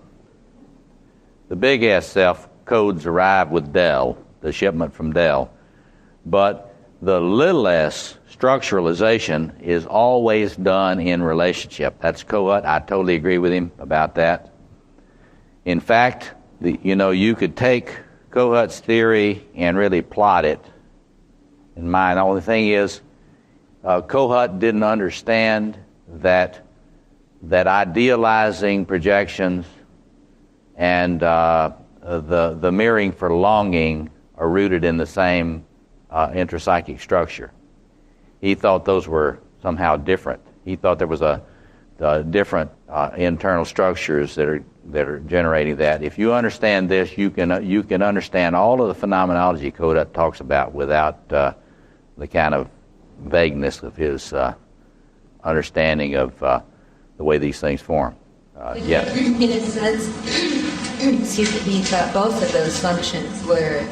The big S self codes arrive with Dell, the shipment from Dell. But the little s structuralization is always done in relationship. That's Kohut. I totally agree with him about that. In fact, you could take Kohut's theory and really plot it. In mind, the only thing is, Kohut didn't understand that idealizing projections and the mirroring for longing are rooted in the same intrapsychic structure. He thought those were somehow different. He thought there was a different internal structures that are generating that. If you understand this, you can understand all of the phenomenology Kohut talks about without the kind of vagueness of his understanding of the way these things form. Yes. In a sense, he thought both of those functions were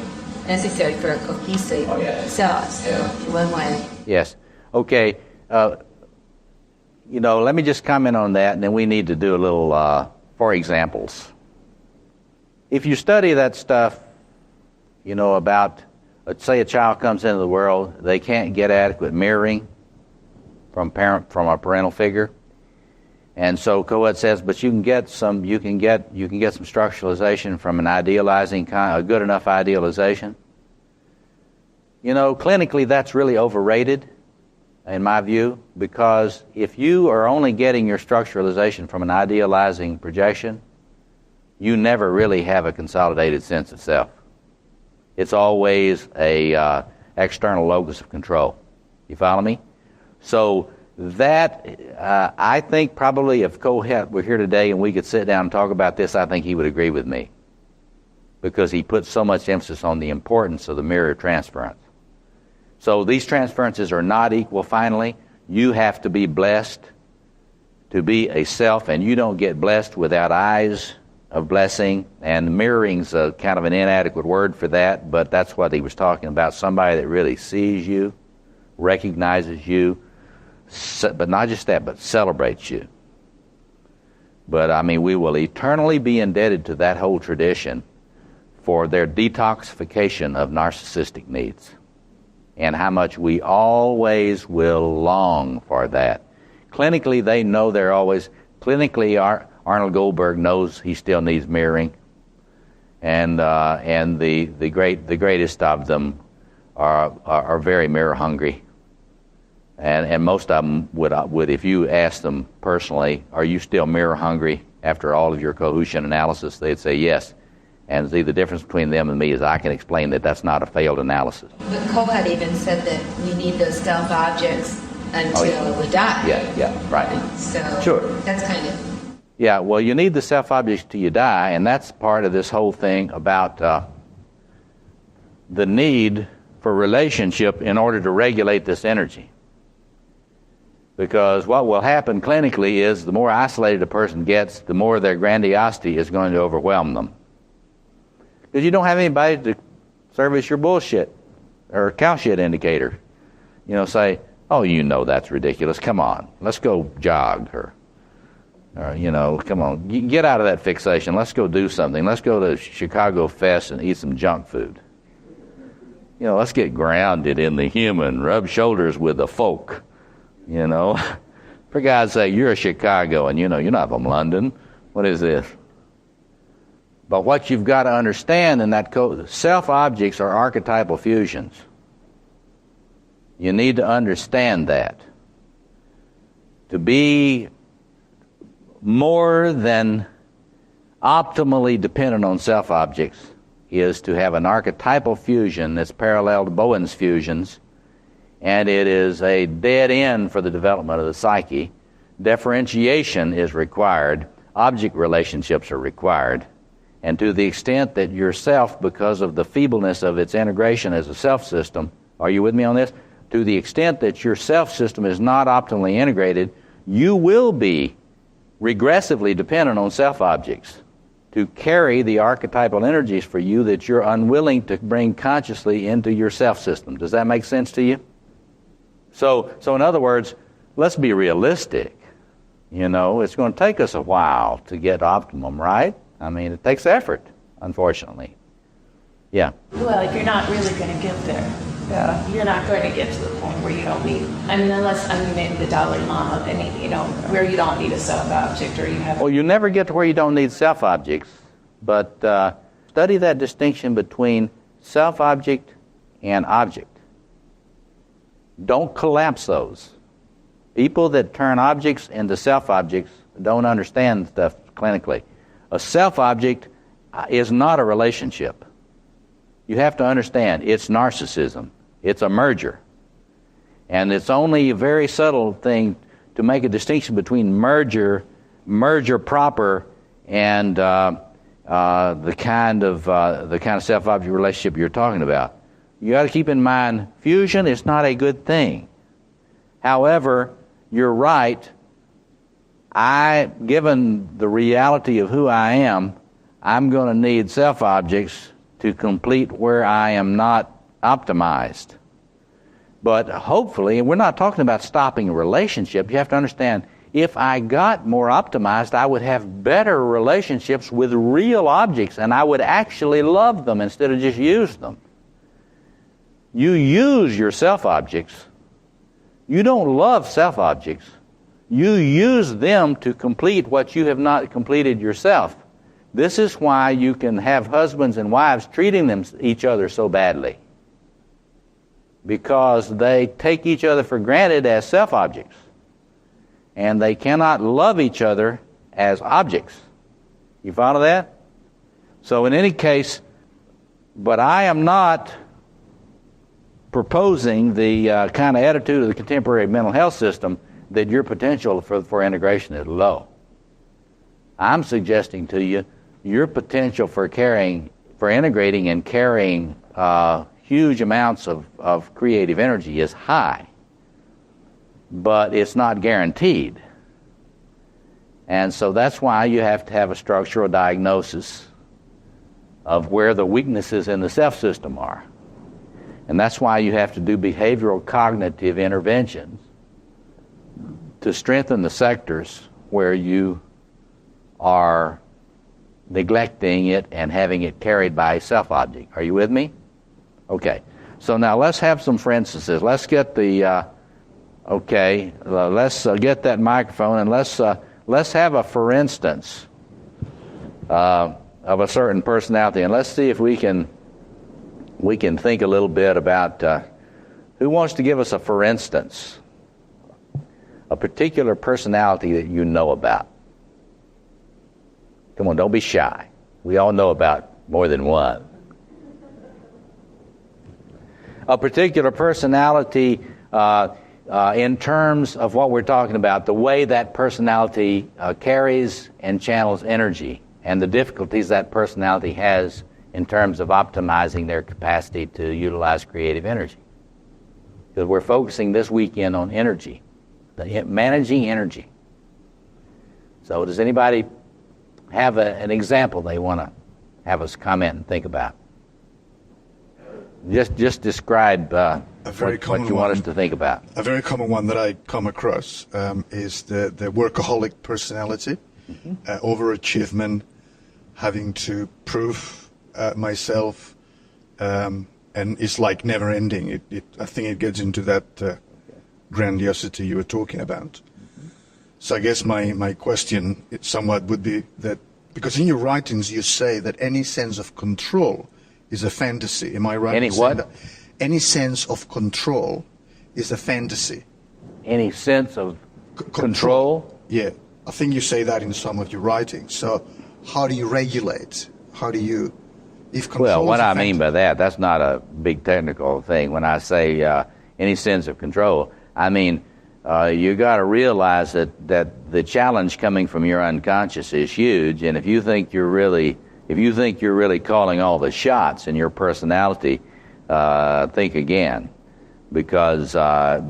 necessary for a cohesive self. So in one way. Yes. Okay. Let me just comment on that, and then we need to do a little for examples. If you study that stuff, about, let's say a child comes into the world, they can't get adequate mirroring from a parental figure, and so Kohut says, but you can get some structuralization from an idealizing kind, a good enough idealization. Clinically, that's really overrated, in my view, because if you are only getting your structuralization from an idealizing projection, you never really have a consolidated sense of self. It's always a external locus of control. You follow me? So that, I think probably if Kohut were here today and we could sit down and talk about this, I think he would agree with me, because he puts so much emphasis on the importance of the mirror transference. So these transferences are not equal finally. You have to be blessed to be a self, and you don't get blessed without eyes of blessing. And mirroring's a kind of an inadequate word for that, but that's what he was talking about. Somebody that really sees you, recognizes you, but not just that, but celebrates you. But we will eternally be indebted to that whole tradition for their detoxification of narcissistic needs, and how much we always will long for that. Clinically, they know they're always... Clinically, Arnold Goldberg knows he still needs mirroring, and the greatest of them are very mirror hungry, and most of them would, if you ask them personally, are you still mirror hungry after all of your cohesion analysis, they'd say yes. And see, the difference between them and me is I can explain that that's not a failed analysis. But Kohut even said that we need those self objects until we die. Yeah, right. So sure. That's kind of... Yeah, well, you need the self objects till you die, and that's part of this whole thing about the need for relationship in order to regulate this energy. Because what will happen clinically is the more isolated a person gets, the more their grandiosity is going to overwhelm them. Because you don't have anybody to service your bullshit or cow shit indicator. Say, oh, that's ridiculous. Come on, let's go jog, or come on, get out of that fixation. Let's go do something. Let's go to Chicago Fest and eat some junk food. Let's get grounded in the human, rub shoulders with the folk. For God's sake, you're a Chicago, and you're not from London. What is this? But what you've got to understand in that self-objects are archetypal fusions. You need to understand that. To be more than optimally dependent on self-objects is to have an archetypal fusion that's parallel to Bowen's fusions, and it is a dead end for the development of the psyche. Differentiation is required. Object relationships are required. And to the extent that yourself, because of the feebleness of its integration as a self-system, Are you with me on this? To the extent that your self system is not optimally integrated, you will be regressively dependent on self objects to carry the archetypal energies for you that you're unwilling to bring consciously into your self system. Does that make sense to you? So in other words, let's be realistic. You know, it's going to take us a while to get optimum, right? I mean, it takes effort, unfortunately. Yeah. Well, you're not really going to get there. Yeah. You're not going to get to the point where you don't need, unless maybe the Dalai Lama, where you don't need a self-object or you have... Well, you never get to where you don't need self-objects, but study that distinction between self-object and object. Don't collapse those. People that turn objects into self-objects don't understand stuff clinically. A self-object is not a relationship. You have to understand, it's narcissism. It's a merger. And it's only a very subtle thing to make a distinction between merger proper, and the kind of self-object relationship you're talking about. You got to keep in mind, fusion is not a good thing. However, you're right. Given the reality of who I am, I'm going to need self-objects to complete where I am not optimized. But hopefully, and we're not talking about stopping a relationship. You have to understand, if I got more optimized, I would have better relationships with real objects, and I would actually love them instead of just use them. You use your self-objects. You don't love self-objects. You use them to complete what you have not completed yourself. This is why you can have husbands and wives treating each other so badly. Because they take each other for granted as self-objects. And they cannot love each other as objects. You follow that? So in any case, but I am not proposing the kind of attitude of the contemporary mental health system that your potential for integration is low. I'm suggesting to you your potential for integrating and carrying huge amounts of creative energy is high, but it's not guaranteed. And so that's why you have to have a structural diagnosis of where the weaknesses in the self system are. And that's why you have to do behavioral cognitive interventions to strengthen the sectors where you are neglecting it and having it carried by a self-object. Are you with me? Okay. So now let's have some for instances. Let's get the, let's get that microphone, and let's have a for instance of a certain personality, and let's see if we can think a little bit about who wants to give us a for instance, a particular personality that you know about. Come on, don't be shy. We all know about more than one. A particular personality in terms of what we're talking about, the way that personality carries and channels energy, and the difficulties that personality has in terms of optimizing their capacity to utilize creative energy. Because we're focusing this weekend on energy, managing energy. So does anybody have an example they want to have us comment and think about? Just describe what you want us to think about. A very common one that I come across is the workaholic personality, overachievement, having to prove myself, and it's like never ending. I think it gets into that grandiosity you were talking about. So I guess my question somewhat would be that, because in your writings you say that any sense of control is a fantasy. Am I right? Any what? Any sense of control is a fantasy. Any sense of control? Yeah. I think you say that in some of your writings. So how do you regulate? How do you... Well, what I mean by that's not a big technical thing. When I say any sense of control, I mean you got to realize that the challenge coming from your unconscious is huge, and if you think you're really calling all the shots in your personality, think again. because your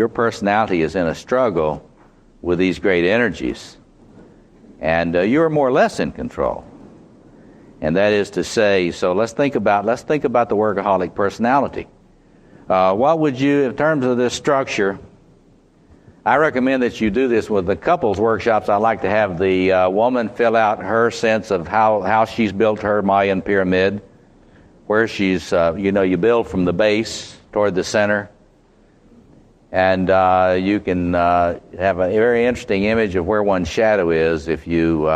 personality is in a struggle with these great energies, and you're more or less in control. And that is to say, so let's think about the workaholic personality. What would you, in terms of this structure, I recommend that you do this with the couples workshops. I like to have the woman fill out her sense of how she's built her Mayan pyramid, where she's, you build from the base toward the center. And you can have a very interesting image of where one's shadow is if you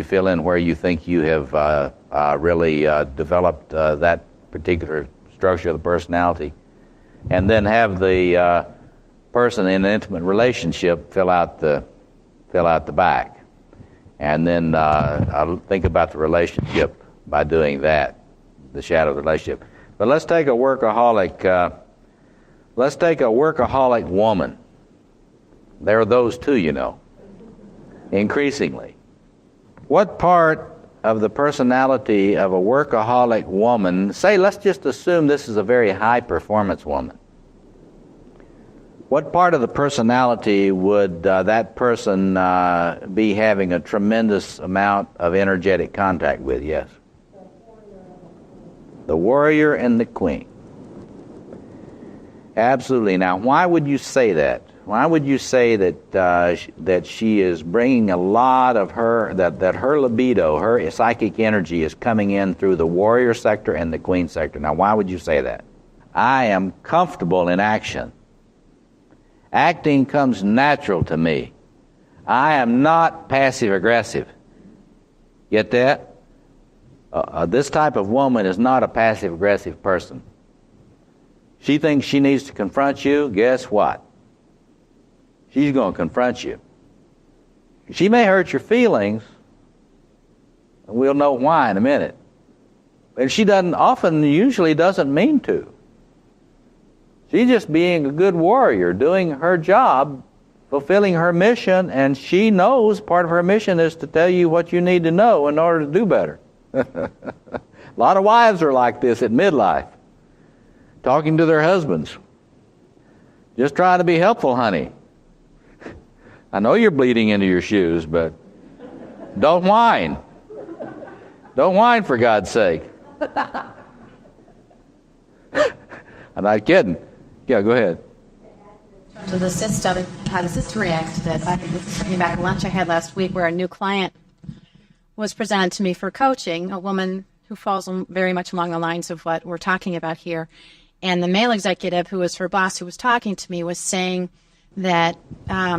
fill in where you think you have really developed that particular structure of the personality, and then have the person in an intimate relationship fill out the back, and then I'll think about the relationship by doing that, the shadow of the relationship. But let's take a workaholic. Let's take a workaholic woman. There are those too, increasingly. What part of the personality of a workaholic woman, let's just assume this is a very high-performance woman. What part of the personality would that person be having a tremendous amount of energetic contact with? Yes. The warrior and the queen. Absolutely. Now, why would you say that? Why would you say that she is bringing a lot of her, that her libido, her psychic energy is coming in through the warrior sector and the queen sector? Now, why would you say that? I am comfortable in action. Acting comes natural to me. I am not passive-aggressive. Get that? This type of woman is not a passive-aggressive person. She thinks she needs to confront you. Guess what? She's going to confront you. She may hurt your feelings. We'll know why in a minute. And she usually doesn't mean to. She's just being a good warrior, doing her job, fulfilling her mission, and she knows part of her mission is to tell you what you need to know in order to do better. A lot of wives are like this at midlife, talking to their husbands. Just trying to be helpful, honey. I know you're bleeding into your shoes, but don't whine. Don't whine, for God's sake. I'm not kidding. Yeah, go ahead. To the system, how does this react to this? This is coming back at lunch I had last week where a new client was presented to me for coaching, a woman who falls very much along the lines of what we're talking about here. And the male executive who was her boss who was talking to me was saying that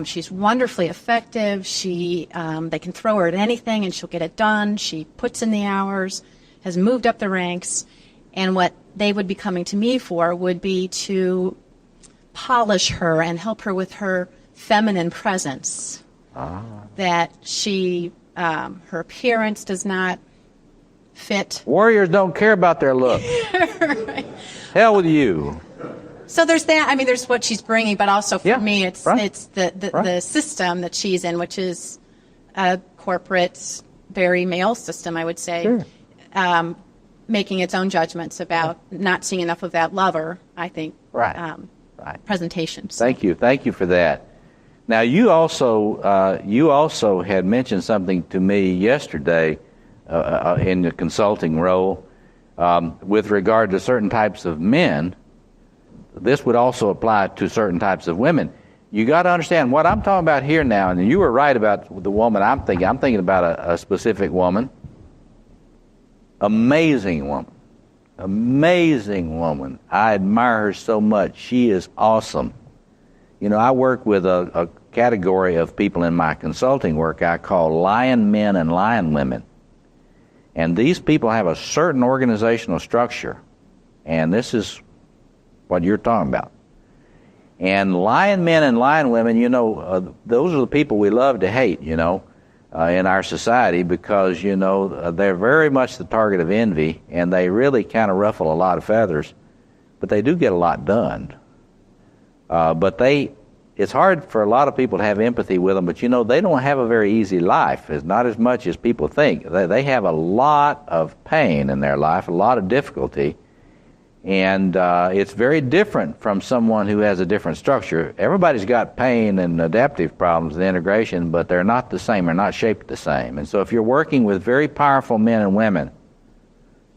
she's wonderfully effective. They can throw her at anything and she'll get it done. She puts in the hours, has moved up the ranks. And what they would be coming to me for would be to polish her and help her with her feminine presence. That her appearance does not fit. Warriors don't care about their look. Right. Hell with you. So there's that. I mean, there's what she's bringing, but also for me, it's the Right. system that she's in, which is a corporate, very male system, I would say. Sure. Making its own judgments about not seeing enough of that lover, I think, Right. presentation. So. Thank you for that. Now, you also had mentioned something to me yesterday in the consulting role with regard to certain types of men. This would also apply to certain types of women. You got to understand what I'm talking about here now, and you were right about the woman I'm thinking. I'm thinking about a specific woman. Amazing woman. I admire her so much. She is awesome. I work with a category of people in my consulting work I call lion men and lion women. And these people have a certain organizational structure. And this is what you're talking about. And lion men and lion women, those are the people we love to hate, in our society because, they're very much the target of envy and they really kind of ruffle a lot of feathers. But they do get a lot done. But it's hard for a lot of people to have empathy with them, but they don't have a very easy life. It's not as much as people think. They have a lot of pain in their life, a lot of difficulty, And it's very different from someone who has a different structure. Everybody's got pain and adaptive problems in integration, but they're not the same, they're not shaped the same. And so if you're working with very powerful men and women,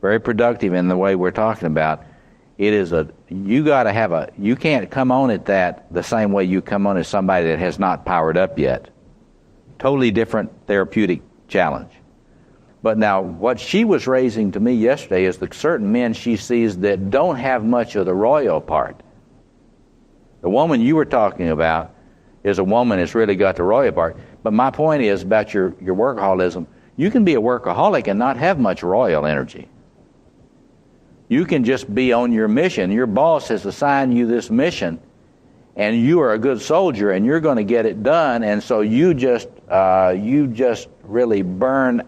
very productive in the way we're talking about, you can't come on at that the same way you come on as somebody that has not powered up yet. Totally different therapeutic challenge. But now what she was raising to me yesterday is the certain men she sees that don't have much of the royal part. The woman you were talking about is a woman that's really got the royal part. But my point is about your workaholism, you can be a workaholic and not have much royal energy. You can just be on your mission. Your boss has assigned you this mission, and you are a good soldier, and you're going to get it done. And so you just really burn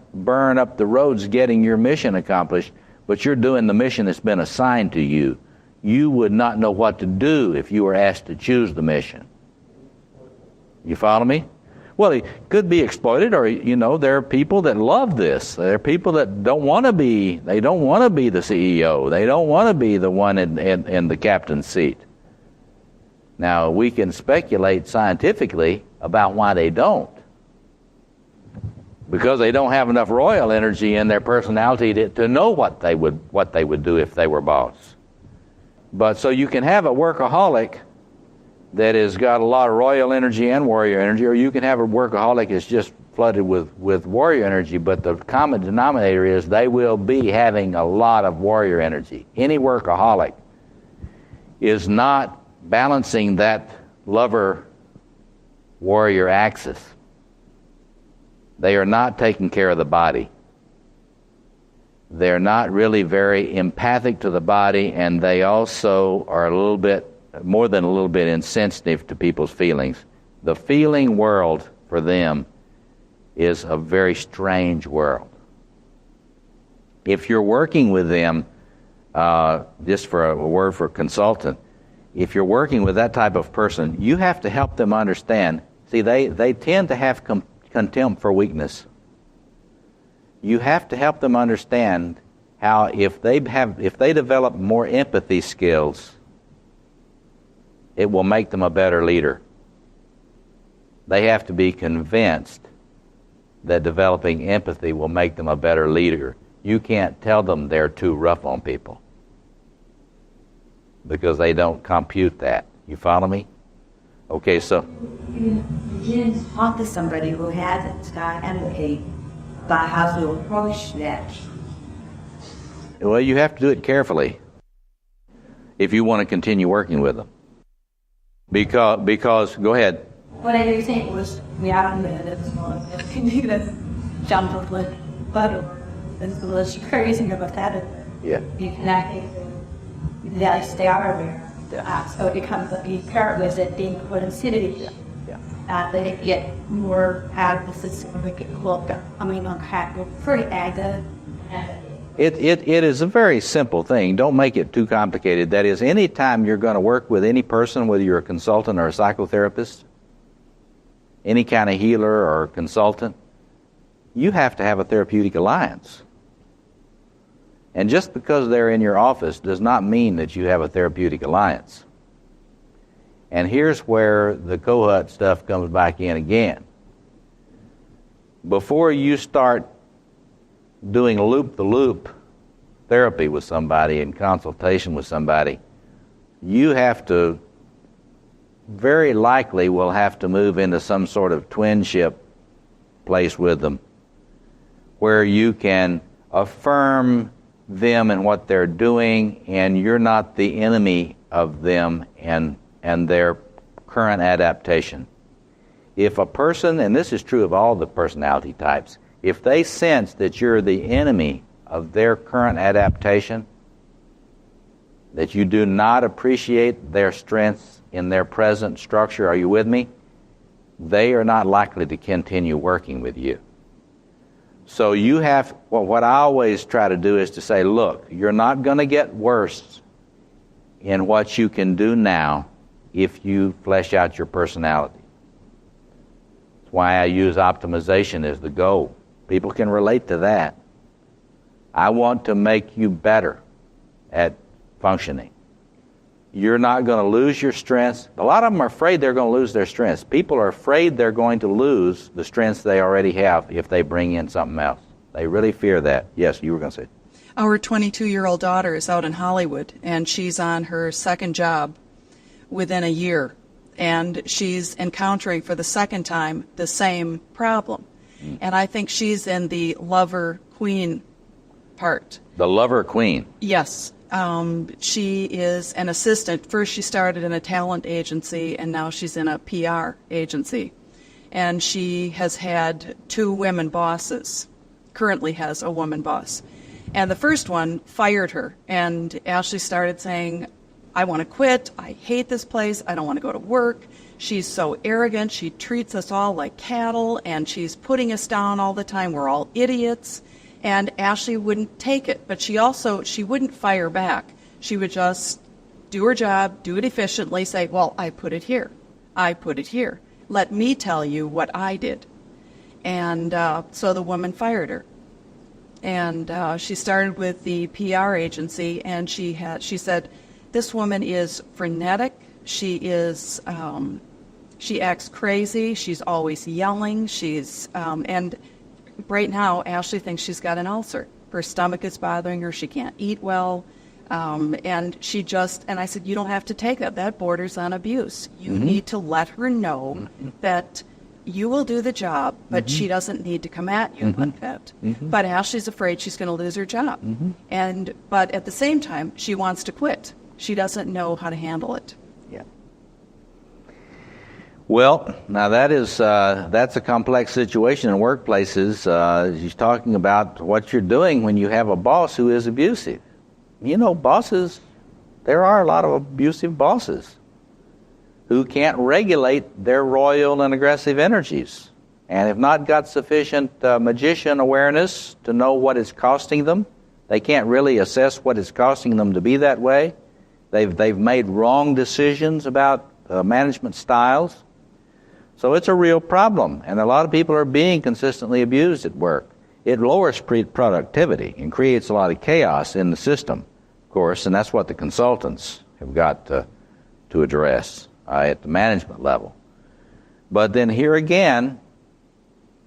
up the roads getting your mission accomplished. But you're doing the mission that's been assigned to you. You would not know what to do if you were asked to choose the mission. You follow me? Well, it could be exploited, or there are people that love this. There are people that don't want to be. They don't want to be the CEO. They don't want to be the one in the captain's seat. Now we can speculate scientifically about why they don't, because they don't have enough royal energy in their personality to know what they would do if they were boss. But so you can have a workaholic that has got a lot of royal energy and warrior energy, or you can have a workaholic that's just flooded with warrior energy, but the common denominator is they will be having a lot of warrior energy. Any workaholic is not balancing that lover-warrior axis. They are not taking care of the body. They're not really very empathic to the body, and they also are more than a little bit insensitive to people's feelings. The feeling world for them is a very strange world. If you're working with them, just for a word for consultant, if you're working with that type of person, you have to help them understand. See, they tend to have contempt for weakness. You have to help them understand how if they develop more empathy skills, it will make them a better leader. They have to be convinced that developing empathy will make them a better leader. You can't tell them they're too rough on people, because they don't compute that. You follow me? Okay, so You begin to talk to somebody who hasn't got empathy about how to approach that. well, you have to do it carefully if you want to continue working with them. Because go ahead. What I think was we are can do that jump of like butter. And so what's crazy about that is you connect that they are there. So it becomes a pair with it being put in city. They get more emphasis on pretty active. It is a very simple thing. Don't make it too complicated. That is, anytime you're going to work with any person, whether you're a consultant or a psychotherapist, any kind of healer or consultant, you have to have a therapeutic alliance. And just because they're in your office does not mean that you have a therapeutic alliance. And here's where the Kohut stuff comes back in again. Before you start doing loop-the-loop therapy with somebody and consultation with somebody, you have to, very likely will have to move into some sort of twinship place with them, where you can affirm them and what they're doing, and you're not the enemy of them and their current adaptation. If a person, and this is true of all the personality types, if they sense that you're the enemy of their current adaptation, that you do not appreciate their strengths in their present structure, are you with me? They are not likely to continue working with you. So you have, well, what I always try to do is to say, look, you're not going to get worse in what you can do now if you flesh out your personality. That's why I use optimization as the goal. People can relate to that. I want to make you better at functioning. You're not going to lose your strengths. A lot of them are afraid they're going to lose their strengths. People are afraid they're going to lose the strengths they already have if they bring in something else. They really fear that. Yes, you were going to say. Our 22-year-old daughter is out in Hollywood, and she's on her second job within a year. And she's encountering for the second time the same problem. And I think she's in the lover-queen part. The lover-queen? Yes. She is an assistant. First she started in a talent agency, and now she's in a PR agency. And she has had 2 women bosses, currently has a woman boss. And the first one fired her, and Ashley started saying, I want to quit, I hate this place, I don't want to go to work. She's so arrogant, she treats us all like cattle, and she's putting us down all the time, we're all idiots. And Ashley wouldn't take it, but she wouldn't fire back. She would just do her job, do it efficiently, say, well, I put it here. Let me tell you what I did. And so the woman fired her. And she started with the PR agency, and she said, this woman is frenetic. She acts crazy. She's always yelling. And right now, Ashley thinks she's got an ulcer. Her stomach is bothering her. She can't eat well. And I said, you don't have to take that. That borders on abuse. You need to let her know that you will do the job, but she doesn't need to come at you like that. But Ashley's afraid she's going to lose her job. But at the same time, she wants to quit. She doesn't know how to handle it. Yeah. Well, now that's a complex situation in workplaces. She's talking about what you're doing when you have a boss who is abusive. You know, bosses, there are a lot of abusive bosses who can't regulate their royal and aggressive energies and have not got sufficient magician awareness to know what it's costing them. They can't really assess what it's costing them to be that way. They've made wrong decisions about management styles. So it's a real problem, and a lot of people are being consistently abused at work. It lowers productivity and creates a lot of chaos in the system, of course, and that's what the consultants have got to address at the management level. But then here again,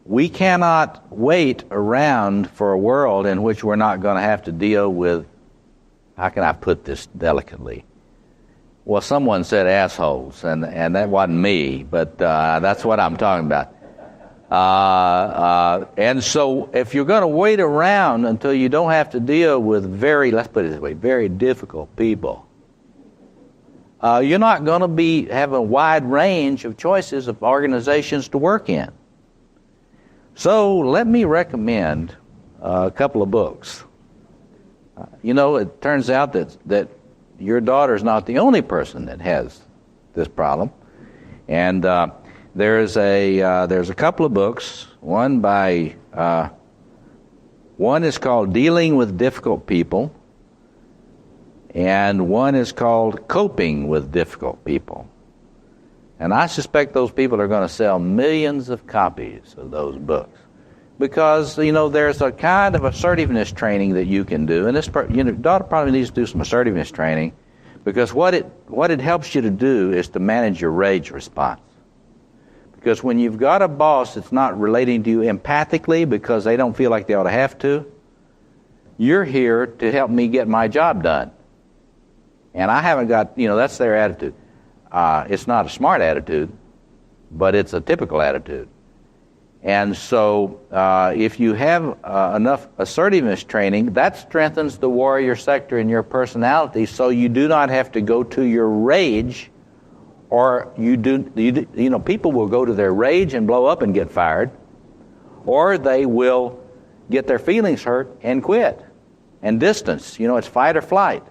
we cannot wait around for a world in which we're not going to have to deal with, how can I put this delicately? Well, someone said assholes, and that wasn't me, but that's what I'm talking about. And so if you're going to wait around until you don't have to deal with let's put it this way, very difficult people, you're not going to have a wide range of choices of organizations to work in. So let me recommend a couple of books. It turns out that your daughter's not the only person that has this problem, and there's a couple of books. One is called Dealing with Difficult People, and one is called Coping with Difficult People. And I suspect those people are going to sell millions of copies of those books. Because, there's a kind of assertiveness training that you can do. And daughter probably needs to do some assertiveness training, because what it helps you to do is to manage your rage response. Because when you've got a boss that's not relating to you empathically because they don't feel like they ought to have to, you're here to help me get my job done. And I haven't got, that's their attitude. It's not a smart attitude, but it's a typical attitude. And so if you have enough assertiveness training, that strengthens the warrior sector in your personality, so you do not have to go to your rage, or people will go to their rage and blow up and get fired, or they will get their feelings hurt and quit and distance. It's fight or flight.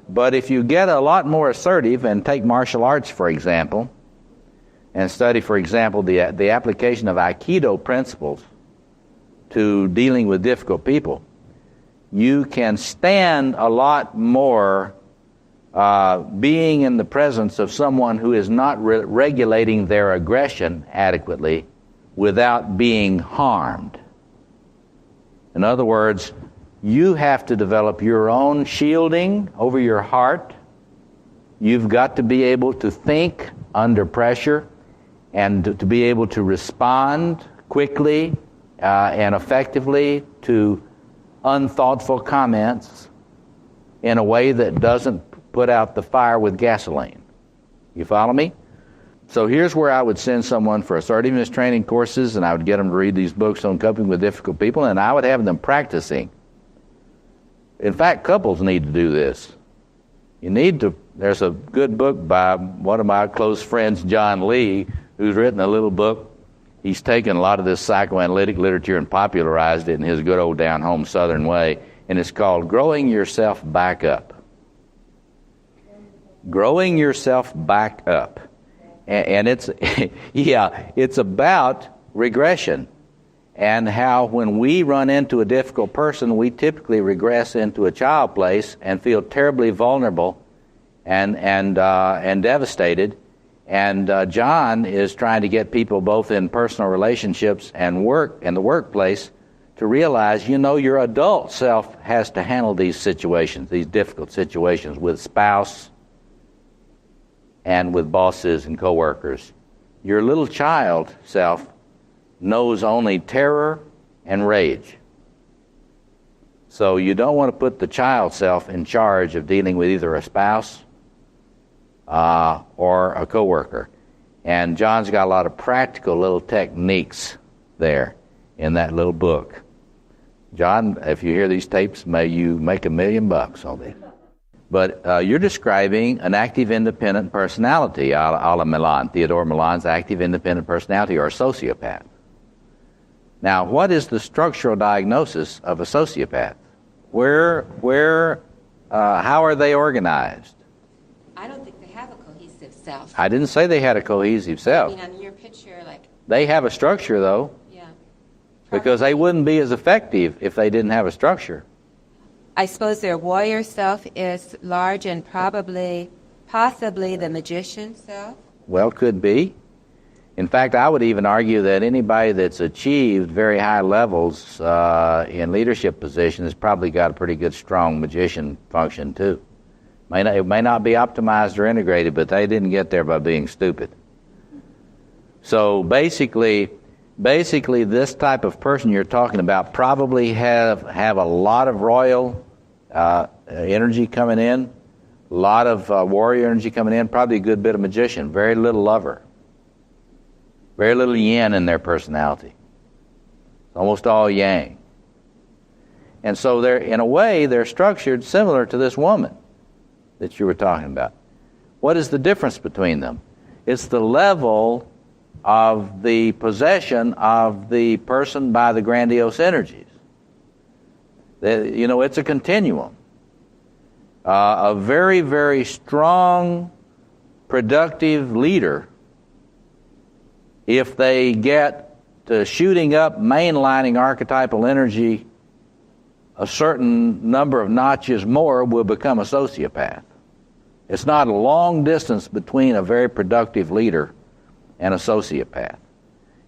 But if you get a lot more assertive and take martial arts, for example, and study, for example, the application of Aikido principles to dealing with difficult people, you can stand a lot more being in the presence of someone who is not regulating their aggression adequately without being harmed. In other words, You have to develop your own shielding over your heart. You've got to be able to think under pressure and to be able to respond quickly and effectively to unthoughtful comments in a way that doesn't put out the fire with gasoline. You follow me? So here's where I would send someone for assertiveness training courses, and I would get them to read these books on coping with difficult people, and I would have them practicing. In fact, couples need to do this. There's a good book by one of my close friends, John Lee, who's written a little book. He's taken a lot of this psychoanalytic literature and popularized it in his good old down-home Southern way, and it's called Growing Yourself Back Up. Growing Yourself Back Up. And it's, it's about regression and how when we run into a difficult person, we typically regress into a child place and feel terribly vulnerable and devastated. And John is trying to get people both in personal relationships and work and the workplace to realize, your adult self has to handle these situations, these difficult situations with spouse and with bosses and coworkers. Your little child self knows only terror and rage. So you don't want to put the child self in charge of dealing with either a spouse or a coworker. And John's got a lot of practical little techniques there in that little book. John, if you hear these tapes, may you make $1 million on this. But you're describing an active independent personality, a la Milan, Theodore Milan's active independent personality, or a sociopath. Now, what is the structural diagnosis of a sociopath? How are they organized? I don't think they have a cohesive self. I didn't say they had a cohesive self. I mean, on your picture, They have a structure, though. Yeah. Because they wouldn't be as effective if they didn't have a structure. I suppose their warrior self is large and possibly the magician self. Well, could be. In fact, I would even argue that anybody that's achieved very high levels in leadership positions has probably got a pretty good, strong magician function, too. It may not be optimized or integrated, but they didn't get there by being stupid. So basically, this type of person you're talking about probably have a lot of royal energy coming in, a lot of warrior energy coming in, probably a good bit of magician, very little lover, very little yin in their personality. It's almost all yang. And so in a way, they're structured similar to this woman that you were talking about. What is the difference between them? It's the level of the possession of the person by the grandiose energies. It's a continuum. A very, very strong, productive leader, if they get to shooting up, mainlining archetypal energy a certain number of notches more, will become a sociopath. It's not a long distance between a very productive leader and a sociopath.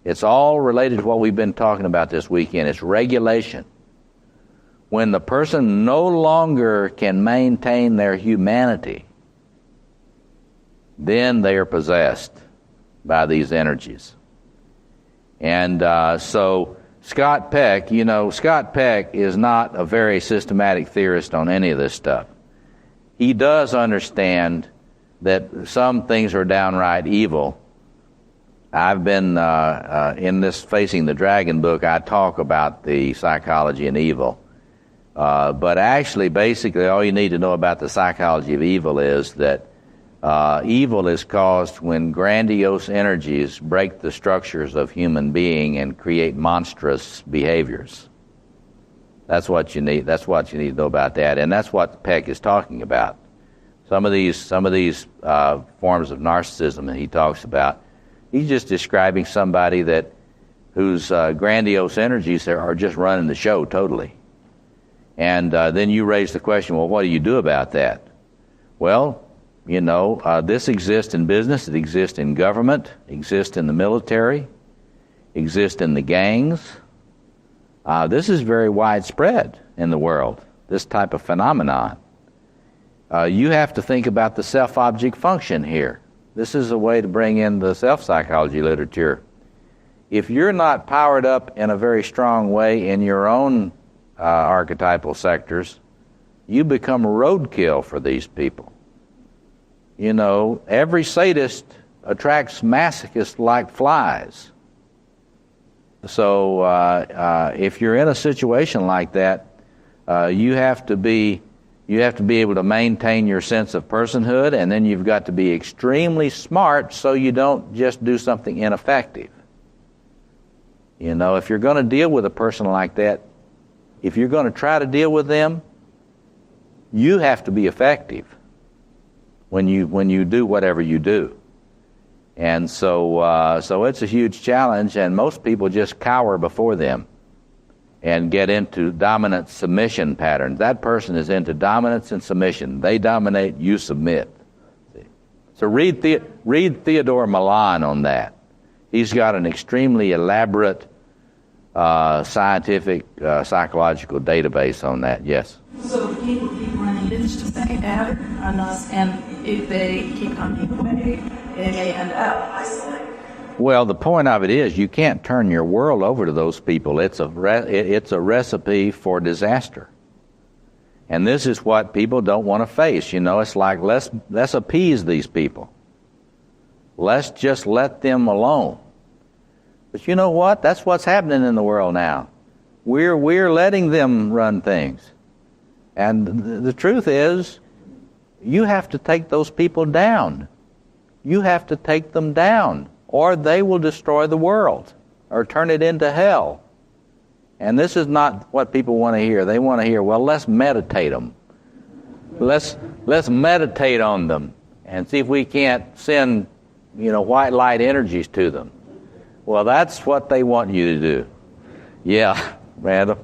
It's all related to what we've been talking about this weekend. It's regulation. When the person no longer can maintain their humanity, then they are possessed by these energies. And so Scott Peck is not a very systematic theorist on any of this stuff. He does understand that some things are downright evil. I've been, in this Facing the Dragon book, I talk about the psychology and evil. But actually, basically, all you need to know about the psychology of evil is that evil is caused when grandiose energies break the structures of human being and create monstrous behaviors. That's what you need. That's what you need to know about that, and that's what Peck is talking about. Some of these forms of narcissism that he talks about, he's just describing somebody whose grandiose energies are just running the show totally. And then you raise the question, well, what do you do about that? Well, this exists in business, it exists in government, exists in the military, exists in the gangs. This is very widespread in the world, this type of phenomenon. You have to think about the self-object function here. This is a way to bring in the self-psychology literature. If you're not powered up in a very strong way in your own archetypal sectors, you become a roadkill for these people. You know, every sadist attracts masochists like flies. So if you're in a situation like that, you have to be able to maintain your sense of personhood, and then you've got to be extremely smart so you don't just do something ineffective. You know, if you're going to deal with a person like that, if you're going to try to deal with them, you have to be effective when you do whatever you do. And so it's a huge challenge, and most people just cower before them and get into dominant submission patterns. That person is into dominance and submission. They dominate, you submit. So read Theodore Milan on that. He's got an extremely elaborate scientific, psychological database on that. Yes? So people keep running into the second out on us, and if they keep coming away, they end up isolated. Well, the point of it is you can't turn your world over to those people. It's a recipe for disaster. And this is what people don't want to face. You know, it's like, let's appease these people. Let's just let them alone. But you know what? That's what's happening in the world now. We're letting them run things. And the truth is, you have to take those people down. You have to take them down, or they will destroy the world or turn it into hell. And this is not what people want to hear. They want to hear, well, let's meditate them. Let's meditate on them and see if we can't send, white light energies to them. Well, that's what they want you to do. Yeah, Randall.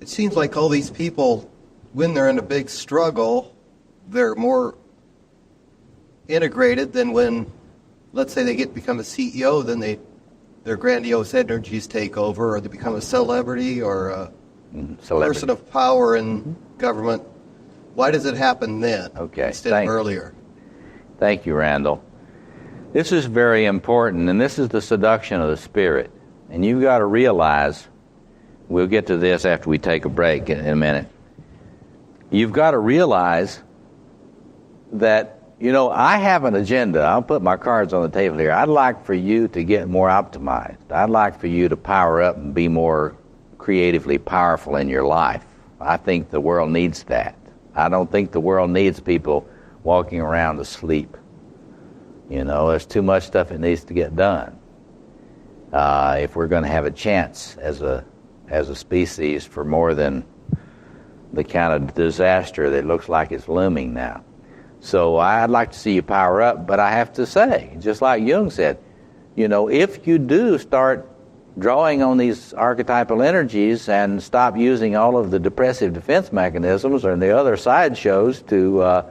It seems like all these people, when they're in a big struggle, they're more integrated than when, let's say, they become a CEO, then their grandiose energies take over, or they become a celebrity or a person of power in government. Why does it happen then instead of earlier? Thank you, Randall. This is very important, and this is the seduction of the spirit. And you've got to realize, we'll get to this after we take a break in a minute. You've got to realize that, I have an agenda. I'll put my cards on the table here. I'd like for you to get more optimized. I'd like for you to power up and be more creatively powerful in your life. I think the world needs that. I don't think the world needs people walking around asleep. There's too much stuff that needs to get done if we're going to have a chance as a species for more than the kind of disaster that looks like it's looming now. So I'd like to see you power up, but I have to say, just like Jung said, if you do start drawing on these archetypal energies and stop using all of the depressive defense mechanisms or the other sideshows to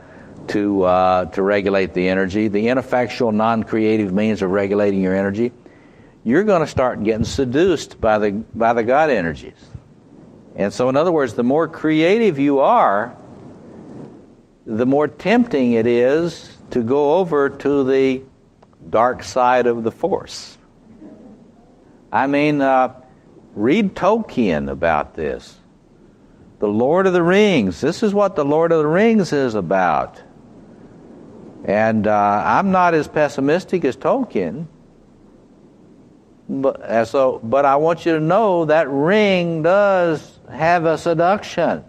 regulate the energy, the ineffectual, non-creative means of regulating your energy, you're going to start getting seduced by the God energies. And so, in other words, the more creative you are, the more tempting it is to go over to the dark side of the force. I mean, read Tolkien about this. The Lord of the Rings. This is what the Lord of the Rings is about. And I'm not as pessimistic as Tolkien. But I want you to know that ring does have a seduction.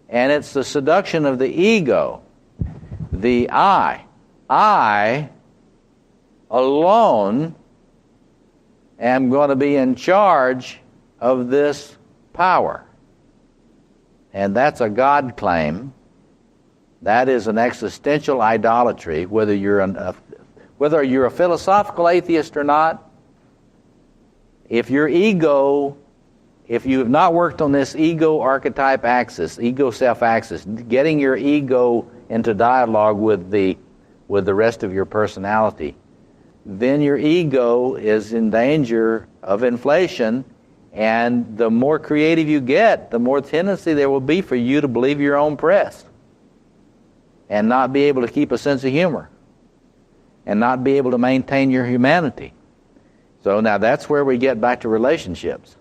And it's the seduction of the ego, the I. I alone am going to be in charge of this power. And that's a God claim. That is an existential idolatry, whether you're a philosophical atheist or not. If you have not worked on this ego archetype axis, ego self axis, getting your ego into dialogue with the rest of your personality, then your ego is in danger of inflation, And the more creative you get, the more tendency there will be for you to believe your own press and not be able to keep a sense of humor and not be able to maintain your humanity. So now that's where we get back to relationships.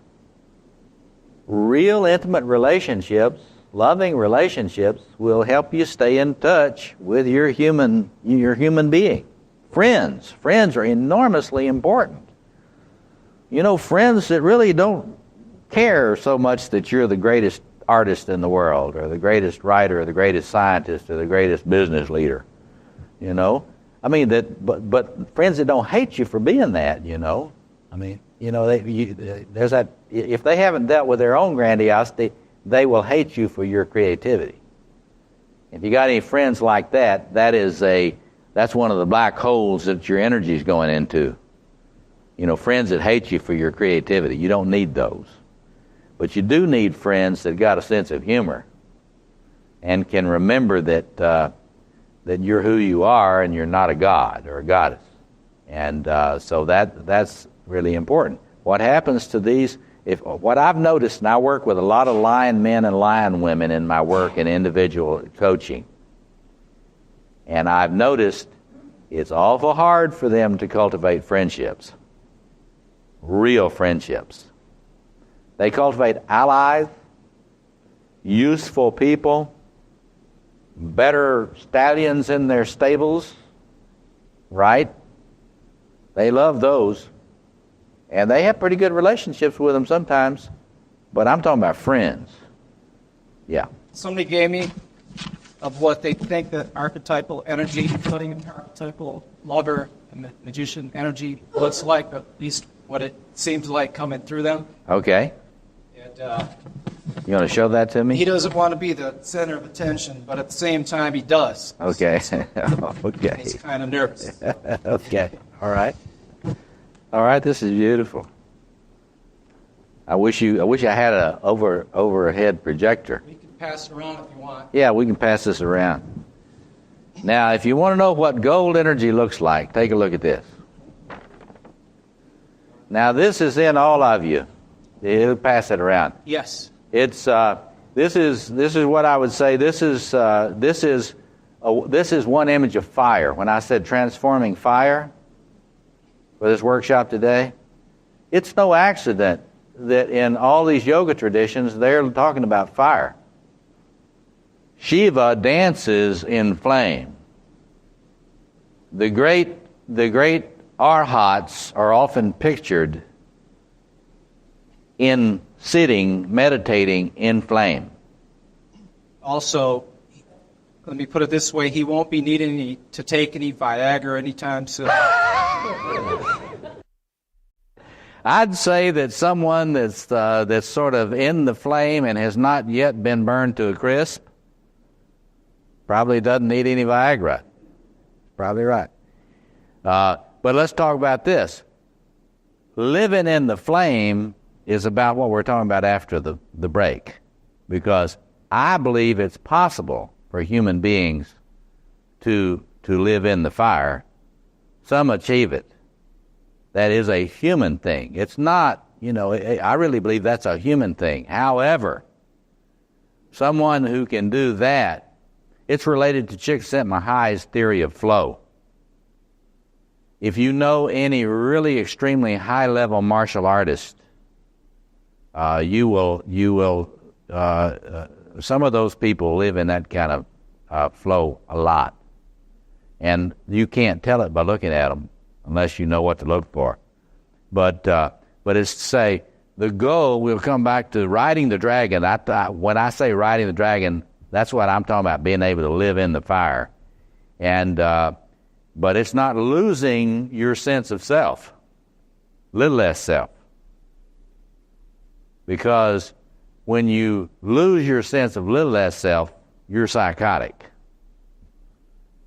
Real intimate relationships, loving relationships, will help you stay in touch with your human being. Friends are enormously important. You know, friends that really don't care so much that you're the greatest artist in the world or the greatest writer or the greatest scientist or the greatest business leader. You know, I mean but friends that don't hate you for being that. You know, I mean, you know, there's that. If they haven't dealt with their own grandiosity, they will hate you for your creativity. If you got any friends like that, that's one of the black holes that your energy is going into. You know, friends that hate you for your creativity, you don't need those. But you do need friends that got a sense of humor and can remember that you're who you are and you're not a god or a goddess. And so that's really important. What happens to these, what I've noticed, and I work with a lot of lion men and lion women in my work in individual coaching, and I've noticed it's awful hard for them to cultivate friendships. Real friendships. They cultivate allies, useful people, better stallions in their stables, right? They love those. And they have pretty good relationships with them sometimes. But I'm talking about friends. Yeah. Somebody gave me of what they think the archetypal energy, including an archetypal lover and the magician energy looks like, at least what it seems like coming through them. Okay. And you want to show that to me? he doesn't want to be the center of attention, but at the same time he does. Okay. Okay. He's kind of nervous. Okay. All right. All right. This is beautiful. I wish I had a overhead projector. We can pass it around if you want. Yeah, we can pass this around. Now, if you want to know what gold energy looks like, take a look at this. Now, this is in all of you. It'll pass it around. Yes. It's this is what I would say. This is one image of fire. When I said transforming fire for this workshop today, it's no accident that in all these yoga traditions they're talking about fire. Shiva dances in flame. The great arhats are often pictured in sitting, meditating in flame. Also, let me put it this way, he won't be needing to take any Viagra anytime soon. I'd say that someone that's sort of in the flame and has not yet been burned to a crisp probably doesn't need any Viagra. Probably right. But let's talk about this. Living in the flame is about what we're talking about after the break. Because I believe it's possible for human beings to live in the fire. Some achieve it. That is a human thing. It's not, I really believe that's a human thing. However, someone who can do that, it's related to Csikszentmihalyi's theory of flow. If you know any really extremely high-level martial artist, you will. Some of those people live in that kind of flow a lot, and you can't tell it by looking at them unless you know what to look for. But it's to say the goal. We'll come back to riding the dragon. When I say riding the dragon, that's what I'm talking about, being able to live in the fire. And but it's not losing your sense of self, little less self. Because when you lose your sense of little less self, you're psychotic.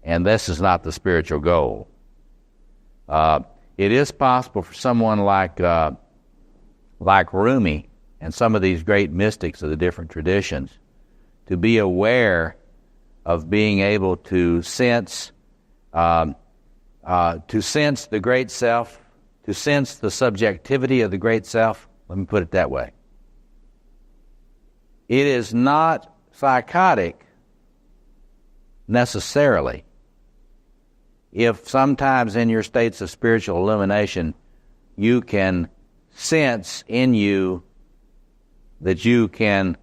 And this is not the spiritual goal. It is possible for someone like Rumi and some of these great mystics of the different traditions to be aware of being able to sense the great self, to sense the subjectivity of the great self, Let me put it that way. It is not psychotic necessarily if sometimes in your states of spiritual illumination you can sense in you that you can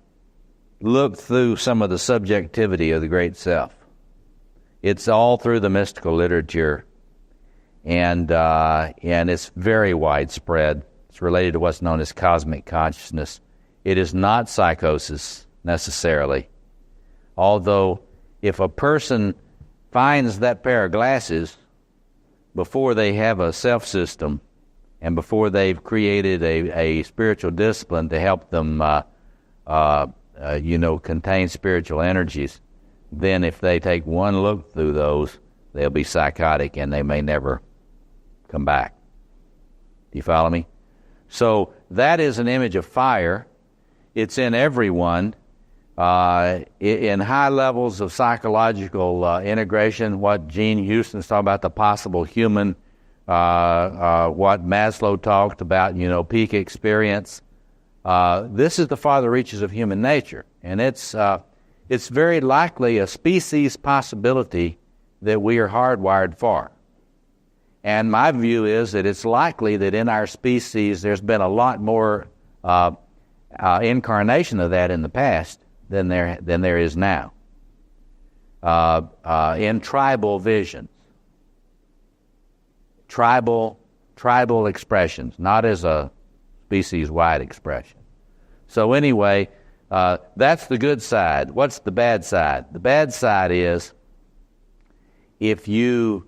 look through some of the subjectivity of the great self. It's all through the mystical literature, and it's very widespread. It's related to what's known as cosmic consciousness. It is not psychosis necessarily, although if a person finds that pair of glasses before they have a self-system and before they've created a spiritual discipline to help them contain spiritual energies, then if they take one look through those, they'll be psychotic and they may never come back. Do you follow me? So that is an image of fire. It's in everyone. In high levels of psychological integration, what Gene Houston's talking about, the possible human, what Maslow talked about, peak experience. This is the farther reaches of human nature, and it's very likely a species possibility that we are hardwired for. And my view is that it's likely that in our species there's been a lot more incarnation of that in the past than there is now. In tribal visions, tribal expressions, not as a species-wide expression. So anyway, that's the good side. What's the bad side? The bad side is if you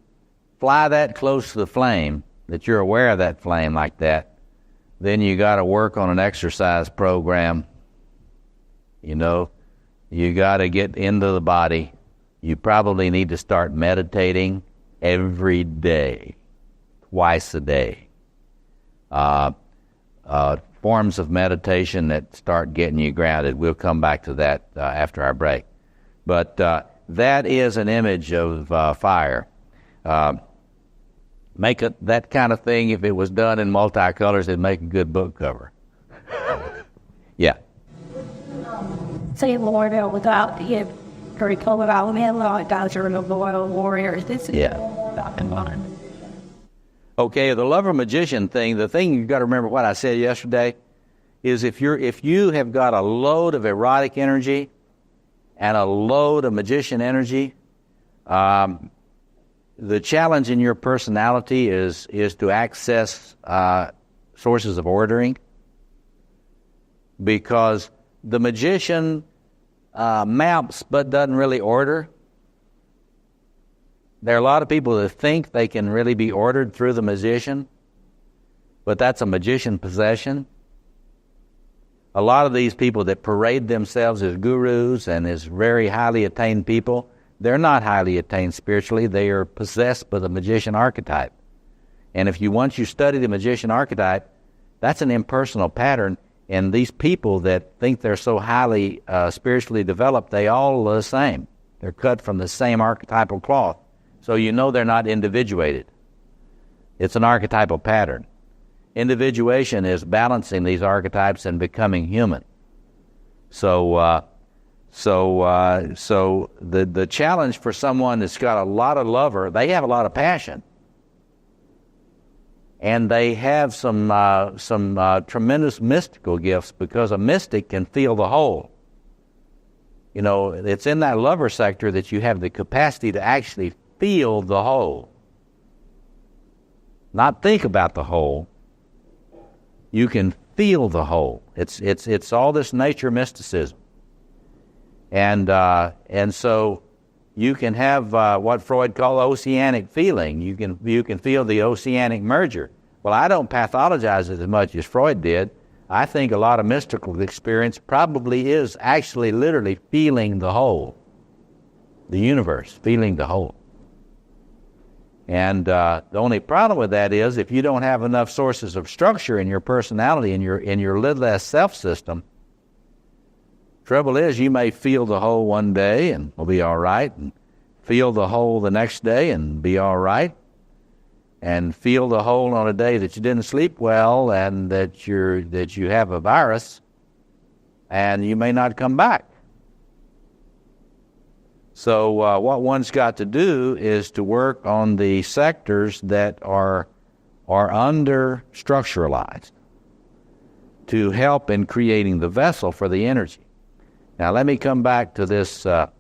fly that close to the flame, that you're aware of that flame like that, then you got to work on an exercise program. You got to get into the body. You probably need to start meditating every day, twice a day. Forms of meditation that start getting you grounded. We'll come back to that after our break. But that is an image of fire. Make it that kind of thing, if it was done in multicolors, it'd make a good book cover. Yeah. Say Lord without the very color about man law, Dodger of the loyal warriors. This is about in Okay, the lover magician thing, the thing you've got to remember what I said yesterday is if you have got a load of erotic energy and a load of magician energy, the challenge in your personality is to access sources of ordering, because the magician maps but doesn't really order. There are a lot of people that think they can really be ordered through the magician, but that's a magician possession. A lot of these people that parade themselves as gurus and as very highly attained people, they're not highly attained spiritually. They are possessed by the magician archetype. And once you study the magician archetype, that's an impersonal pattern. And these people that think they're so highly spiritually developed, they all are the same. They're cut from the same archetypal cloth. So they're not individuated. It's an archetypal pattern. Individuation is balancing these archetypes and becoming human. So the challenge for someone that's got a lot of lover, they have a lot of passion, and they have some tremendous mystical gifts, because a mystic can feel the whole. It's in that lover sector that you have the capacity to actually feel the whole, not think about the whole. You can feel the whole. It's all this nature mysticism. And so you can have what Freud called oceanic feeling. You can feel the oceanic merger. Well, I don't pathologize it as much as Freud did. I think a lot of mystical experience probably is actually literally feeling the whole, the universe, feeling the whole. And the only problem with that is if you don't have enough sources of structure in your personality, in your lidless self-system, trouble is you may feel the whole one day and will be all right, and feel the whole the next day and be all right. and feel the hole on a day that you didn't sleep well and that you have a virus, and you may not come back. So what one's got to do is to work on the sectors that are under structuralized to help in creating the vessel for the energy. Now let me come back to this, the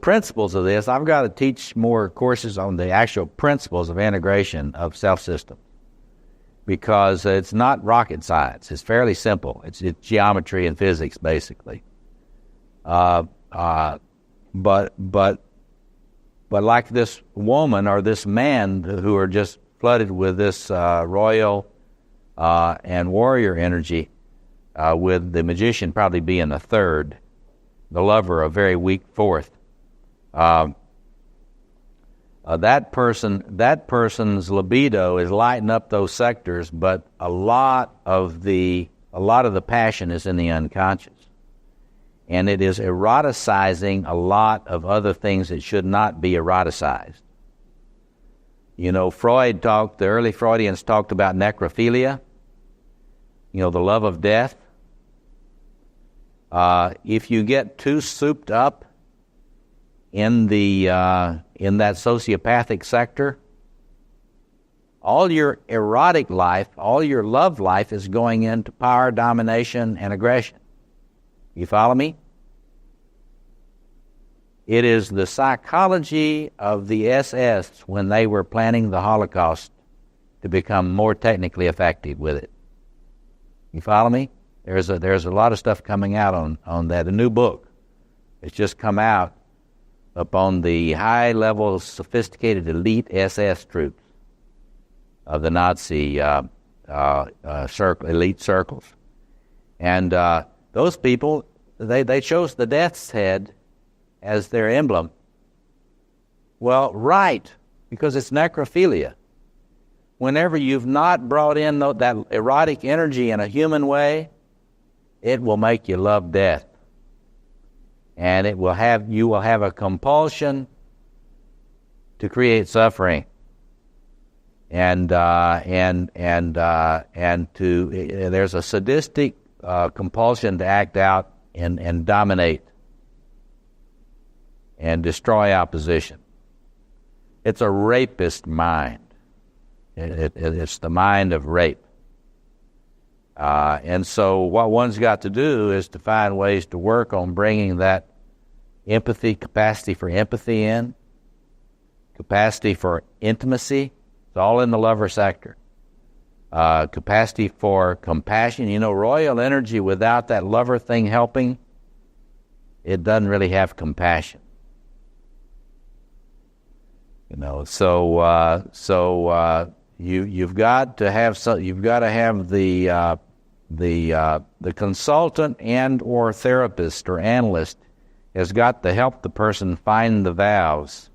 principles of this. I've got to teach more courses on the actual principles of integration of self-systems, because it's not rocket science. It's fairly simple. It's geometry and physics, basically. But like this woman or this man who are just flooded with this royal and warrior energy, with the magician probably being a third, the lover a very weak fourth. That person's libido is lighting up those sectors, but a lot of the passion is in the unconscious, and it is eroticizing a lot of other things that should not be eroticized. You know, the early Freudians talked about necrophilia. You know, the love of death. If you get too souped up in that sociopathic sector, all your erotic life, all your love life is going into power, domination, and aggression. You follow me? It is the psychology of the SS when they were planning the Holocaust to become more technically effective with it. You follow me? There's a lot of stuff coming out on that. A new book has just come out upon the high-level, sophisticated, elite SS troops of the Nazi elite circles. And those people, they chose the death's head as their emblem. Well, right, because it's necrophilia. Whenever you've not brought in that erotic energy in a human way, it will make you love death. And you will have a compulsion to create suffering, and there's a sadistic compulsion to act out and dominate and destroy opposition. It's a rapist mind. It's the mind of rape. And so what one's got to do is to find ways to work on bringing that capacity for empathy in, capacity for intimacy. It's all in the lover sector. Capacity for compassion. You know, royal energy without that lover thing helping, it doesn't really have compassion. You know, you've got to have the consultant and or therapist or analyst has got to help the person find the valves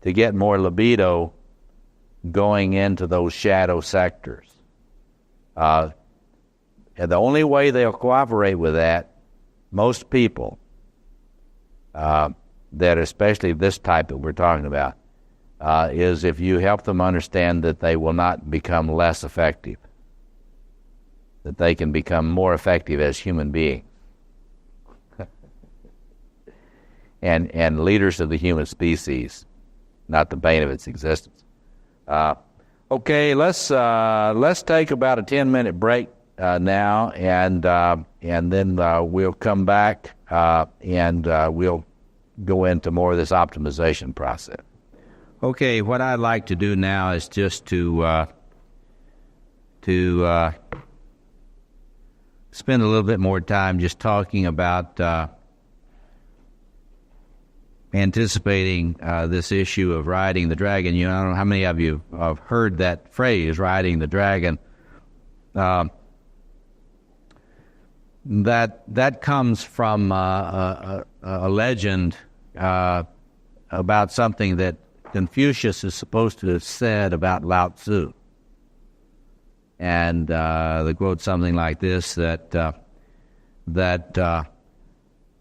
to get more libido going into those shadow sectors. And the only way they'll cooperate with that, most people, that especially this type that we're talking about, is if you help them understand that they will not become less effective, that they can become more effective as human beings and leaders of the human species, not the bane of its existence. Okay, let's take about a 10-minute break now, and then we'll come back and we'll go into more of this optimization process. Okay, what I'd like to do now is just to spend a little bit more time just talking about anticipating this issue of riding the dragon. You know, I don't know how many of you have heard that phrase, riding the dragon. That comes from a legend about something that Confucius is supposed to have said about Lao Tzu. And they quote something like this, that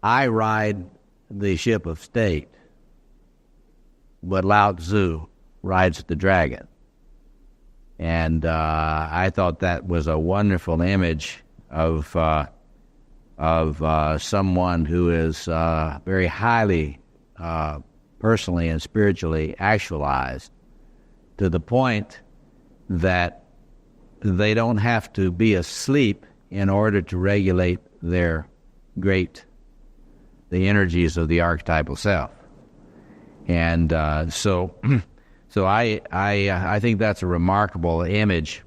I ride the ship of state, but Lao Tzu rides the dragon. And I thought that was a wonderful image of someone who is very highly personally and spiritually actualized, to the point that they don't have to be asleep in order to regulate the energies of the archetypal self. And so I think that's a remarkable image.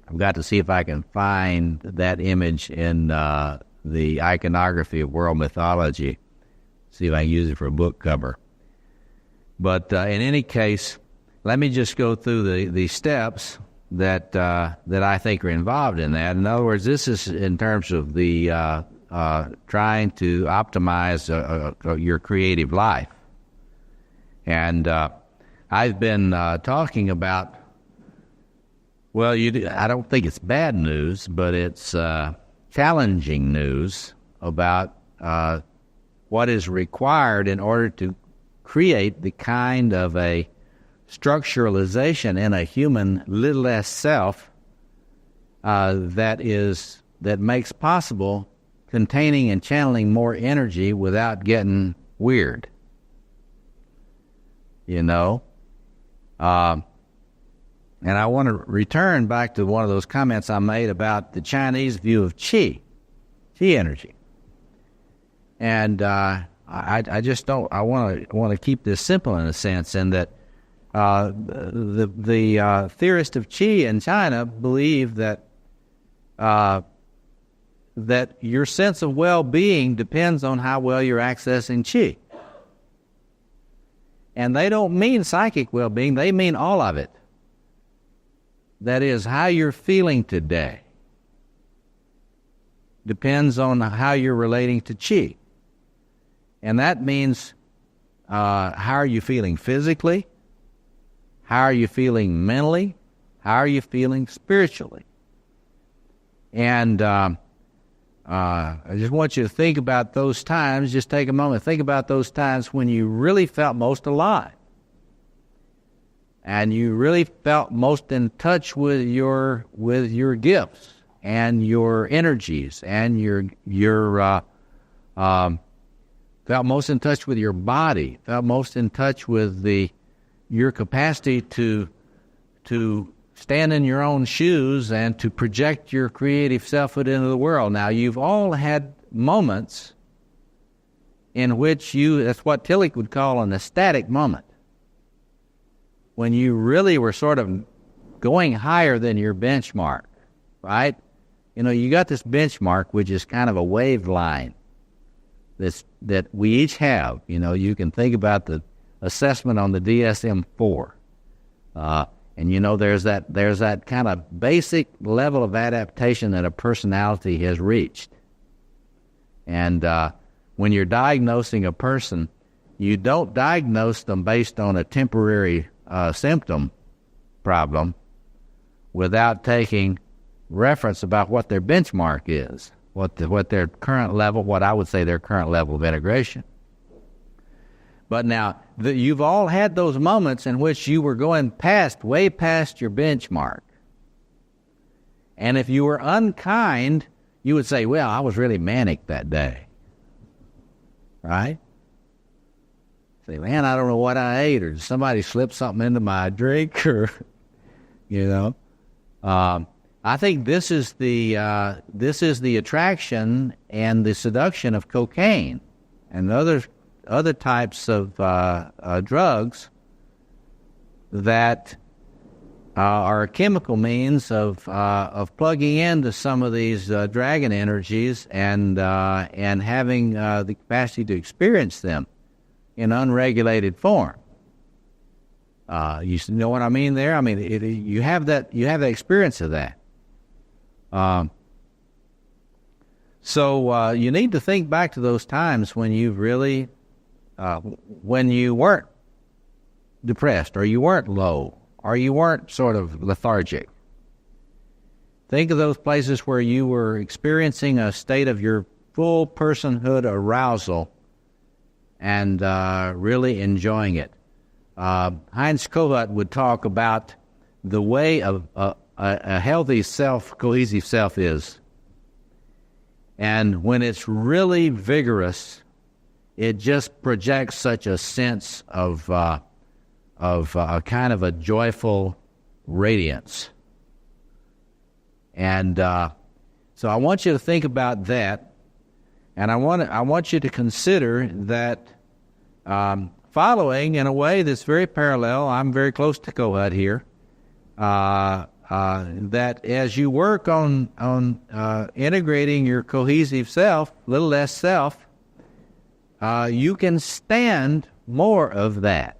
I've got to see if I can find that image in the iconography of world mythology, see if I can use it for a book cover. But in any case, let me just go through the steps that I think are involved in that. In other words, this is in terms of the trying to optimize your creative life. And I've been talking about, well, I don't think it's bad news, but it's challenging news about what is required in order to create the kind of a structuralization in a human little s self that makes possible containing and channeling more energy without getting weird. You know? And I want to return back to one of those comments I made about the Chinese view of qi energy. And I just don't, I want to keep this simple in a sense, in that the theorists of qi in China believe that that your sense of well-being depends on how well you're accessing qi. And they don't mean psychic well-being, they mean all of it. That is, how you're feeling today depends on how you're relating to qi. And that means how are you feeling physically? How are you feeling mentally? How are you feeling spiritually? And I just want you to think about those times. Just take a moment, think about those times when you really felt most alive. And you really felt most in touch with your gifts and your energies, and felt most in touch with your body, felt most in touch with your capacity to stand in your own shoes and to project your creative selfhood into the world. Now, you've all had moments in which that's what Tillich would call an ecstatic moment, when you really were sort of going higher than your benchmark, right? You know, you got this benchmark, which is kind of a wave line that we each have. You know, you can think about the assessment on the DSM-4. And, you know, there's that kind of basic level of adaptation that a personality has reached. And when you're diagnosing a person, you don't diagnose them based on a temporary symptom problem without taking reference about what their benchmark is, what their current level, what I would say their current level of integration. But now, you've all had those moments in which you were going way past your benchmark. And if you were unkind, you would say, well, I was really manic that day. Right? Say, man, I don't know what I ate, or somebody slipped something into my drink, or, you know. I think this is the attraction and the seduction of cocaine and other types of drugs that are a chemical means of plugging into some of these dragon energies and having the capacity to experience them in unregulated form. You know what I mean there? I mean, you have that experience of that. So you need to think back to those times when you really, when you weren't depressed, or you weren't low, or you weren't sort of lethargic. Think of those places where you were experiencing a state of your full personhood arousal and really enjoying it. Heinz Kohut would talk about the way a healthy self, cohesive self is. And when it's really vigorous, it just projects such a sense of a kind of a joyful radiance. And so I want you to think about that, and I want you to consider that following in a way that's very parallel. I'm very close to Kohut here. That as you work on integrating your cohesive self, little less self, you can stand more of that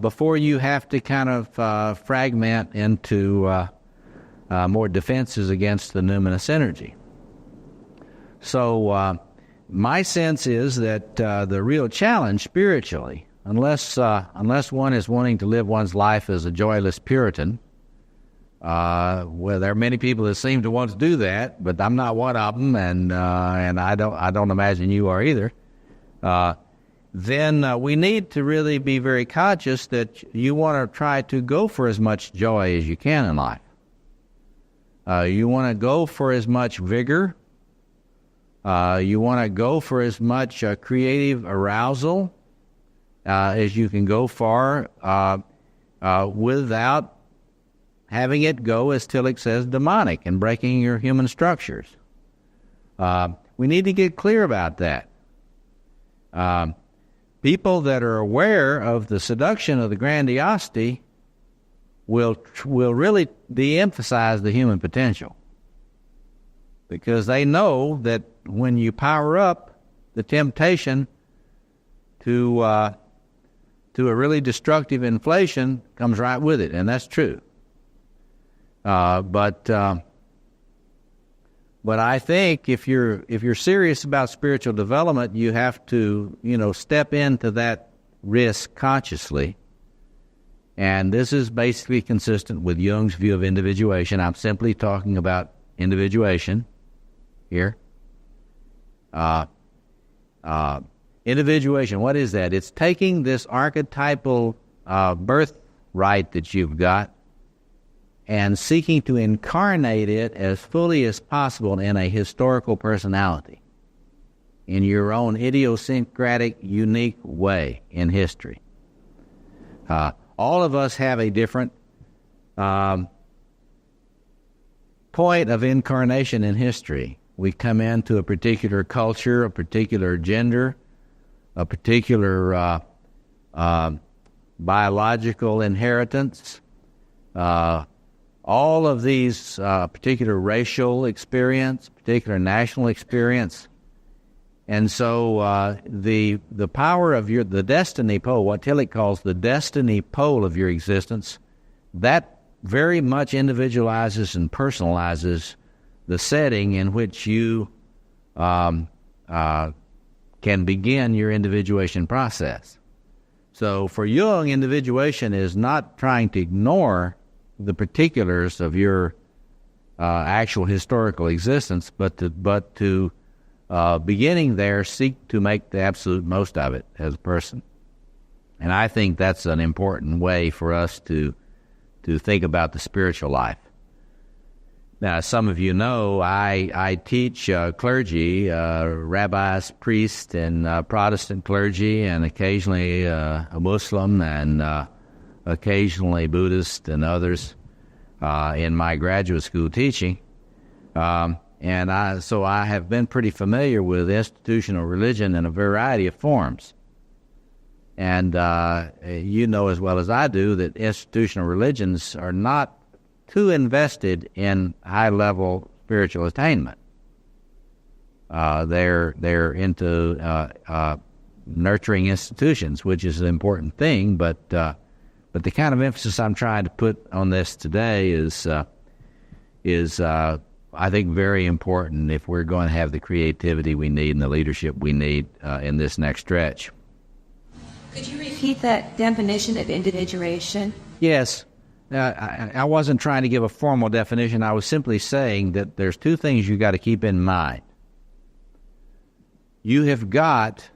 before you have to kind of fragment into more defenses against the numinous energy. So my sense is that the real challenge spiritually, unless one is wanting to live one's life as a joyless Puritan, well, there are many people that seem to want to do that, but I'm not one of them, and I don't imagine you are either. Then we need to really be very conscious that you want to try to go for as much joy as you can in life. You want to go for as much vigor. You want to go for as much creative arousal as you can go for without having it go, as Tillich says, demonic and breaking your human structures. We need to get clear about that. People that are aware of the seduction of the grandiosity will really de-emphasize the human potential, because they know that when you power up, the temptation to a really destructive inflation comes right with it, and that's true. But I think if you're serious about spiritual development, you have to step into that risk consciously. And this is basically consistent with Jung's view of individuation. I'm simply talking about individuation here. Individuation, what is that? It's taking this archetypal birthright that you've got and seeking to incarnate it as fully as possible in a historical personality, in your own idiosyncratic, unique way in history. All of us have a different point of incarnation in history. We come into a particular culture, a particular gender, a particular biological inheritance, all of these particular racial experience, particular national experience. And so the power of the destiny pole, what Tillich calls the destiny pole of your existence, that very much individualizes and personalizes the setting in which you can begin your individuation process. So for Jung, individuation is not trying to ignore the particulars of your actual historical existence, but to beginning there, seek to make the absolute most of it as a person. And I think that's an important way for us to think about the spiritual life. Now, as some of you know, I teach clergy, rabbis, priests, and Protestant clergy, and occasionally a Muslim, and occasionally Buddhist and others in my graduate school teaching. So I have been pretty familiar with institutional religion in a variety of forms. And you know as well as I do that institutional religions are not too invested in high-level spiritual attainment. They're into nurturing institutions, which is an important thing, but the kind of emphasis I'm trying to put on this today is I think very important if we're going to have the creativity we need and the leadership we need in this next stretch. Could you repeat that definition of individuation? Yes. I wasn't trying to give a formal definition. I was simply saying that there's two things you got to keep in mind. You have got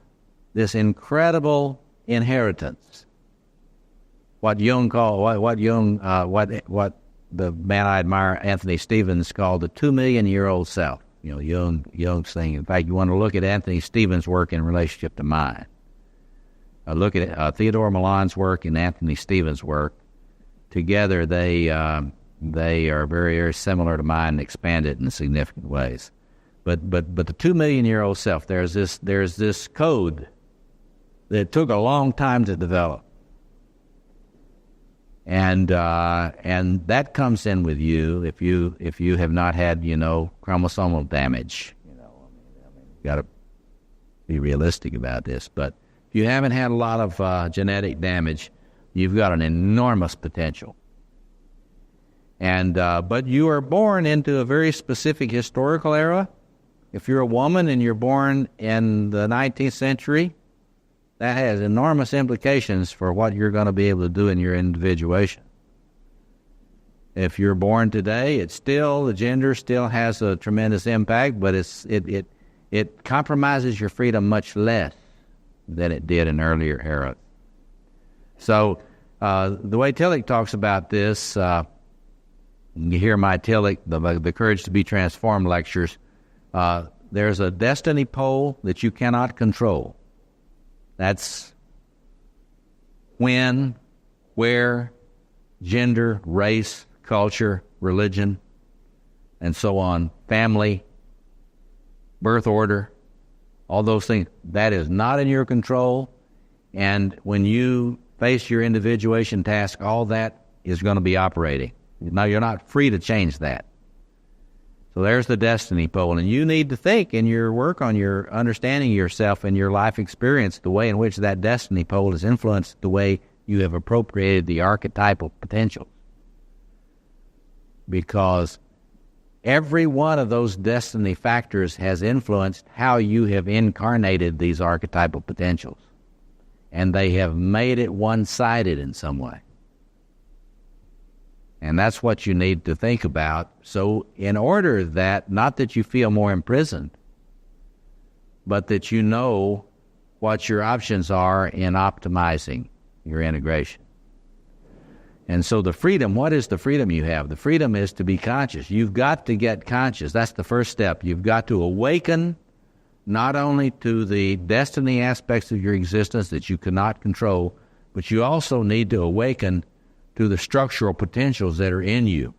this incredible inheritance. What Jung what the man I admire, Anthony Stevens, called the 2 million year old self. You know, Jung's thing. In fact, you want to look at Anthony Stevens' work in relationship to mine. Look at Theodore Milan's work and Anthony Stevens' work. Together, they are very, very similar to mine and expanded in significant ways. But the 2 million year old self, there's this code that took a long time to develop. And that comes in with you if you have not had, chromosomal damage. You got to be realistic about this. But if you haven't had a lot of genetic damage, you've got an enormous potential. And but you are born into a very specific historical era. If you're a woman and you're born in the 19th century, that has enormous implications for what you're going to be able to do in your individuation. If you're born today, the gender still has a tremendous impact, but it compromises your freedom much less than it did in earlier eras. So the way Tillich talks about this, you hear my Tillich, the Courage to be Transformed lectures, there's a destiny pole that you cannot control. That's when, where, gender, race, culture, religion, and so on, family, birth order, all those things. That is not in your control. And when you face your individuation task, all that is going to be operating. Now, you're not free to change that. So there's the destiny pole, and you need to think in your work on your understanding yourself and your life experience the way in which that destiny pole has influenced the way you have appropriated the archetypal potential. Because every one of those destiny factors has influenced how you have incarnated these archetypal potentials, and they have made it one-sided in some way. And that's what you need to think about. So in order that, not that you feel more imprisoned, but that you know what your options are in optimizing your integration. And so the freedom, what is the freedom you have? The freedom is to be conscious. You've got to get conscious. That's the first step. You've got to awaken not only to the destiny aspects of your existence that you cannot control, but you also need to awaken to the structural potentials that are in you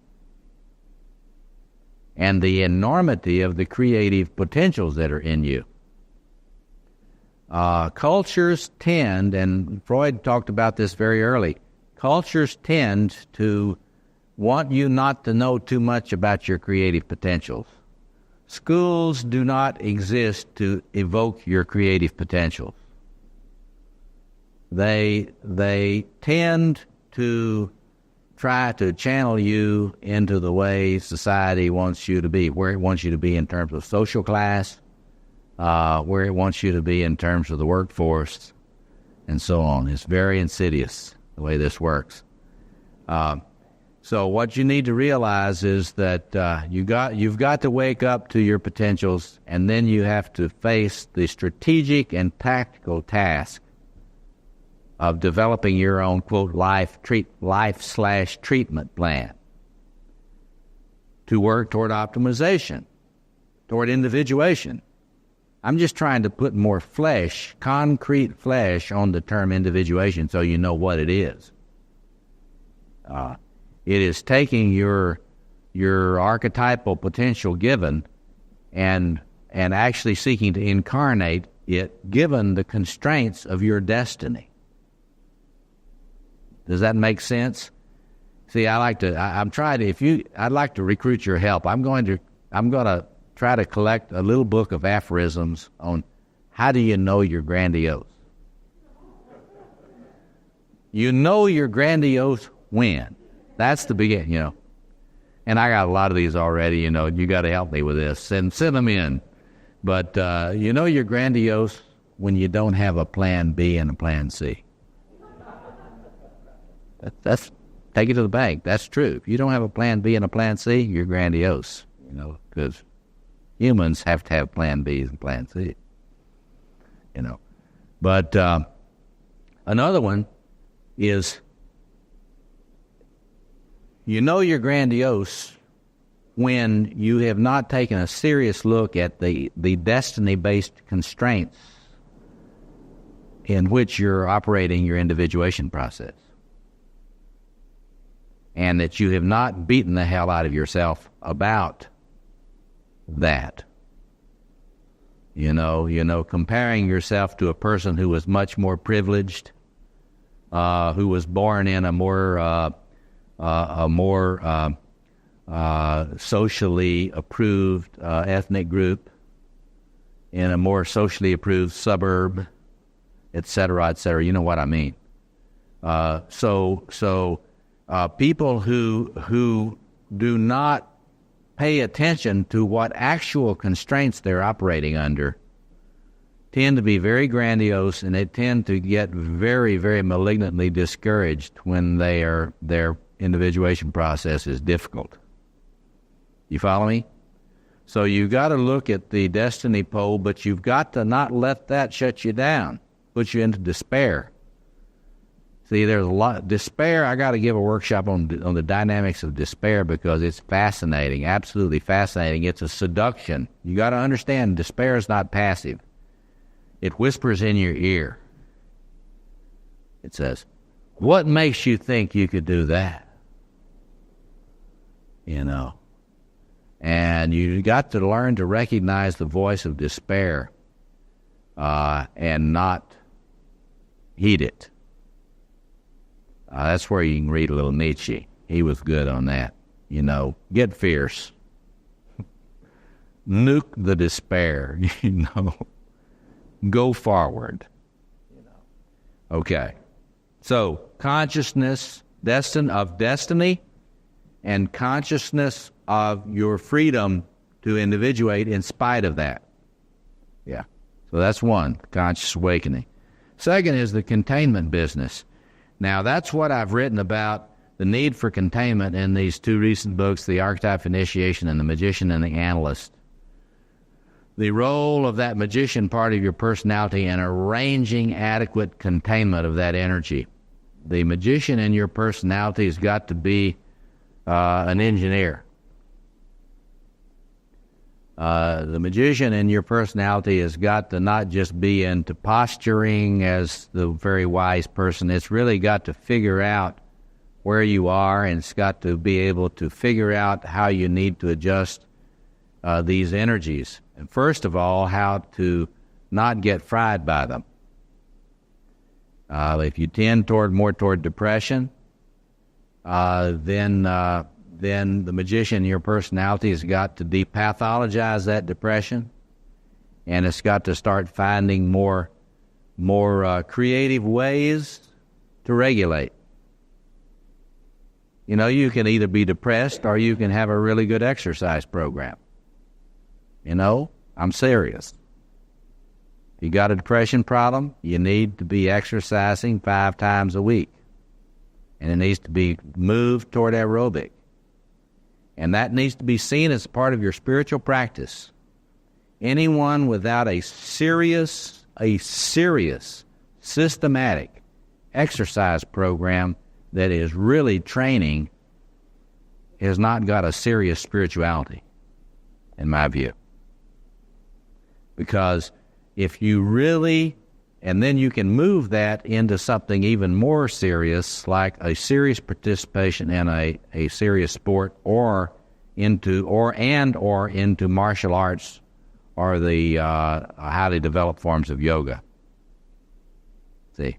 and the enormity of the creative potentials that are in you. Cultures tend, and Freud talked about this very early, cultures tend to want you not to know too much about your creative potentials. Schools do not exist to evoke your creative potentials. They tend to try to channel you into the way society wants you to be, where it wants you to be in terms of social class, where it wants you to be in terms of the workforce, and so on. It's very insidious, the way this works. So what you need to realize is that you've got to wake up to your potentials, and then you have to face the strategic and tactical task of developing your own, quote, life/treatment plan to work toward optimization, toward individuation. I'm just trying to put more flesh, concrete flesh, on the term individuation so you know what it is. It is taking your archetypal potential given and actually seeking to incarnate it given the constraints of your destiny. Does that make sense? See, I'd like to recruit your help. I'm going to try to collect a little book of aphorisms on how do you know you're grandiose. You know you're grandiose when. That's the beginning, And I got a lot of these already, you got to help me with this. Send them in. But you know you're grandiose when you don't have a plan B and a plan C. That's take it to the bank. That's true. If you don't have a plan B and a plan C, you're grandiose, because humans have to have plan Bs and plan C, But Another one is, you know you're grandiose when you have not taken a serious look at the destiny-based constraints in which you're operating your individuation process, and that you have not beaten the hell out of yourself about that. You know, comparing yourself to a person who was much more privileged, who was born in a more socially approved ethnic group, in a more socially approved suburb, et cetera, et cetera. You know what I mean. So people who do not pay attention to what actual constraints they're operating under tend to be very grandiose, and they tend to get very, very malignantly discouraged when their individuation process is difficult. You follow me? So you've got to look at the destiny pole, but you've got to not let that shut you down, put you into despair. See, there's a lot despair. I got to give a workshop on the dynamics of despair, because it's fascinating, absolutely fascinating. It's a seduction. You got to understand, despair is not passive. It whispers in your ear. It says, "What makes you think you could do that?" You know. And you got to learn to recognize the voice of despair and not heed it. That's where you can read a little Nietzsche. He was good on that. You know, get fierce. Nuke the despair, you know. Go forward. You know. Okay. So, consciousness of destiny and consciousness of your freedom to individuate in spite of that. Yeah. So that's one, conscious awakening. Second is the containment business. Now, that's what I've written about, the need for containment, in these two recent books, The Archetype Initiation and The Magician and the Analyst. The role of that magician part of your personality in arranging adequate containment of that energy. The magician in your personality has got to be an engineer. The magician in your personality has got to not just be into posturing as the very wise person. It's really got to figure out where you are, and it's got to be able to figure out how you need to adjust these energies. And first of all, how to not get fried by them. If you tend more toward depression, then the magician in your personality has got to depathologize that depression, and it's got to start finding more creative ways to regulate. You know, you can either be depressed or you can have a really good exercise program. You know, I'm serious. If you got a depression problem, you need to be exercising 5 times a week, and it needs to be moved toward aerobic. And that needs to be seen as part of your spiritual practice. Anyone without a serious, systematic exercise program that is really training has not got a serious spirituality, in my view. Because if you really, and then you can move that into something even more serious, like a serious participation in a serious sport, or into martial arts, or the highly developed forms of yoga. See,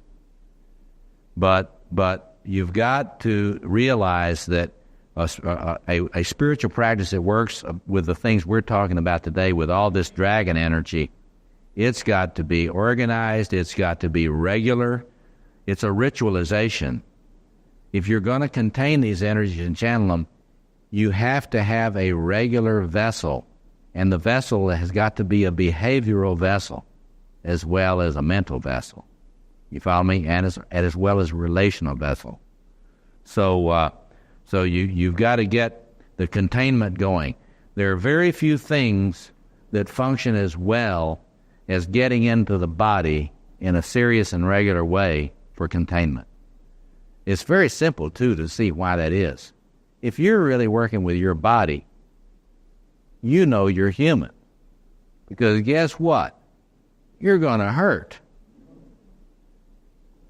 but you've got to realize that a spiritual practice that works with the things we're talking about today, with all this dragon energy, it's got to be organized, it's got to be regular, it's a ritualization. If you're going to contain these energies and channel them, you have to have a regular vessel, and the vessel has got to be a behavioral vessel as well as a mental vessel. You follow me? And as well as a relational vessel. So you've got to get the containment going. There are very few things that function as well as getting into the body in a serious and regular way for containment. It's very simple, too, to see why that is. If you're really working with your body, you know you're human. Because guess what? You're going to hurt.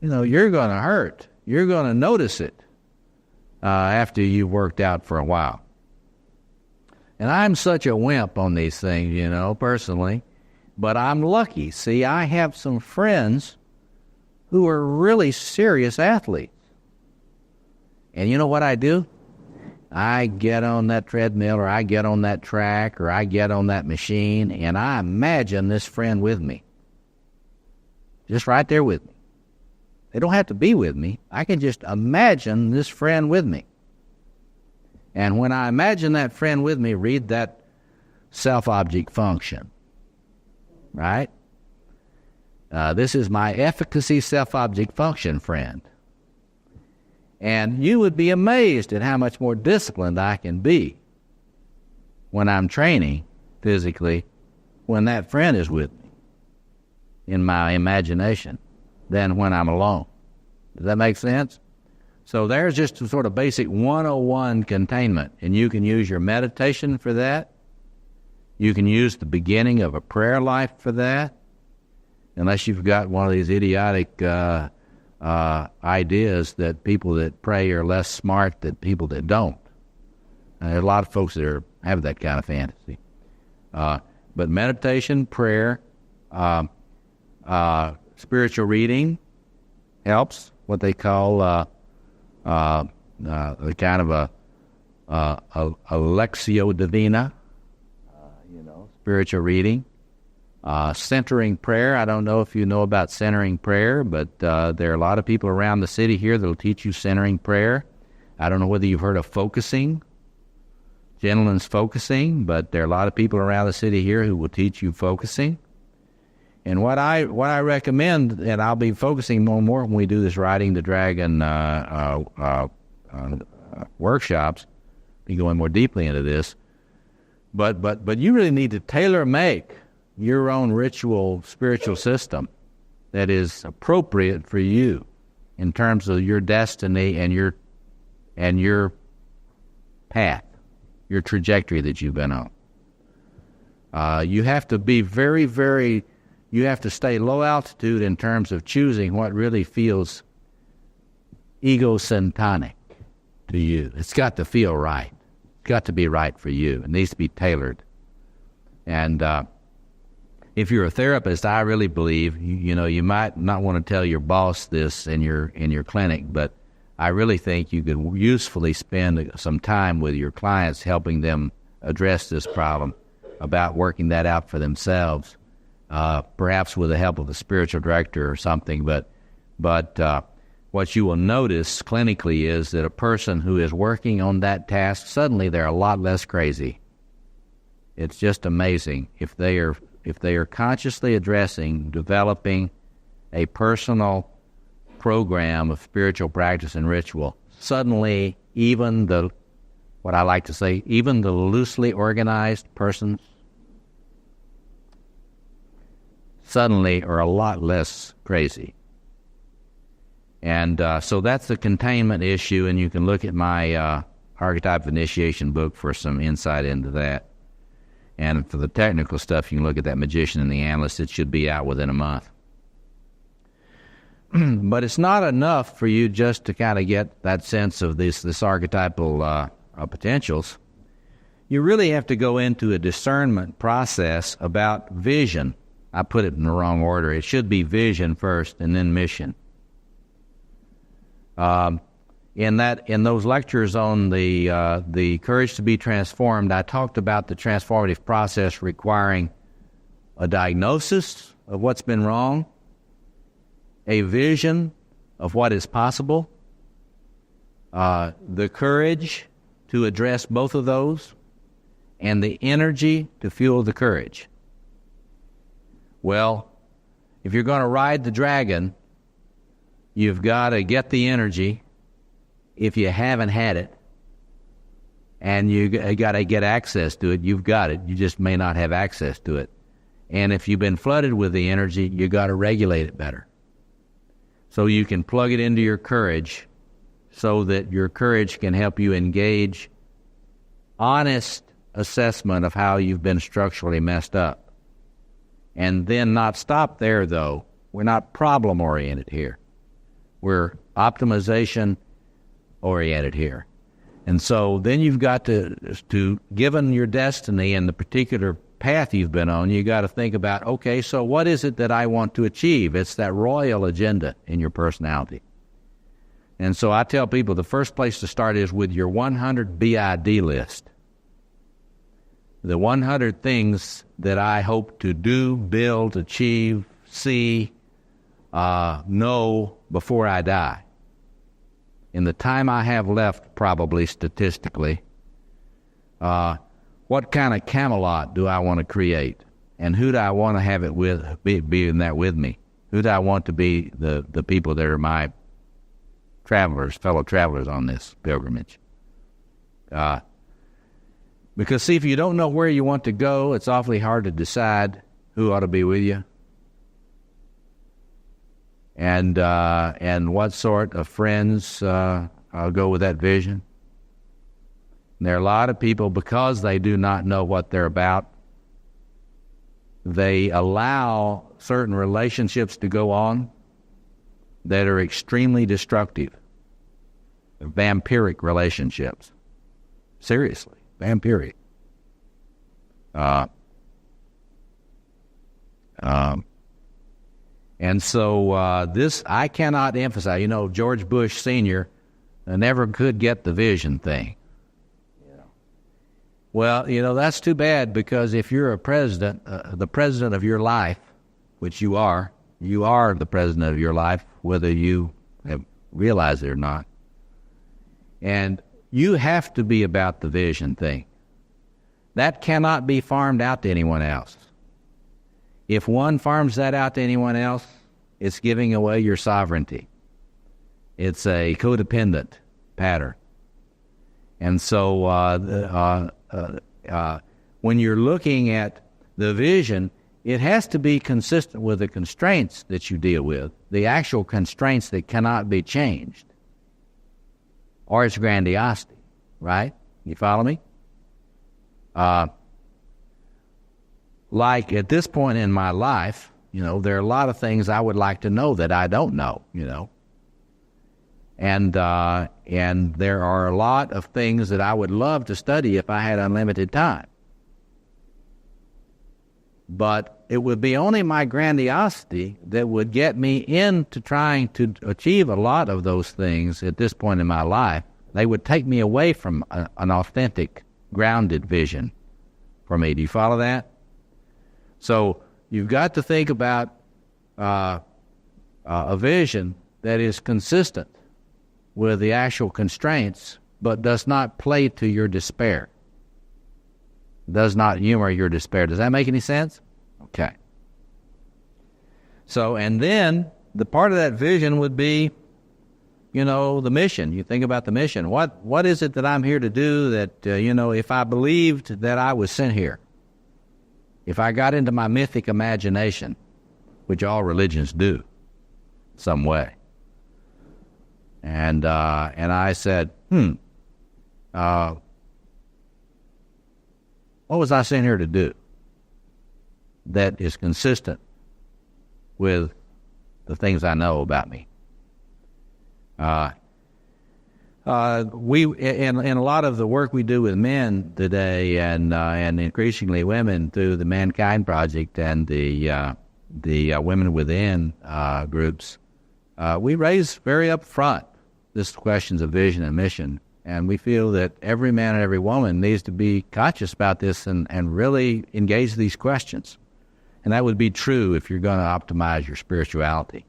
You're going to hurt. You're going to notice it after you've worked out for a while. And I'm such a wimp on these things, personally. But I'm lucky. See, I have some friends who are really serious athletes. And you know what I do? I get on that treadmill, or I get on that track, or I get on that machine, and I imagine this friend with me. Just right there with me. They don't have to be with me. I can just imagine this friend with me. And when I imagine that friend with me, read that self-object function. Right? This is my efficacy self-object function friend. And you would be amazed at how much more disciplined I can be when I'm training physically when that friend is with me in my imagination than when I'm alone. Does that make sense? So there's just a sort of basic 101 containment, and you can use your meditation for that. You can use the beginning of a prayer life for that, unless you've got one of these idiotic ideas that people that pray are less smart than people that don't. There's a lot of folks that have that kind of fantasy. But meditation, prayer, spiritual reading helps, what they call the kind of a lectio divina, spiritual reading. Centering prayer. I don't know if you know about centering prayer, but there are a lot of people around the city here that will teach you centering prayer. I don't know whether you've heard of focusing, gentleman's focusing, but there are a lot of people around the city here who will teach you focusing. And what I recommend, and I'll be focusing more when we do this Riding the Dragon workshops, be going more deeply into this, but you really need to tailor-make your own ritual spiritual system that is appropriate for you in terms of your destiny and your path, your trajectory that you've been on. You have to be you have to stay low altitude in terms of choosing what really feels egocentric to you. It's got to feel right. It's got to be right for you. It needs to be tailored. And if you're a therapist, I really believe, you might not want to tell your boss this in your clinic, but I really think you could usefully spend some time with your clients helping them address this problem, about working that out for themselves, perhaps with the help of a spiritual director or something. But what you will notice clinically is that a person who is working on that task, suddenly they're a lot less crazy. It's just amazing. If they are consciously developing a personal program of spiritual practice and ritual, suddenly even the loosely organized persons suddenly are a lot less crazy. And so that's the containment issue, and you can look at my Archetype of Initiation book for some insight into that. And for the technical stuff, you can look at that Magician and the Analyst. It should be out within a month. But it's not enough for you just to kind of get that sense of this archetypal potentials. You really have to go into a discernment process about vision. I put it in the wrong order. It should be vision first and then mission. In those lectures on the courage to be transformed, I talked about the transformative process requiring a diagnosis of what's been wrong, a vision of what is possible, the courage to address both of those, and the energy to fuel the courage. Well, if you're going to ride the dragon, you've got to get the energy if you haven't had it, and you got to get access to it. You've got it. You just may not have access to it. And if you've been flooded with the energy, you got to regulate it better. so you can plug it into your courage so that your courage can help you engage honest assessment of how you've been structurally messed up. And then not stop there, though. We're not problem-oriented here. We're optimization-oriented here. And so then you've got to, given your destiny and the particular path you've been on, you got to think about, okay, so what is it that I want to achieve? It's that royal agenda in your personality. And so I tell people the first place to start is with your 100 BID list. The 100 things that I hope to do, build, achieve, see, know before I die. In the time I have left, probably statistically, what kind of Camelot do I want to create? And who do I want to have it with, be in that with me? Who do I want to be the people that are my travelers, fellow travelers on this pilgrimage? Because, see, if you don't know where you want to go, it's awfully hard to decide who ought to be with you and what sort of friends go with that vision. And there are a lot of people, because they do not know what they're about, they allow certain relationships to go on that are extremely destructive. Vampiric relationships. Seriously. Vampiric. And so this, I cannot emphasize, George Bush Sr. Never could get the vision thing. Well, that's too bad, because if you're a president, the president of your life, which you are the president of your life, whether you have realized it or not. And you have to be about the vision thing. That cannot be farmed out to anyone else. If one farms that out to anyone else, it's giving away your sovereignty. It's a codependent pattern. And so when you're looking at the vision, it has to be consistent with the constraints that you deal with, the actual constraints that cannot be changed, or its grandiosity, right? You follow me? Like at this point in my life, there are a lot of things I would like to know that I don't know, And there are a lot of things that I would love to study if I had unlimited time. But it would be only my grandiosity that would get me into trying to achieve a lot of those things at this point in my life. They would take me away from an authentic, grounded vision for me. Do you follow that? So you've got to think about a vision that is consistent with the actual constraints, but does not play to your despair, does not humor your despair. Does that make any sense? Okay. So, and then the part of that vision would be, the mission. You think about the mission. What is it that I'm here to do that, if I believed that I was sent here, if I got into my mythic imagination, which all religions do some way, and I said, what was I sent here to do that is consistent with the things I know about me? We in a lot of the work we do with men today, and increasingly women through the Mankind Project and the Women Within groups, we raise very upfront this questions of vision and mission, and we feel that every man and every woman needs to be conscious about this and really engage these questions. And that would be true if you're going to optimize your spirituality.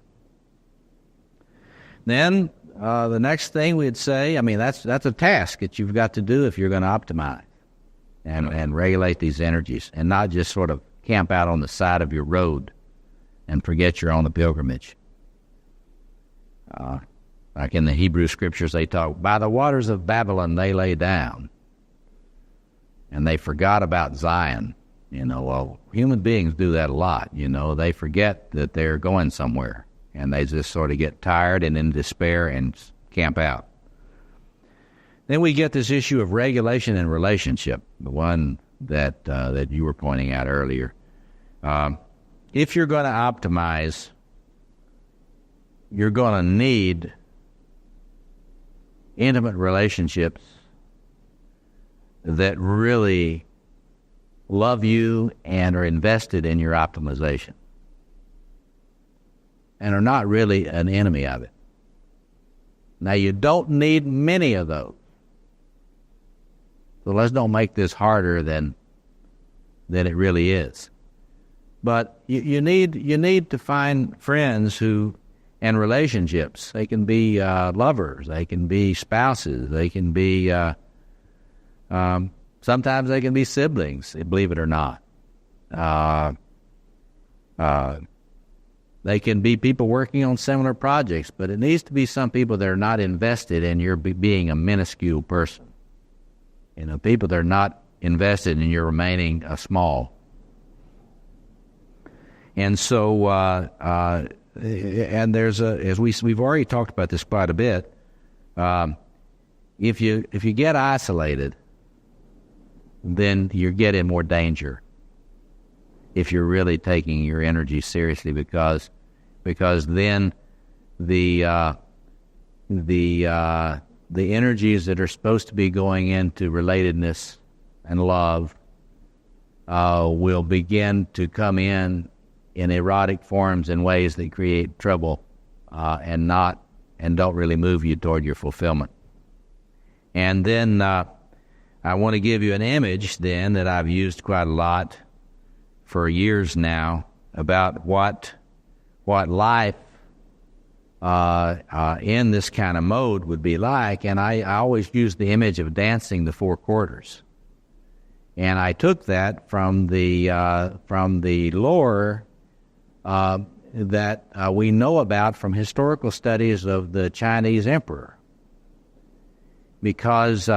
Then the next thing we'd say, that's a task that you've got to do if you're going to optimize and regulate these energies, and not just sort of camp out on the side of your road and forget you're on the pilgrimage. Like in the Hebrew scriptures, they talk, by the waters of Babylon they lay down, and they forgot about Zion. Well, human beings do that a lot. They forget that they're going somewhere, and they just sort of get tired and in despair and camp out. Then we get this issue of regulation and relationship, the one that that you were pointing out earlier. If you're going to optimize, you're going to need intimate relationships that really love you and are invested in your optimization and are not really an enemy of it. Now, you don't need many of those. So let's don't make this harder than it really is. But you need to find friends and relationships. They can be lovers. They can be spouses. They can be sometimes they can be siblings, believe it or not. They can be people working on similar projects, but it needs to be some people that are not invested in your being a minuscule person. You know, people that are not invested in your remaining small. And so, and there's as we've already talked about this quite a bit. If you get isolated, then you get in more danger. If you're really taking your energy seriously, because then the energies that are supposed to be going into relatedness and love will begin to come in erotic forms in ways that create trouble and don't really move you toward your fulfillment. And then I want to give you an image then that I've used quite a lot for years now about what life in this kind of mode would be like, and I always use the image of dancing the four quarters, and I took that from the lore that we know about from historical studies of the Chinese emperor, because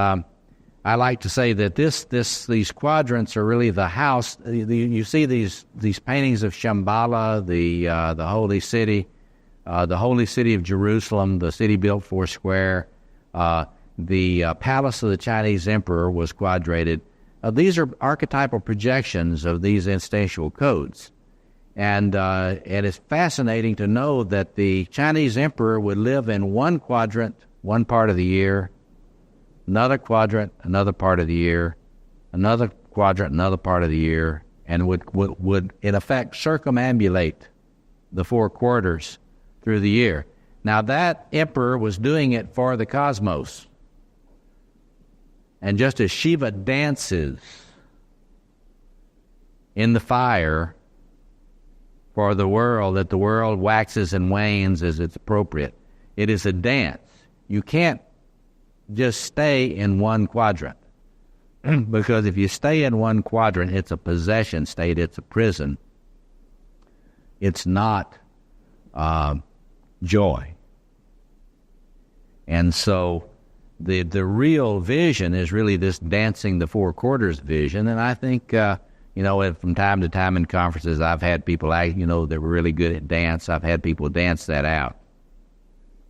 I like to say that these quadrants are really the house. You see these paintings of Shambhala, the holy city of Jerusalem, the city built four square. The palace of the Chinese emperor was quadrated. These are archetypal projections of these instinctual codes, and it's fascinating to know that the Chinese emperor would live in one quadrant one part of the year, another quadrant another part of the year, another quadrant another part of the year, and would in effect circumambulate the four quarters through the year. Now that emperor was doing it for the cosmos. And just as Shiva dances in the fire for the world, that the world waxes and wanes as it's appropriate, it is a dance. You can't just stay in one quadrant. Because if you stay in one quadrant, it's a possession state, it's a prison. It's not joy. And so the real vision is really this dancing the four quarters vision. And I think, from time to time in conferences, I've had people, that were really good at dance. I've had people dance that out.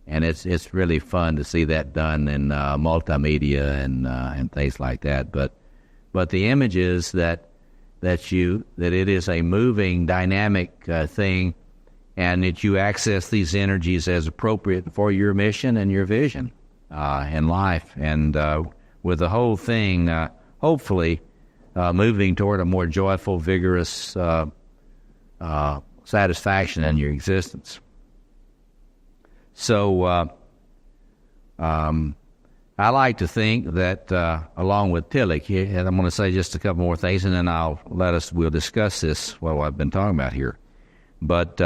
And it's really fun to see that done in multimedia and things like that. But the image is that it is a moving, dynamic thing, and that you access these energies as appropriate for your mission and your vision in life, and with the whole thing hopefully moving toward a more joyful, vigorous satisfaction in your existence. So I like to think that along with Tillich, and I'm going to say just a couple more things, and then we'll discuss this, what I've been talking about here. But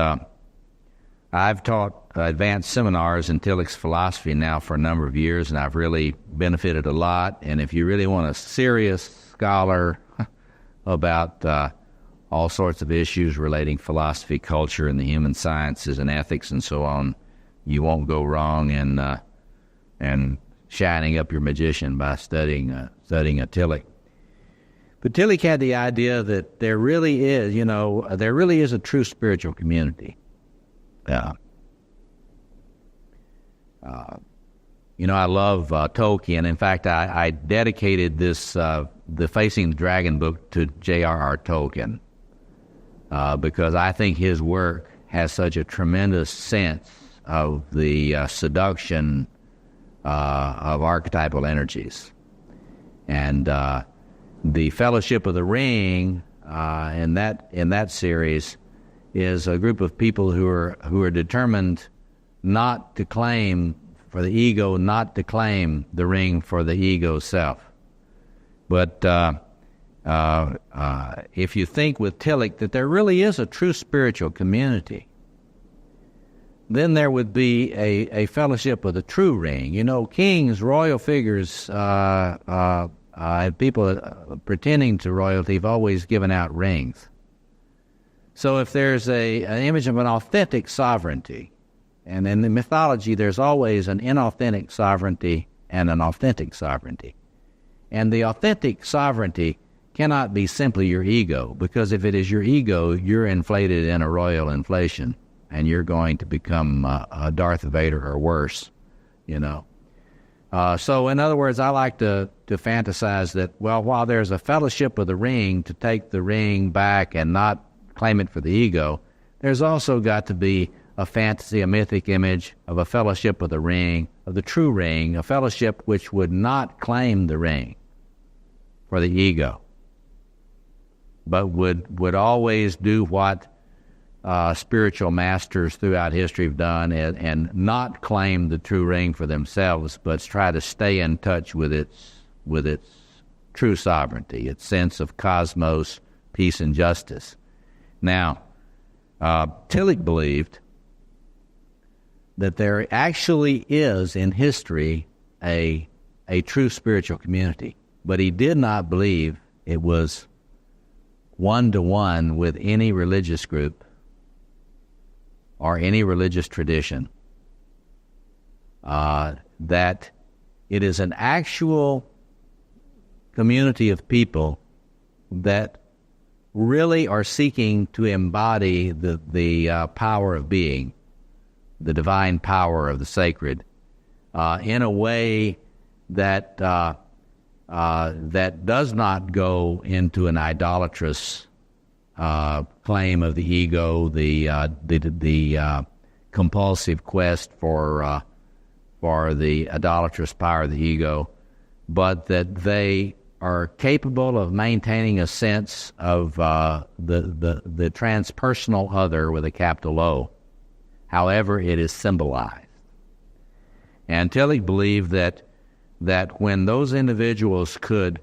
I've taught advanced seminars in Tillich's philosophy now for a number of years, and I've really benefited a lot. And if you really want a serious scholar about all sorts of issues relating philosophy, culture, and the human sciences and ethics and so on, you won't go wrong in shining up your magician by studying a Tillich. But Tillich had the idea that there really is a true spiritual community. I love Tolkien. In fact, I dedicated this the Facing the Dragon book to J.R.R. Tolkien because I think his work has such a tremendous sense of the seduction of archetypal energies. And the Fellowship of the Ring in that series is a group of people who are determined not to claim for the ego, not to claim the ring for the ego self. But if you think with Tillich that there really is a true spiritual community, then there would be a fellowship of the true ring. Kings, royal figures, people pretending to royalty have always given out rings. So if there's an image of an authentic sovereignty, and in the mythology there's always an inauthentic sovereignty and an authentic sovereignty. And the authentic sovereignty cannot be simply your ego, because if it is your ego, you're inflated in a royal inflation, and you're going to become a Darth Vader or worse, So in other words, I like to fantasize that, while there's a fellowship of the ring to take the ring back and not claim it for the ego, there's also got to be a fantasy, a mythic image of a fellowship of the ring, of the true ring, a fellowship which would not claim the ring for the ego, but would always do what spiritual masters throughout history have done and not claim the true ring for themselves, but try to stay in touch with its true sovereignty, its sense of cosmos, peace, and justice. Now, Tillich believed that there actually is in history a true spiritual community, but he did not believe it was one-to-one with any religious group or any religious tradition, that it is an actual community of people that really are seeking to embody the power of being, the divine power of the sacred, in a way that that does not go into an idolatrous claim of the ego, the compulsive quest for the idolatrous power of the ego, but that they are capable of maintaining a sense of the transpersonal other with a capital O, however it is symbolized. And Tillich believed that when those individuals could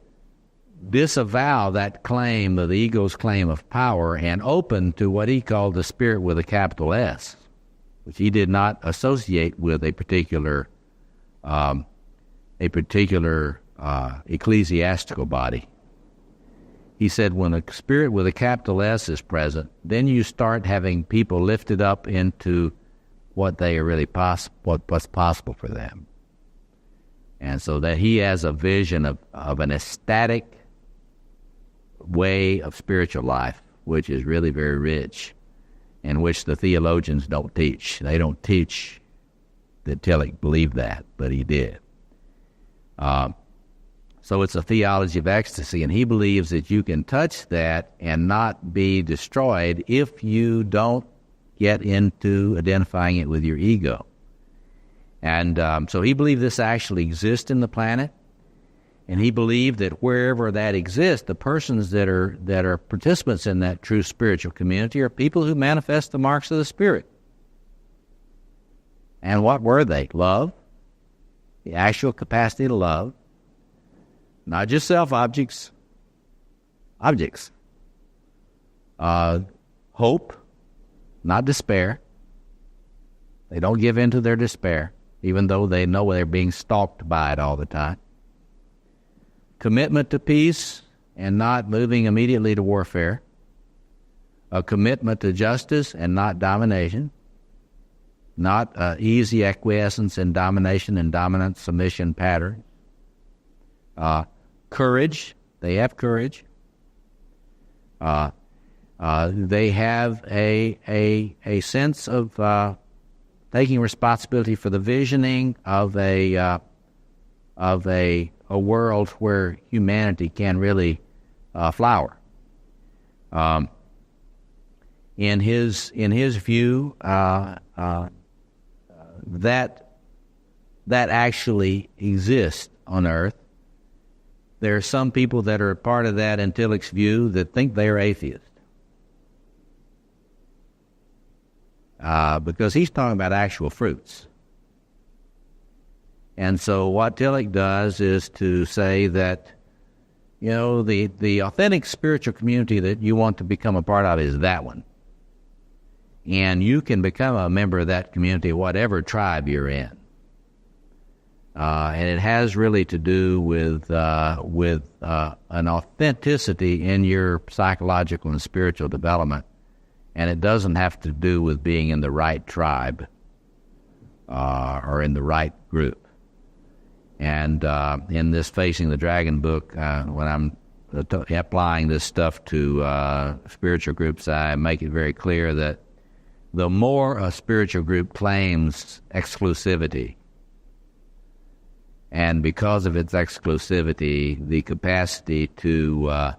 disavow that claim of the ego's claim of power and open to what he called the spirit with a capital S, which he did not associate with a particular ecclesiastical body. He said when a spirit with a capital S is present, then you start having people lifted up into what they are really what's possible for them. And so that he has a vision of an ecstatic way of spiritual life, which is really very rich, and which the theologians don't teach. They don't teach that Tillich believed that, but he did. So it's a theology of ecstasy, and he believes that you can touch that and not be destroyed if you don't get into identifying it with your ego. And so he believed this actually exists in the planet, and he believed that wherever that exists, the persons that are participants in that true spiritual community are people who manifest the marks of the Spirit. And what were they? Love, the actual capacity to love, not just self-objects, objects. Hope, not despair. They don't give in to their despair, even though they know they're being stalked by it all the time. Commitment to peace and not moving immediately to warfare. A commitment to justice and not domination. Not easy acquiescence in domination and dominant submission patterns. Courage. They have courage. They have a sense of taking responsibility for the visioning of a world where humanity can really flower. In his view, that actually exists on Earth. There are some people that are a part of that in Tillich's view that think they are atheists. Because he's talking about actual fruits. And so what Tillich does is to say that, you know, the authentic spiritual community that you want to become a part of is that one. And you can become a member of that community, whatever tribe you're in. And it has really to do with an authenticity in your psychological and spiritual development. And it doesn't have to do with being in the right tribe or in the right group. And in this Facing the Dragon book, when I'm applying this stuff to spiritual groups, I make it very clear that the more a spiritual group claims exclusivity, and because of its exclusivity, the capacity to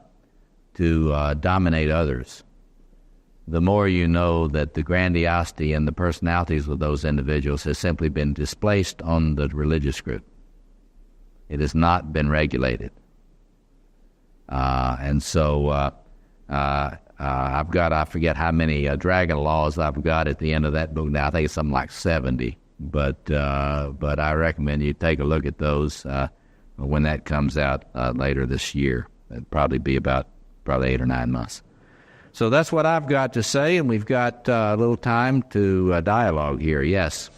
dominate others, the more you know that the grandiosity and the personalities of those individuals has simply been displaced on the religious group. It has not been regulated. And so I've got, I forget how many dragon laws I've got at the end of that book now. I think it's something like 70. But I recommend you take a look at those when that comes out later this year. It'll probably be about 8 or 9 months. So that's what I've got to say, and we've got a little time to dialogue here. Yes?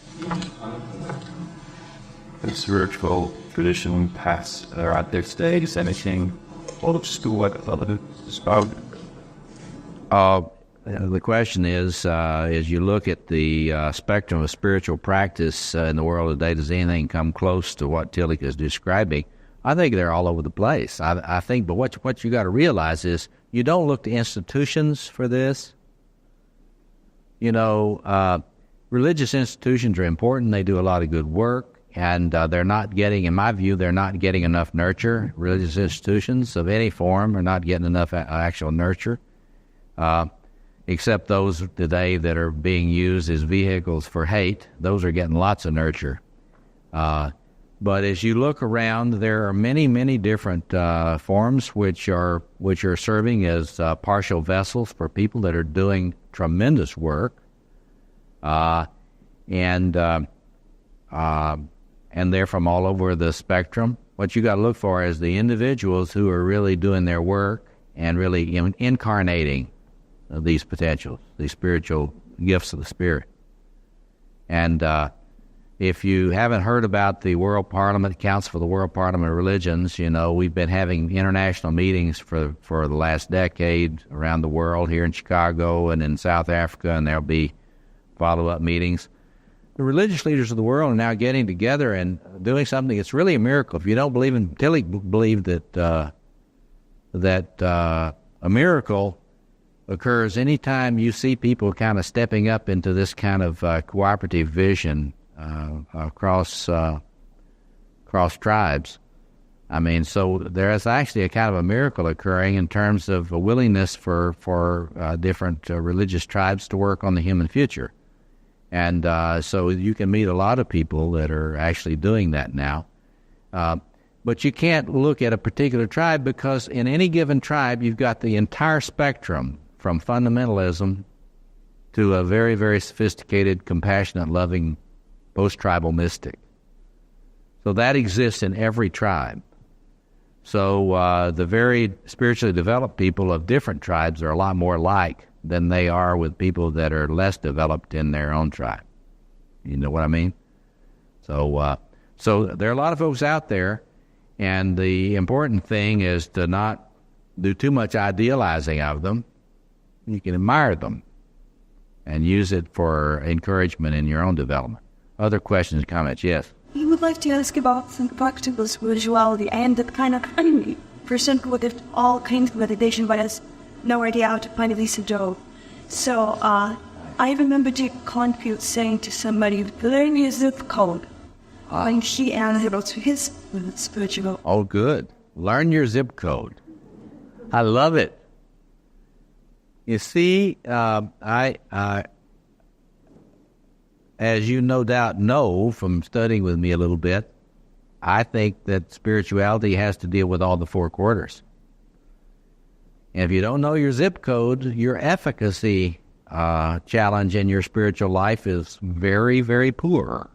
The spiritual tradition past or at their stage, anything old school like about? The question is, as you look at the spectrum of spiritual practice in the world today, does anything come close to what Tillich is describing? I think they're all over the place. I think, but what you got to realize is you don't look to institutions for this. You know, religious institutions are important. They do a lot of good work, and they're not getting, in my view, they're not getting enough nurture. Religious institutions of any form are not getting enough actual nurture. Except those today that are being used as vehicles for hate. Those are getting lots of nurture. But as you look around, there are many, many different forms which are serving as partial vessels for people that are doing tremendous work. And they're from all over the spectrum. What you got to look for is the individuals who are really doing their work and really incarnating these potentials, these spiritual gifts of the Spirit. And if you haven't heard about the World Parliament, Council for the World Parliament of Religions, you know, we've been having international meetings for the last decade around the world, here in Chicago and in South Africa, and there'll be follow-up meetings. The religious leaders of the world are now getting together and doing something that's really a miracle. If you don't believe in, Tillich believed that a miracle occurs anytime you see people kind of stepping up into this kind of cooperative vision across tribes. I mean, so there is actually a kind of a miracle occurring in terms of a willingness for different religious tribes to work on the human future. And so you can meet a lot of people that are actually doing that now. But you can't look at a particular tribe because in any given tribe you've got the entire spectrum from fundamentalism to a very, very sophisticated, compassionate, loving, post-tribal mystic. So that exists in every tribe. So the very spiritually developed people of different tribes are a lot more alike than they are with people that are less developed in their own tribe. You know what I mean? So there are a lot of folks out there, and the important thing is to not do too much idealizing of them. You can admire them and use it for encouragement in your own development. Other questions, comments? Yes? I would like to ask about some practical spirituality and that kind of person who did all kinds of meditation but has no idea how to find a decent job. So I I remember Dick Cornfield saying to somebody, learn your zip code. And she added it to his spiritual. Oh, good. Learn your zip code. I love it. You see, I as you no doubt know from studying with me a little bit, I think that spirituality has to deal with all the four quarters. And if you don't know your zip code, your efficacy challenge in your spiritual life is very, very poor.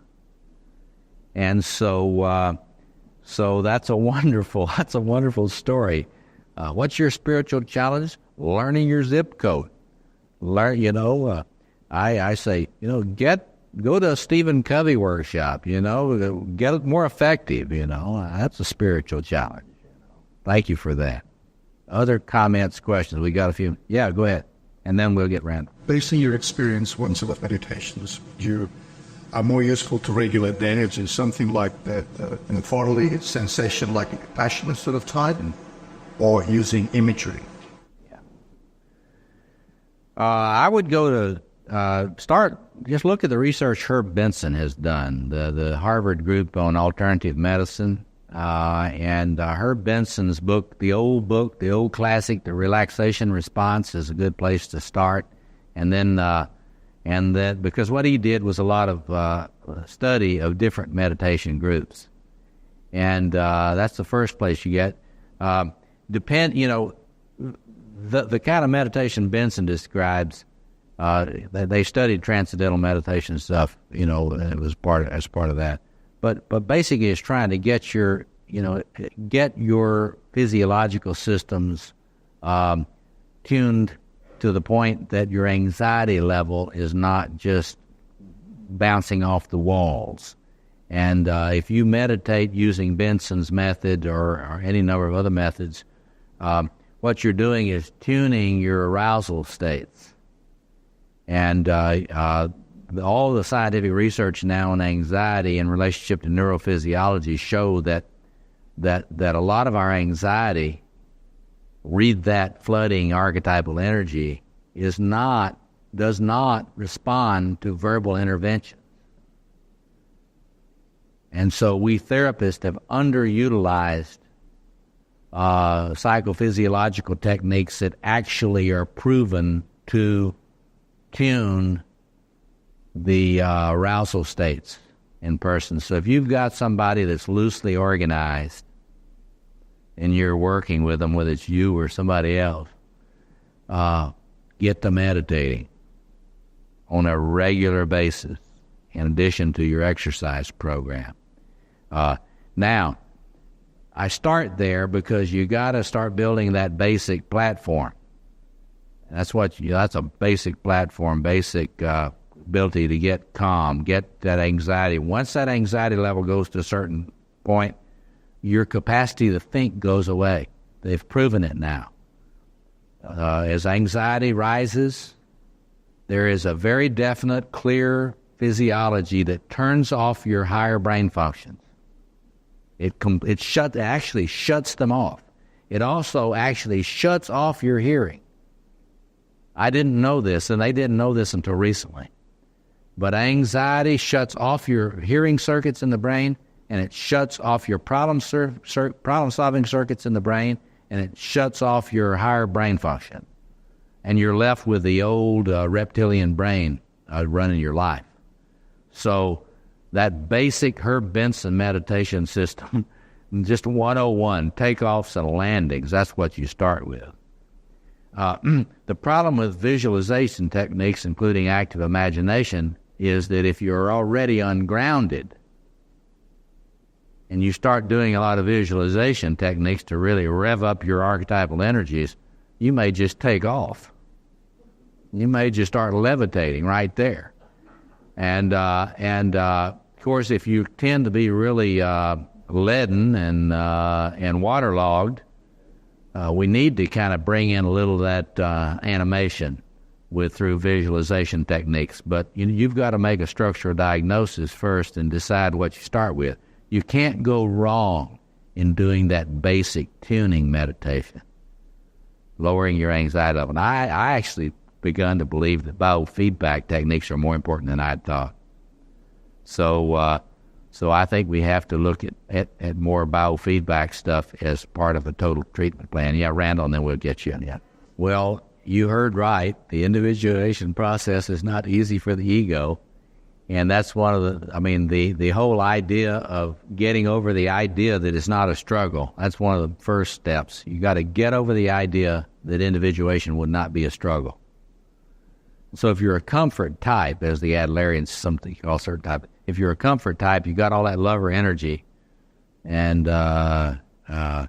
And so that's a wonderful story. What's your spiritual challenge? Learning your zip code. I say, go to a Stephen Covey workshop, get it more effective, That's a spiritual challenge. Thank you for that. Other comments, questions? We got a few. Yeah, go ahead. And then we'll get random. Based on your experience once with meditations, you are more useful to regulate the energy, something like that bodily sensation, like a passionate sort of type, or using imagery? I would go to just look at the research Herb Benson has done, the Harvard group on alternative medicine, and Herb Benson's book, the old classic, The Relaxation Response, is a good place to start. And then because what he did was a lot of study of different meditation groups, and that's the first place you get. The kind of meditation Benson describes, they studied transcendental meditation stuff, it was as part of that. But basically it's trying to get your physiological systems tuned to the point that your anxiety level is not just bouncing off the walls. And if you meditate using Benson's method or any number of other methods, what you're doing is tuning your arousal states. And all the scientific research now on anxiety in relationship to neurophysiology show that a lot of our anxiety, read that flooding archetypal energy, does not respond to verbal intervention. And so we therapists have underutilized psychophysiological techniques that actually are proven to tune the arousal states in persons. So if you've got somebody that's loosely organized and you're working with them, whether it's you or somebody else, get them meditating on a regular basis in addition to your exercise program. Now, I start there because you got to start building that basic platform. That's a basic platform, basic ability to get calm, get that anxiety. Once that anxiety level goes to a certain point, your capacity to think goes away. They've proven it now. As anxiety rises, there is a very definite, clear physiology that turns off your higher brain functions. It actually shuts them off. It also actually shuts off your hearing. I didn't know this, and they didn't know this until recently. But anxiety shuts off your hearing circuits in the brain, and it shuts off your problem-solving circuits in the brain, and it shuts off your higher brain function. And you're left with the old reptilian brain running your life. So that basic Herb Benson meditation system, just 101, takeoffs and landings, that's what you start with. The problem with visualization techniques, including active imagination, is that if you're already ungrounded and you start doing a lot of visualization techniques to really rev up your archetypal energies, you may just take off. You may just start levitating right there. And of course, if you tend to be really leaden and waterlogged, we need to kind of bring in a little of that animation through visualization techniques. But you've got to make a structural diagnosis first and decide what you start with. You can't go wrong in doing that basic tuning meditation, lowering your anxiety level. And I actually begun to believe that biofeedback techniques are more important than I'd thought. So I think we have to look at more biofeedback stuff as part of a total treatment plan. Yeah, Randall, and then we'll get you in. Yeah. Well, you heard right. The individuation process is not easy for the ego. And that's one of the whole idea of getting over the idea that it's not a struggle. That's one of the first steps. You got to get over the idea that individuation would not be a struggle. So if you're a comfort type, as the Adlerians something call certain type, if you're a comfort type, you got all that lover energy. And if I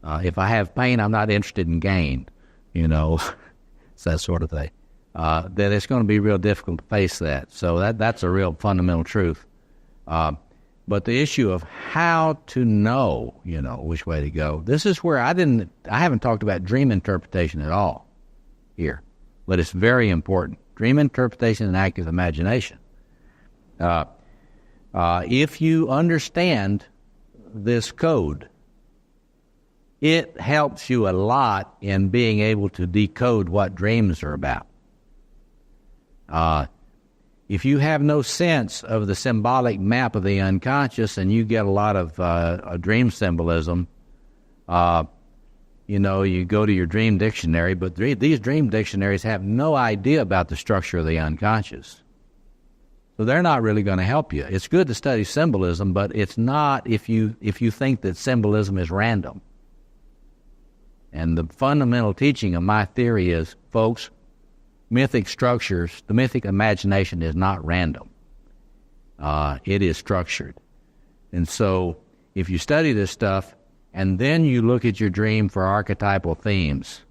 have pain, I'm not interested in gain, it's that sort of thing. Then it's going to be real difficult to face that. So that's a real fundamental truth. But the issue of how to know, which way to go, this is where I haven't talked about dream interpretation at all here, but it's very important. Dream interpretation and active imagination. If you understand this code, it helps you a lot in being able to decode what dreams are about. If you have no sense of the symbolic map of the unconscious and you get a lot of dream symbolism, you go to your dream dictionary, but these dream dictionaries have no idea about the structure of the unconscious. So they're not really going to help you. It's good to study symbolism, but it's not if you think that symbolism is random. And the fundamental teaching of my theory is, folks, mythic structures, the mythic imagination is not random. It is structured. And so if you study this stuff and then you look at your dream for archetypal themes,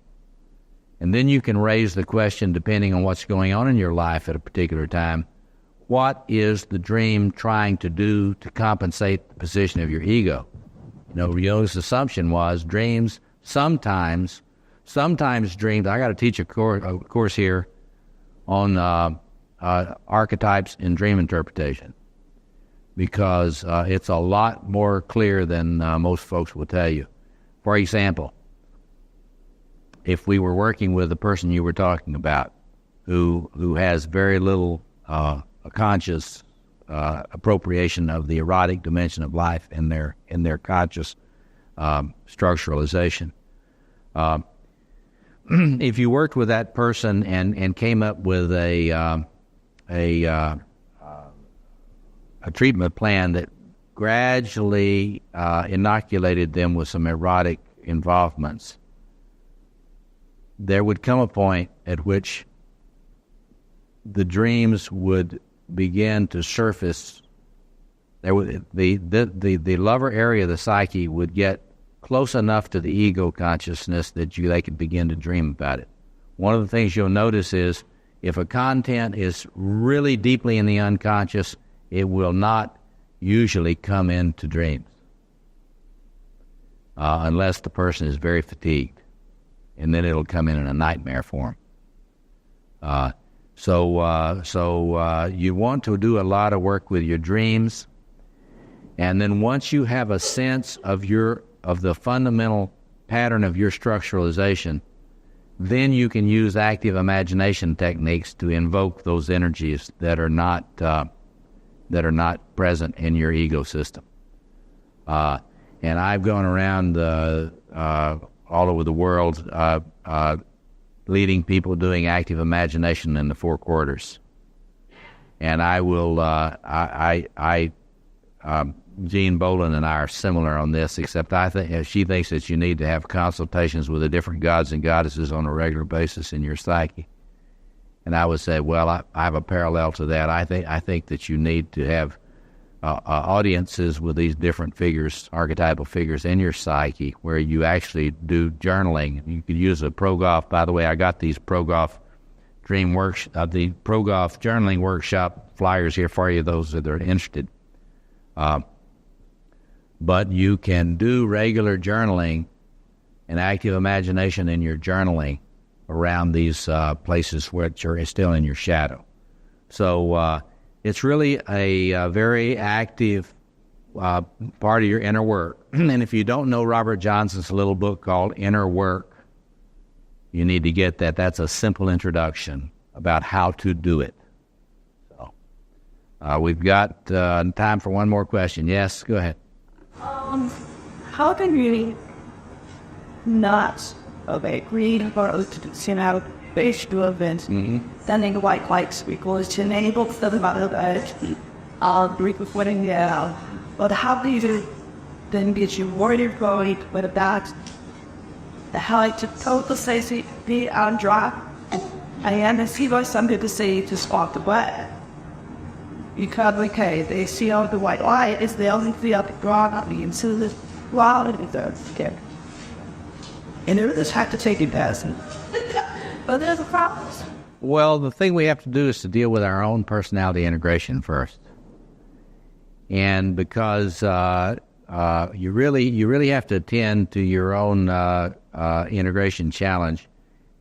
and then you can raise the question, depending on what's going on in your life at a particular time, what is the dream trying to do to compensate the position of your ego? Jung's assumption was dreams sometimes dreams. I got to teach a course here on archetypes in dream interpretation because it's a lot more clear than most folks will tell you. For example, if we were working with the person you were talking about who has very little conscious appropriation of the erotic dimension of life in their conscious structuralization. If you worked with that person and came up with a treatment plan that gradually inoculated them with some erotic involvements, there would come a point at which the dreams would begin to surface. There would the lover area of the psyche would get close enough to the ego consciousness that they could begin to dream about it. One of the things you'll notice is if a content is really deeply in the unconscious, it will not usually come into dreams unless the person is very fatigued, and then it'll come in a nightmare form. So you want to do a lot of work with your dreams, and then once you have a sense of the fundamental pattern of your structuralization, then you can use active imagination techniques to invoke those energies that are not present in your ego system. And I've gone around all over the world leading people doing active imagination in the four quarters. And I will, Jean Boland and I are similar on this, except I think she thinks that you need to have consultations with the different gods and goddesses on a regular basis in your psyche. And I would say, well, I have a parallel to that. I think that you need to have audiences with these different figures, archetypal figures in your psyche, where you actually do journaling. You could use a ProGolf. By the way, I got these ProGolf the ProGolf journaling workshop flyers here for you, those that are interested. But you can do regular journaling and active imagination in your journaling around these places which are still in your shadow. So it's really a very active part of your inner work. And if you don't know Robert Johnson's little book called Inner Work, you need to get that. That's a simple introduction about how to do it. So we've got time for one more question. Yes, go ahead. How can we not read about based to events, sending white lights because to enable stuff about recording down. But how do you then get you worried going with that? The how to total safety be on drop. I am see what some people say to walk away. Because they see all the white light is the only thing up the ground into the wild and it's scared. And they just have to take it as but there's a problem. Well, the thing we have to do is to deal with our own personality integration first. And because you really have to attend to your own integration challenge,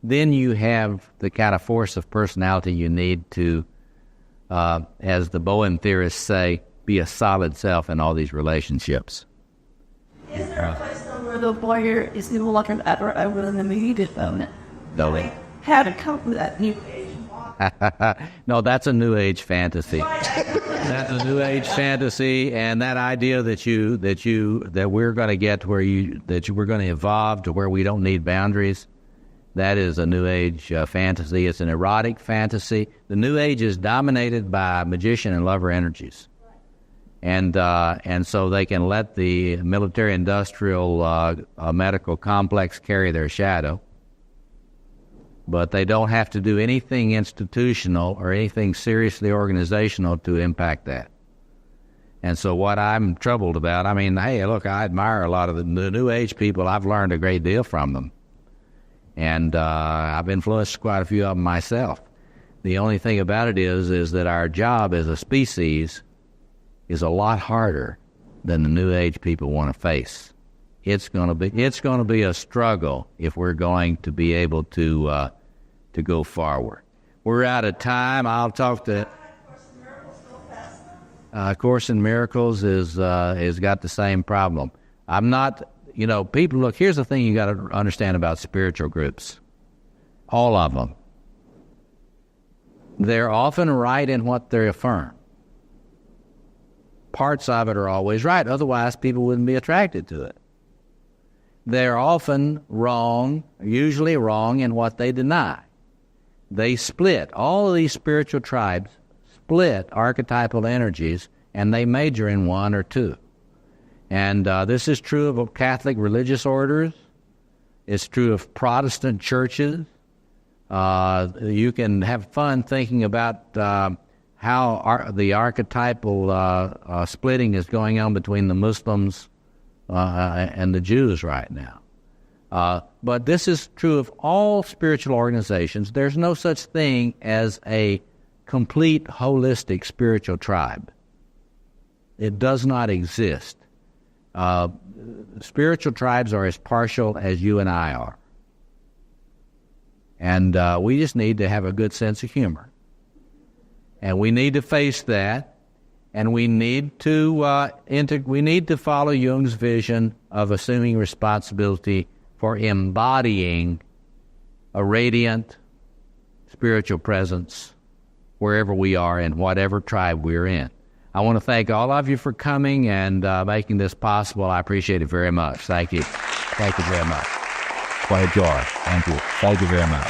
then you have the kind of force of personality you need to, as the Bowen theorists say, be a solid self in all these relationships. Is there a place where the lawyer is no longer ever over in the media moment? No. How to come with that new age? No, that's a New Age fantasy. That's a New Age fantasy, and that idea that we're going to get to where we're going to evolve to where we don't need boundaries, that is a New Age fantasy. It's an erotic fantasy. The New Age is dominated by magician and lover energies, and so they can let the military-industrial medical complex carry their shadow. But they don't have to do anything institutional or anything seriously organizational to impact that. And so what I'm troubled about, I mean, hey, look, I admire a lot of the New Age people. I've learned a great deal from them. And I've influenced quite a few of them myself. The only thing about it is that our job as a species is a lot harder than the New Age people want to face. It's going to be a struggle if we're going to be able to go forward. We're out of time. I'll talk to. Course in Miracles is got the same problem. I'm not. People look. Here's the thing you got to understand about spiritual groups. All of them. They're often right in what they affirm. Parts of it are always right. Otherwise, people wouldn't be attracted to it. They're often wrong, usually wrong in what they deny. They split. All of these spiritual tribes split archetypal energies, and they major in one or two. And this is true of Catholic religious orders. It's true of Protestant churches. You can have fun thinking about how the archetypal splitting is going on between the Muslims and the Jews right now. But this is true of all spiritual organizations. There's no such thing as a complete, holistic spiritual tribe. It does not exist. Spiritual tribes are as partial as you and I are. And we just need to have a good sense of humor. And we need to face that. And we need to follow Jung's vision of assuming responsibility for embodying a radiant spiritual presence wherever we are in whatever tribe we're in. I want to thank all of you for coming and making this possible. I appreciate it very much. Thank you. Thank you very much. Quite a joy. Thank you. Thank you very much.